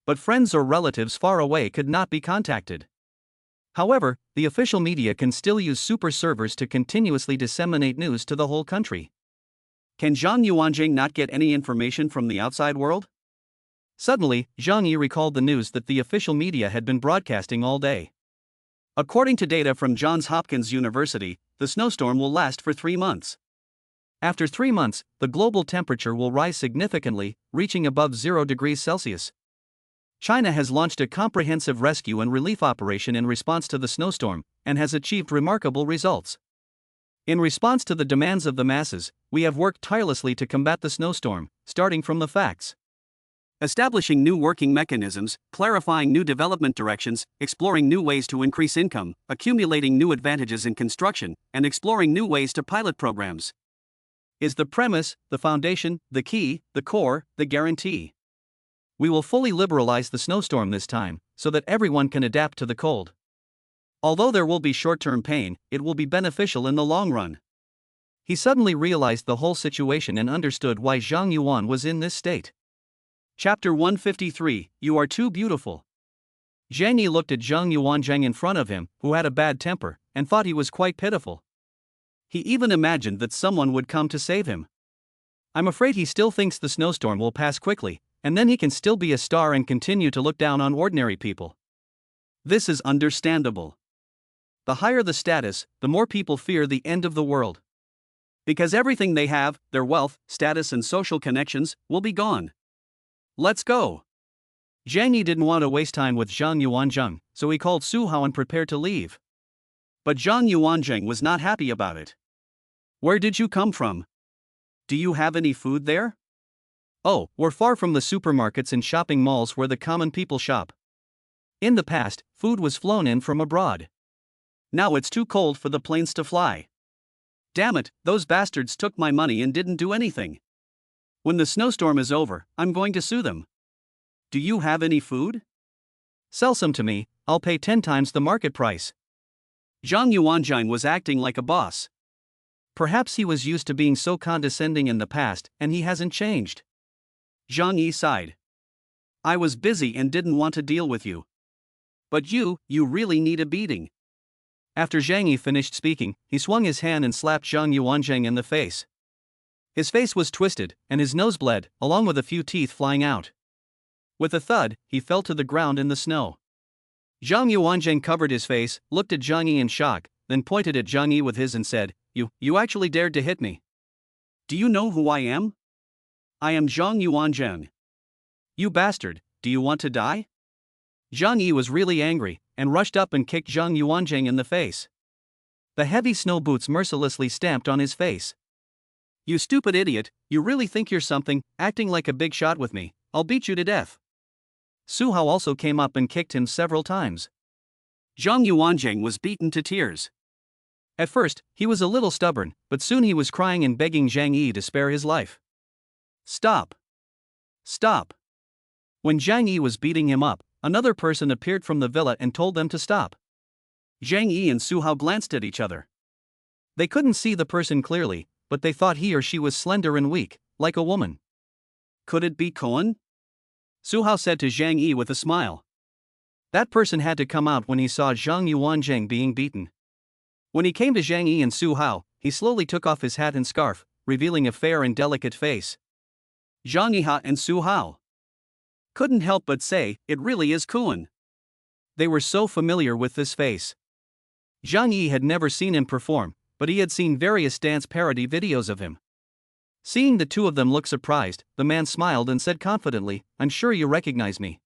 But friends or relatives far away could not be contacted. However, the official media can still use super servers to continuously disseminate news to the whole country. Can Zhang Yuanjing not get any information from the outside world? Suddenly, Zhang Yi recalled the news that the official media had been broadcasting all day. According to data from Johns Hopkins University, the snowstorm will last for 3 months. After 3 months, the global temperature will rise significantly, reaching above 0 degrees Celsius. China has launched a comprehensive rescue and relief operation in response to the snowstorm, and has achieved remarkable results. In response to the demands of the masses, we have worked tirelessly to combat the snowstorm, starting from the facts. Establishing new working mechanisms, clarifying new development directions, exploring new ways to increase income, accumulating new advantages in construction, and exploring new ways to pilot programs. Is the premise, the foundation, the key, the core, the guarantee. We will fully liberalize the snowstorm this time, so that everyone can adapt to the cold. Although there will be short-term pain, it will be beneficial in the long run. He suddenly realized the whole situation and understood why Zhang Yuan was in this state. Chapter 153, You Are Too Beautiful. Zhang Yi looked at Zhang Yuanzhang in front of him, who had a bad temper, and thought he was quite pitiful. He even imagined that someone would come to save him. I'm afraid he still thinks the snowstorm will pass quickly, and then he can still be a star and continue to look down on ordinary people. This is understandable. The higher the status, the more people fear the end of the world. Because everything they have, their wealth, status and social connections, will be gone. Let's go. Zhang Yi didn't want to waste time with Zhang Yuanzhang, so he called Su Hao and prepared to leave. But Zhang Yuanzhang was not happy about it. Where did you come from? Do you have any food there? Oh, we're far from the supermarkets and shopping malls where the common people shop. In the past, food was flown in from abroad. Now it's too cold for the planes to fly. Damn it, those bastards took my money and didn't do anything. When the snowstorm is over, I'm going to sue them. Do you have any food? Sell some to me, I'll pay 10 times the market price. Zhang Yuanzhang was acting like a boss. Perhaps he was used to being so condescending in the past and he hasn't changed. Zhang Yi sighed. I was busy and didn't want to deal with you. But you really need a beating. After Zhang Yi finished speaking, he swung his hand and slapped Zhang Yuanzhang in the face. His face was twisted, and his nose bled, along with a few teeth flying out. With a thud, he fell to the ground in the snow. Zhang Yuanzhang covered his face, looked at Zhang Yi in shock, then pointed at Zhang Yi with his and said, You actually dared to hit me. Do you know who I am? I am Zhang Yuanzhang. You bastard, do you want to die? Zhang Yi was really angry, and rushed up and kicked Zhang Yuanzhang in the face. The heavy snow boots mercilessly stamped on his face. You stupid idiot, you really think you're something, acting like a big shot with me, I'll beat you to death. Su Hao also came up and kicked him several times. Zhang Yuanzhang was beaten to tears. At first, he was a little stubborn, but soon he was crying and begging Zhang Yi to spare his life. Stop! Stop! When Zhang Yi was beating him up, another person appeared from the villa and told them to stop. Zhang Yi and Su Hao glanced at each other. They couldn't see the person clearly, but they thought he or she was slender and weak, like a woman. Could it be Cohen? Su Hao said to Zhang Yi with a smile. That person had to come out when he saw Zhang Yuanzhang being beaten. When he came to Zhang Yi and Su Hao, he slowly took off his hat and scarf, revealing a fair and delicate face. Zhang Yi and Su Hao couldn't help but say, it really is Cohen. They were so familiar with this face. Zhang Yi had never seen him perform, but he had seen various dance parody videos of him. Seeing the two of them look surprised, the man smiled and said confidently, I'm sure you recognize me.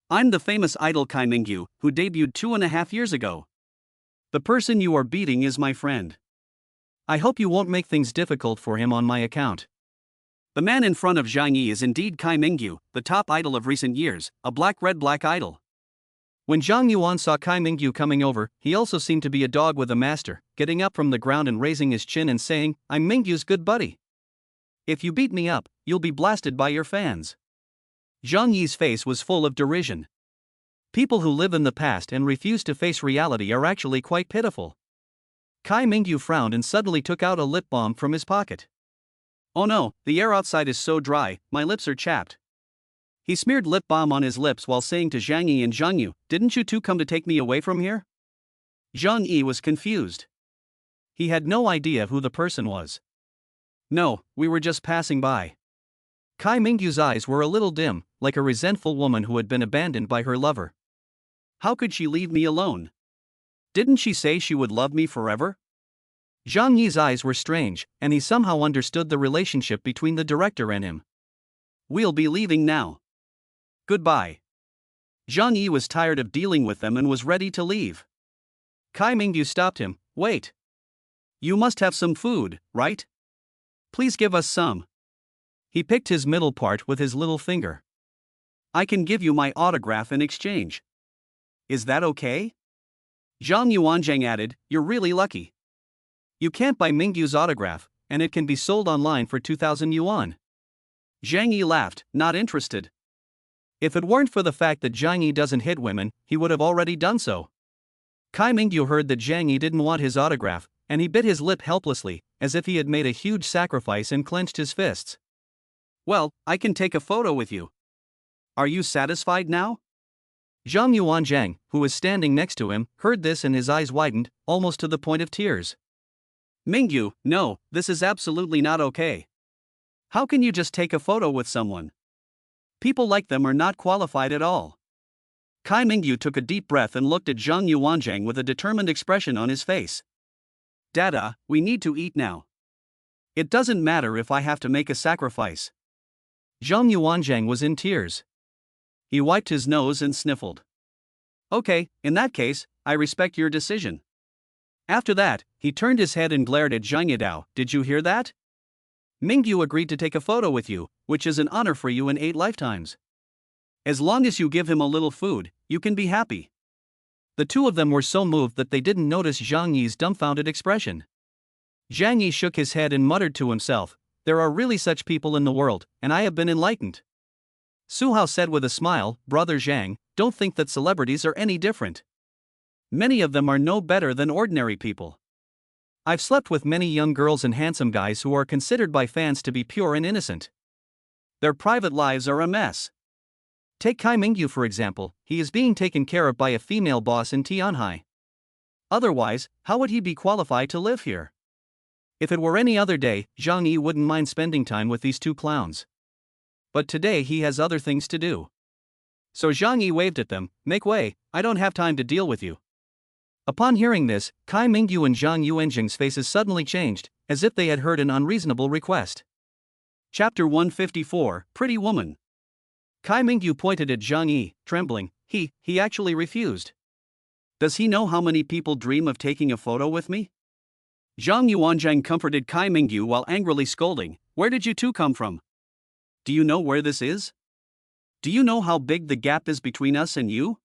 I'm the famous idol Kai Mingyu, who debuted 2.5 years ago. The person you are beating is my friend. I hope you won't make things difficult for him on my account. The man in front of Zhang Yi is indeed Kai Mingyu, the top idol of recent years, a black idol. When Zhang Yuan saw Kai Mingyu coming over, he also seemed to be a dog with a master, getting up from the ground and raising his chin and saying, I'm Mingyu's good buddy. If you beat me up, you'll be blasted by your fans. Zhang Yi's face was full of derision. People who live in the past and refuse to face reality are actually quite pitiful. Kai Mingyu frowned and suddenly took out a lip balm from his pocket. Oh no, the air outside is so dry, my lips are chapped. He smeared lip balm on his lips while saying to Zhang Yi and Zhang Yu, didn't you two come to take me away from here? Zhang Yi was confused. He had no idea who the person was. No, we were just passing by. Kai Mingyu's eyes were a little dim, like a resentful woman who had been abandoned by her lover. How could she leave me alone? Didn't she say she would love me forever? Zhang Yi's eyes were strange, and he somehow understood the relationship between the director and him. We'll be leaving now. Goodbye. Zhang Yi was tired of dealing with them and was ready to leave. Kai Mingyu stopped him. Wait. You must have some food, right? Please give us some. He picked his middle part with his little finger. I can give you my autograph in exchange. Is that okay? Zhang Yuanzhang added, you're really lucky. You can't buy Mingyu's autograph, and it can be sold online for 2,000 yuan. Zhang Yi laughed, not interested. If it weren't for the fact that Zhang Yi doesn't hit women, he would have already done so. Kai Mingyu heard that Zhang Yi didn't want his autograph, and he bit his lip helplessly, as if he had made a huge sacrifice, and clenched his fists. Well, I can take a photo with you. Are you satisfied now? Zhang Yuanzhang, who was standing next to him, heard this and his eyes widened, almost to the point of tears. Mingyu, no, this is absolutely not okay. How can you just take a photo with someone? People like them are not qualified at all. Kai Mingyu took a deep breath and looked at Zhang Yuanzhang with a determined expression on his face. Dada, we need to eat now. It doesn't matter if I have to make a sacrifice. Zhang Yuanzhang was in tears. He wiped his nose and sniffled. Okay, in that case, I respect your decision. After that, he turned his head and glared at Zhang Yidao. Did you hear that? Mingyu agreed to take a photo with you, which is an honor for you in 8 lifetimes. As long as you give him a little food, you can be happy. The two of them were so moved that they didn't notice Zhang Yi's dumbfounded expression. Zhang Yi shook his head and muttered to himself, there are really such people in the world, and I have been enlightened. Su Hao said with a smile, Brother Zhang, don't think that celebrities are any different. Many of them are no better than ordinary people. I've slept with many young girls and handsome guys who are considered by fans to be pure and innocent. Their private lives are a mess. Take Kai Mingyu for example, he is being taken care of by a female boss in Tianhai. Otherwise, how would he be qualified to live here? If it were any other day, Zhang Yi wouldn't mind spending time with these two clowns. But today he has other things to do. So Zhang Yi waved at them, make way, I don't have time to deal with you. Upon hearing this, Kai Mingyu and Zhang Yuanzhang's faces suddenly changed, as if they had heard an unreasonable request. Chapter 154, Pretty Woman. Kai Mingyu pointed at Zhang Yi, trembling, he actually refused. Does he know how many people dream of taking a photo with me? Zhang Yuanzhang comforted Kai Mingyu while angrily scolding, where did you two come from? Do you know where this is? Do you know how big the gap is between us and you?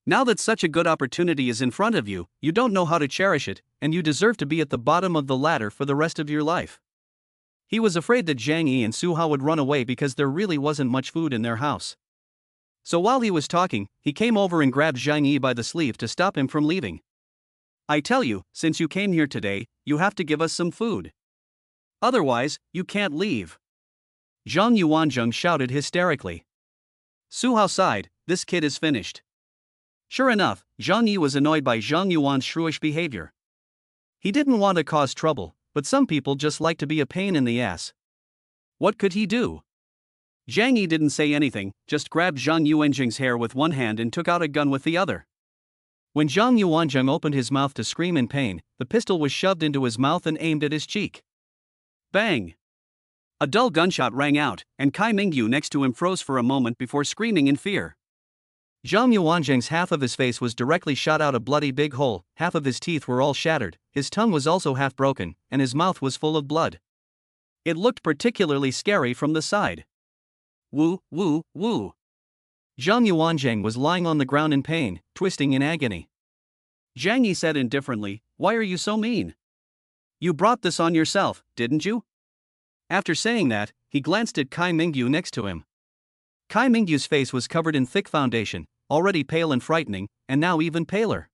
Now that such a good opportunity is in front of you, you don't know how to cherish it, and you deserve to be at the bottom of the ladder for the rest of your life. He was afraid that Zhang Yi and Su Hao would run away because there really wasn't much food in their house. So while he was talking, he came over and grabbed Zhang Yi by the sleeve to stop him from leaving. I tell you, since you came here today, you have to give us some food. Otherwise, you can't leave. Zhang Yuanzhang shouted hysterically. Su Hao sighed, this kid is finished. Sure enough, Zhang Yi was annoyed by Zhang Yuan's shrewish behavior. He didn't want to cause trouble, but some people just like to be a pain in the ass. What could he do? Zhang Yi didn't say anything, just grabbed Zhang Yuanzhang's hair with one hand and took out a gun with the other. When Zhang Yuanzhang opened his mouth to scream in pain, the pistol was shoved into his mouth and aimed at his cheek. Bang! A dull gunshot rang out, and Kai Mingyu next to him froze for a moment before screaming in fear. Zhang Yuanzhang's half of his face was directly shot out a bloody big hole, half of his teeth were all shattered, his tongue was also half broken, and his mouth was full of blood. It looked particularly scary from the side. Woo, woo, woo. Zhang Yuanzhang was lying on the ground in pain, twisting in agony. Zhang Yi said indifferently, why are you so mean? You brought this on yourself, didn't you? After saying that, he glanced at Kai Mingyu next to him. Kai Mingyu's face was covered in thick foundation, already pale and frightening, and now even paler.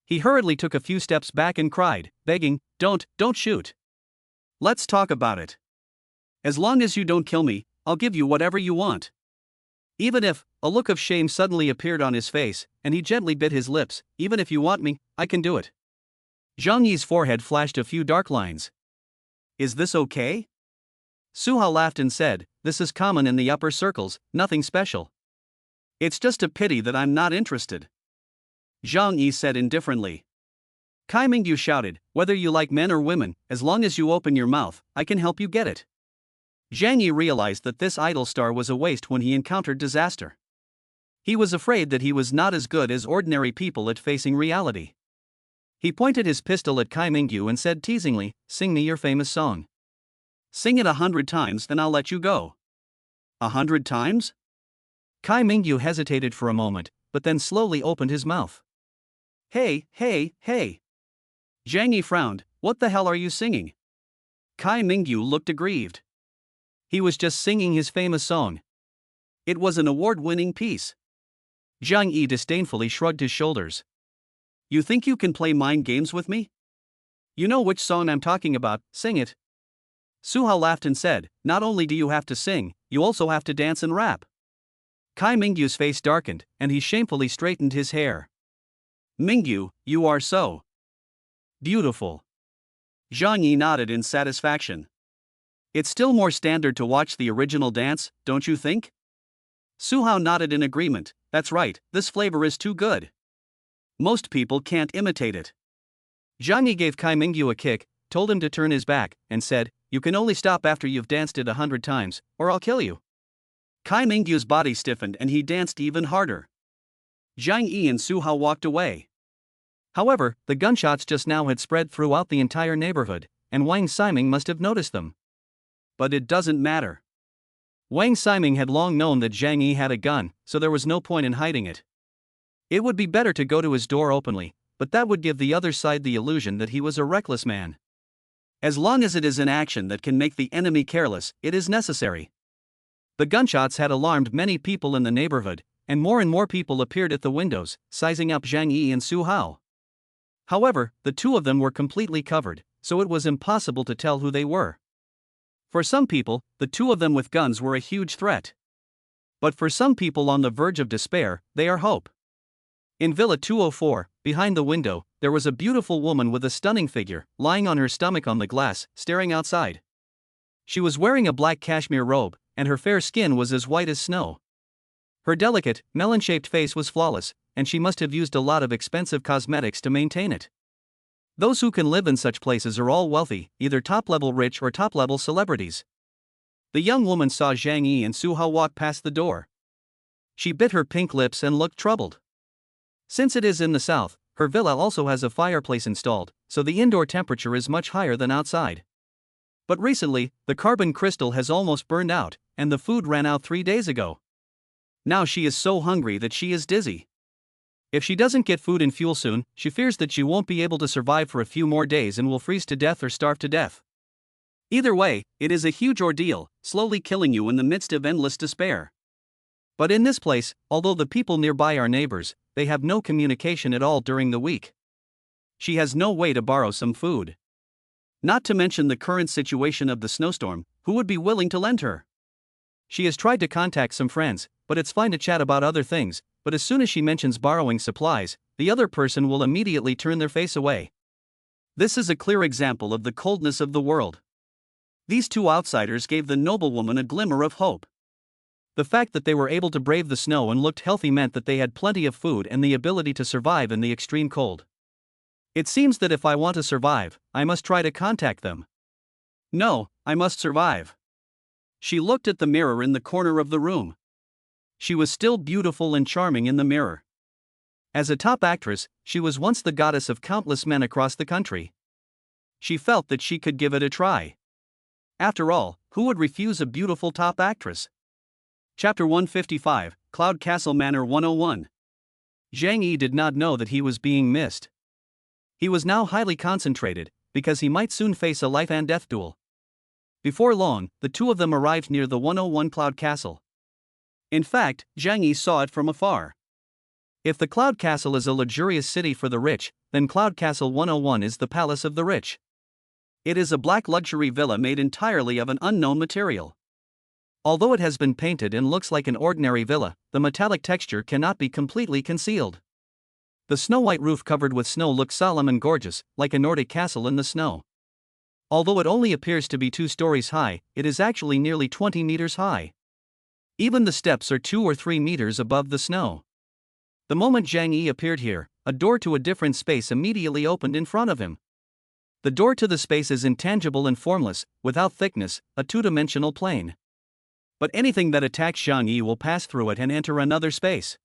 He hurriedly took a few steps back and cried, begging, don't shoot. Let's talk about it. As long as you don't kill me, I'll give you whatever you want. Even if, a look of shame suddenly appeared on his face, and he gently bit his lips, even if you want me, I can do it. Zhang Yi's forehead flashed a few dark lines. Is this okay? Su Hao laughed and said, this is common in the upper circles, nothing special. It's just a pity that I'm not interested. Zhang Yi said indifferently. Kai Mingyu shouted, whether you like men or women, as long as you open your mouth, I can help you get it. Zhang Yi realized that this idol star was a waste when he encountered disaster. He was afraid that he was not as good as ordinary people at facing reality. He pointed his pistol at Kai Mingyu and said teasingly, sing me your famous song. Sing it 100 times, then I'll let you go. 100 times? Kai Mingyu hesitated for a moment, but then slowly opened his mouth. Hey. Zhang Yi frowned, what the hell are you singing? Kai Mingyu looked aggrieved. He was just singing his famous song. It was an award-winning piece. Zhang Yi disdainfully shrugged his shoulders. You think you can play mind games with me? You know which song I'm talking about, sing it. Su Hao laughed and said, not only do you have to sing, you also have to dance and rap. Kai Mingyu's face darkened, and he shamefully straightened his hair. Mingyu, you are so beautiful. Zhang Yi nodded in satisfaction. It's still more standard to watch the original dance, don't you think? Su Hao nodded in agreement. That's right, this flavor is too good. Most people can't imitate it. Zhang Yi gave Kai Mingyu a kick, told him to turn his back, and said, you can only stop after you've danced it 100 times, or I'll kill you. Kai Mingyu's body stiffened and he danced even harder. Zhang Yi and Su Hao walked away. However, the gunshots just now had spread throughout the entire neighborhood, and Wang Ximing must have noticed them. But it doesn't matter. Wang Ximing had long known that Zhang Yi had a gun, so there was no point in hiding it. It would be better to go to his door openly, but that would give the other side the illusion that he was a reckless man. As long as it is an action that can make the enemy careless, it is necessary. The gunshots had alarmed many people in the neighborhood, and more people appeared at the windows, sizing up Zhang Yi and Su Hao. However, the two of them were completely covered, so it was impossible to tell who they were. For some people, the two of them with guns were a huge threat. But for some people on the verge of despair, they are hope. In Villa 204, behind the window, there was a beautiful woman with a stunning figure, lying on her stomach on the glass, staring outside. She was wearing a black cashmere robe, and her fair skin was as white as snow. Her delicate, melon-shaped face was flawless, and she must have used a lot of expensive cosmetics to maintain it. Those who can live in such places are all wealthy, either top-level rich or top-level celebrities. The young woman saw Zhang Yi and Su Hao walk past the door. She bit her pink lips and looked troubled. Since it is in the south, her villa also has a fireplace installed, so the indoor temperature is much higher than outside. But recently, the carbon crystal has almost burned out, and the food ran out 3 days ago. Now she is so hungry that she is dizzy. If she doesn't get food and fuel soon, she fears that she won't be able to survive for a few more days and will freeze to death or starve to death. Either way, it is a huge ordeal, slowly killing you in the midst of endless despair. But in this place, although the people nearby are neighbors, they have no communication at all during the week. She has no way to borrow some food. Not to mention the current situation of the snowstorm, who would be willing to lend her? She has tried to contact some friends, but it's fine to chat about other things, but as soon as she mentions borrowing supplies, the other person will immediately turn their face away. This is a clear example of the coldness of the world. These two outsiders gave the noblewoman a glimmer of hope. The fact that they were able to brave the snow and looked healthy meant that they had plenty of food and the ability to survive in the extreme cold. It seems that if I want to survive, I must try to contact them. No, I must survive. She looked at the mirror in the corner of the room. She was still beautiful and charming in the mirror. As a top actress, she was once the goddess of countless men across the country. She felt that she could give it a try. After all, who would refuse a beautiful top actress? Chapter 155, Cloud Castle Manor 101. Zhang Yi did not know that he was being missed. He was now highly concentrated, because he might soon face a life and death duel. Before long, the two of them arrived near the 101 Cloud Castle. In fact, Zhang Yi saw it from afar. If the Cloud Castle is a luxurious city for the rich, then Cloud Castle 101 is the palace of the rich. It is a black luxury villa made entirely of an unknown material. Although it has been painted and looks like an ordinary villa, the metallic texture cannot be completely concealed. The snow-white roof covered with snow looks solemn and gorgeous, like a Nordic castle in the snow. Although it only appears to be 2 stories high, it is actually nearly 20 meters high. Even the steps are 2 or 3 meters above the snow. The moment Zhang Yi appeared here, a door to a different space immediately opened in front of him. The door to the space is intangible and formless, without thickness, a 2-dimensional plane. But anything that attacks Zhang Yi will pass through it and enter another space.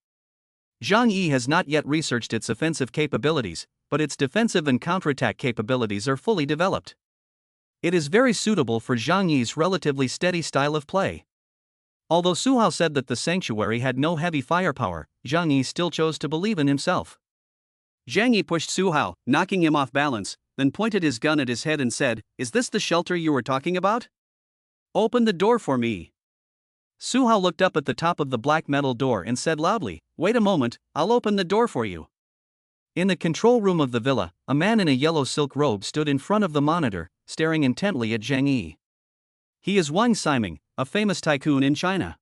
Zhang Yi has not yet researched its offensive capabilities, but its defensive and counterattack capabilities are fully developed. It is very suitable for Zhang Yi's relatively steady style of play. Although Su Hao said that the sanctuary had no heavy firepower, Zhang Yi still chose to believe in himself. Zhang Yi pushed Su Hao, knocking him off balance, then pointed his gun at his head and said, "Is this the shelter you were talking about? Open the door for me." Su Hao looked up at the top of the black metal door and said loudly, "Wait a moment, I'll open the door for you." In the control room of the villa, a man in a yellow silk robe stood in front of the monitor, staring intently at Zhang Yi. He is Wang Ximing, a famous tycoon in China.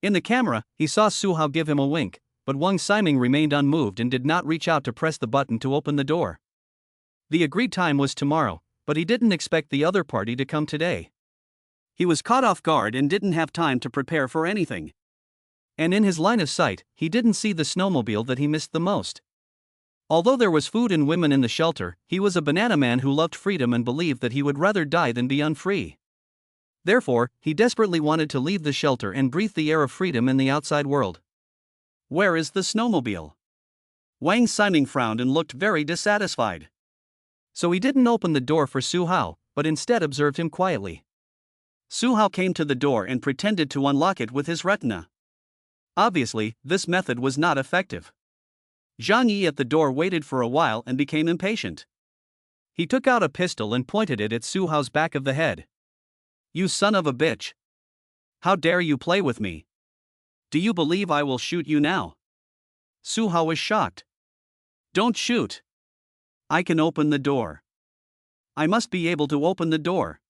In the camera, he saw Su Hao give him a wink, but Wang Ximing remained unmoved and did not reach out to press the button to open the door. The agreed time was tomorrow, but he didn't expect the other party to come today. He was caught off guard and didn't have time to prepare for anything. And in his line of sight, he didn't see the snowmobile that he missed the most. Although there was food and women in the shelter, he was a banana man who loved freedom and believed that he would rather die than be unfree. Therefore, he desperately wanted to leave the shelter and breathe the air of freedom in the outside world. Where is the snowmobile? Wang Ximing frowned and looked very dissatisfied. So he didn't open the door for Su Hao, but instead observed him quietly. Su Hao came to the door and pretended to unlock it with his retina. Obviously, this method was not effective. Zhang Yi at the door waited for a while and became impatient. He took out a pistol and pointed it at Su Hao's back of the head. You son of a bitch! How dare you play with me? Do you believe I will shoot you now? Su Hao was shocked. Don't shoot! I can open the door. I must be able to open the door.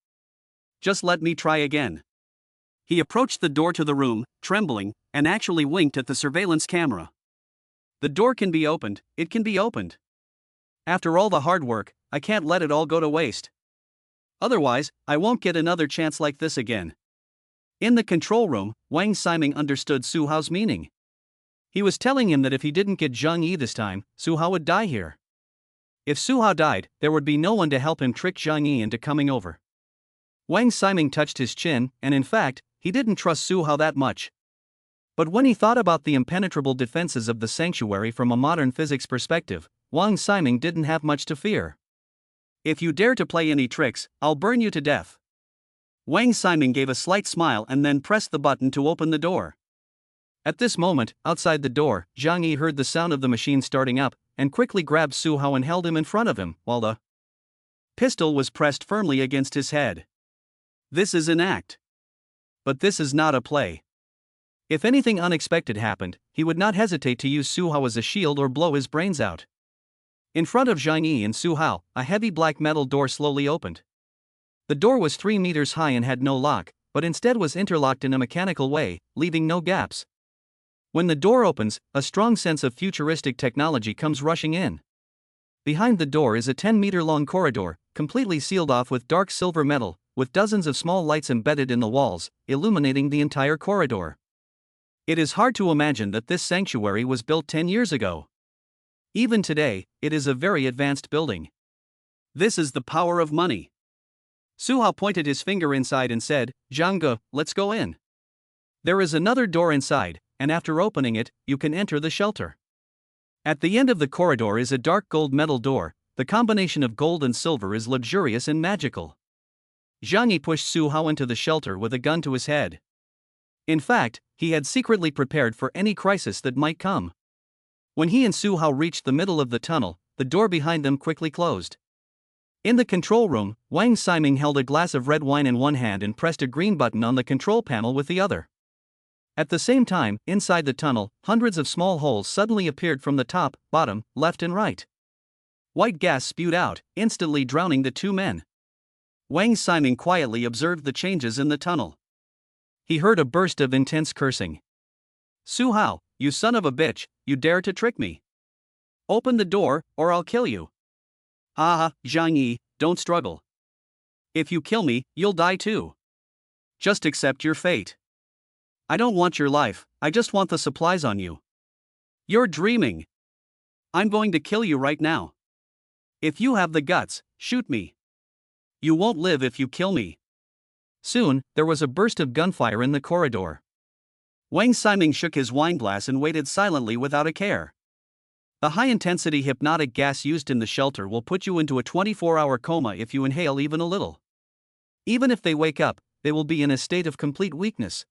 Just let me try again. He approached the door to the room, trembling, and actually winked at the surveillance camera. The door can be opened, it can be opened. After all the hard work, I can't let it all go to waste. Otherwise, I won't get another chance like this again. In the control room, Wang Ximing understood Su Hao's meaning. He was telling him that if he didn't get Zhang Yi this time, Su Hao would die here. If Su Hao died, there would be no one to help him trick Zhang Yi into coming over. Wang Ximing touched his chin, and in fact, he didn't trust Su Hao that much. But when he thought about the impenetrable defenses of the sanctuary from a modern physics perspective, Wang Ximing didn't have much to fear. If you dare to play any tricks, I'll burn you to death. Wang Ximing gave a slight smile and then pressed the button to open the door. At this moment, outside the door, Zhang Yi heard the sound of the machine starting up, and quickly grabbed Su Hao and held him in front of him, while the pistol was pressed firmly against his head. This is an act. But this is not a play. If anything unexpected happened, he would not hesitate to use Su Hao as a shield or blow his brains out. In front of Zhang Yi and Su Hao, a heavy black metal door slowly opened. The door was 3 meters high and had no lock, but instead was interlocked in a mechanical way, leaving no gaps. When the door opens, a strong sense of futuristic technology comes rushing in. Behind the door is a 10-meter-long corridor, completely sealed off with dark silver metal, with dozens of small lights embedded in the walls, illuminating the entire corridor. It is hard to imagine that this sanctuary was built 10 years ago. Even today, it is a very advanced building. This is the power of money. Su Hao pointed his finger inside and said, Zhang Ge, let's go in. There is another door inside, and after opening it, you can enter the shelter. At the end of the corridor is a dark gold metal door. The combination of gold and silver is luxurious and magical. Zhang Yi pushed Su Hao into the shelter with a gun to his head. In fact, he had secretly prepared for any crisis that might come. When he and Su Hao reached the middle of the tunnel, the door behind them quickly closed. In the control room, Wang Ximing held a glass of red wine in one hand and pressed a green button on the control panel with the other. At the same time, inside the tunnel, hundreds of small holes suddenly appeared from the top, bottom, left and right. White gas spewed out, instantly drowning the two men. Wang Ximing quietly observed the changes in the tunnel. He heard a burst of intense cursing. Su Hao, you son of a bitch, you dare to trick me. Open the door, or I'll kill you. Ah, Zhang Yi, don't struggle. If you kill me, you'll die too. Just accept your fate. I don't want your life, I just want the supplies on you. You're dreaming. I'm going to kill you right now. If you have the guts, shoot me. You won't live if you kill me. Soon, there was a burst of gunfire in the corridor. Wang Ximing shook his wineglass and waited silently without a care. The high-intensity hypnotic gas used in the shelter will put you into a 24-hour coma if you inhale even a little. Even if they wake up, they will be in a state of complete weakness.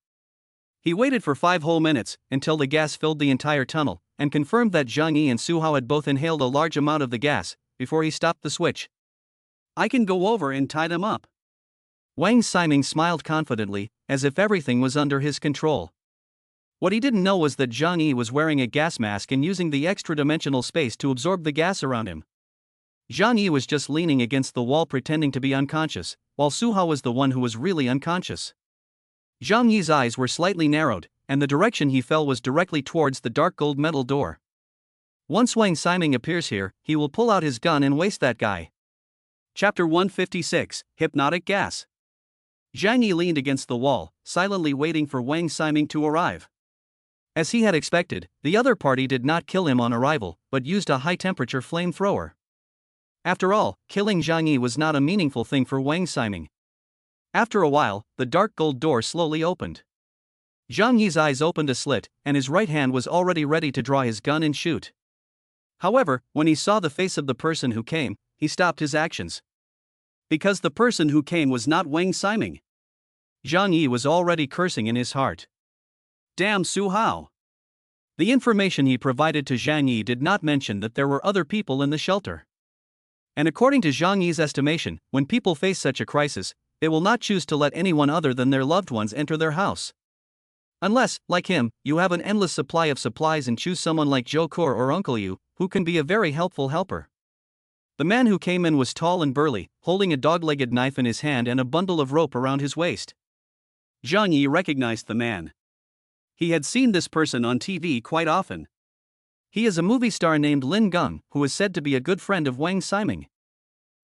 He waited for 5 whole minutes, until the gas filled the entire tunnel, and confirmed that Zhang Yi and Su Hao had both inhaled a large amount of the gas, before he stopped the switch. I can go over and tie them up. Wang Ximing smiled confidently, as if everything was under his control. What he didn't know was that Zhang Yi was wearing a gas mask and using the extra-dimensional space to absorb the gas around him. Zhang Yi was just leaning against the wall pretending to be unconscious, while Su Hao was the one who was really unconscious. Zhang Yi's eyes were slightly narrowed, and the direction he fell was directly towards the dark gold metal door. Once Wang Siming appears here, he will pull out his gun and waste that guy. Chapter 156, Hypnotic Gas. Zhang Yi leaned against the wall, silently waiting for Wang Siming to arrive. As he had expected, the other party did not kill him on arrival, but used a high-temperature flamethrower. After all, killing Zhang Yi was not a meaningful thing for Wang Siming. After a while, the dark gold door slowly opened. Zhang Yi's eyes opened a slit, and his right hand was already ready to draw his gun and shoot. However, when he saw the face of the person who came, he stopped his actions. Because the person who came was not Wang Siming. Zhang Yi was already cursing in his heart. Damn Su Hao. The information he provided to Zhang Yi did not mention that there were other people in the shelter. And according to Zhang Yi's estimation, when people face such a crisis, they will not choose to let anyone other than their loved ones enter their house. Unless, like him, you have an endless supply of supplies and choose someone like Zhou Kur or Uncle Yu, who can be a very helpful helper. The man who came in was tall and burly, holding a dog-legged knife in his hand and a bundle of rope around his waist. Zhang Yi recognized the man. He had seen this person on TV quite often. He is a movie star named Lin Geng, who is said to be a good friend of Wang Siming.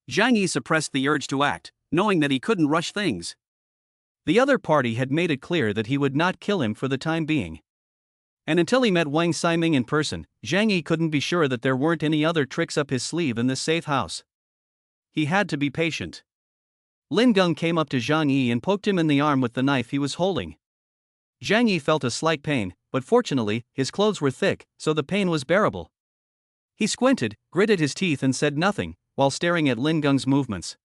Zhang Yi suppressed the urge to act, knowing that he couldn't rush things. The other party had made it clear that he would not kill him for the time being. And until he met Wang Siming in person, Zhang Yi couldn't be sure that there weren't any other tricks up his sleeve in this safe house. He had to be patient. Lin Geng came up to Zhang Yi and poked him in the arm with the knife he was holding. Zhang Yi felt a slight pain, but fortunately, his clothes were thick, so the pain was bearable. He squinted, gritted his teeth and said nothing, while staring at Lin Geng's movements.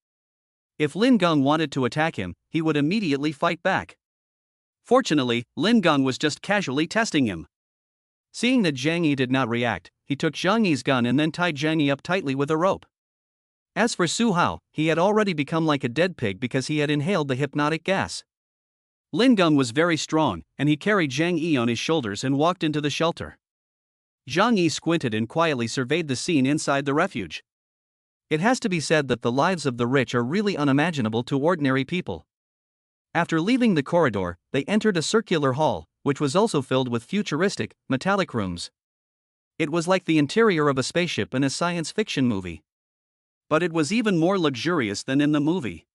If Lin Geng wanted to attack him, he would immediately fight back. Fortunately, Lin Geng was just casually testing him. Seeing that Zhang Yi did not react, he took Zhang Yi's gun and then tied Zhang Yi up tightly with a rope. As for Su Hao, he had already become like a dead pig because he had inhaled the hypnotic gas. Lin Geng was very strong, and he carried Zhang Yi on his shoulders and walked into the shelter. Zhang Yi squinted and quietly surveyed the scene inside the refuge. It has to be said that the lives of the rich are really unimaginable to ordinary people. After leaving the corridor, they entered a circular hall, which was also filled with futuristic, metallic rooms. It was like the interior of a spaceship in a science fiction movie. But it was even more luxurious than in the movie.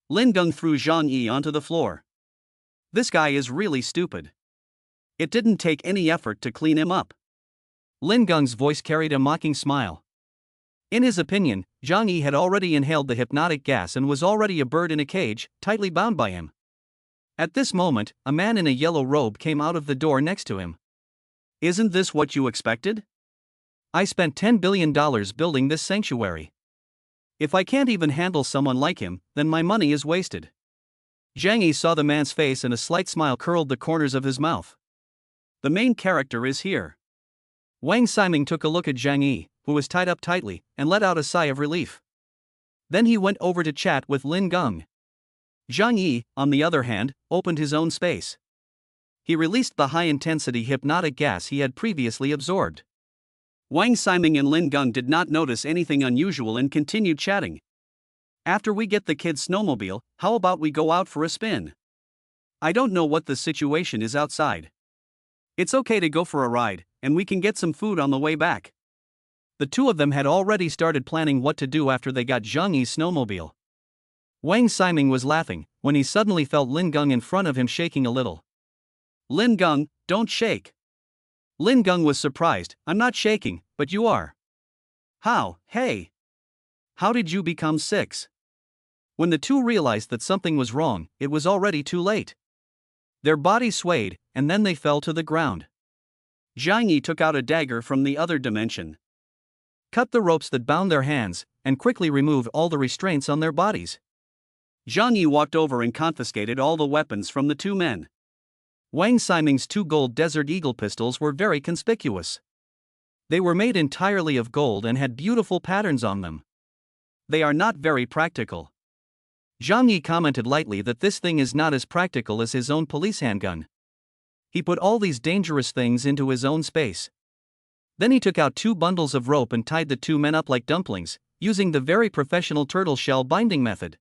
Lin Geng threw Zhang Yi onto the floor. This guy is really stupid. It didn't take any effort to clean him up. Lin Geng's voice carried a mocking smile. In his opinion, Zhang Yi had already inhaled the hypnotic gas and was already a bird in a cage, tightly bound by him. At this moment, a man in a yellow robe came out of the door next to him. Isn't this what you expected? I spent $10 billion building this sanctuary. If I can't even handle someone like him, then my money is wasted. Zhang Yi saw the man's face and a slight smile curled the corners of his mouth. The main character is here. Wang Siming took a look at Zhang Yi, who was tied up tightly, and let out a sigh of relief. Then he went over to chat with Lin Geng. Zhang Yi, on the other hand, opened his own space. He released the high-intensity hypnotic gas he had previously absorbed. Wang Siming and Lin Geng did not notice anything unusual and continued chatting. After we get the kid's snowmobile, how about we go out for a spin? I don't know what the situation is outside. It's okay to go for a ride, and we can get some food on the way back. The two of them had already started planning what to do after they got Zhang Yi's snowmobile. Wang Siming was laughing, when he suddenly felt Lin Geng in front of him shaking a little. Lin Geng, don't shake. Lin Geng was surprised. I'm not shaking, but you are. How? Hey. How did you become 6? When the two realized that something was wrong, it was already too late. Their bodies swayed, and then they fell to the ground. Zhang Yi took out a dagger from the other dimension, cut the ropes that bound their hands, and quickly removed all the restraints on their bodies. Zhang Yi walked over and confiscated all the weapons from the two men. Wang Siming's 2 gold Desert Eagle pistols were very conspicuous. They were made entirely of gold and had beautiful patterns on them. They are not very practical. Zhang Yi commented lightly that this thing is not as practical as his own police handgun. He put all these dangerous things into his own space. Then he took out 2 bundles of rope and tied the 2 men up like dumplings, using the very professional turtle shell binding method.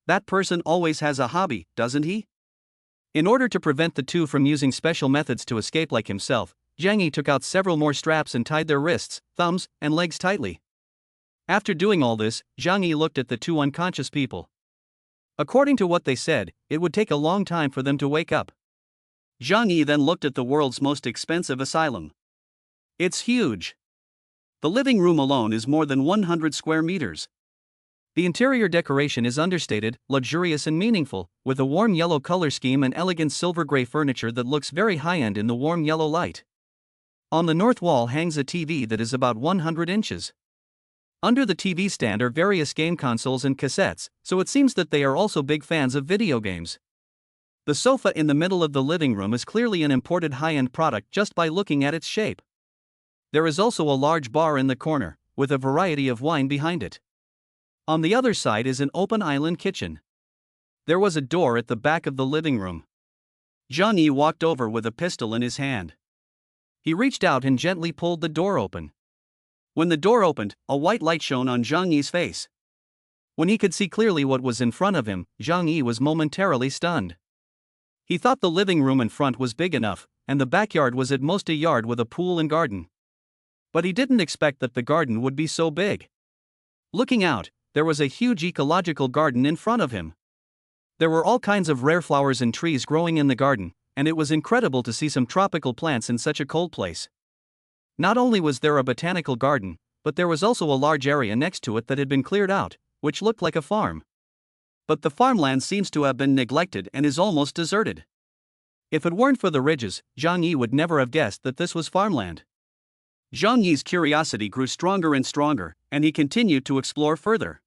That person always has a hobby, doesn't he? In order to prevent the 2 from using special methods to escape like himself, Zhang Yi took out several more straps and tied their wrists, thumbs, and legs tightly. After doing all this, Zhang Yi looked at the 2 unconscious people. According to what they said, it would take a long time for them to wake up. Zhang Yi then looked at the world's most expensive asylum. It's huge. The living room alone is more than 100 square meters. The interior decoration is understated, luxurious and meaningful, with a warm yellow color scheme and elegant silver-gray furniture that looks very high-end in the warm yellow light. On the north wall hangs a TV that is about 100 inches. Under the TV stand are various game consoles and cassettes, so it seems that they are also big fans of video games. The sofa in the middle of the living room is clearly an imported high-end product just by looking at its shape. There is also a large bar in the corner, with a variety of wine behind it. On the other side is an open island kitchen. There was a door at the back of the living room. Zhang Yi walked over with a pistol in his hand. He reached out and gently pulled the door open. When the door opened, a white light shone on Zhang Yi's face. When he could see clearly what was in front of him, Zhang Yi was momentarily stunned. He thought the living room in front was big enough, and the backyard was at most a yard with a pool and garden. But he didn't expect that the garden would be so big. Looking out, there was a huge ecological garden in front of him. There were all kinds of rare flowers and trees growing in the garden, and it was incredible to see some tropical plants in such a cold place. Not only was there a botanical garden, but there was also a large area next to it that had been cleared out, which looked like a farm. But the farmland seems to have been neglected and is almost deserted. If it weren't for the ridges, Zhang Yi would never have guessed that this was farmland. Zhang Yi's curiosity grew stronger and stronger, and he continued to explore further.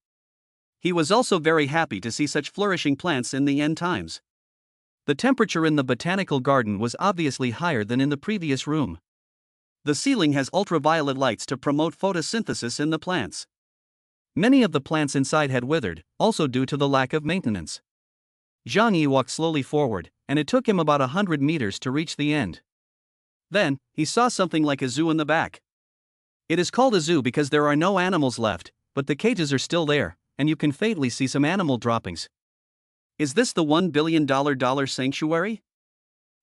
He was also very happy to see such flourishing plants in the end times. The temperature in the botanical garden was obviously higher than in the previous room. The ceiling has ultraviolet lights to promote photosynthesis in the plants. Many of the plants inside had withered, also due to the lack of maintenance. Zhang Yi walked slowly forward, and it took him about 100 meters to reach the end. Then, he saw something like a zoo in the back. It is called a zoo because there are no animals left, but the cages are still there, and you can faintly see some animal droppings. Is this the $1 billion sanctuary?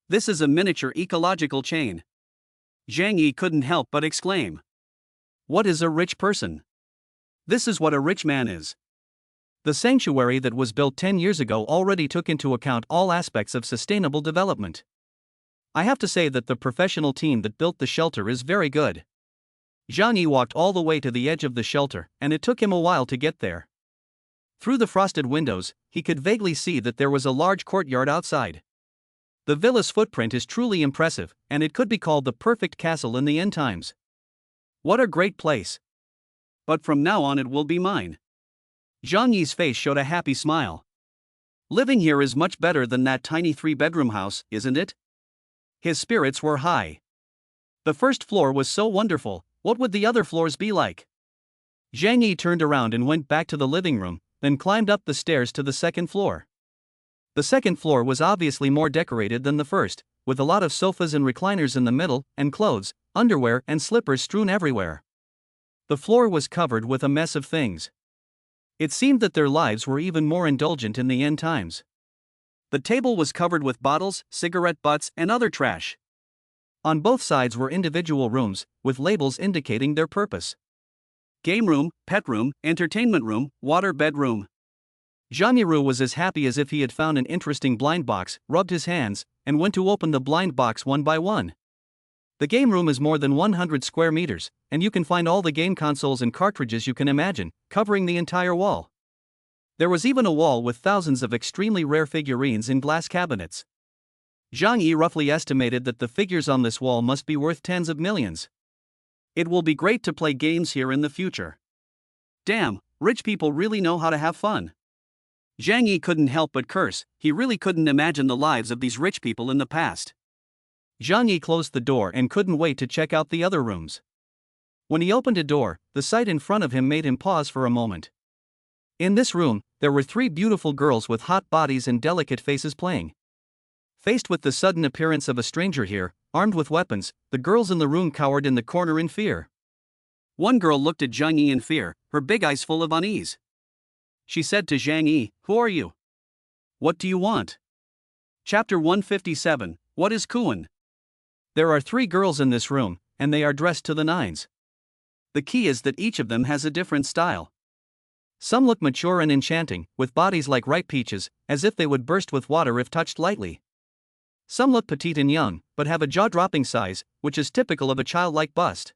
This is a miniature ecological chain. Zhang Yi couldn't help but exclaim. What is a rich person? This is what a rich man is. The sanctuary that was built 10 years ago already took into account all aspects of sustainable development. I have to say that the professional team that built the shelter is very good. Zhang Yi walked all the way to the edge of the shelter, and it took him a while to get there. Through the frosted windows, he could vaguely see that there was a large courtyard outside. The villa's footprint is truly impressive, and it could be called the perfect castle in the end times. What a great place! But from now on it will be mine. Zhang Yi's face showed a happy smile. Living here is much better than that tiny 3-bedroom house, isn't it? His spirits were high. The first floor was so wonderful, what would the other floors be like? Zhang Yi turned around and went back to the living room, then climbed up the stairs to the second floor. The second floor was obviously more decorated than the first, with a lot of sofas and recliners in the middle, and clothes, underwear and slippers strewn everywhere. The floor was covered with a mess of things. It seemed that their lives were even more indulgent in the end times. The table was covered with bottles, cigarette butts, and other trash. On both sides were individual rooms, with labels indicating their purpose. Game room, pet room, entertainment room, water bedroom. Zhang Yi was as happy as if he had found an interesting blind box, rubbed his hands, and went to open the blind box one by one. The game room is more than 100 square meters, and you can find all the game consoles and cartridges you can imagine, covering the entire wall. There was even a wall with thousands of extremely rare figurines in glass cabinets. Zhang Yi roughly estimated that the figures on this wall must be worth tens of millions. It will be great to play games here in the future. Damn, rich people really know how to have fun. Zhang Yi couldn't help but curse. He really couldn't imagine the lives of these rich people in the past. Zhang Yi closed the door and couldn't wait to check out the other rooms. When he opened a door, the sight in front of him made him pause for a moment. In this room, there were 3 beautiful girls with hot bodies and delicate faces playing. Faced with the sudden appearance of a stranger here, armed with weapons, the girls in the room cowered in the corner in fear. One girl looked at Zhang Yi in fear, her big eyes full of unease. She said to Zhang Yi, "Who are you? What do you want?" Chapter 157, What is Kuan? There are 3 girls in this room, and they are dressed to the nines. The key is that each of them has a different style. Some look mature and enchanting, with bodies like ripe peaches, as if they would burst with water if touched lightly. Some look petite and young, but have a jaw-dropping size, which is typical of a childlike bust.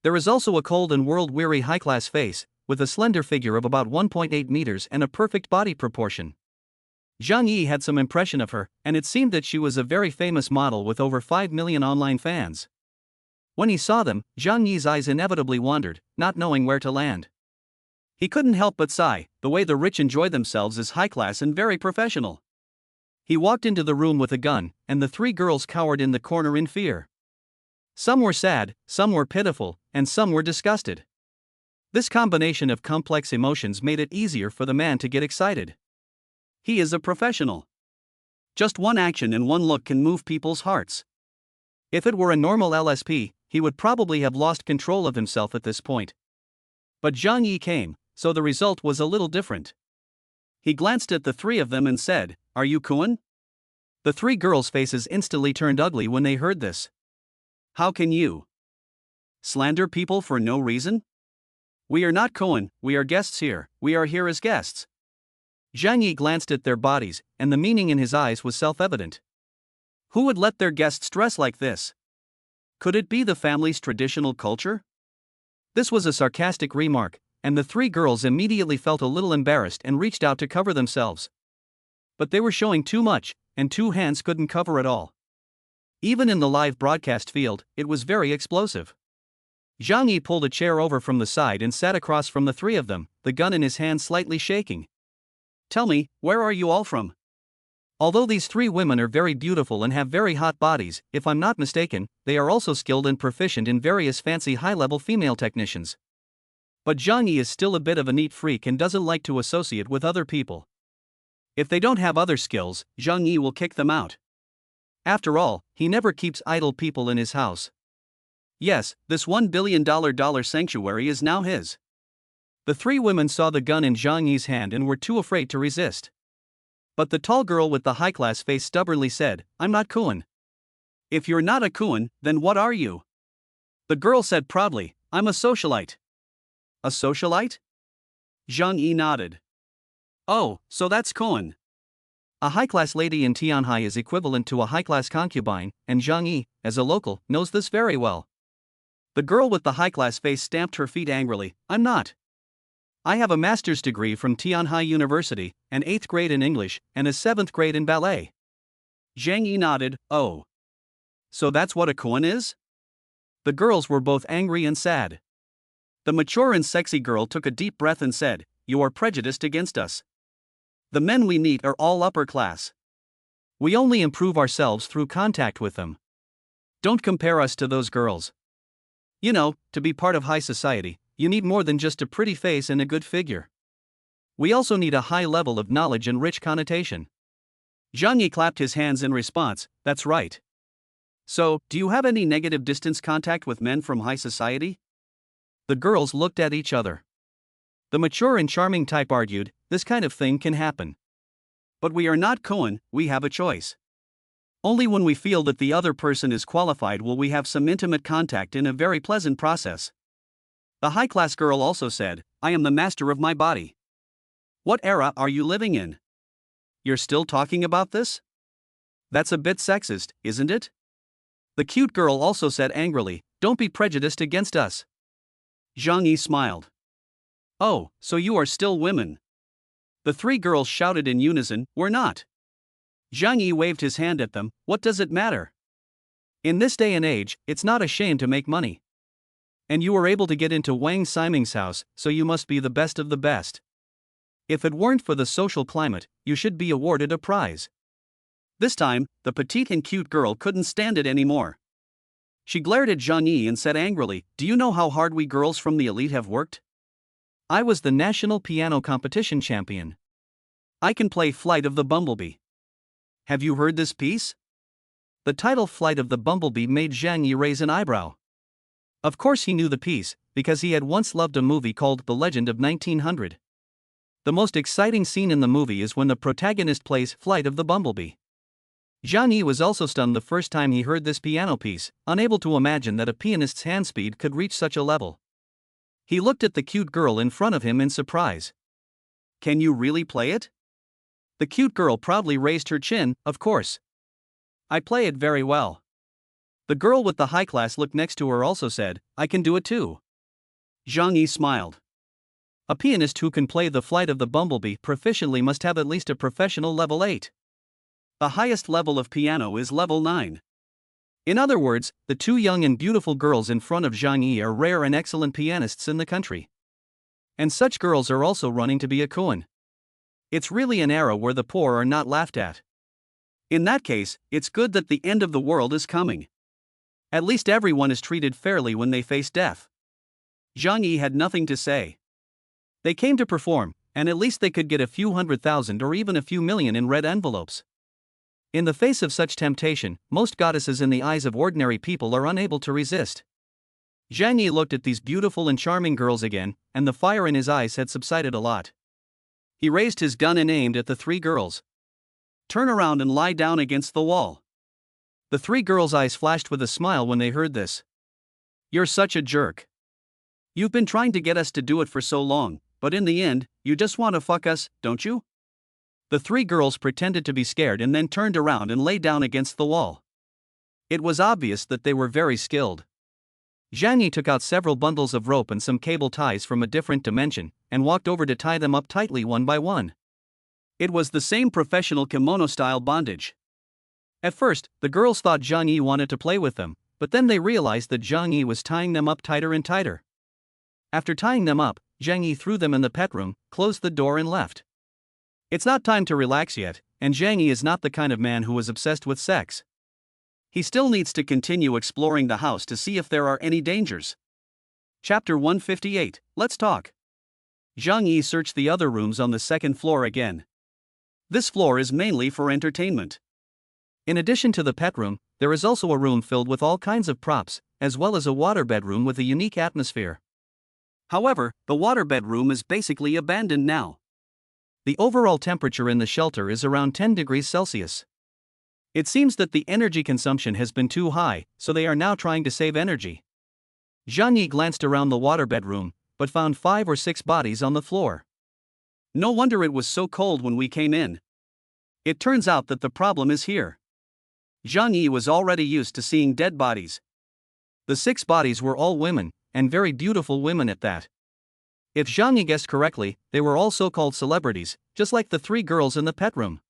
There is also a cold and world-weary high-class face, with a slender figure of about 1.8 meters and a perfect body proportion. Zhang Yi had some impression of her, and it seemed that she was a very famous model with over 5 million online fans. When he saw them, Zhang Yi's eyes inevitably wandered, not knowing where to land. He couldn't help but sigh, the way the rich enjoy themselves is high-class and very professional. He walked into the room with a gun, and the 3 girls cowered in the corner in fear. Some were sad, some were pitiful, and some were disgusted. This combination of complex emotions made it easier for the man to get excited. He is a professional. Just one action and one look can move people's hearts. If it were a normal LSP, he would probably have lost control of himself at this point. But Zhang Yi came, so the result was a little different. He glanced at the 3 of them and said, "Are you Kuan?" The 3 girls' faces instantly turned ugly when they heard this. "How can you slander people for no reason? We are not Kuan, we are guests here, we are here as guests." Zhang Yi glanced at their bodies, and the meaning in his eyes was self-evident. Who would let their guests dress like this? Could it be the family's traditional culture? This was a sarcastic remark, and the 3 girls immediately felt a little embarrassed and reached out to cover themselves. But they were showing too much, and 2 hands couldn't cover it all. Even in the live broadcast field, it was very explosive. Zhang Yi pulled a chair over from the side and sat across from the 3 of them, the gun in his hand slightly shaking. "Tell me, where are you all from?" Although these 3 women are very beautiful and have very hot bodies, if I'm not mistaken, they are also skilled and proficient in various fancy high-level female technicians. But Zhang Yi is still a bit of a neat freak and doesn't like to associate with other people. If they don't have other skills, Zhang Yi will kick them out. After all, he never keeps idle people in his house. Yes, this $1 billion sanctuary is now his. The 3 women saw the gun in Zhang Yi's hand and were too afraid to resist. But the tall girl with the high-class face stubbornly said, "I'm not Kuan." "If you're not a Kuan, then what are you?" The girl said proudly, "I'm a socialite." "A socialite?" Zhang Yi nodded. "Oh, so that's Kuan." A high-class lady in Tianhai is equivalent to a high-class concubine, and Zhang Yi, as a local, knows this very well. The girl with the high-class face stamped her feet angrily, "I'm not. I have a master's degree from Tianhai University, an 8th grade in English, and a 7th grade in ballet." Zhang Yi nodded, "Oh. So that's what a Kuan is?" The girls were both angry and sad. The mature and sexy girl took a deep breath and said, "You are prejudiced against us. The men we meet are all upper class. We only improve ourselves through contact with them. Don't compare us to those girls. You know, to be part of high society, you need more than just a pretty face and a good figure. We also need a high level of knowledge and rich connotation." Zhang Yi clapped his hands in response, "That's right. So, do you have any negative distance contact with men from high society?" The girls looked at each other. The mature and charming type argued, "This kind of thing can happen. But we are not Kuan, we have a choice. Only when we feel that the other person is qualified will we have some intimate contact in a very pleasant process." The high-class girl also said, "I am the master of my body." What era are you living in? You're still talking about this? That's a bit sexist, isn't it? The cute girl also said angrily, "Don't be prejudiced against us." Zhang Yi smiled. "Oh, so you are still women?" The 3 girls shouted in unison, "We're not." Zhang Yi waved his hand at them, "What does it matter? In this day and age, it's not a shame to make money. And you were able to get into Wang Ximing's house, so you must be the best of the best. If it weren't for the social climate, you should be awarded a prize." This time, the petite and cute girl couldn't stand it anymore. She glared at Zhang Yi and said angrily, "Do you know how hard we girls from the elite have worked? I was the national piano competition champion. I can play Flight of the Bumblebee. Have you heard this piece? The title Flight of the Bumblebee made Zhang Yi raise an eyebrow. Of course he knew the piece, because he had once loved a movie called The Legend of 1900. The most exciting scene in the movie is when the protagonist plays Flight of the Bumblebee. Zhang Yi was also stunned the first time he heard this piano piece, unable to imagine that a pianist's hand speed could reach such a level. He looked at the cute girl in front of him in surprise. Can you really play it? The cute girl proudly raised her chin, of course. I play it very well. The girl with the high-class look next to her also said, I can do it too. Zhang Yi smiled. A pianist who can play the Flight of the Bumblebee proficiently must have at least a professional level 8. The highest level of piano is level 9. In other words, the two young and beautiful girls in front of Zhang Yi are rare and excellent pianists in the country. And such girls are also running to be a koan. It's really an era where the poor are not laughed at. In that case, it's good that the end of the world is coming. At least everyone is treated fairly when they face death. Zhang Yi had nothing to say. They came to perform, and at least they could get a few 100,000 or even a few million in red envelopes. In the face of such temptation, most goddesses in the eyes of ordinary people are unable to resist. Zhang Yi looked at these beautiful and charming girls again, and the fire in his eyes had subsided a lot. He raised his gun and aimed at the three girls. Turn around and lie down against the wall. The three girls' eyes flashed with a smile when they heard this. You're such a jerk. You've been trying to get us to do it for so long, but in the end, you just want to fuck us, don't you? The three girls pretended to be scared and then turned around and lay down against the wall. It was obvious that they were very skilled. Zhang Yi took out several bundles of rope and some cable ties from a different dimension, and walked over to tie them up tightly one by one. It was the same professional kimono-style bondage. At first, the girls thought Zhang Yi wanted to play with them, but then they realized that Zhang Yi was tying them up tighter and tighter. After tying them up, Zhang Yi threw them in the pet room, closed the door and left. It's not time to relax yet, and Zhang Yi is not the kind of man who is obsessed with sex. He still needs to continue exploring the house to see if there are any dangers. Chapter 158, Let's Talk. Zhang Yi searched the other rooms on the second floor again. This floor is mainly for entertainment. In addition to the pet room, there is also a room filled with all kinds of props, as well as a waterbed room with a unique atmosphere. However, the waterbed room is basically abandoned now. The overall temperature in the shelter is around 10 degrees Celsius. It seems that the energy consumption has been too high, so they are now trying to save energy. Zhang Yi glanced around the waterbed room, but found 5 or 6 bodies on the floor. No wonder it was so cold when we came in. It turns out that the problem is here. Zhang Yi was already used to seeing dead bodies. The 6 bodies were all women, and very beautiful women at that. If Zhang Yi guessed correctly, they were all so-called celebrities, just like the 3 girls in the pet room.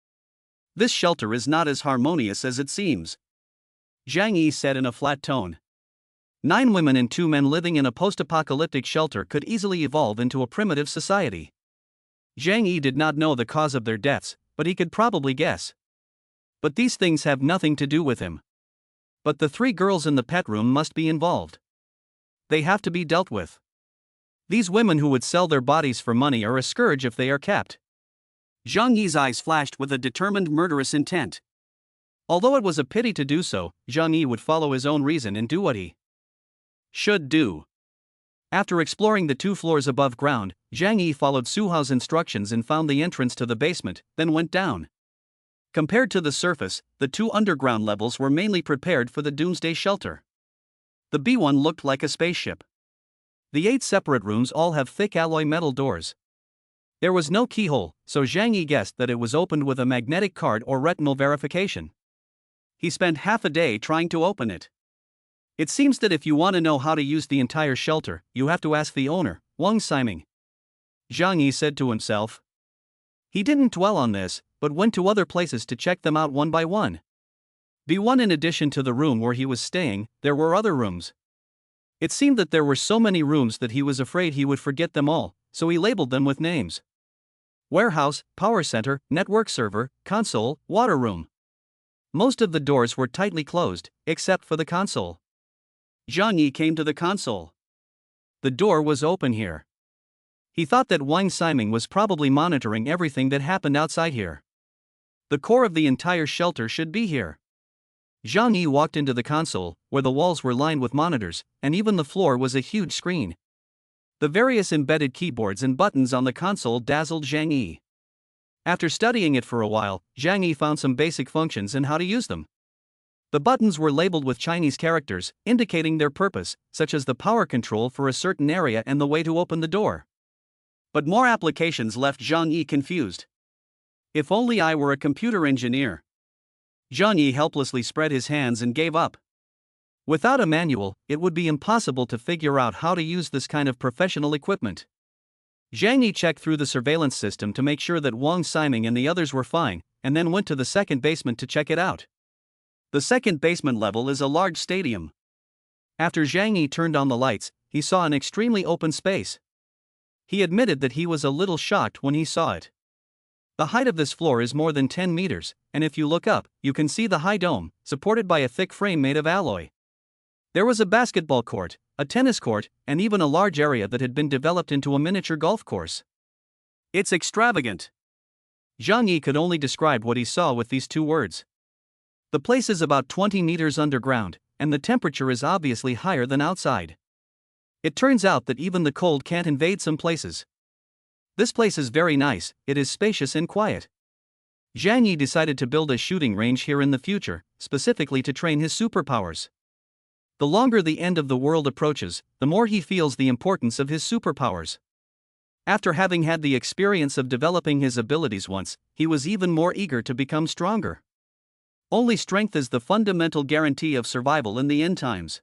This shelter is not as harmonious as it seems. Zhang Yi said in a flat tone. 9 women and 2 men living in a post-apocalyptic shelter could easily evolve into a primitive society. Zhang Yi did not know the cause of their deaths, but he could probably guess. But these things have nothing to do with him. But the 3 girls in the pet room must be involved. They have to be dealt with. These women who would sell their bodies for money are a scourge if they are kept. Zhang Yi's eyes flashed with a determined murderous intent. Although it was a pity to do so, Zhang Yi would follow his own reason and do what he should do. After exploring the 2 floors above ground, Zhang Yi followed Su Hao's instructions and found the entrance to the basement, then went down. Compared to the surface, the 2 underground levels were mainly prepared for the doomsday shelter. The B1 looked like a spaceship. The 8 separate rooms all have thick alloy metal doors. There was no keyhole, so Zhang Yi guessed that it was opened with a magnetic card or retinal verification. He spent half a day trying to open it. It seems that if you want to know how to use the entire shelter, you have to ask the owner, Wang Ximing. Zhang Yi said to himself. He didn't dwell on this, but went to other places to check them out one by one. B1 in addition to the room where he was staying, there were other rooms. It seemed that there were so many rooms that he was afraid he would forget them all, so he labeled them with names. Warehouse, power center, network server, console, water room. Most of the doors were tightly closed, except for the console. Zhang Yi came to the console. The door was open here. He thought that Wang Ximing was probably monitoring everything that happened outside here. The core of the entire shelter should be here. Zhang Yi walked into the console, where the walls were lined with monitors, and even the floor was a huge screen. The various embedded keyboards and buttons on the console dazzled Zhang Yi. After studying it for a while, Zhang Yi found some basic functions and how to use them. The buttons were labeled with Chinese characters, indicating their purpose, such as the power control for a certain area and the way to open the door. But more applications left Zhang Yi confused. If only I were a computer engineer. Zhang Yi helplessly spread his hands and gave up. Without a manual, it would be impossible to figure out how to use this kind of professional equipment. Zhang Yi checked through the surveillance system to make sure that Wang Ximing and the others were fine, and then went to the second basement to check it out. The second basement level is a large stadium. After Zhang Yi turned on the lights, he saw an extremely open space. He admitted that he was a little shocked when he saw it. The height of this floor is more than 10 meters, and if you look up, you can see the high dome, supported by a thick frame made of alloy. There was a basketball court, a tennis court, and even a large area that had been developed into a miniature golf course. It's extravagant. Zhang Yi could only describe what he saw with these two words. The place is about 20 meters underground, and the temperature is obviously higher than outside. It turns out that even the cold can't invade some places. This place is very nice, it is spacious and quiet. Zhang Yi decided to build a shooting range here in the future, specifically to train his superpowers. The longer the end of the world approaches, the more he feels the importance of his superpowers. After having had the experience of developing his abilities once, he was even more eager to become stronger. Only strength is the fundamental guarantee of survival in the end times.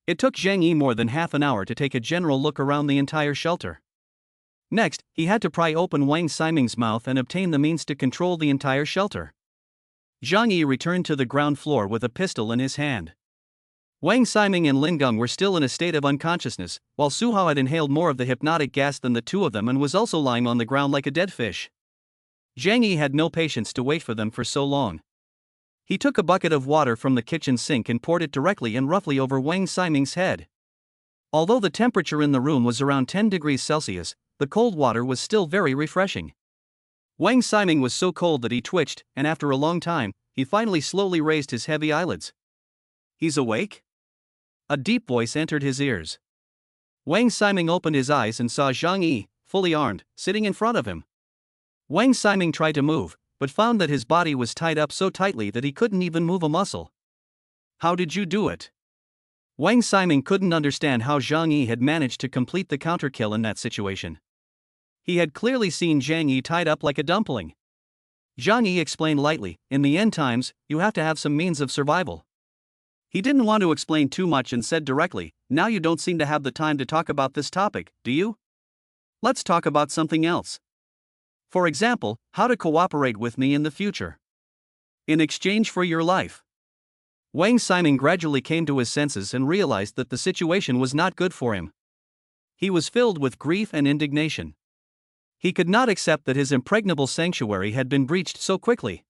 It took Zhang Yi more than half an hour to take a general look around the entire shelter. Next, he had to pry open Wang Ximing's mouth and obtain the means to control the entire shelter. Zhang Yi returned to the ground floor with a pistol in his hand. Wang Ximing and Lin Geng were still in a state of unconsciousness, while Su Hao had inhaled more of the hypnotic gas than the two of them and was also lying on the ground like a dead fish. Zhang Yi had no patience to wait for them for so long. He took a bucket of water from the kitchen sink and poured it directly and roughly over Wang Ximing's head. Although the temperature in the room was around 10 degrees Celsius, the cold water was still very refreshing. Wang Ximing was so cold that he twitched, and after a long time, he finally slowly raised his heavy eyelids. He's awake? A deep voice entered his ears. Wang Ximing opened his eyes and saw Zhang Yi, fully armed, sitting in front of him. Wang Ximing tried to move, but found that his body was tied up so tightly that he couldn't even move a muscle. How did you do it? Wang Ximing couldn't understand how Zhang Yi had managed to complete the counterkill in that situation. He had clearly seen Zhang Yi tied up like a dumpling. Zhang Yi explained lightly, in the end times, you have to have some means of survival. He didn't want to explain too much and said directly, now you don't seem to have the time to talk about this topic, do you? Let's talk about something else. For example, how to cooperate with me in the future. In exchange for your life. Wang Ximing gradually came to his senses and realized that the situation was not good for him. He was filled with grief and indignation. He could not accept that his impregnable sanctuary had been breached so quickly.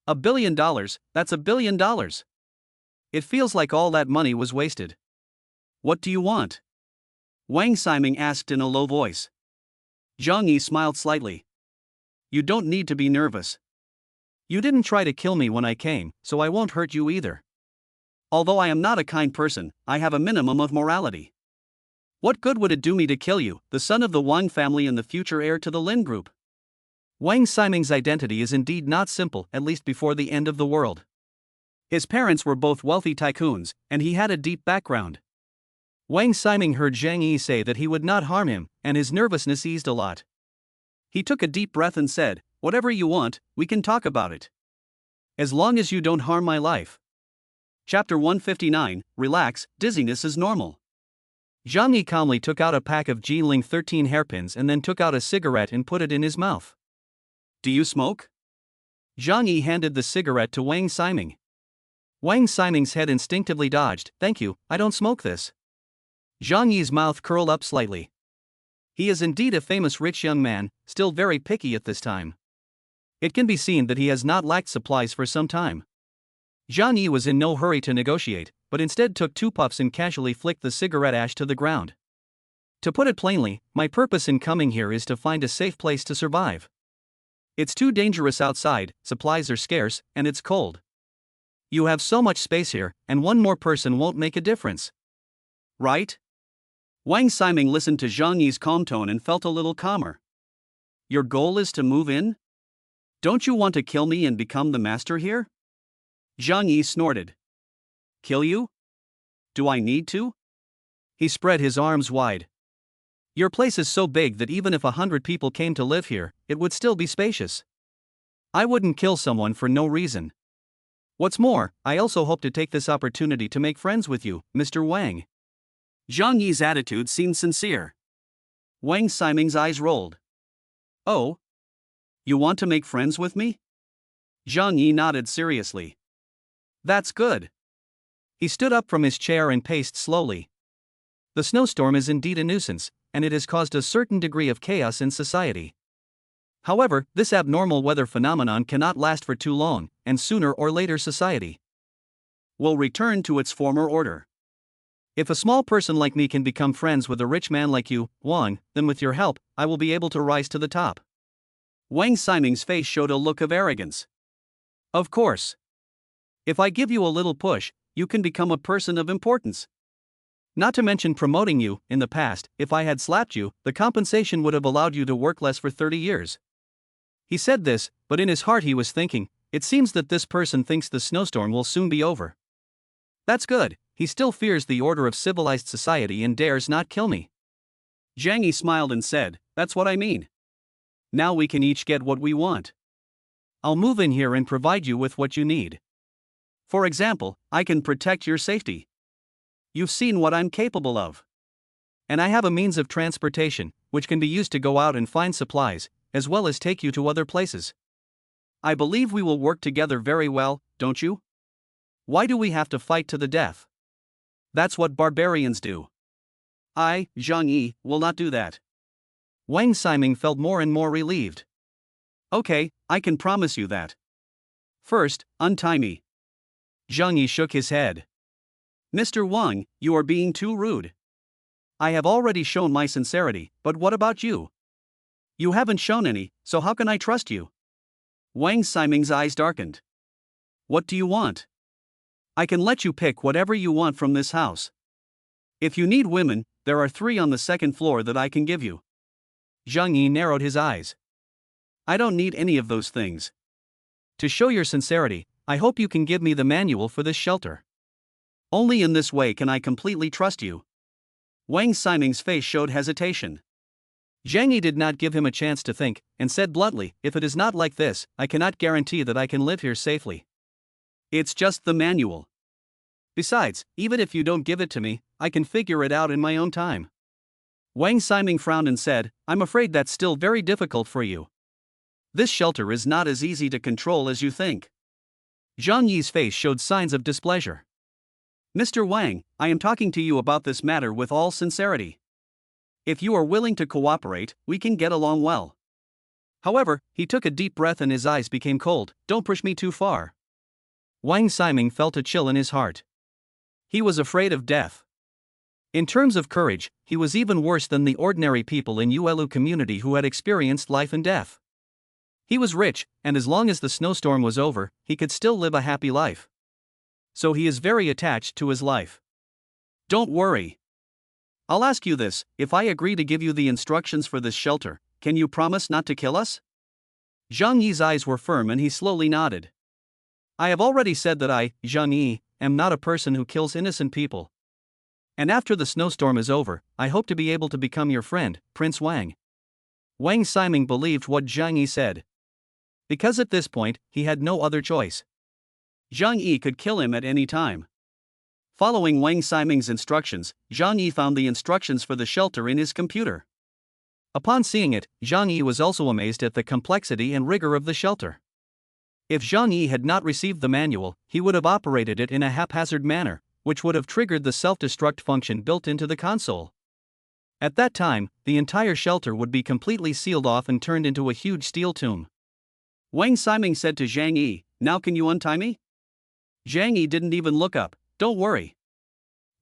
$1 billion, that's $1 billion. It feels like all that money was wasted. What do you want? Wang Ximing asked in a low voice. Zhang Yi smiled slightly. You don't need to be nervous. You didn't try to kill me when I came, so I won't hurt you either. Although I am not a kind person, I have a minimum of morality. What good would it do me to kill you, the son of the Wang family and the future heir to the Lin Group? Wang Ximing's identity is indeed not simple, at least before the end of the world. His parents were both wealthy tycoons, and he had a deep background. Wang Ximing heard Zhang Yi say that he would not harm him, and his nervousness eased a lot. He took a deep breath and said, whatever you want, we can talk about it. As long as you don't harm my life. Chapter 159, Relax, dizziness is normal. Zhang Yi calmly took out a pack of Jiling 13 hairpins and then took out a cigarette and put it in his mouth. Do you smoke? Zhang Yi handed the cigarette to Wang Ximing. Wang Ximing's head instinctively dodged. Thank you, I don't smoke this. Zhang Yi's mouth curled up slightly. He is indeed a famous rich young man, still very picky at this time. It can be seen that he has not lacked supplies for some time. Zhang Yi was in no hurry to negotiate, but instead took 2 puffs and casually flicked the cigarette ash to the ground. To put it plainly, my purpose in coming here is to find a safe place to survive. It's too dangerous outside, supplies are scarce, and it's cold. You have so much space here, and one more person won't make a difference. Right? Wang Ximing listened to Zhang Yi's calm tone and felt a little calmer. Your goal is to move in? Don't you want to kill me and become the master here? Zhang Yi snorted. Kill you? Do I need to? He spread his arms wide. Your place is so big that even if 100 people came to live here, it would still be spacious. I wouldn't kill someone for no reason. What's more, I also hope to take this opportunity to make friends with you, Mr. Wang. Zhang Yi's attitude seemed sincere. Wang Ximing's eyes rolled. Oh? You want to make friends with me? Zhang Yi nodded seriously. That's good. He stood up from his chair and paced slowly. The snowstorm is indeed a nuisance, and it has caused a certain degree of chaos in society. However, this abnormal weather phenomenon cannot last for too long, and sooner or later society will return to its former order. If a small person like me can become friends with a rich man like you, Wang, then with your help, I will be able to rise to the top. Wang Ximing's face showed a look of arrogance. Of course. If I give you a little push, you can become a person of importance. Not to mention promoting you. In the past, if I had slapped you, the compensation would have allowed you to work less for 30 years. He said this, but in his heart he was thinking, it seems that this person thinks the snowstorm will soon be over. That's good, he still fears the order of civilized society and dares not kill me. Zhang Yi smiled and said, that's what I mean. Now we can each get what we want. I'll move in here and provide you with what you need. For example, I can protect your safety. You've seen what I'm capable of. And I have a means of transportation, which can be used to go out and find supplies, as well as take you to other places. I believe we will work together very well, don't you? Why do we have to fight to the death? That's what barbarians do. I, Zhang Yi, will not do that. Wang Ximing felt more and more relieved. Okay, I can promise you that. First, untie me. Zhang Yi shook his head. Mr. Wang, you are being too rude. I have already shown my sincerity, but what about you? You haven't shown any, so how can I trust you? Wang Ximing's eyes darkened. What do you want? I can let you pick whatever you want from this house. If you need women, there are 3 on the 2nd floor that I can give you. Zhang Yi narrowed his eyes. I don't need any of those things. To show your sincerity, I hope you can give me the manual for this shelter. Only in this way can I completely trust you. Wang Ximing's face showed hesitation. Zhang Yi did not give him a chance to think, and said bluntly, if it is not like this, I cannot guarantee that I can live here safely. It's just the manual. Besides, even if you don't give it to me, I can figure it out in my own time. Wang Ximing frowned and said, I'm afraid that's still very difficult for you. This shelter is not as easy to control as you think. Zhang Yi's face showed signs of displeasure. Mr. Wang, I am talking to you about this matter with all sincerity. If you are willing to cooperate, we can get along well. However, he took a deep breath and his eyes became cold. Don't push me too far. Wang Ximing felt a chill in his heart. He was afraid of death. In terms of courage, he was even worse than the ordinary people in Yuelu community who had experienced life and death. He was rich, and as long as the snowstorm was over, he could still live a happy life. So he is very attached to his life. Don't worry. I'll ask you this, if I agree to give you the instructions for this shelter, can you promise not to kill us? Zhang Yi's eyes were firm and he slowly nodded. I have already said that I, Zhang Yi, am not a person who kills innocent people. And after the snowstorm is over, I hope to be able to become your friend, Prince Wang. Wang Ximing believed what Zhang Yi said. Because at this point, he had no other choice. Zhang Yi could kill him at any time. Following Wang Ximing's instructions, Zhang Yi found the instructions for the shelter in his computer. Upon seeing it, Zhang Yi was also amazed at the complexity and rigor of the shelter. If Zhang Yi had not received the manual, he would have operated it in a haphazard manner, which would have triggered the self-destruct function built into the console. At that time, the entire shelter would be completely sealed off and turned into a huge steel tomb. Wang Ximing said to Zhang Yi, now can you untie me? Zhang Yi didn't even look up. Don't worry.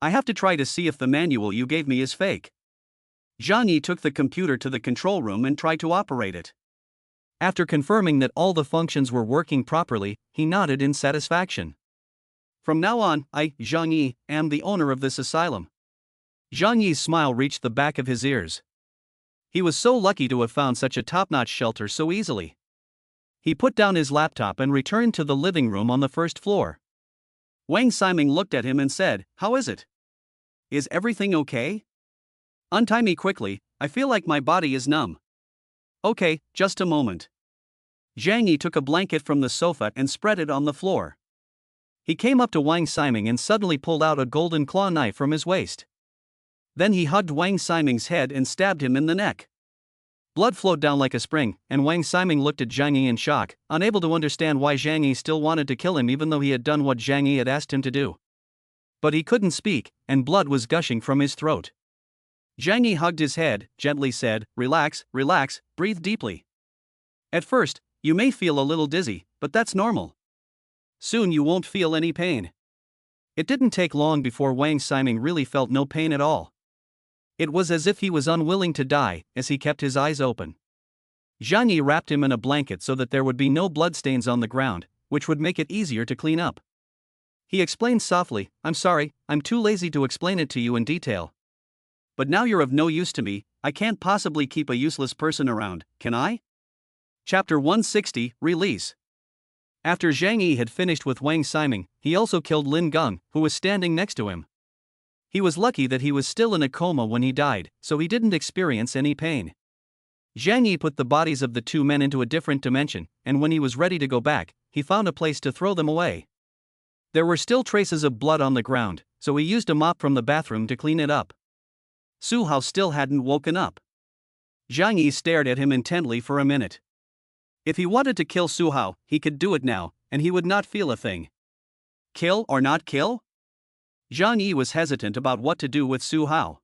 I have to try to see if the manual you gave me is fake. Zhang Yi took the computer to the control room and tried to operate it. After confirming that all the functions were working properly, he nodded in satisfaction. From now on, I, Zhang Yi, am the owner of this asylum. Zhang Yi's smile reached the back of his ears. He was so lucky to have found such a top-notch shelter so easily. He put down his laptop and returned to the living room on the first floor. Wang Ximing looked at him and said, "How is it? Is everything okay? Untie me quickly, I feel like my body is numb." "Okay, just a moment." Zhang Yi took a blanket from the sofa and spread it on the floor. He came up to Wang Ximing and suddenly pulled out a golden claw knife from his waist. Then he hugged Wang Ximing's head and stabbed him in the neck. Blood flowed down like a spring, and Wang Ximing looked at Zhang Yi in shock, unable to understand why Zhang Yi still wanted to kill him even though he had done what Zhang Yi had asked him to do. But he couldn't speak, and blood was gushing from his throat. Zhang Yi hugged his head, gently said, "Relax, relax, breathe deeply. At first, you may feel a little dizzy, but that's normal. Soon you won't feel any pain." It didn't take long before Wang Ximing really felt no pain at all. It was as if he was unwilling to die, as he kept his eyes open. Zhang Yi wrapped him in a blanket so that there would be no bloodstains on the ground, which would make it easier to clean up. He explained softly, "I'm sorry, I'm too lazy to explain it to you in detail. But now you're of no use to me, I can't possibly keep a useless person around, can I?" Chapter 160, Release. After Zhang Yi had finished with Wang Ximing, he also killed Lin Geng, who was standing next to him. He was lucky that he was still in a coma when he died, so he didn't experience any pain. Zhang Yi put the bodies of the two men into a different dimension, and when he was ready to go back, he found a place to throw them away. There were still traces of blood on the ground, so he used a mop from the bathroom to clean it up. Su Hao still hadn't woken up. Zhang Yi stared at him intently for a minute. If he wanted to kill Su Hao, he could do it now, and he would not feel a thing. Kill or not kill? Zhang Yi was hesitant about what to do with Su Hao.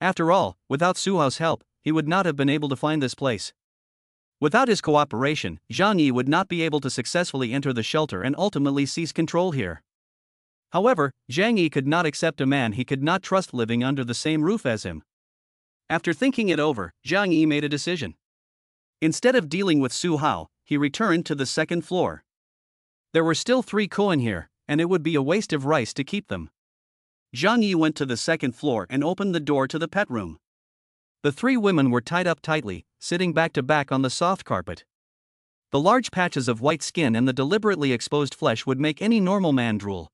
After all, without Su Hao's help, he would not have been able to find this place. Without his cooperation, Zhang Yi would not be able to successfully enter the shelter and ultimately seize control here. However, Zhang Yi could not accept a man he could not trust living under the same roof as him. After thinking it over, Zhang Yi made a decision. Instead of dealing with Su Hao, he returned to the second floor. There were still 3 koan here, and it would be a waste of rice to keep them. Zhang Yi went to the second floor and opened the door to the pet room. The 3 women were tied up tightly, sitting back to back on the soft carpet. The large patches of white skin and the deliberately exposed flesh would make any normal man drool.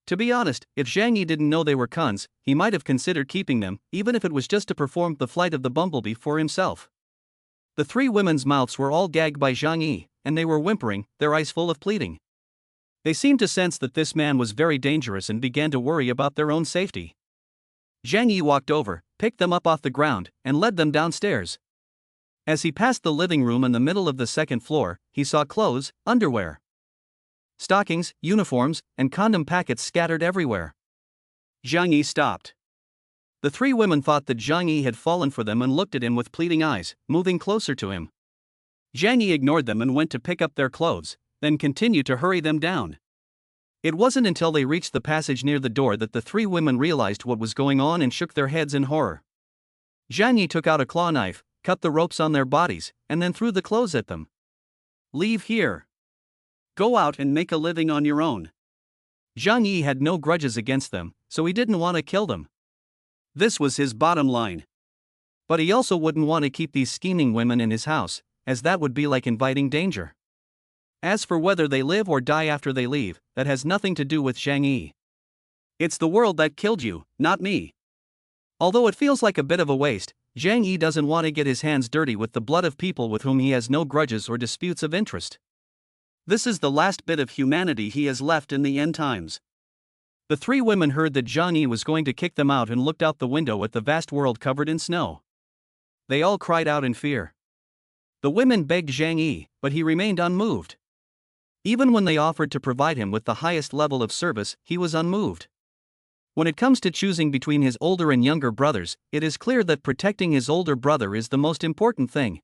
To be honest, if Zhang Yi didn't know they were Kuns, he might have considered keeping them, even if it was just to perform the flight of the bumblebee for himself. The 3 women's mouths were all gagged by Zhang Yi, and they were whimpering, their eyes full of pleading. They seemed to sense that this man was very dangerous and began to worry about their own safety. Zhang Yi walked over, picked them up off the ground, and led them downstairs. As he passed the living room in the middle of the second floor, he saw clothes, underwear, stockings, uniforms, and condom packets scattered everywhere. Zhang Yi stopped. The 3 women thought that Zhang Yi had fallen for them and looked at him with pleading eyes, moving closer to him. Zhang Yi ignored them and went to pick up their clothes, then continued to hurry them down. It wasn't until they reached the passage near the door that the 3 women realized what was going on and shook their heads in horror. Zhang Yi took out a claw knife, cut the ropes on their bodies, and then threw the clothes at them. "Leave here. Go out and make a living on your own." Zhang Yi had no grudges against them, so he didn't want to kill them. This was his bottom line. But he also wouldn't want to keep these scheming women in his house, as that would be like inviting danger. As for whether they live or die after they leave, that has nothing to do with Zhang Yi. It's the world that killed you, not me. Although it feels like a bit of a waste, Zhang Yi doesn't want to get his hands dirty with the blood of people with whom he has no grudges or disputes of interest. This is the last bit of humanity he has left in the end times. The 3 women heard that Zhang Yi was going to kick them out and looked out the window at the vast world covered in snow. They all cried out in fear. The women begged Zhang Yi, but he remained unmoved. Even when they offered to provide him with the highest level of service, he was unmoved. When it comes to choosing between his older and younger brothers, it is clear that protecting his older brother is the most important thing.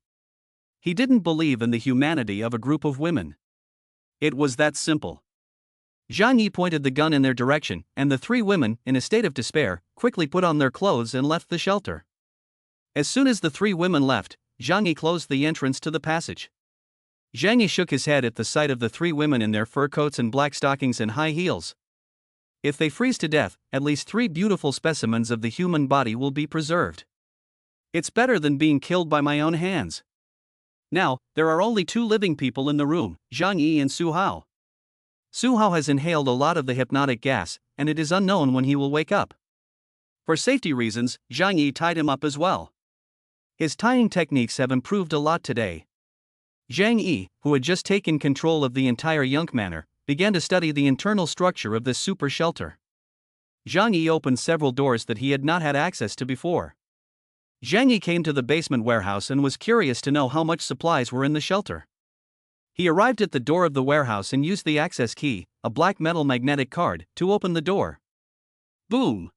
He didn't believe in the humanity of a group of women. It was that simple. Zhang Yi pointed the gun in their direction, and the 3 women, in a state of despair, quickly put on their clothes and left the shelter. As soon as the 3 women left, Zhang Yi closed the entrance to the passage. Zhang Yi shook his head at the sight of the three women in their fur coats and black stockings and high heels. If they freeze to death, at least 3 beautiful specimens of the human body will be preserved. It's better than being killed by my own hands. Now, there are only 2 living people in the room, Zhang Yi and Su Hao. Su Hao has inhaled a lot of the hypnotic gas, and it is unknown when he will wake up. For safety reasons, Zhang Yi tied him up as well. His tying techniques have improved a lot today. Zhang Yi, who had just taken control of the entire Yunk Manor, began to study the internal structure of this super shelter. Zhang Yi opened several doors that he had not had access to before. Zhang Yi came to the basement warehouse and was curious to know how much supplies were in the shelter. He arrived at the door of the warehouse and used the access key, a black metal magnetic card, to open the door. Boom!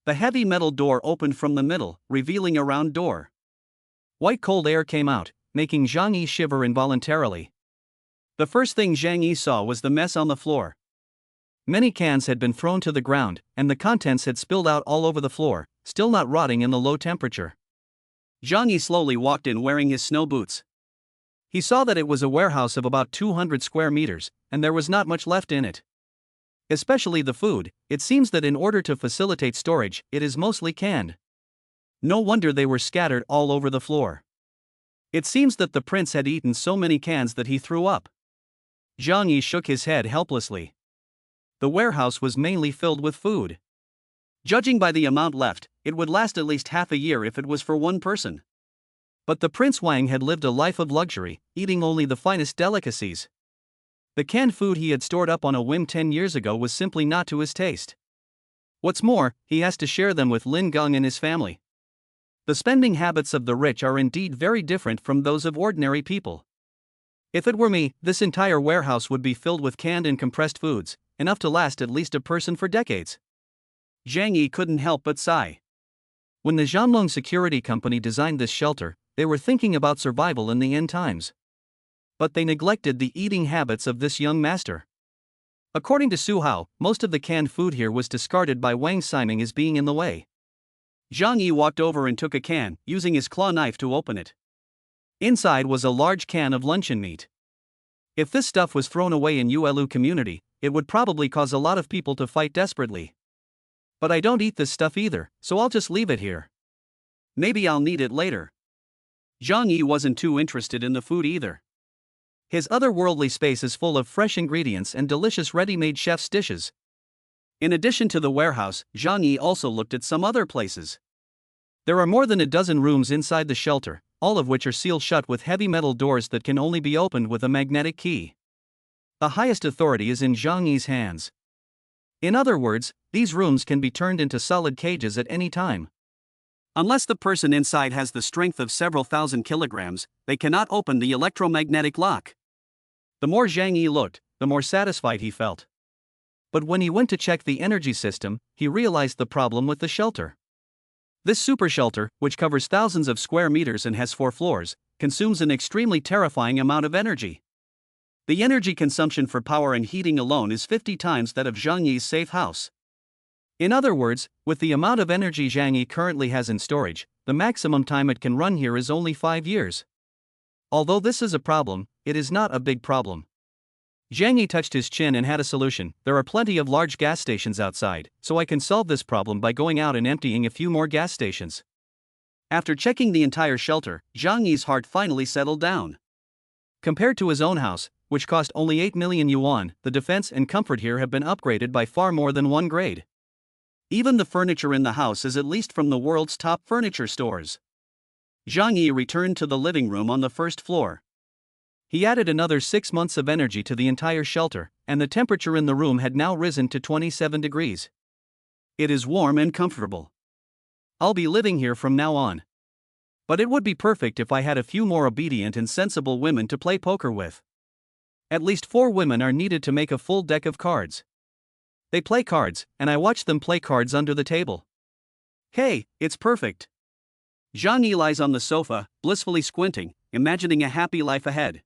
The heavy metal door opened from the middle, revealing a round door. White cold air came out, making Zhang Yi shiver involuntarily. The first thing Zhang Yi saw was the mess on the floor. Many cans had been thrown to the ground, and the contents had spilled out all over the floor, still not rotting in the low temperature. Zhang Yi slowly walked in wearing his snow boots. He saw that it was a warehouse of about 200 square meters, and there was not much left in it. Especially the food, it seems that in order to facilitate storage, it is mostly canned. No wonder they were scattered all over the floor. It seems that the prince had eaten so many cans that he threw up. Zhang Yi shook his head helplessly. The warehouse was mainly filled with food. Judging by the amount left, it would last at least half a year if it was for one person. But the Prince Wang had lived a life of luxury, eating only the finest delicacies. The canned food he had stored up on a whim 10 years ago was simply not to his taste. What's more, he has to share them with Lin Geng and his family. The spending habits of the rich are indeed very different from those of ordinary people. If it were me, this entire warehouse would be filled with canned and compressed foods, enough to last at least a person for decades. Zhang Yi couldn't help but sigh. When the Zhanlong Security Company designed this shelter, they were thinking about survival in the end times. But they neglected the eating habits of this young master. According to Su Hao, most of the canned food here was discarded by Wang Ximing as being in the way. Zhang Yi walked over and took a can, using his claw knife to open it. Inside was a large can of luncheon meat. If this stuff was thrown away in Yuelu community, it would probably cause a lot of people to fight desperately. But I don't eat this stuff either, so I'll just leave it here. Maybe I'll need it later. Zhang Yi wasn't too interested in the food either. His otherworldly space is full of fresh ingredients and delicious ready-made chef's dishes. In addition to the warehouse, Zhang Yi also looked at some other places. There are more than a dozen rooms inside the shelter, all of which are sealed shut with heavy metal doors that can only be opened with a magnetic key. The highest authority is in Zhang Yi's hands. In other words, these rooms can be turned into solid cages at any time. Unless the person inside has the strength of several thousand kilograms, they cannot open the electromagnetic lock. The more Zhang Yi looked, the more satisfied he felt. But when he went to check the energy system, he realized the problem with the shelter. This super shelter, which covers thousands of square meters and has 4 floors, consumes an extremely terrifying amount of energy. The energy consumption for power and heating alone is 50 times that of Zhang Yi's safe house. In other words, with the amount of energy Zhang Yi currently has in storage, the maximum time it can run here is only 5 years. Although this is a problem, it is not a big problem. Zhang Yi touched his chin and had a solution. There are plenty of large gas stations outside, so I can solve this problem by going out and emptying a few more gas stations. After checking the entire shelter, Zhang Yi's heart finally settled down. Compared to his own house, which cost only 8 million yuan, the defense and comfort here have been upgraded by far more than one grade. Even the furniture in the house is at least from the world's top furniture stores. Zhang Yi returned to the living room on the first floor. He added another 6 months of energy to the entire shelter, and the temperature in the room had now risen to 27 degrees. It is warm and comfortable. I'll be living here from now on. But it would be perfect if I had a few more obedient and sensible women to play poker with. At least 4 women are needed to make a full deck of cards. They play cards, and I watch them play cards under the table. Hey, it's perfect. Zhang Yi lies on the sofa, blissfully squinting, imagining a happy life ahead.